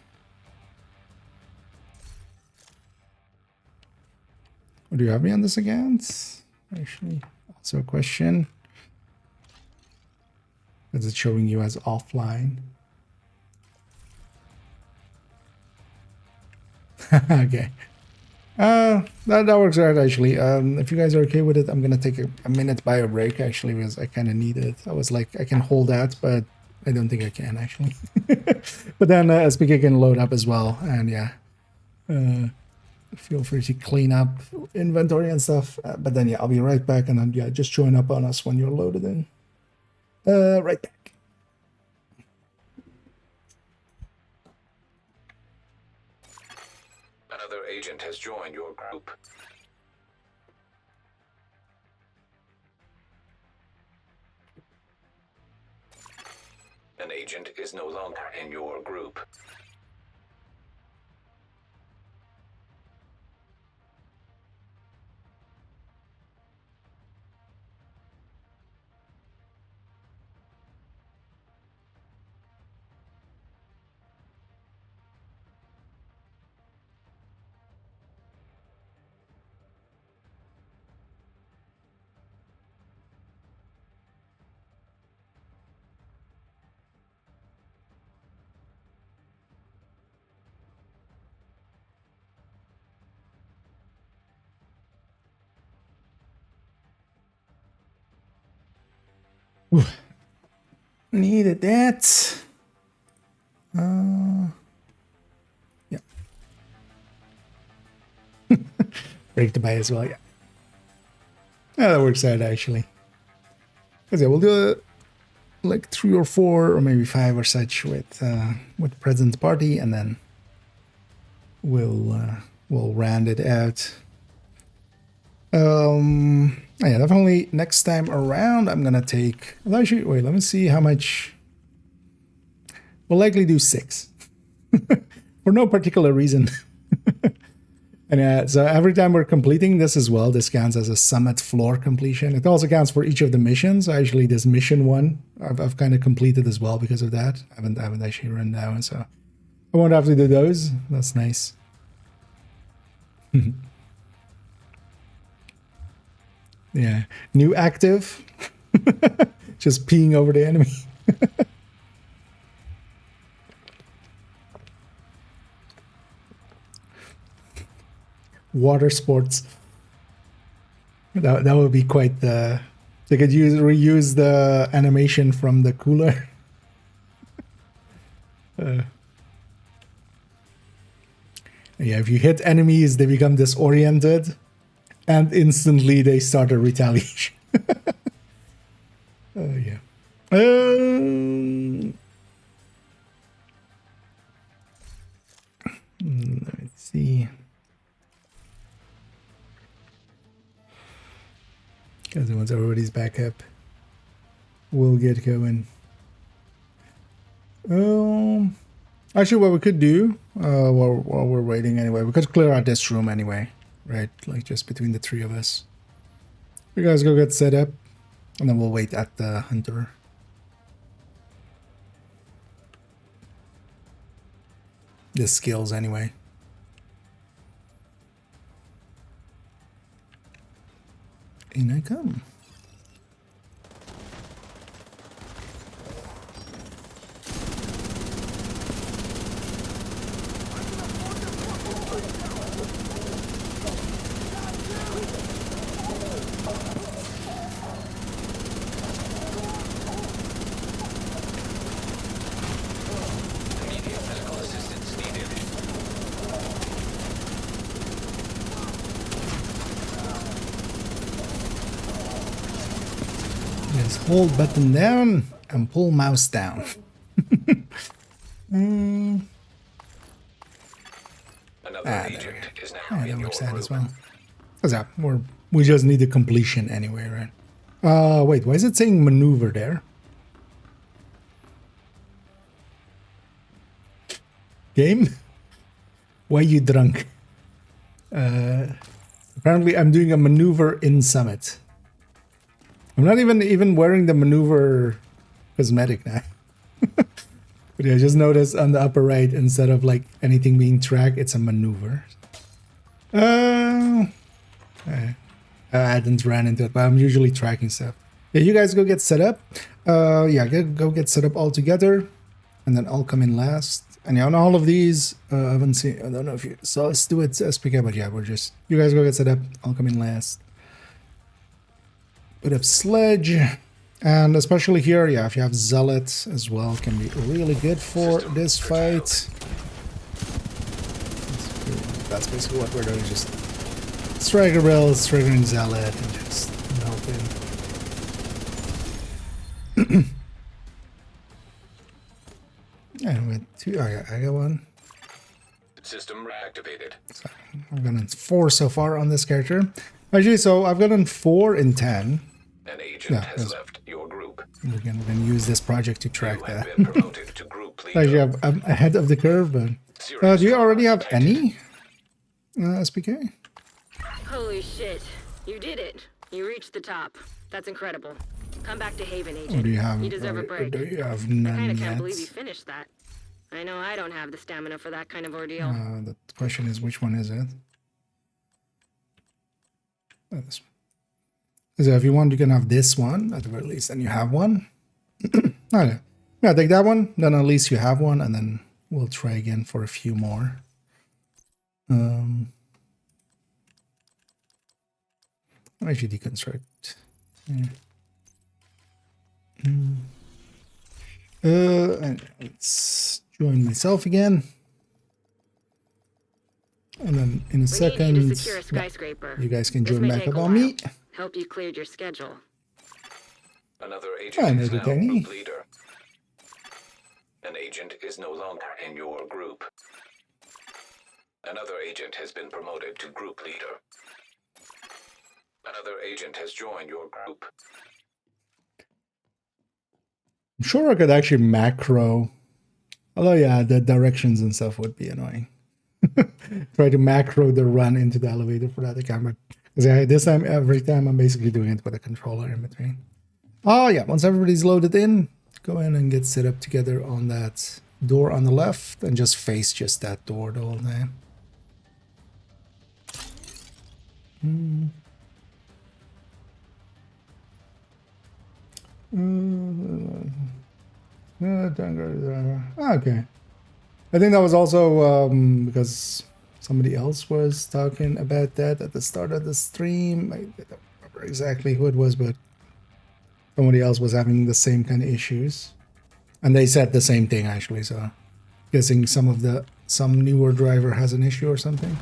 Or do you have me on this account? Actually, also a question. Is it showing you as offline? Okay. That works out actually. If you guys are okay with it, I'm gonna take a minute bio break actually because I kind of need it. I was like, I can hold that, but I don't think I can actually. But then SPK can load up as well, and yeah, feel free to clean up inventory and stuff. But then yeah, I'll be right back, and then yeah, just join up on us when you're loaded in. Right back. Another agent has joined your group. An agent is no longer in your group. Needed that. Yeah. Break to buy as well, yeah. Yeah, that works out actually. Because yeah, we'll do like 3 or 4 or maybe 5 or such with present party, and then we'll round it out. Yeah, definitely next time around I'm gonna take, well, actually, wait, let me see how much. We'll likely do 6 for no particular reason. And so every time we're completing this as well, this counts as a summit floor completion. It also counts for each of the missions. Actually, this mission one I've kind of completed as well because of that. I haven't actually run down, so I won't have to do those. That's nice. Yeah, new active. Just peeing over the enemy. Water sports. That would be quite the. They could reuse the animation from the cooler. Yeah, if you hit enemies, they become disoriented, and instantly they start a retaliation. Oh yeah. Let me see. Because once everybody's back up, we'll get going. Actually, what we could do while we're waiting anyway, we could clear out this room anyway, right? Like just between the 3 of us. You guys go get set up, and then we'll wait at the hunter. The skills anyway. In I come. Immediate medical assistance needed. Just hold button down and pull mouse down. Another agent is now Yeah, in that your works out group. as well. Because yeah, we just need the completion anyway, right? Wait, why is it saying maneuver there? Game? Why you drunk? Apparently I'm doing a maneuver in Summit. I'm not even wearing the maneuver cosmetic now. But yeah, just notice on the upper right, instead of like anything being tracked, it's a maneuver. I didn't run into it, but I'm usually tracking stuff. Yeah, you guys go get set up. Yeah, go get set up all together, and then I'll come in last. And yeah, on all of these, I haven't seen. I don't know if you saw us do it SPK, but yeah, you guys go get set up. I'll come in last. Put up sledge, and especially here, yeah, if you have zealot as well, can be really good for this fight. That's basically what we're doing, just striker rails, triggering zealot, and just helping. And with 2, I got 1. System reactivated. So I've gotten 4 so far on this character. Actually, so I've gotten 4 in 10. An agent Yeah, has left your group. We're gonna use this project to track You have that. been promoted to group leader. Actually, I'm ahead of the curve, but Serious do you already have trauma detected. any SPK? Holy shit. You did it. You reached the top. That's incredible. Come back to Haven, Or Agent. do you have? You deserve a Or break. do you have I kinda none can't yet? believe you finished that. I know I don't have the stamina for that kind of ordeal. The question is, which one is it? Oh, this one. So if you want, you can have this one at the very least, and you have one. Okay, yeah, take that one. Then at least you have one, and then we'll try again for a few more. Actually, deconstruct. Yeah. And let's join myself again. And then in a We need second, you to secure a skyscraper. you guys can This join may back take up a on while. me. Hope you cleared your schedule. Another I agent know is the now thingy. group leader. An agent is no longer in your group. Another agent has been promoted to group leader. Another agent has joined your group. I'm sure I could actually macro. Although, yeah, the directions and stuff would be annoying. Try to macro the run into the elevator for that account. But because this time, every time, I'm basically doing it with a controller in between. Oh, yeah. Once everybody's loaded in, go in and get set up together on that door on the left and just face just that door the whole time. Okay. I think that was also because somebody else was talking about that at the start of the stream. I don't remember exactly who it was, but somebody else was having the same kind of issues. And they said the same thing actually, so guessing some newer driver has an issue or something.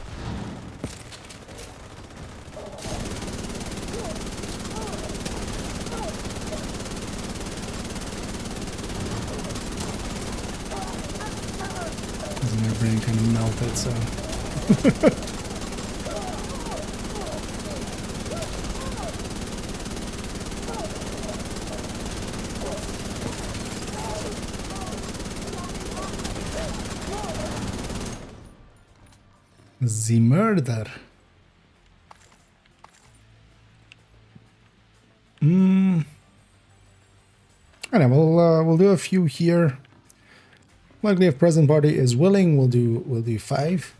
My brain kind of melted, so. The murder. Alright, we'll do a few here. Likely, if present party is willing, we'll do 5.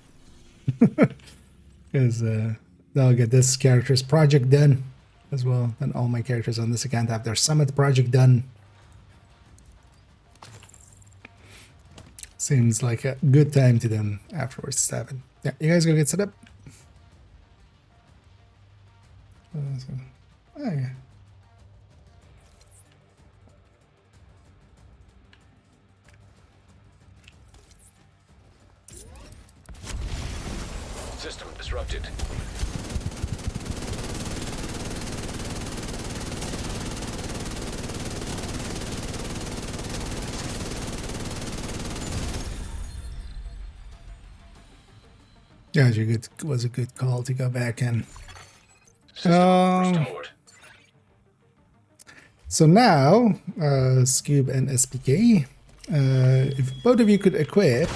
Because that'll get this character's project done as well. And all my characters on this account have their summit project done. Seems like a good time to them afterwards. 7. Yeah, you guys go get set up. Oh, yeah. System disrupted. Yeah, it was a good call to go back in. System restored. So now, Scoob and SPK, if both of you could equip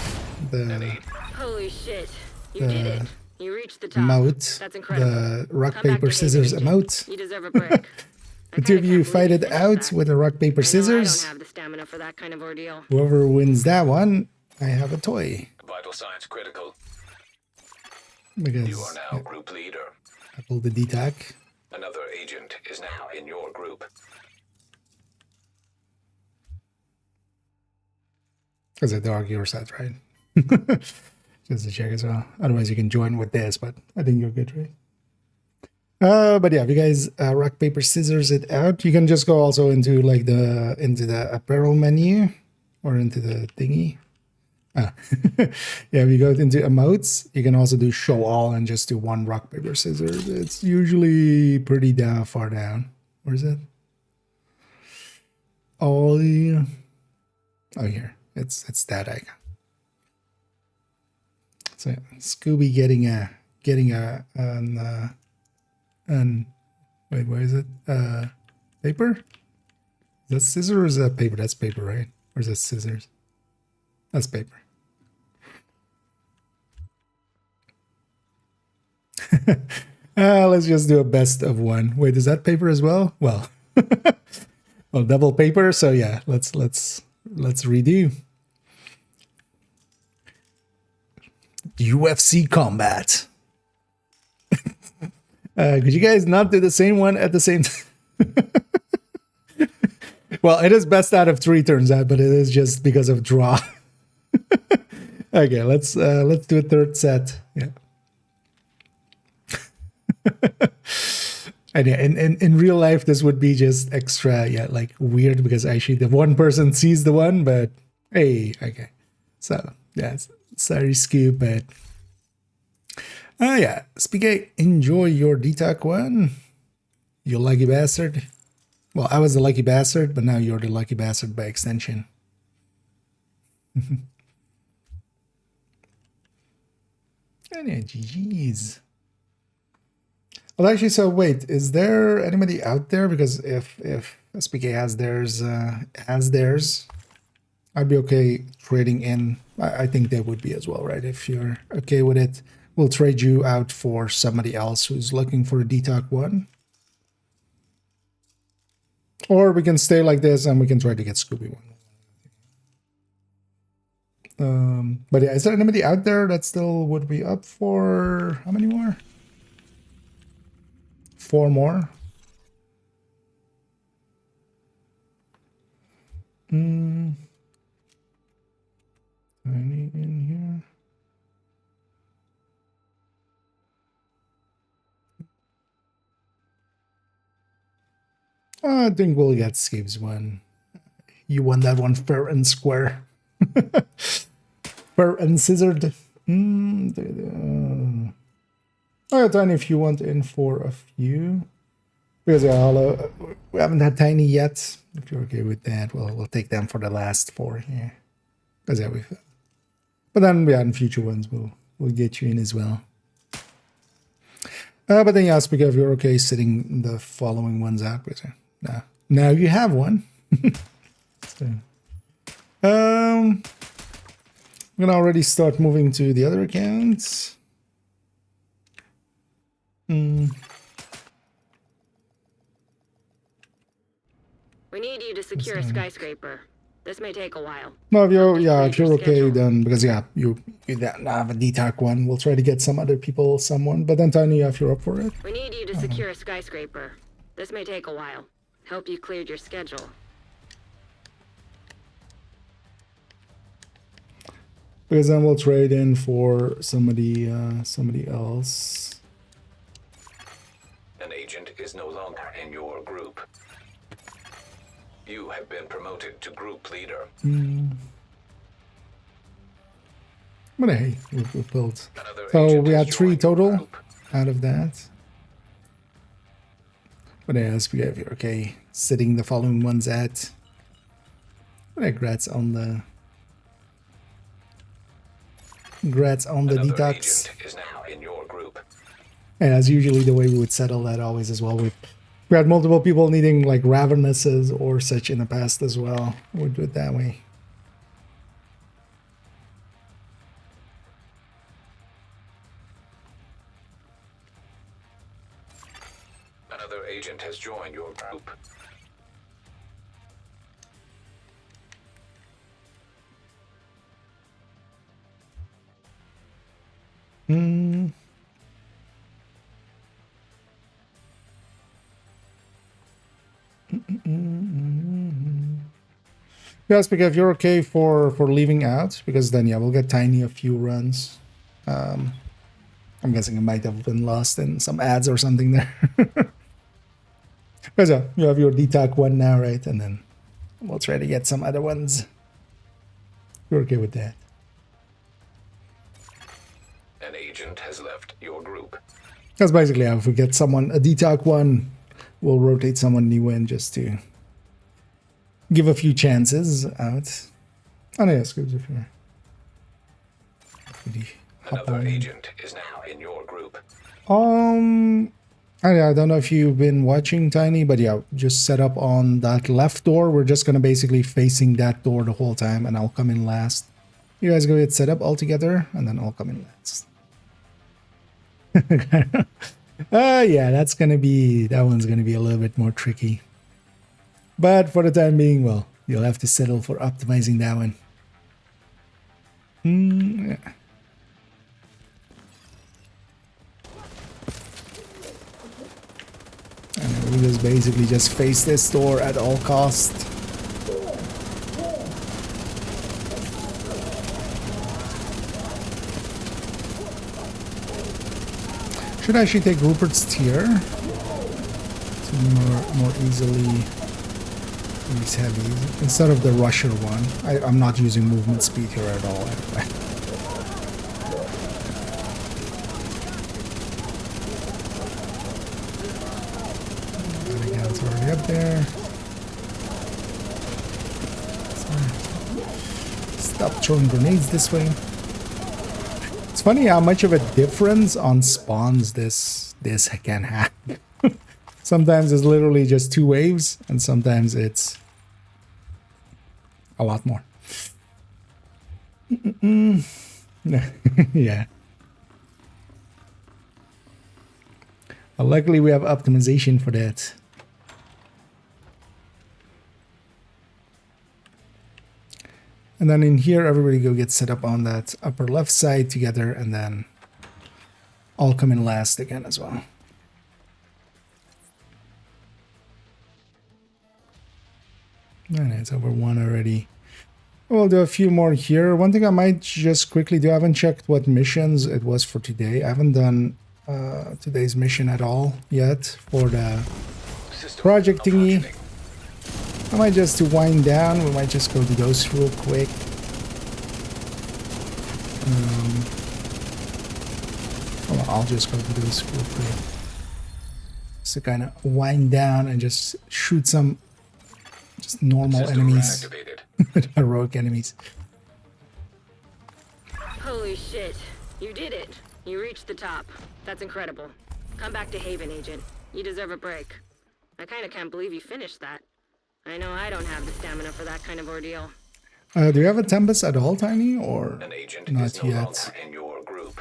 the Holy shit. You did it. You reached the top. emote, That's incredible. the rock, Come back paper, to scissors Haven, Agent. emote. You deserve a break. The two of you fight it out that. with a rock, paper, I scissors. don't have the stamina for that kind of ordeal. Whoever wins that one, I have a toy. Vital signs critical. Because You are now group leader. I pulled the DTAC. Another agent is now in your group. Because I dog your set, right? Just to check as well. Otherwise, you can join with this, but I think you're good, right? But yeah, if you guys rock, paper, scissors it out, you can just go also into like into the apparel menu or into the thingy. Yeah, if you go into emotes, you can also do show all and just do one rock, paper, scissors. It's usually pretty far down. Where is it? Oh, yeah. Oh, here. It's that icon. So Scooby getting wait, where is it? Paper? Is that scissors or is that paper? That's paper, right? Or is that scissors? That's paper. Let's just do a best of one. Wait, is that paper as well? Well, well, double paper. So yeah, let's redo. UFC combat. Could you guys not do the same one at the same time? Well, it is best out of 3, turns out, but it is just because of draw. Okay, let's do a third set. Yeah. And yeah, in real life, this would be just extra, yeah, like weird because actually the one person sees the one, but hey, okay. So, yeah, sorry, Scoop, but yeah, Spigay, enjoy your DTAC one. You lucky bastard. Well, I was the lucky bastard, but now you're the lucky bastard by extension. And yeah, GG's. Well, actually, so wait, is there anybody out there? Because if SPK has theirs, I'd be okay trading in. I think they would be as well, right? If you're okay with it, we'll trade you out for somebody else who's looking for a DTAC one. Or we can stay like this and we can try to get Scooby one. But yeah, is there anybody out there that still would be up for how many more? 4 more. Any in here? I think we'll get Skibbs one. You won that one fair and square. Fair and scissored. Oh, Tiny, if you want in for a few. Because we haven't had Tiny yet. If you're okay with that, we'll take them for the last 4 here. Because yeah, but then yeah, in future ones we'll get you in as well. But then yeah, speaking of, you're okay sitting the following ones out. Now you have one. So, I'm gonna already start moving to the other accounts. We need you to secure a skyscraper. This may take a while. No, if you're okay, then because yeah, you have a DTAC one. We'll try to get some other people, someone. But then Tiny, if you're up for it. We need you to secure a skyscraper. This may take a while. Hope you cleared your schedule. Because then we'll trade in for somebody else. An agent is no longer in your group. You have been promoted to group leader. But hey, we built. So we had 3 total out of that. But as we have here, okay, sitting the following ones at. Congrats on the. Congrats on the detox. Is now in your group. And as usually the way we would settle that always as well. We had multiple people needing like Ravenuses or such in the past as well. We'd do it that way. Another agent has joined your group. Yes, because if you're okay for leaving out, because then yeah, we'll get Tiny a few runs. I'm guessing it might have been lost in some ads or something there. Because yeah, you have your DTAC one now, right? And then we'll try to get some other ones. You're okay with that? An agent has left your group. That's basically how if we get someone a DTAC one, we'll rotate someone new in just to give a few chances out. Oh no, yeah, Scoobs if you're. Another agent is now in your group. I don't know if you've been watching, Tiny, but yeah, just set up on that left door. We're just gonna basically facing that door the whole time, and I'll come in last. You guys go get set up all together, and then I'll come in last. Yeah, that one's gonna be a little bit more tricky. But for the time being, well, you'll have to settle for optimizing that one. Yeah. And we just basically just face this door at all costs. Should I actually take Rupert's tier? more easily these heavies instead of the rusher one. I'm not using movement speed here at all anyway. And again, it's already up there. Stop throwing grenades this way. It's funny how much of a difference on spawns this can have. Sometimes it's literally just 2 waves, and sometimes it's a lot more. Yeah. Well, luckily we have optimization for that. And then in here, everybody go get set up on that upper left side together, and then I'll come in last again as well. And it's over 1 already. We'll do a few more here. One thing I might just quickly do, I haven't checked what missions it was for today. I haven't done today's mission at all yet for the project thingy. I might just to wind down, we might just go to those real quick. Well, I'll just go to those real quick. Just to kind of wind down and just shoot some just normal enemies. Heroic enemies. Holy shit. You did it. You reached the top. That's incredible. Come back to Haven, Agent. You deserve a break. I kind of can't believe you finished that. I know I don't have the stamina for that kind of ordeal. Do you have a Tempest at all, Tiny, or An agent not is no yet? longer in your group.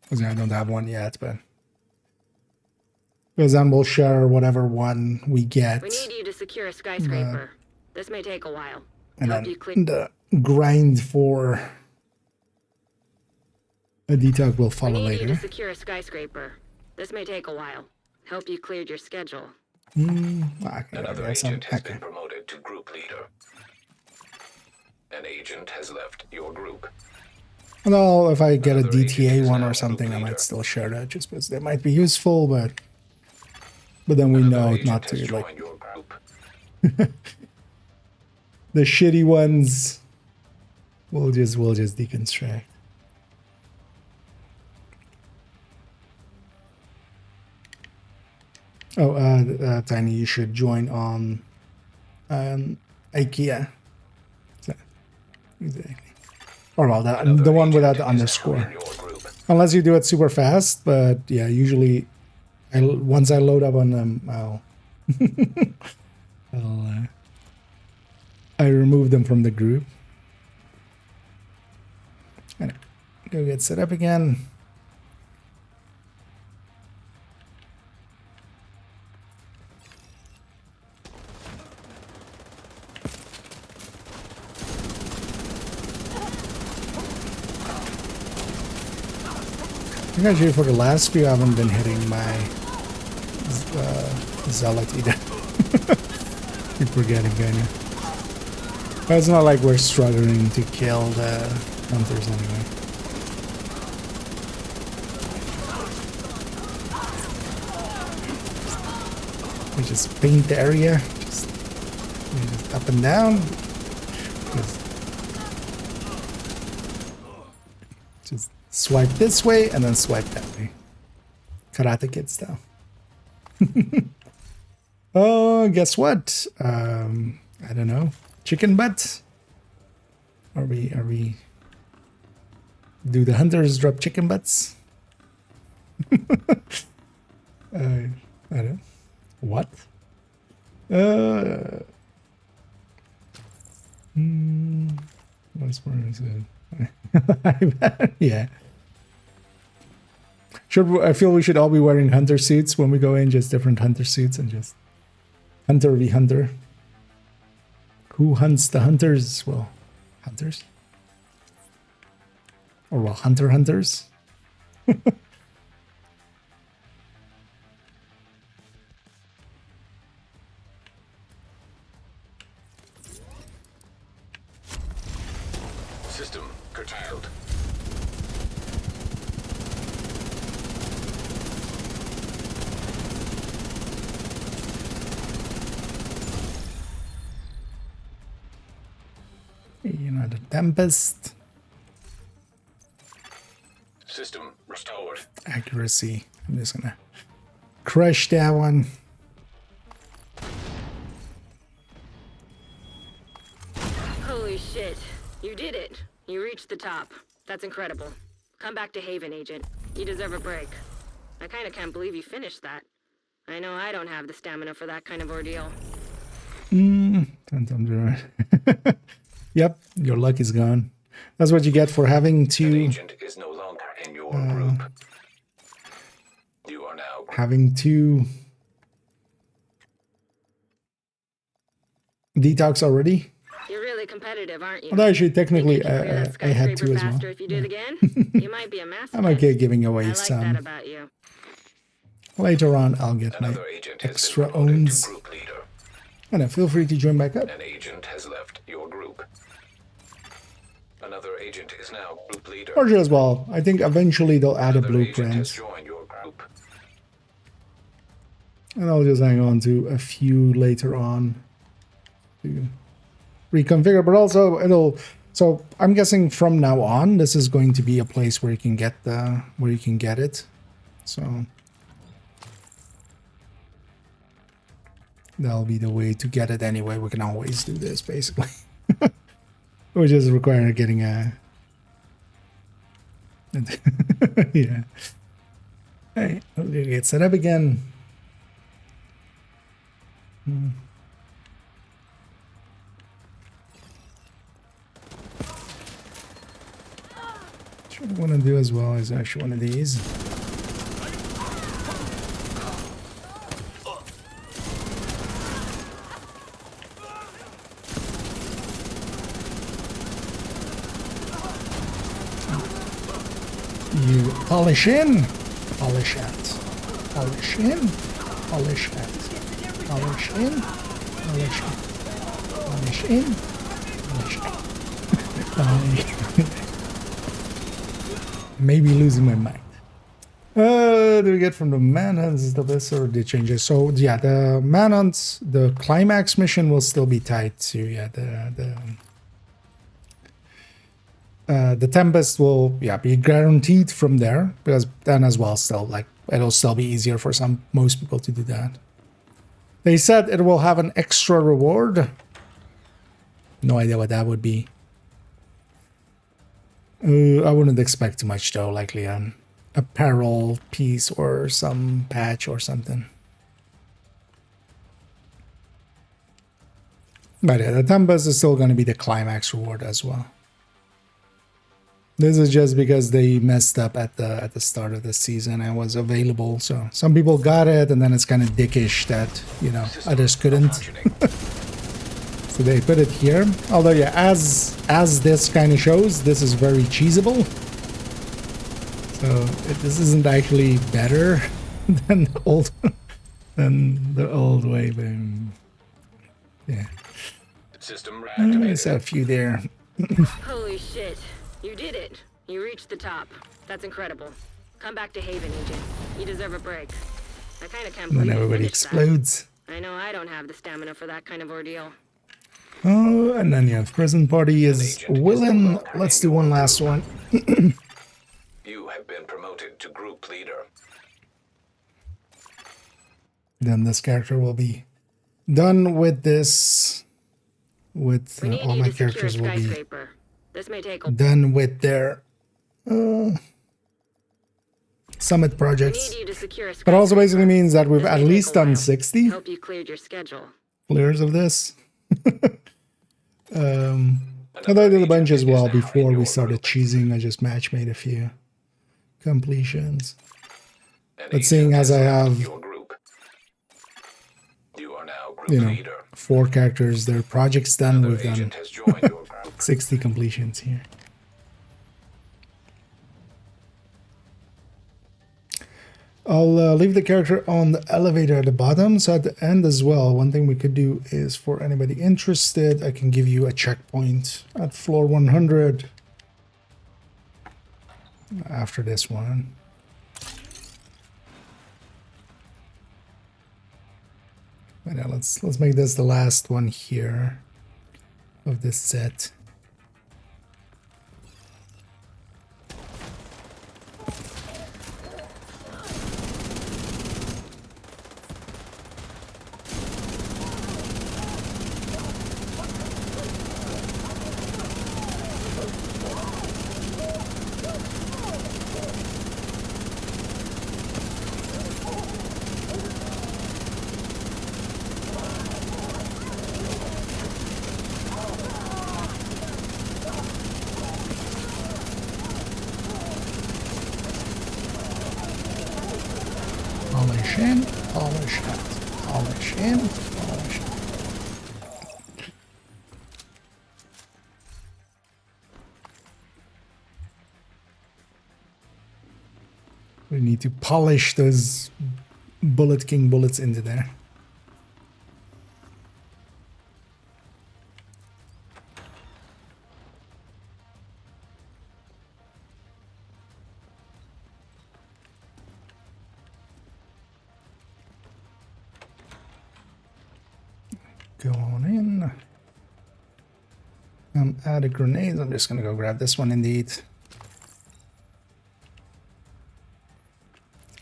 Because I don't have one yet, but because then we'll share whatever one we get. We need you to secure a skyscraper. This may take a while. And Help then you clear. the grind for a detox will We follow need you to later. secure a skyscraper. This may take a while. Hope you cleared your schedule. Okay, Another that's some, agent has okay. been promoted to group leader. An agent has left your group. Well, if I get a Another agent DTA is one now or group something, I leader. might still share that just because they might be useful, but then we Another know agent not has to like joined your group. the shitty ones. We'll just deconstruct. Oh, Tiny, you should join on IKEA. So, exactly. Or well, the Another one agent without the is now underscore. in your group. Unless you do it super fast, but yeah, usually once I load up on them, I remove them from the group. And go get set up again. I think actually for the last few, I haven't been hitting my zealot either. Keep forgetting, kind of. But it's not like we're struggling to kill the hunters anyway. We just paint the area, just up and down. Just swipe this way and then swipe that way. Karate Kid style. Oh, guess what? I don't know. Chicken butt? Are we do the hunters drop chicken butts? I don't. What? What's more is it? Yeah. I feel we should all be wearing hunter suits when we go in, just different hunter suits and just hunter v hunter. Who hunts the hunters? Well, hunters. Or well, hunters. System curtailed. Another Tempest. System restored. Accuracy. I'm just gonna crush that one. Holy shit. You did it. You reached the top. That's incredible. Come back to Haven, Agent. You deserve a break. I kinda can't believe you finished that. I know I don't have the stamina for that kind of ordeal. Sometimes you're right. Yep, your luck is gone. That's what you get for having An to agent is no longer in your group. You are now detox already. You're really competitive, aren't you? Although actually, technically, Think you can clear that I had to skyscraper as well. faster if you did again? You might be a master. I'm okay giving away I like that some. about you. Later on, I'll get my another agent has extra been promoted owns. to group leader. And feel free to join back up. An agent has left your group. Another agent is now group leader. Or as well. I think eventually they'll add a Another agent has blueprint. joined your group. And I'll just hang on to a few later on to reconfigure. But also it'll. So I'm guessing from now on, this is going to be a place where you can get it. So that'll be the way to get it anyway. We can always do this basically. We just require getting a yeah. Hey, let's get set up again. What I want to do as well is actually one of these. You polish in, polish out, polish in, polish out, polish in, polish out, polish in, polish out. Maybe losing my mind. Do we get from the manhunts is the best or the changes? So yeah, the manhunts, the climax mission will still be tied to the Tempest will be guaranteed from there, because then as well still like it'll still be easier for most people to do that. They said it will have an extra reward. No idea what that would be. I wouldn't expect too much though, likely an apparel piece or some patch or something. But yeah, the Tempest is still going to be the climax reward as well. This is just because they messed up at the start of the season and was available. So some people got it, and then it's kind of dickish that, you know, others couldn't. So they put it here. Although yeah, as this kind of shows, this is very cheesable. So this isn't actually better than the old way, but yeah. System There's a few there. Holy shit. You did it. You reached the top. That's incredible. Come back to Haven, Agent. You deserve a break. I kinda can't believe Then everybody you finished explodes. that. I know I don't have the stamina for that kind of ordeal. Oh, and then yeah, prison party is willing. Let's do one last one. You have been promoted to group leader. Then this character will be done with this. With We need all you my to secure a characters will be skyscraper. This may take a done with their summit We projects. need you to secure a But also skyscraper. basically means that we've This at may take least a done while. 60 Hope you cleared your schedule. clears of this. Although I did a bunch as well before we started cheesing. I just match made a few completions. But seeing as I have, Your group. You are now group you know, leader. 4 characters, their projects done, Another we've done agent has joined your group. 60 completions here. I'll leave the character on the elevator at the bottom. So at the end as well, one thing we could do is, for anybody interested, I can give you a checkpoint at floor 100 after this one. But yeah, let's make this the last one here of this set. Polish in, polish out, polish in, polish out. We need to polish those Bullet King bullets into there. Go on in. Add a grenade. I'm just gonna go grab this one indeed.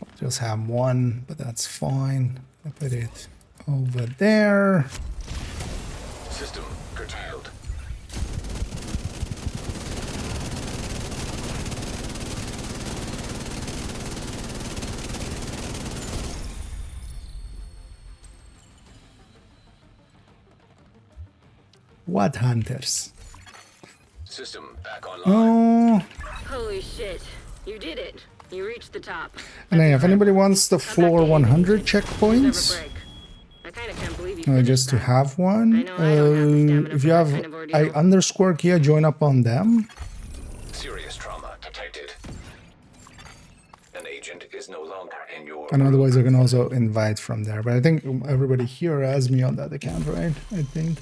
I'll just have one, but that's fine. I put it over there. System curtailed. What hunters? System back online. Oh, Holy shit. You did it. You reached the top. and then if anybody wants the Come back floor to Haven, 100 Agent. You checkpoints, deserve a break. I kinda can't believe you finished just to that. have one. I know I don't have the stamina If for you that have kind of ordeal. I Kia, join up on them. Serious trauma detected. An agent is no longer in your And group. otherwise, I can also invite from there. But I think everybody here has me on that account, right? I think.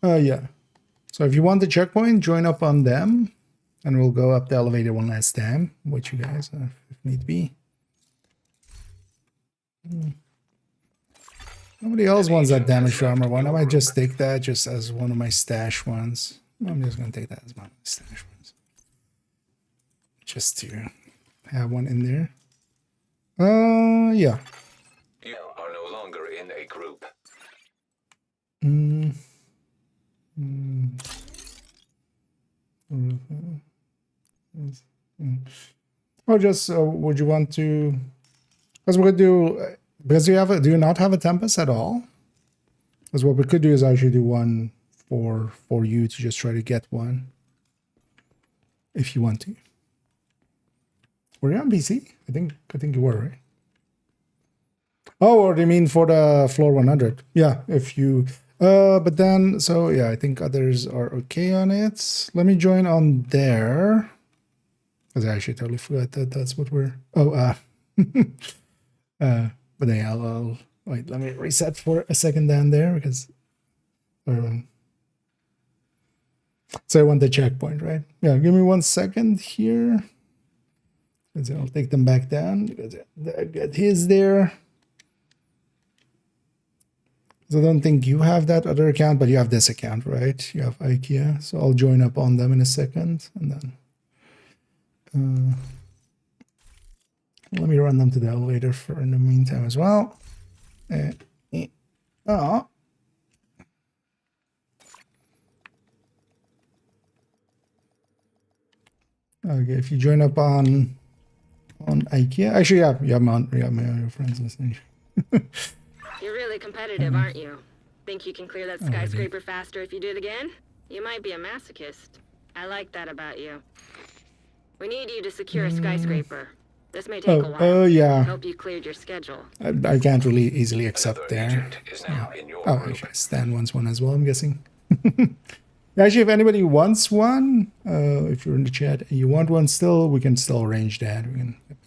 Yeah. So if you want the checkpoint, join up on them. And we'll go up the elevator one last time with you guys, if need be. Nobody else wants that damaged armor one. I might just take that just as one of my stash ones. I'm just going to take that as one of my stash ones. Just to have one in there. Yeah. You are no longer in a group. Or just would you want to? Because we could do. Because you have do you not have a Tempest at all? Because what we could do is actually do one for you to just try to get one. If you want to. Were you on PC? I think you were, right? Oh, or do you mean for the floor 100? Yeah, if you but then so yeah, I think others are okay on it. Let me join on there. Because I actually totally forgot that that's what we're but yeah, I'll wait, let me reset for a second down there because so I want the checkpoint, right? Yeah, give me 1 second here. Because I'll take them back down because I got his there. So I don't think you have that other account, but you have this account, right? You have IKEA. So I'll join up on them in a second. And then let me run them to the elevator for in the meantime as well. Oh. Okay, if you join up on IKEA. Actually, yeah, you have my friends listening. You're really competitive, aren't you? Think you can clear that skyscraper faster if you do it again? You might be a masochist. I like that about you. We need you to secure a skyscraper. This may take a while. Yeah. Hope you cleared your schedule. I can't really easily accept Another there. agent is now in your Oh, group. okay. Stan wants one as well, I'm guessing. Actually, if anybody wants one, if you're in the chat and you want one still, we can still arrange that. We can make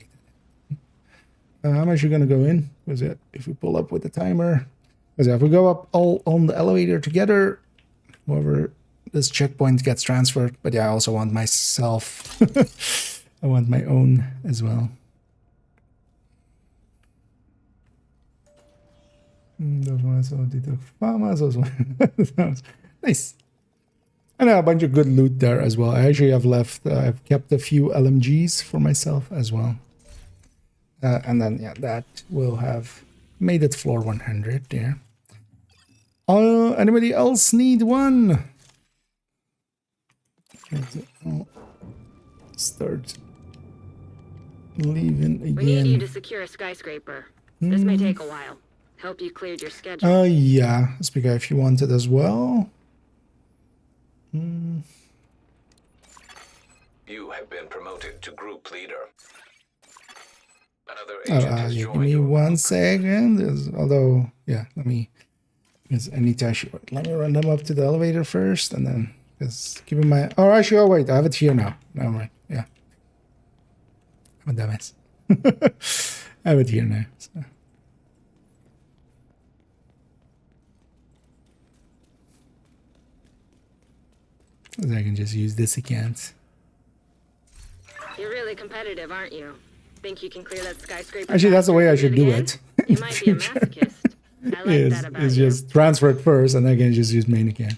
that. How much are you going to go in? Was it if we pull up with the timer? Because if we go up all on the elevator together, whoever this checkpoint gets transferred. But yeah, I also want myself. I want my own as well. Those ones are the farmers. Those ones. Nice. And a bunch of good loot there as well. I actually have left. I've kept a few LMGs for myself as well. And then yeah, that will have made it floor 100 there. Anybody else need one? Start leaving again. We need you to secure a skyscraper. This may take a while. Hope you cleared your schedule. Yeah, speaker, if you want it as well. You have been promoted to group leader. Another Oh, agent has yeah, give joined me your one group. second. Although, yeah, let me. Because I need to actually. Let me run them up to the elevator first, and then. Because keep in mind. Oh, actually, oh, wait. I have it here now. Never mind. Yeah. I'm a dumbass. I have it here now. So. I can just use this account. You're really competitive, aren't you? Think you can clear that skyscraper? Actually, that's the way I faster should than do the it. game? You might be a masochist. I like that about Is you. just transfer it first, and I can just use main account.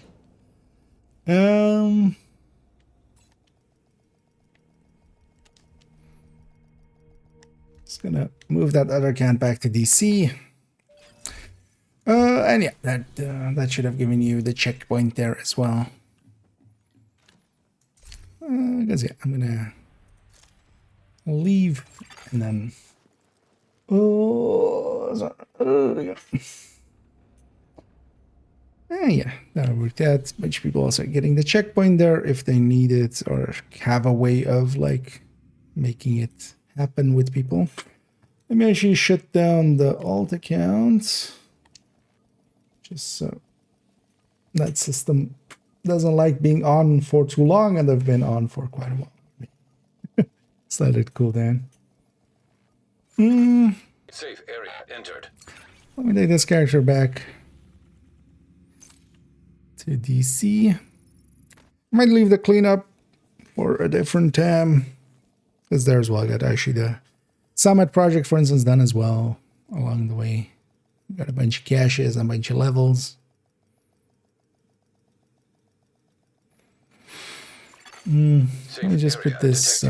Just gonna move that other account back to DC. And yeah, that should have given you the checkpoint there as well. Because yeah, I'm gonna leave and then. Yeah. Yeah, that worked out. A bunch of people also getting the checkpoint there if they need it or have a way of like making it happen with people. Let me actually shut down the alt account. Just so that system doesn't like being on for too long, and they've been on for quite a while. Just let it cool down. Safe area entered. Let me take this character back to DC. Might leave the cleanup for a different time. Because there as well, I got actually the Summit project, for instance, done as well along the way. Got a bunch of caches and a bunch of levels. Let me just put this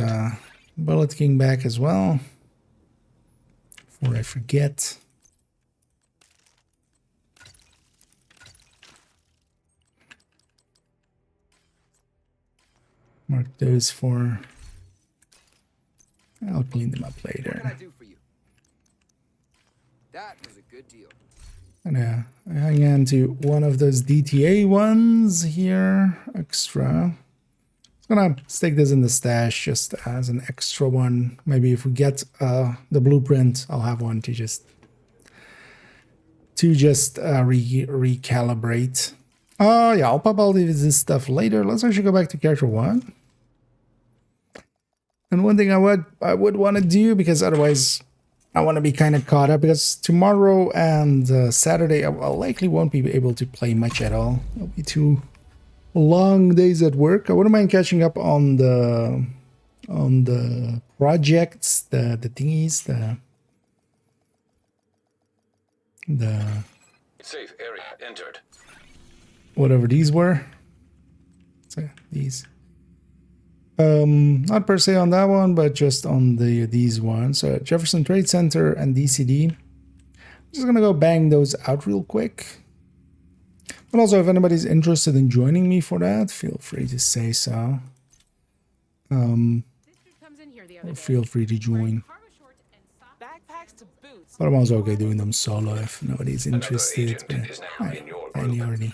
Bullet King back as well before I forget. Mark those for. I'll clean them up later. What can I do for you? That was a good deal. And hang on to one of those DTA ones here, extra. I'm gonna stick this in the stash just as an extra one. Maybe if we get the blueprint, I'll have one to just recalibrate. Oh yeah, I'll pop all this stuff later. Let's actually go back to character 1. And one thing I would want to do, because otherwise I want to be kind of caught up, because tomorrow and Saturday I likely won't be able to play much at all. It'll be too long days at work. I wouldn't mind catching up on the projects, the thingies, the Safe area entered. whatever these were. So these. Not per se on that one, but just on these ones. So Jefferson Trade Center and DCD. I'm just gonna go bang those out real quick. But also, if anybody's interested in joining me for that, feel free to say so. Or feel free to join. But I'm also okay doing them solo if nobody's interested. Agent is now in your I group. already.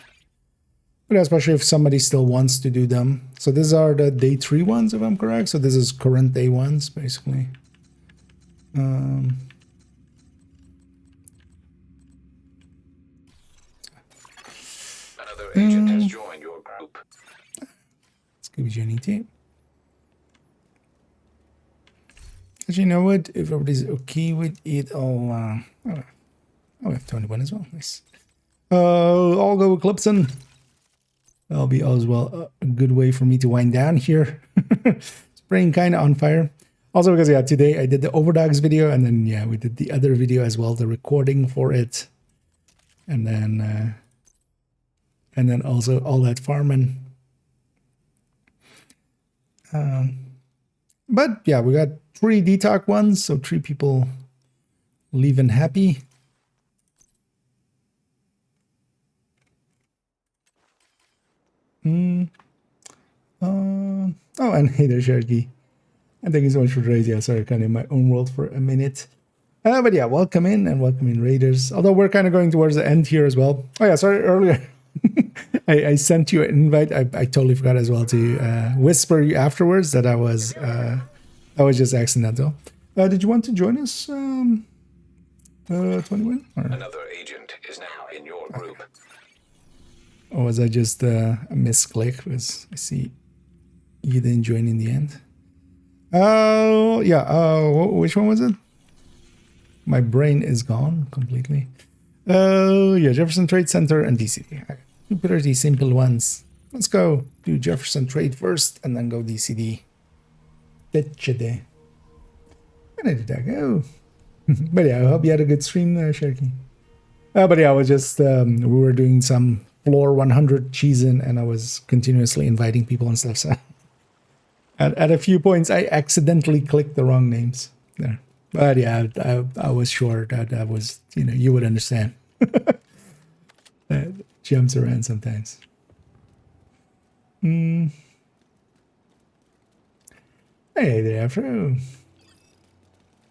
But especially if somebody still wants to do them. So these are the day 3 ones, if I'm correct. So this is current day 1s, basically. Another agent has joined your group. Let's give Jenny T. Actually, you know what? If everybody's okay with it, I'll have 21 as well. Nice. I'll go with Clipson. That'll be as well a good way for me to wind down here. Spraying kind of on fire. Also because, yeah, today I did the Overdogs video, and then, yeah, we did the other video as well, the recording for it. And then also all that farming. But, yeah, we got 3 detox ones, so 3 people leaving happy. Oh, and hey there, Sharky. And thank you so much for the raid. Yeah, sorry, kind of in my own world for a minute. But yeah, welcome in Raiders. Although we're kind of going towards the end here as well. Oh yeah, sorry, earlier I sent you an invite. I totally forgot as well to whisper you afterwards that I was just accidental. Did you want to join us, 21? Or Another agent is now in your group. or was I just a misclick? Because I see you didn't join in the end. Oh, yeah. Which one was it? My brain is gone completely. Oh, yeah. Jefferson Trade Center and DCD. Two pretty simple ones. Let's go do Jefferson Trade first and then go DCD. Where did that go? But yeah, I hope you had a good stream there, Sharky. But yeah, I was just, we were doing some floor 100 cheesing and I was continuously inviting people and stuff. So at a few points, I accidentally clicked the wrong names there. But yeah, I was sure that was, you would understand. That jumps around sometimes. Hey there, Afro.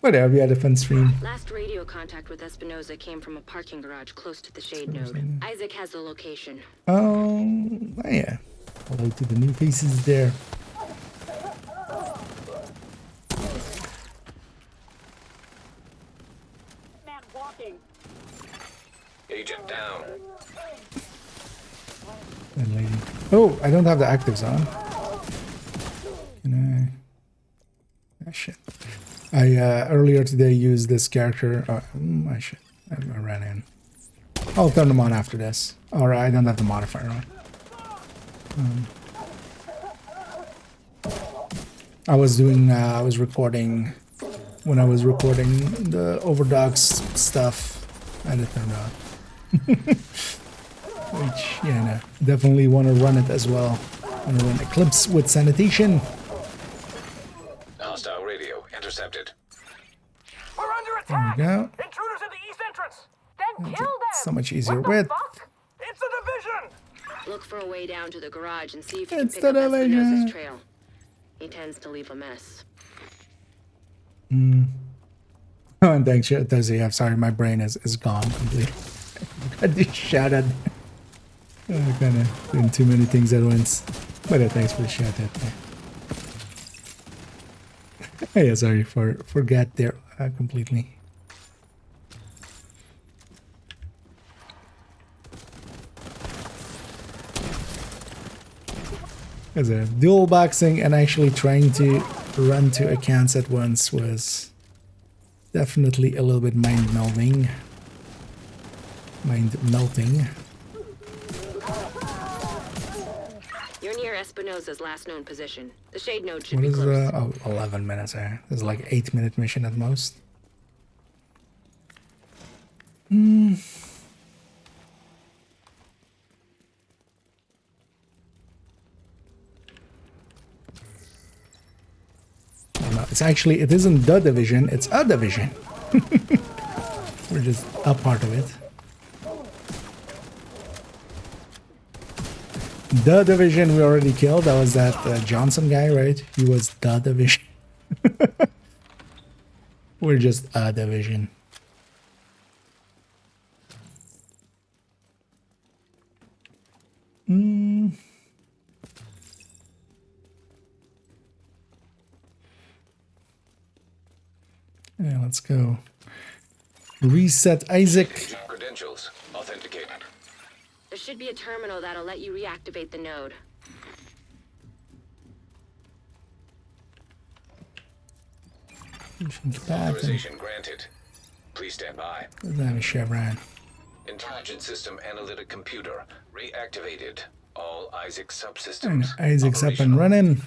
Whatever, we had a fun stream. Last radio contact with Espinosa came from a parking garage close to the Shade Node. Isaac has the location. Oh, yeah. Hello to the new faces there. Man walking. Agent down. That lady. Oh, I don't have the actives on. Can I? Ah, shit. I earlier today used this character. I should. I ran in. I'll turn them on after this. Or I don't have the modifier on. I was recording. When I was recording the Overdogs stuff, I had it turned on. Which, yeah, no, definitely want to run it as well. I want to run Eclipse with sanitation. Hostile radio intercepted. We're under There attack. we go. Intruders at the east entrance. Then kill them. So much easier What the with. fuck? It's a division. Look for a way down to the garage and see if you It's can pick the up division. Espinosa's trail. He tends to leave a mess. Oh, and thanks, Desi. I'm sorry, my brain is gone completely. I just shouted. Kind of doing too many things at once. But thanks for the shout out there. Yeah, sorry, forgot there completely. As a dual boxing and actually trying to run two accounts at once was definitely a little bit mind melting. You're near Espinosa's last known position. The Shade Node should What be is close. 11 minutes there. There's like 8-minute mission at most. Oh, no, it's actually, it isn't the division, it's a division. We're just a part of it. The division we already killed. That was that Johnson guy, right? He was the division. We're just a division. Yeah, let's go. Reset Isaac. Credentials authenticated. There should be a terminal that'll let you reactivate the node. Authorization granted. Please stand by. Doesn't have a chevron. Intelligent system analytic computer reactivated. All Isaac subsystems. Isaac's up and operational. running.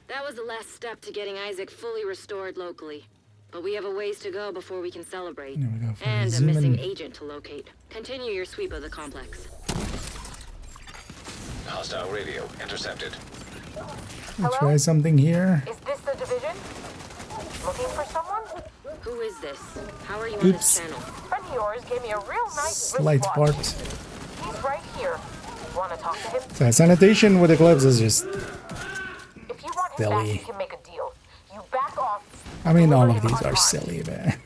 That was the last step to getting Isaac fully restored locally. But we have a ways to go before we can celebrate. There we go. For And a zoom missing in. agent to locate. Continue your sweep of the complex. Hostile radio intercepted. Let's try something here. Is this the division? Looking for someone? Who is this? How are you on Oops. this channel? Friend of yours gave me a real nice Slight wristwatch. part. He's right here. Want to talk to him? So sanitation with Eclipse is just, If you want him Silly. back, you can make a deal. You back off. I mean, all deliver of him these are unharmed. silly, man.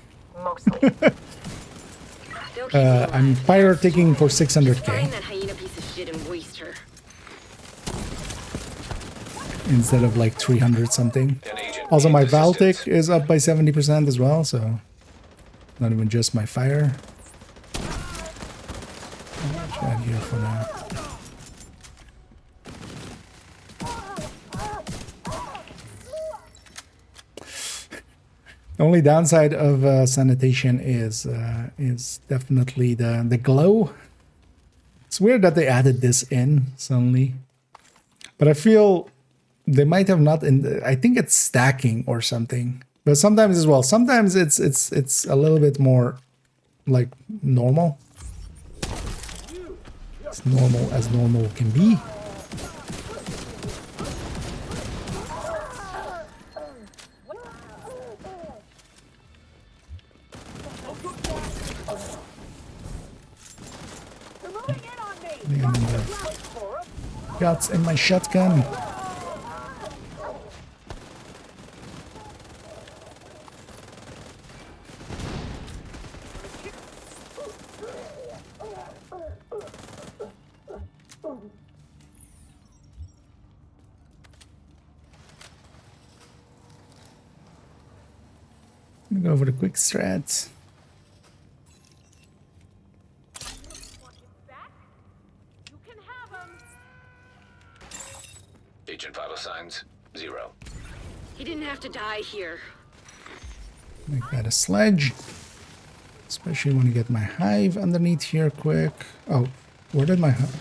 Mostly. They'll keep you alive. I'm fire ticking for Find 600k that hyena piece of shit and waste her. instead of like 300 something. An agent Also, my Need assistance. Valtic is up by 70% as well, so not even just my fire. Out here for now. The only downside of sanitation is definitely the glow. It's weird that they added this in suddenly, but I feel they might have not. I think it's stacking or something. But sometimes as well. Sometimes it's a little bit more like normal. As normal as normal can be. Shots in my shotgun. Go over the quick strats. Agent vital signs 0. He didn't have to die here. Make that a sledge. Especially when you get my hive underneath here quick. Oh, where did my hive?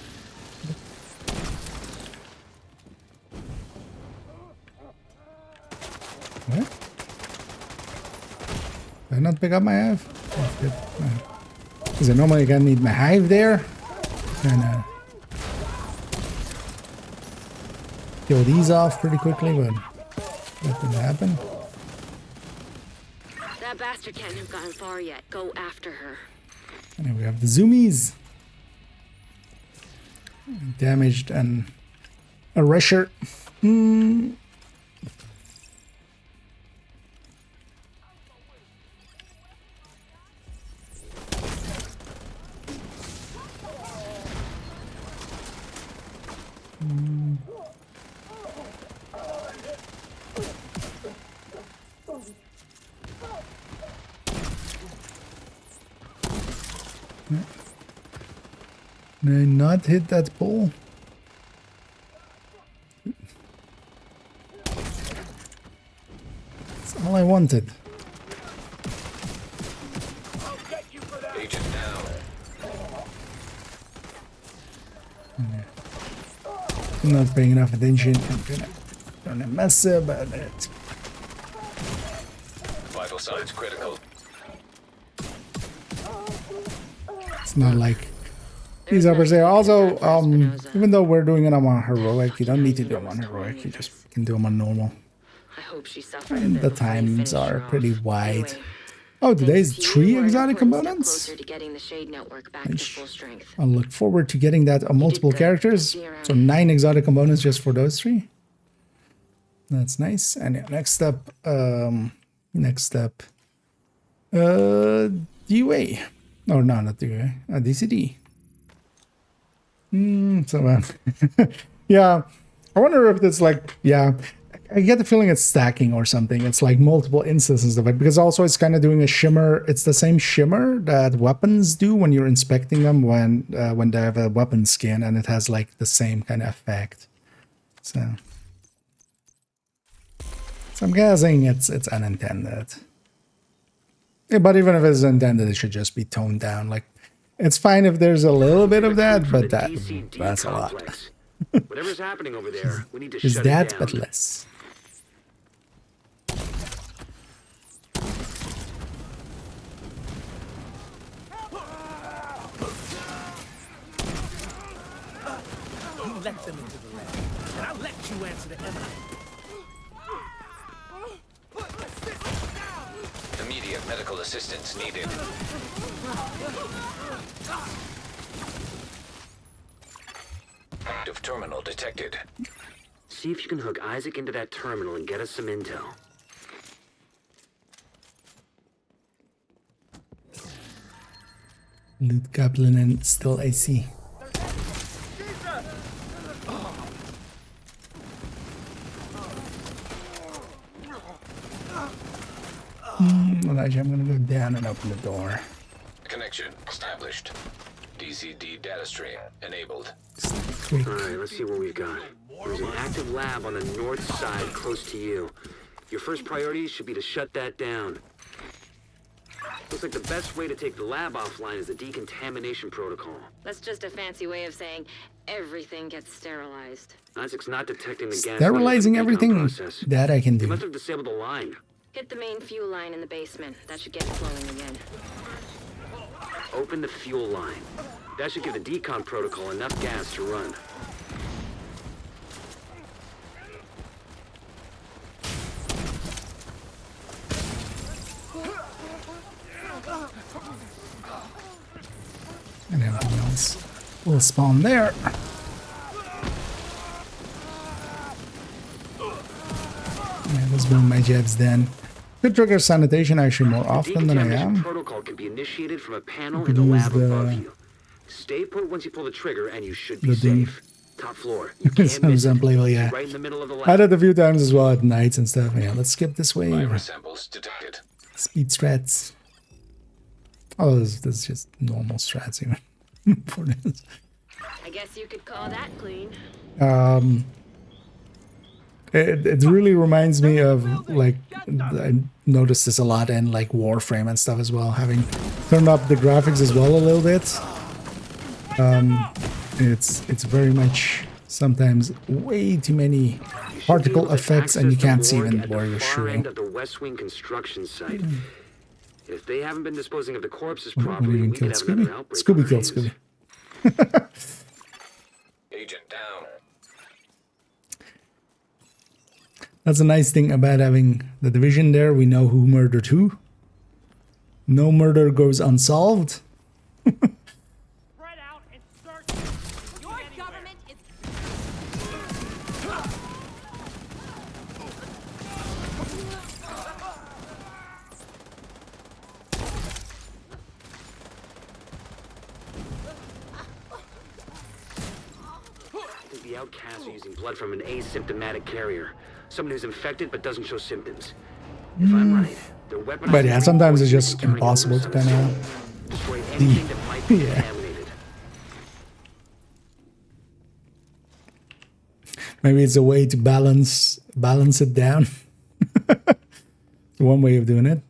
What? Did I not pick up my hive? Oh, good. Because I normally gonna need my hive there. And kill these off pretty quickly, but that didn't happen. That bastard can't have gotten far yet. Go after her. And then we have the zoomies. Damaged and a rusher. Did I not hit that pole? That's all I wanted. Agent down. I'm not paying enough attention. I'm gonna mess about it. Vital signs critical. It's not like these uppers there. Also, even though we're doing it on heroic, you don't need to do them on heroic. You just can do them on normal. I hope she suffered a And bit the before you times finish are her pretty off. wide. Anyway, Oh, today's thanks to 3 you, we're an exotic important step components. closer to getting the Shade Network back to full strength. I'll look forward to getting that on multiple good. characters. See you around. So 9 exotic components just for those 3. That's nice. And yeah, next up, DUA. Oh, no, not DUA. DCD. Yeah, I wonder if it's like, yeah, I get the feeling it's stacking or something. It's like multiple instances of it, because also it's kind of doing a shimmer. It's the same shimmer that weapons do when you're inspecting them when they have a weapon skin, and it has like the same kind of effect. So I'm guessing it's unintended. Yeah, but even if it's intended, it should just be toned down. Like, it's fine if there's a little bit of that, but that's a lot. Whatever's happening over there, we need to Is shut that it down. but less? You let them into the lab, and I'll let you answer the enemy. Immediate medical assistance needed. Active terminal detected. See if you can hook Isaac into that terminal and get us some intel. Loot Goblin and still AC. Actually, I'm gonna go down and open the door. Connection established. DCD data stream enabled. Quick. Alright, let's see what we've got. There's an active lab on the north side close to you. Your first priority should be to shut that down. Looks like the best way to take the lab offline is the decontamination protocol. That's just a fancy way of saying everything gets sterilized. Isaac's not detecting the gas. Sterilizing everything process. that I can He do. must have disabled the line. Hit the main fuel line in the basement. That should get it flowing again. Open the fuel line. That should give the decon protocol enough gas to run. And everything else will spawn there. Yeah, let's bring my jets then. Could trigger sanitation actually more often than I Decontamination am. protocol can be initiated from a panel could in the use lab the- above you. Stay put once you pull the trigger and you should be The thing. safe. Top floor. You can't Sounds miss it. unplayable, yeah. Right in the middle of the I lab. did a few times as well at nights and stuff. Yeah, let's skip this way. Virus samples detected. Speed strats. Oh, this is just normal strats even for this. I guess you could call that clean. It really reminds me of, like, I noticed this a lot in like Warframe and stuff as well, having turned up the graphics as well a little bit. It's very much sometimes way too many particle effects and you can't see even where you're shooting. At the West Wing construction site. If they haven't been disposing of the corpses What properly, even we could killed have another Scooby? outbreak. Scooby on our killed hands. Scooby. Agent down. That's a nice thing about having the division there. We know who murdered who. No murder goes unsolved. Spread out and start. Your government is I think the outcasts are using blood from an asymptomatic carrier. Someone who's infected but doesn't show symptoms. If I'm right, they're weaponizing But yeah, sometimes it's reinforcements just and turning impossible them to loose on kind us. of Destroying anything that might be Yeah. contaminated. maybe it's a way to balance it down. One way of doing it.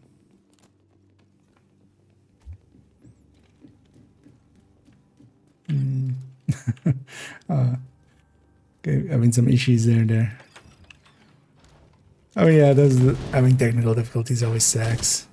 Okay, having some issues there. Oh yeah, having technical difficulties always sucks.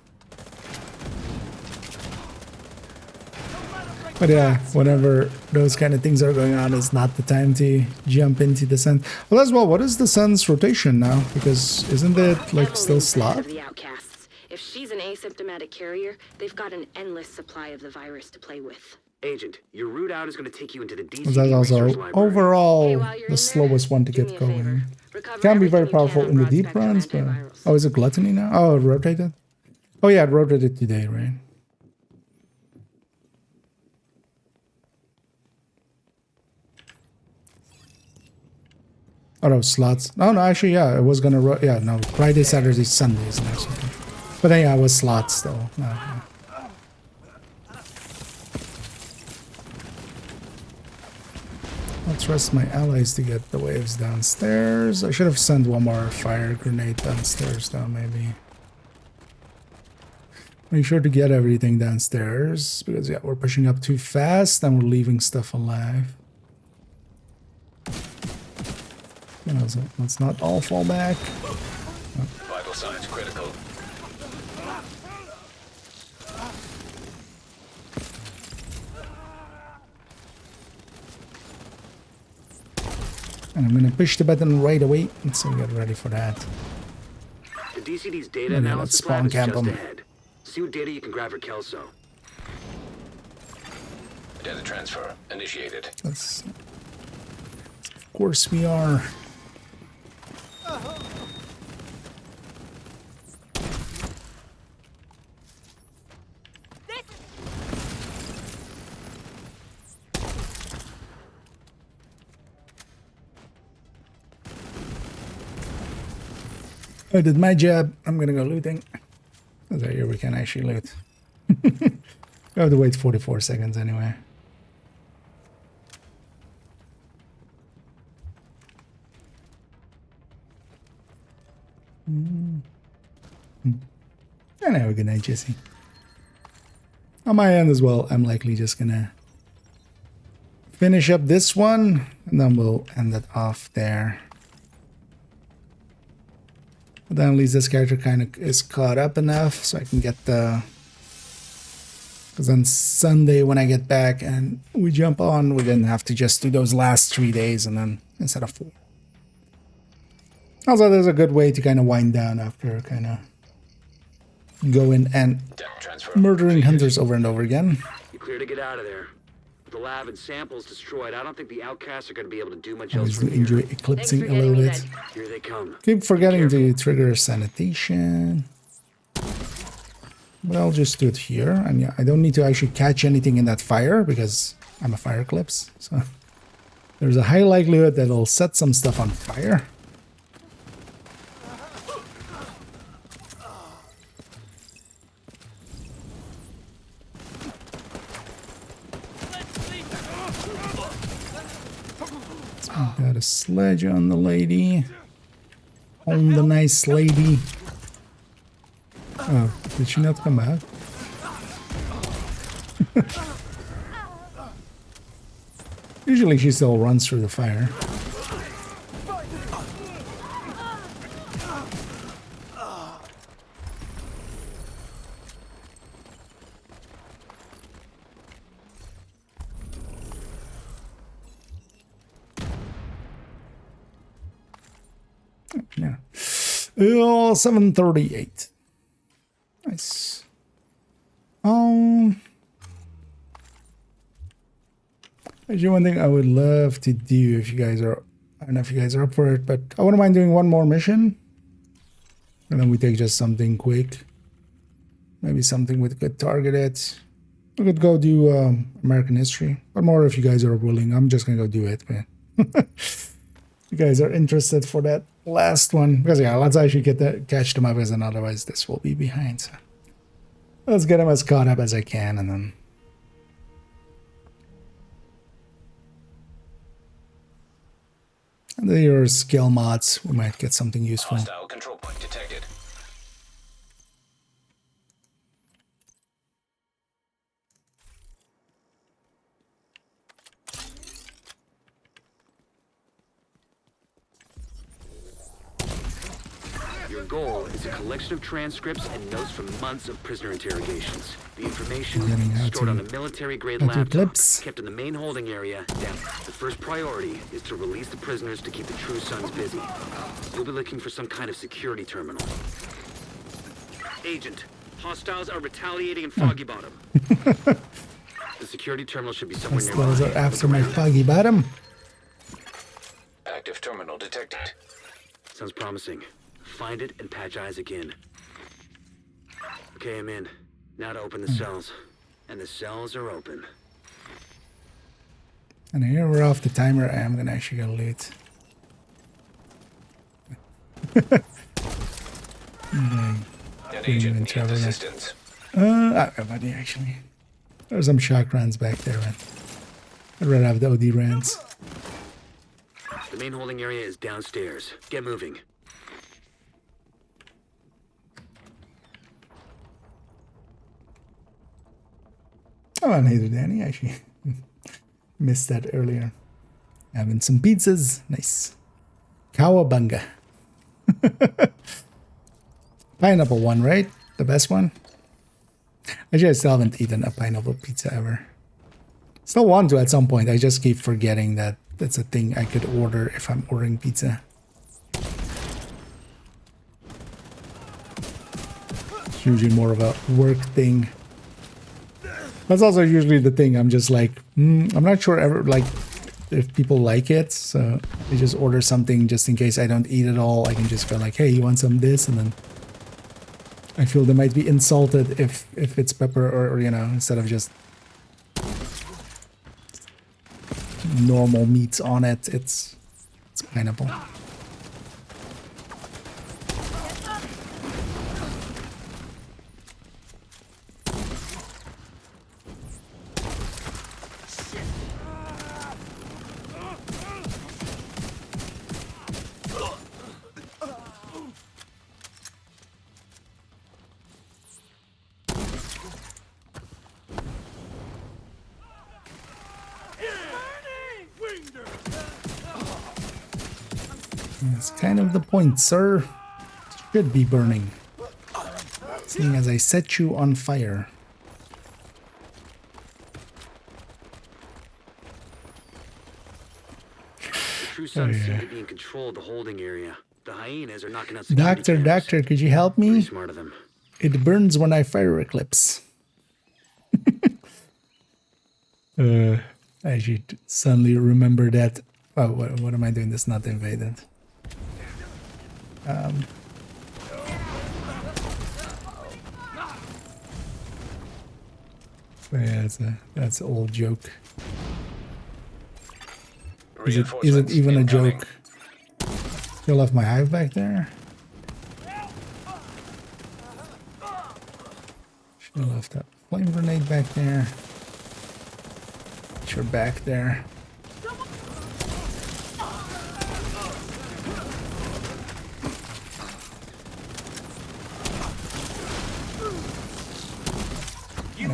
But yeah, whenever those kind of things are going on, it's not the time to jump into the sun. Well, as well, what is the sun's rotation now? Because isn't it like still Emily's the head slot? of the outcasts. If she's an asymptomatic carrier, they've got an endless supply of the virus to play with. Agent, your route out is going to take you into the That's DCD also research library. overall Hey, while you're in the there, slowest one to do get me a favor. going. Recover Can be very everything you powerful can in the on deep broad-spectrum runs, but antivirals. oh, is it gluttony now? Oh, it rotated. Oh yeah, it rotated today, right? Oh no, slots. No, actually, yeah, it was gonna. Yeah, no, Friday, Saturday, Sundays next week. But then, yeah, it was slots though. No, no. I'll trust my allies to get the waves downstairs. I should have sent one more fire grenade downstairs though, maybe. Make sure to get everything downstairs because yeah, we're pushing up too fast and we're leaving stuff alive. Yeah, so let's not all fall back. Vital signs critical. And I'm gonna push the button right away, so get ready for that. The DCD's data And then let's analysis spawn lab is camp just 'em. ahead. See what data you can grab for Kelso. Data transfer initiated. That's, of course we are. I did my job. I'm gonna go looting. So here we can actually loot. We have to wait 44 seconds anyway. And have a good night, Jesse. On my end as well, I'm likely just gonna finish up this one, and then we'll end it off there. But then at least this character kind of is caught up enough, so I can get the... Because on Sunday when I get back and we jump on, we didn't have to just do those last 3 days and then instead of 4. Also, there's a good way to kind of wind down after kind of going and murdering hunters over and over again. You're clear to get out of there. With the lab and samples destroyed, I don't think the outcasts are going to be able to do much else Always from enjoy here. eclipsing a getting little me bit. that. Here they come. Keep forgetting to trigger sanitation. But I'll just do it here. And yeah, I don't need to actually catch anything in that fire because I'm a fire eclipse. So there's a high likelihood that it'll set some stuff on fire. Got a sledge on the lady. On the nice lady. Oh, did she not come back? Usually she still runs through the fire. Yeah. 7:38. Nice. Actually, one thing I would love to do if you guys are, I don't know if you guys are up for it, but I wouldn't mind doing one more mission. And then we take just something quick. Maybe something we could target it. We could go do American history. But more if you guys are willing. I'm just going to go do it, man. You guys are interested for that last one. Because yeah, let's actually catch them up, and otherwise this will be behind. So let's get them as caught up as I can, and then... And there are skill mods. We might get something useful. Hostile control point detected. Your goal is a collection of transcripts and notes from months of prisoner interrogations. The information is stored on a military-grade laptop, clips. kept in the main holding area down. The first priority is to release the prisoners to keep the True Sons busy. You'll be looking for some kind of security terminal. Agent, hostiles are retaliating in Foggy Bottom. The security terminal should be somewhere nearby. Those are after my foggy bottom. Active terminal detected. Sounds promising. Find it and patch eyes again. Okay, I'm in. Now to open the cells. And the cells are open. And here we're off the timer. I am gonna actually go loot. An agent needs travel yet. assistance. I have no idea actually. There's some shock runs back there, man. I'd rather have the OD runs. The main holding area is downstairs. Get moving. Oh, neither Danny. Actually, missed that earlier. Having some pizzas. Nice. Cowabunga. Pineapple one, right? The best one? Actually, I still haven't eaten a pineapple pizza ever. Still want to at some point. I just keep forgetting that that's a thing I could order if I'm ordering pizza. It's usually more of a work thing. That's also usually the thing. I'm just like, I'm not sure ever like if people like it, so I just order something just in case I don't eat it all. I can just go like, hey, you want some of this? And then I feel they might be insulted if it's pepper or you know, instead of just normal meats on it, it's pineapple. That's kind of the point, sir. It should be burning. Seeing as I set you on fire. The true sons seem to be in control of the holding area. The hyenas are knocking out Doctor, could you help me? Pretty smart of them. It burns when I fire Eclipse. I should suddenly remember that. Oh, what am I doing? This not invaded. So yeah, that's an old joke. Is it even a joke? Still left my hive back there. Should have left that flame grenade back there. You're back there.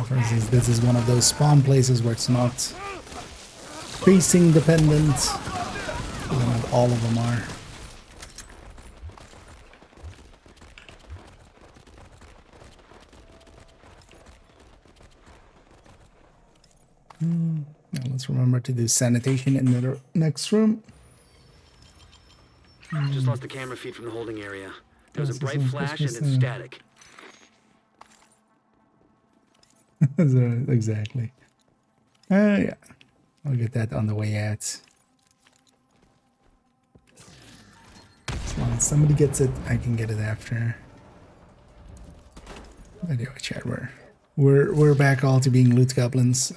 For instance, this is one of those spawn places where it's not spacing dependent. Even if all of them are. Now let's remember to do sanitation in the next room. Just lost the camera feed from the holding area. There was a bright flash and then static. Exactly. Yeah. I'll get that on the way out. As long as somebody gets it, I can get it after. Video chat, we're back all to being loot goblins.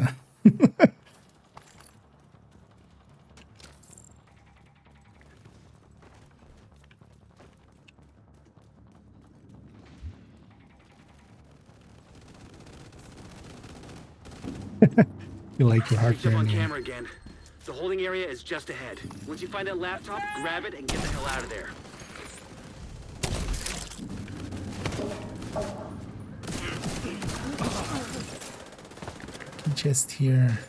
You like your heart On burning. camera again. The holding area is just ahead. Once you find that laptop, grab it and get the hell out of there. Just here.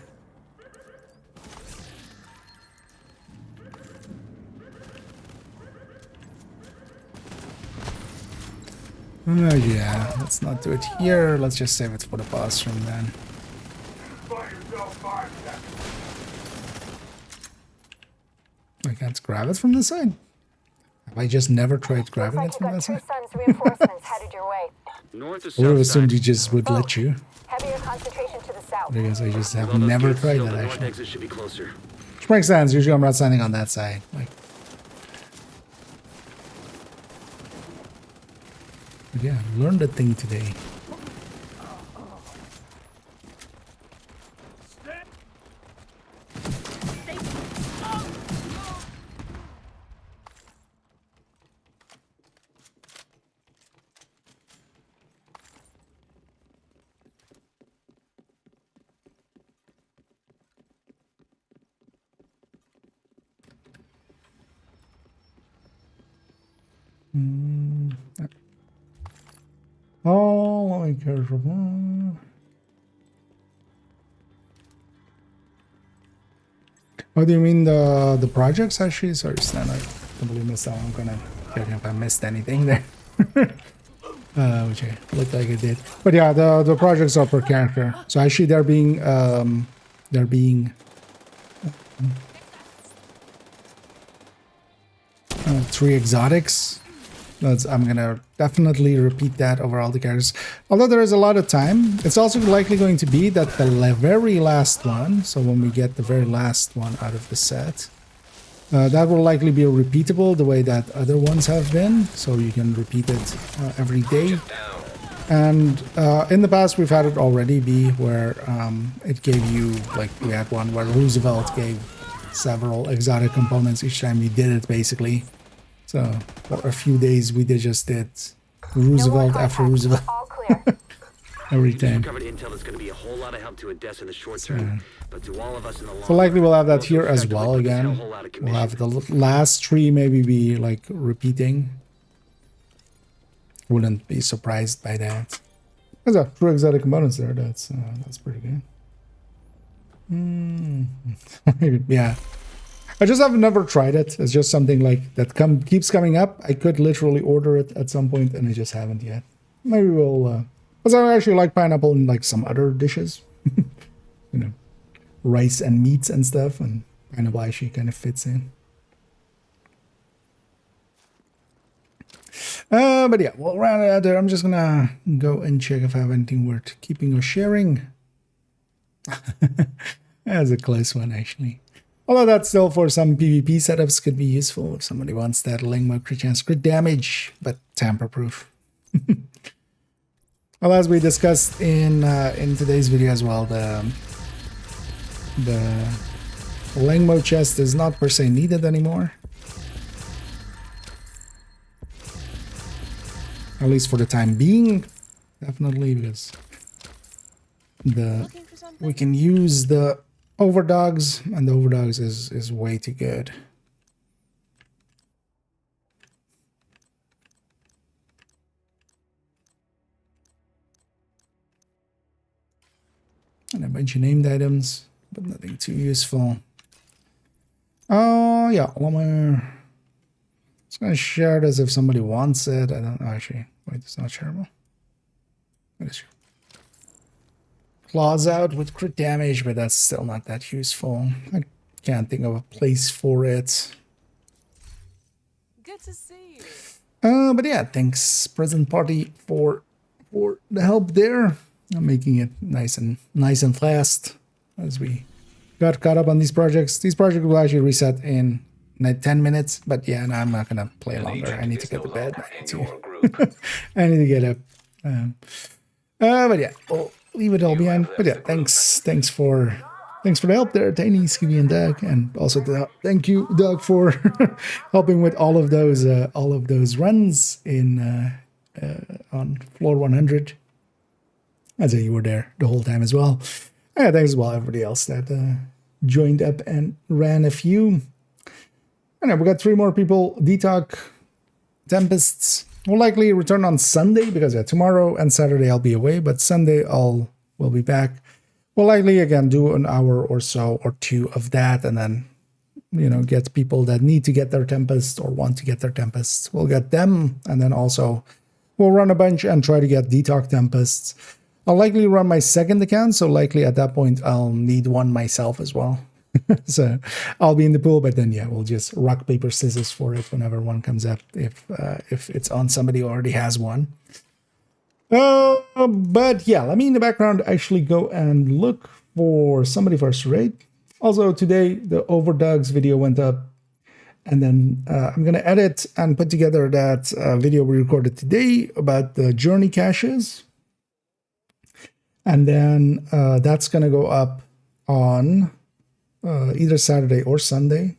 Oh yeah, let's not do it here. Let's just save it for the boss room then. I can't grab it from the side. Have I just never tried grabbing it from the side? Reinforcements headed your way. North or I south would have assumed side? he just would let you. Heavier concentration to the south. But I guess I just have Well, those never gates tried sealed, that the north actually. exit should be closer. Which makes sense. Usually I'm not standing on that side. Like, but yeah, learned a thing today. Oh, let me careful. Oh, do you mean the projects actually? Sorry, Stan, I completely missed that one. I'm gonna check if I missed anything there. Which I looked like I did. But yeah, the projects are per character. So actually they're being 3 exotics. I'm gonna definitely repeat that over all the characters. Although there is a lot of time, it's also likely going to be that the very last one, so when we get the very last one out of the set, that will likely be repeatable the way that other ones have been, so you can repeat it every day. And in the past we've had it already be where it gave you, like we had one where Roosevelt gave several exotic components each time you did it basically. So for a few days we just did Roosevelt after Roosevelt. All clear. Every You time. discovered intel that's going to be a whole lot of help to Odessa in the short term, but to all of us in the long So likely we'll have that run, here it'll as effectively well put this again. hellhole out of We'll have commission. the last 3 maybe be like repeating. Wouldn't be surprised by that. There's a 2 exotic components there. That's pretty good. Yeah. I just have never tried it. It's just something like that keeps coming up. I could literally order it at some point, and I just haven't yet. Maybe we'll. Because I actually like pineapple in like some other dishes, you know, rice and meats and stuff, and pineapple actually kind of fits in. But yeah, we'll round it out there. I'm just gonna go and check if I have anything worth keeping or sharing. That's a close one, actually. Although that still for some PvP setups could be useful if somebody wants that Lingmo crit chance crit damage, but tamper-proof. Well, as we discussed in today's video as well, the Lingmo chest is not per se needed anymore. At least for the time being, definitely, because we can use the overdogs, and the overdogs is way too good. And a bunch of named items, but nothing too useful. Oh yeah, one more. It's gonna share this if somebody wants it. I don't know, actually. Wait, it's not shareable. What is it? Claws out with crit damage, but that's still not that useful. I can't think of a place for it. Good to see you. But yeah, thanks present party for the help there. I'm making it nice and fast as we got caught up on these projects. These projects will actually reset in 10 minutes, but yeah, no, I'm not gonna play longer. I need to get to bed. I need to get up. But yeah, we'll leave it all behind. But yeah, thanks for the help there, Tiny, Scooby, and Doug, and also thank you, Doug, for helping with all of those runs in on floor 100. I'd say you were there the whole time as well. Yeah, thanks as well everybody else that joined up and ran a few. And we got 3 more people. Detox, Tempests will likely return on Sunday because tomorrow and Saturday I'll be away, but Sunday we'll be back. We'll likely again do an hour or so or 2 of that, and then get people that need to get their Tempest or want to get their Tempests. We'll get them, and then also we'll run a bunch and try to get Detox Tempests. I'll likely run my second account, so likely at that point I'll need one myself as well. So I'll be in the pool, but then yeah, we'll just rock, paper, scissors for it whenever one comes up, if it's on somebody who already has one. But yeah, let me in the background actually go and look for somebody first, right? Also today, the Overdogs video went up, and then I'm going to edit and put together that video we recorded today about the journey caches. And then that's going to go up on either Saturday or Sunday.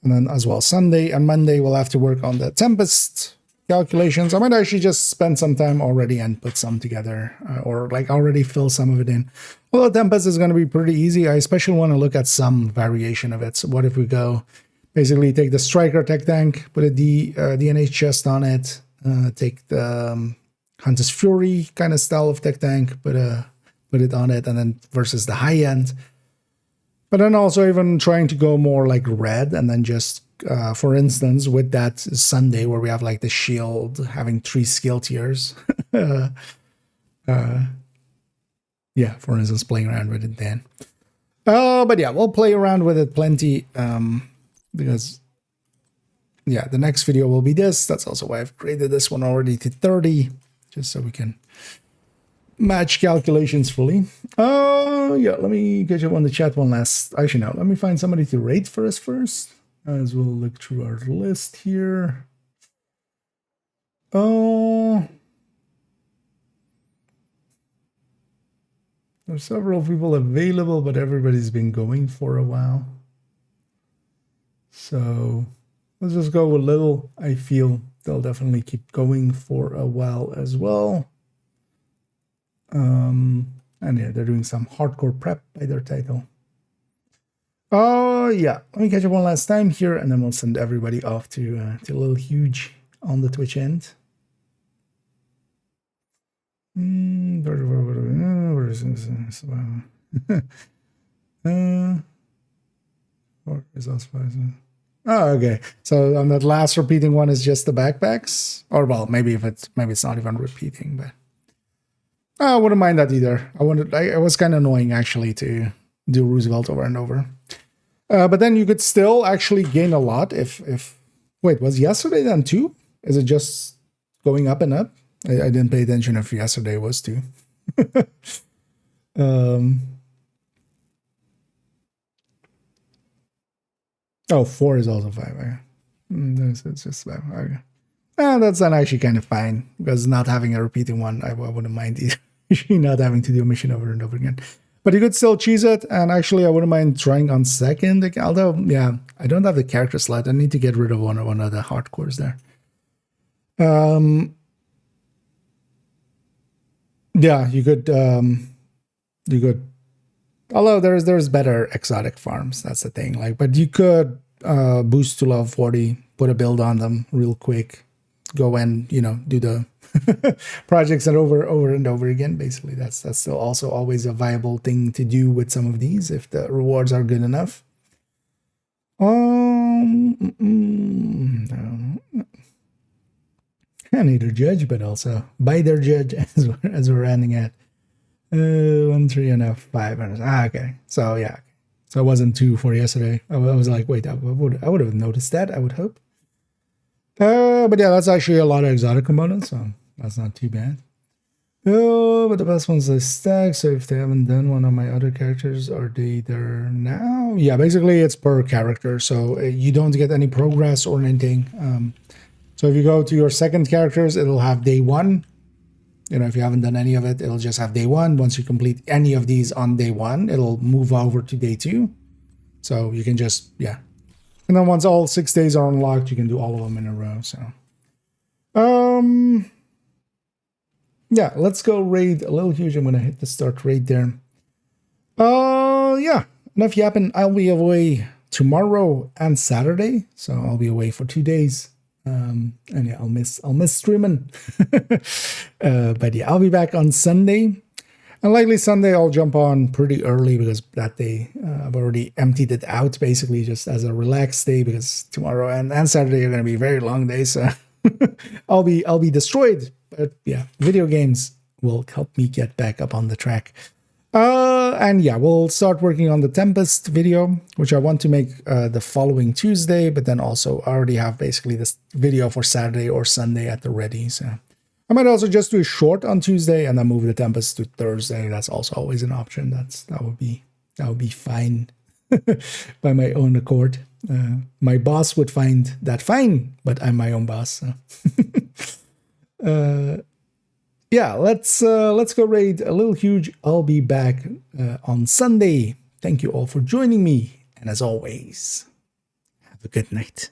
And then as well, Sunday and Monday, we'll have to work on the Tempest calculations. I might actually just spend some time already and put some together, or like already fill some of it in. Although Tempest is going to be pretty easy, I especially want to look at some variation of it. So what if we go basically take the Striker Tech Tank, put a DNA chest on it, take the Hunter's Fury kind of style of Tech Tank, put it on it, and then versus the high end. But then also even trying to go more like red, and then just, for instance, with that Sunday where we have like the shield having 3 skill tiers. Yeah, for instance, playing around with it then. But yeah, we'll play around with it plenty, because yeah, the next video will be this. That's also why I've created this one already to 30, just so we can match calculations fully. Oh yeah, let me catch up on the chat one last. Actually, no, let me find somebody to rate for us first, as we'll look through our list here. Oh, there's several people available, but everybody's been going for a while. So let's just go with little. I feel they'll definitely keep going for a while as well. And yeah, they're doing some hardcore prep by their title. Oh yeah, let me catch up one last time here, and then we'll send everybody off to Little Huge on the Twitch end. Or is also 5. Oh, okay. So on that last repeating one is just the backpacks, or well, maybe it's not even repeating, but I wouldn't mind that either. It was kind of annoying actually to do Roosevelt over and over. But then you could still actually gain a lot if wait, was yesterday then 2? Is it just going up and up? I didn't pay attention if yesterday was 2. Oh, 4 is also 5. Okay. It's just 5. Okay. That's then actually kind of fine, because not having a repeating one, I wouldn't mind either. Not having to do a mission over and over again. But you could still choose it, and actually I wouldn't mind trying on second, although, yeah, I don't have the character slot. I need to get rid of one of the hardcores there. Yeah, you could, although there's better exotic farms, that's the thing. Like, but you could boost to level 40, put a build on them real quick, go and, do the projects and over and over again. Basically, that's still also always a viable thing to do with some of these if the rewards are good enough. I need to judge, but also buy their judge as we're ending at 1, 3, and 5. Okay, so yeah, so it wasn't 2 for yesterday. I was like, wait, I would have noticed that. I would hope. But yeah, that's actually a lot of exotic components, so that's not too bad. Oh, but the best ones are stack. So if they haven't done one of my other characters, are they there now? Yeah, basically it's per character, so you don't get any progress or anything. So if you go to your second characters, it'll have day 1. If you haven't done any of it, it'll just have day 1. Once you complete any of these on day 1, it'll move over to day 2. So you can just, yeah. And then once all 6 days are unlocked, you can do all of them in a row. So, yeah, let's go raid a little huge. I'm going to hit the start raid there. Yeah, enough yapping. I'll be away tomorrow and Saturday. So I'll be away for 2 days. And yeah, I'll miss streaming. But yeah, I'll be back on Sunday. And likely Sunday I'll jump on pretty early, because that day I've already emptied it out, basically just as a relaxed day, because tomorrow and Saturday are going to be very long days. So I'll be destroyed. But yeah, video games will help me get back up on the track. And yeah, we'll start working on the Tempest video, which I want to make the following Tuesday, but then also I already have basically this video for Saturday or Sunday at the ready. So I might also just do a short on Tuesday and then move the Tempest to Thursday. That's also always an option. That would be fine by my own accord. My boss would find that fine, but I'm my own boss. So. Yeah, let's go raid a little huge. I'll be back on Sunday. Thank you all for joining me, and as always, have a good night.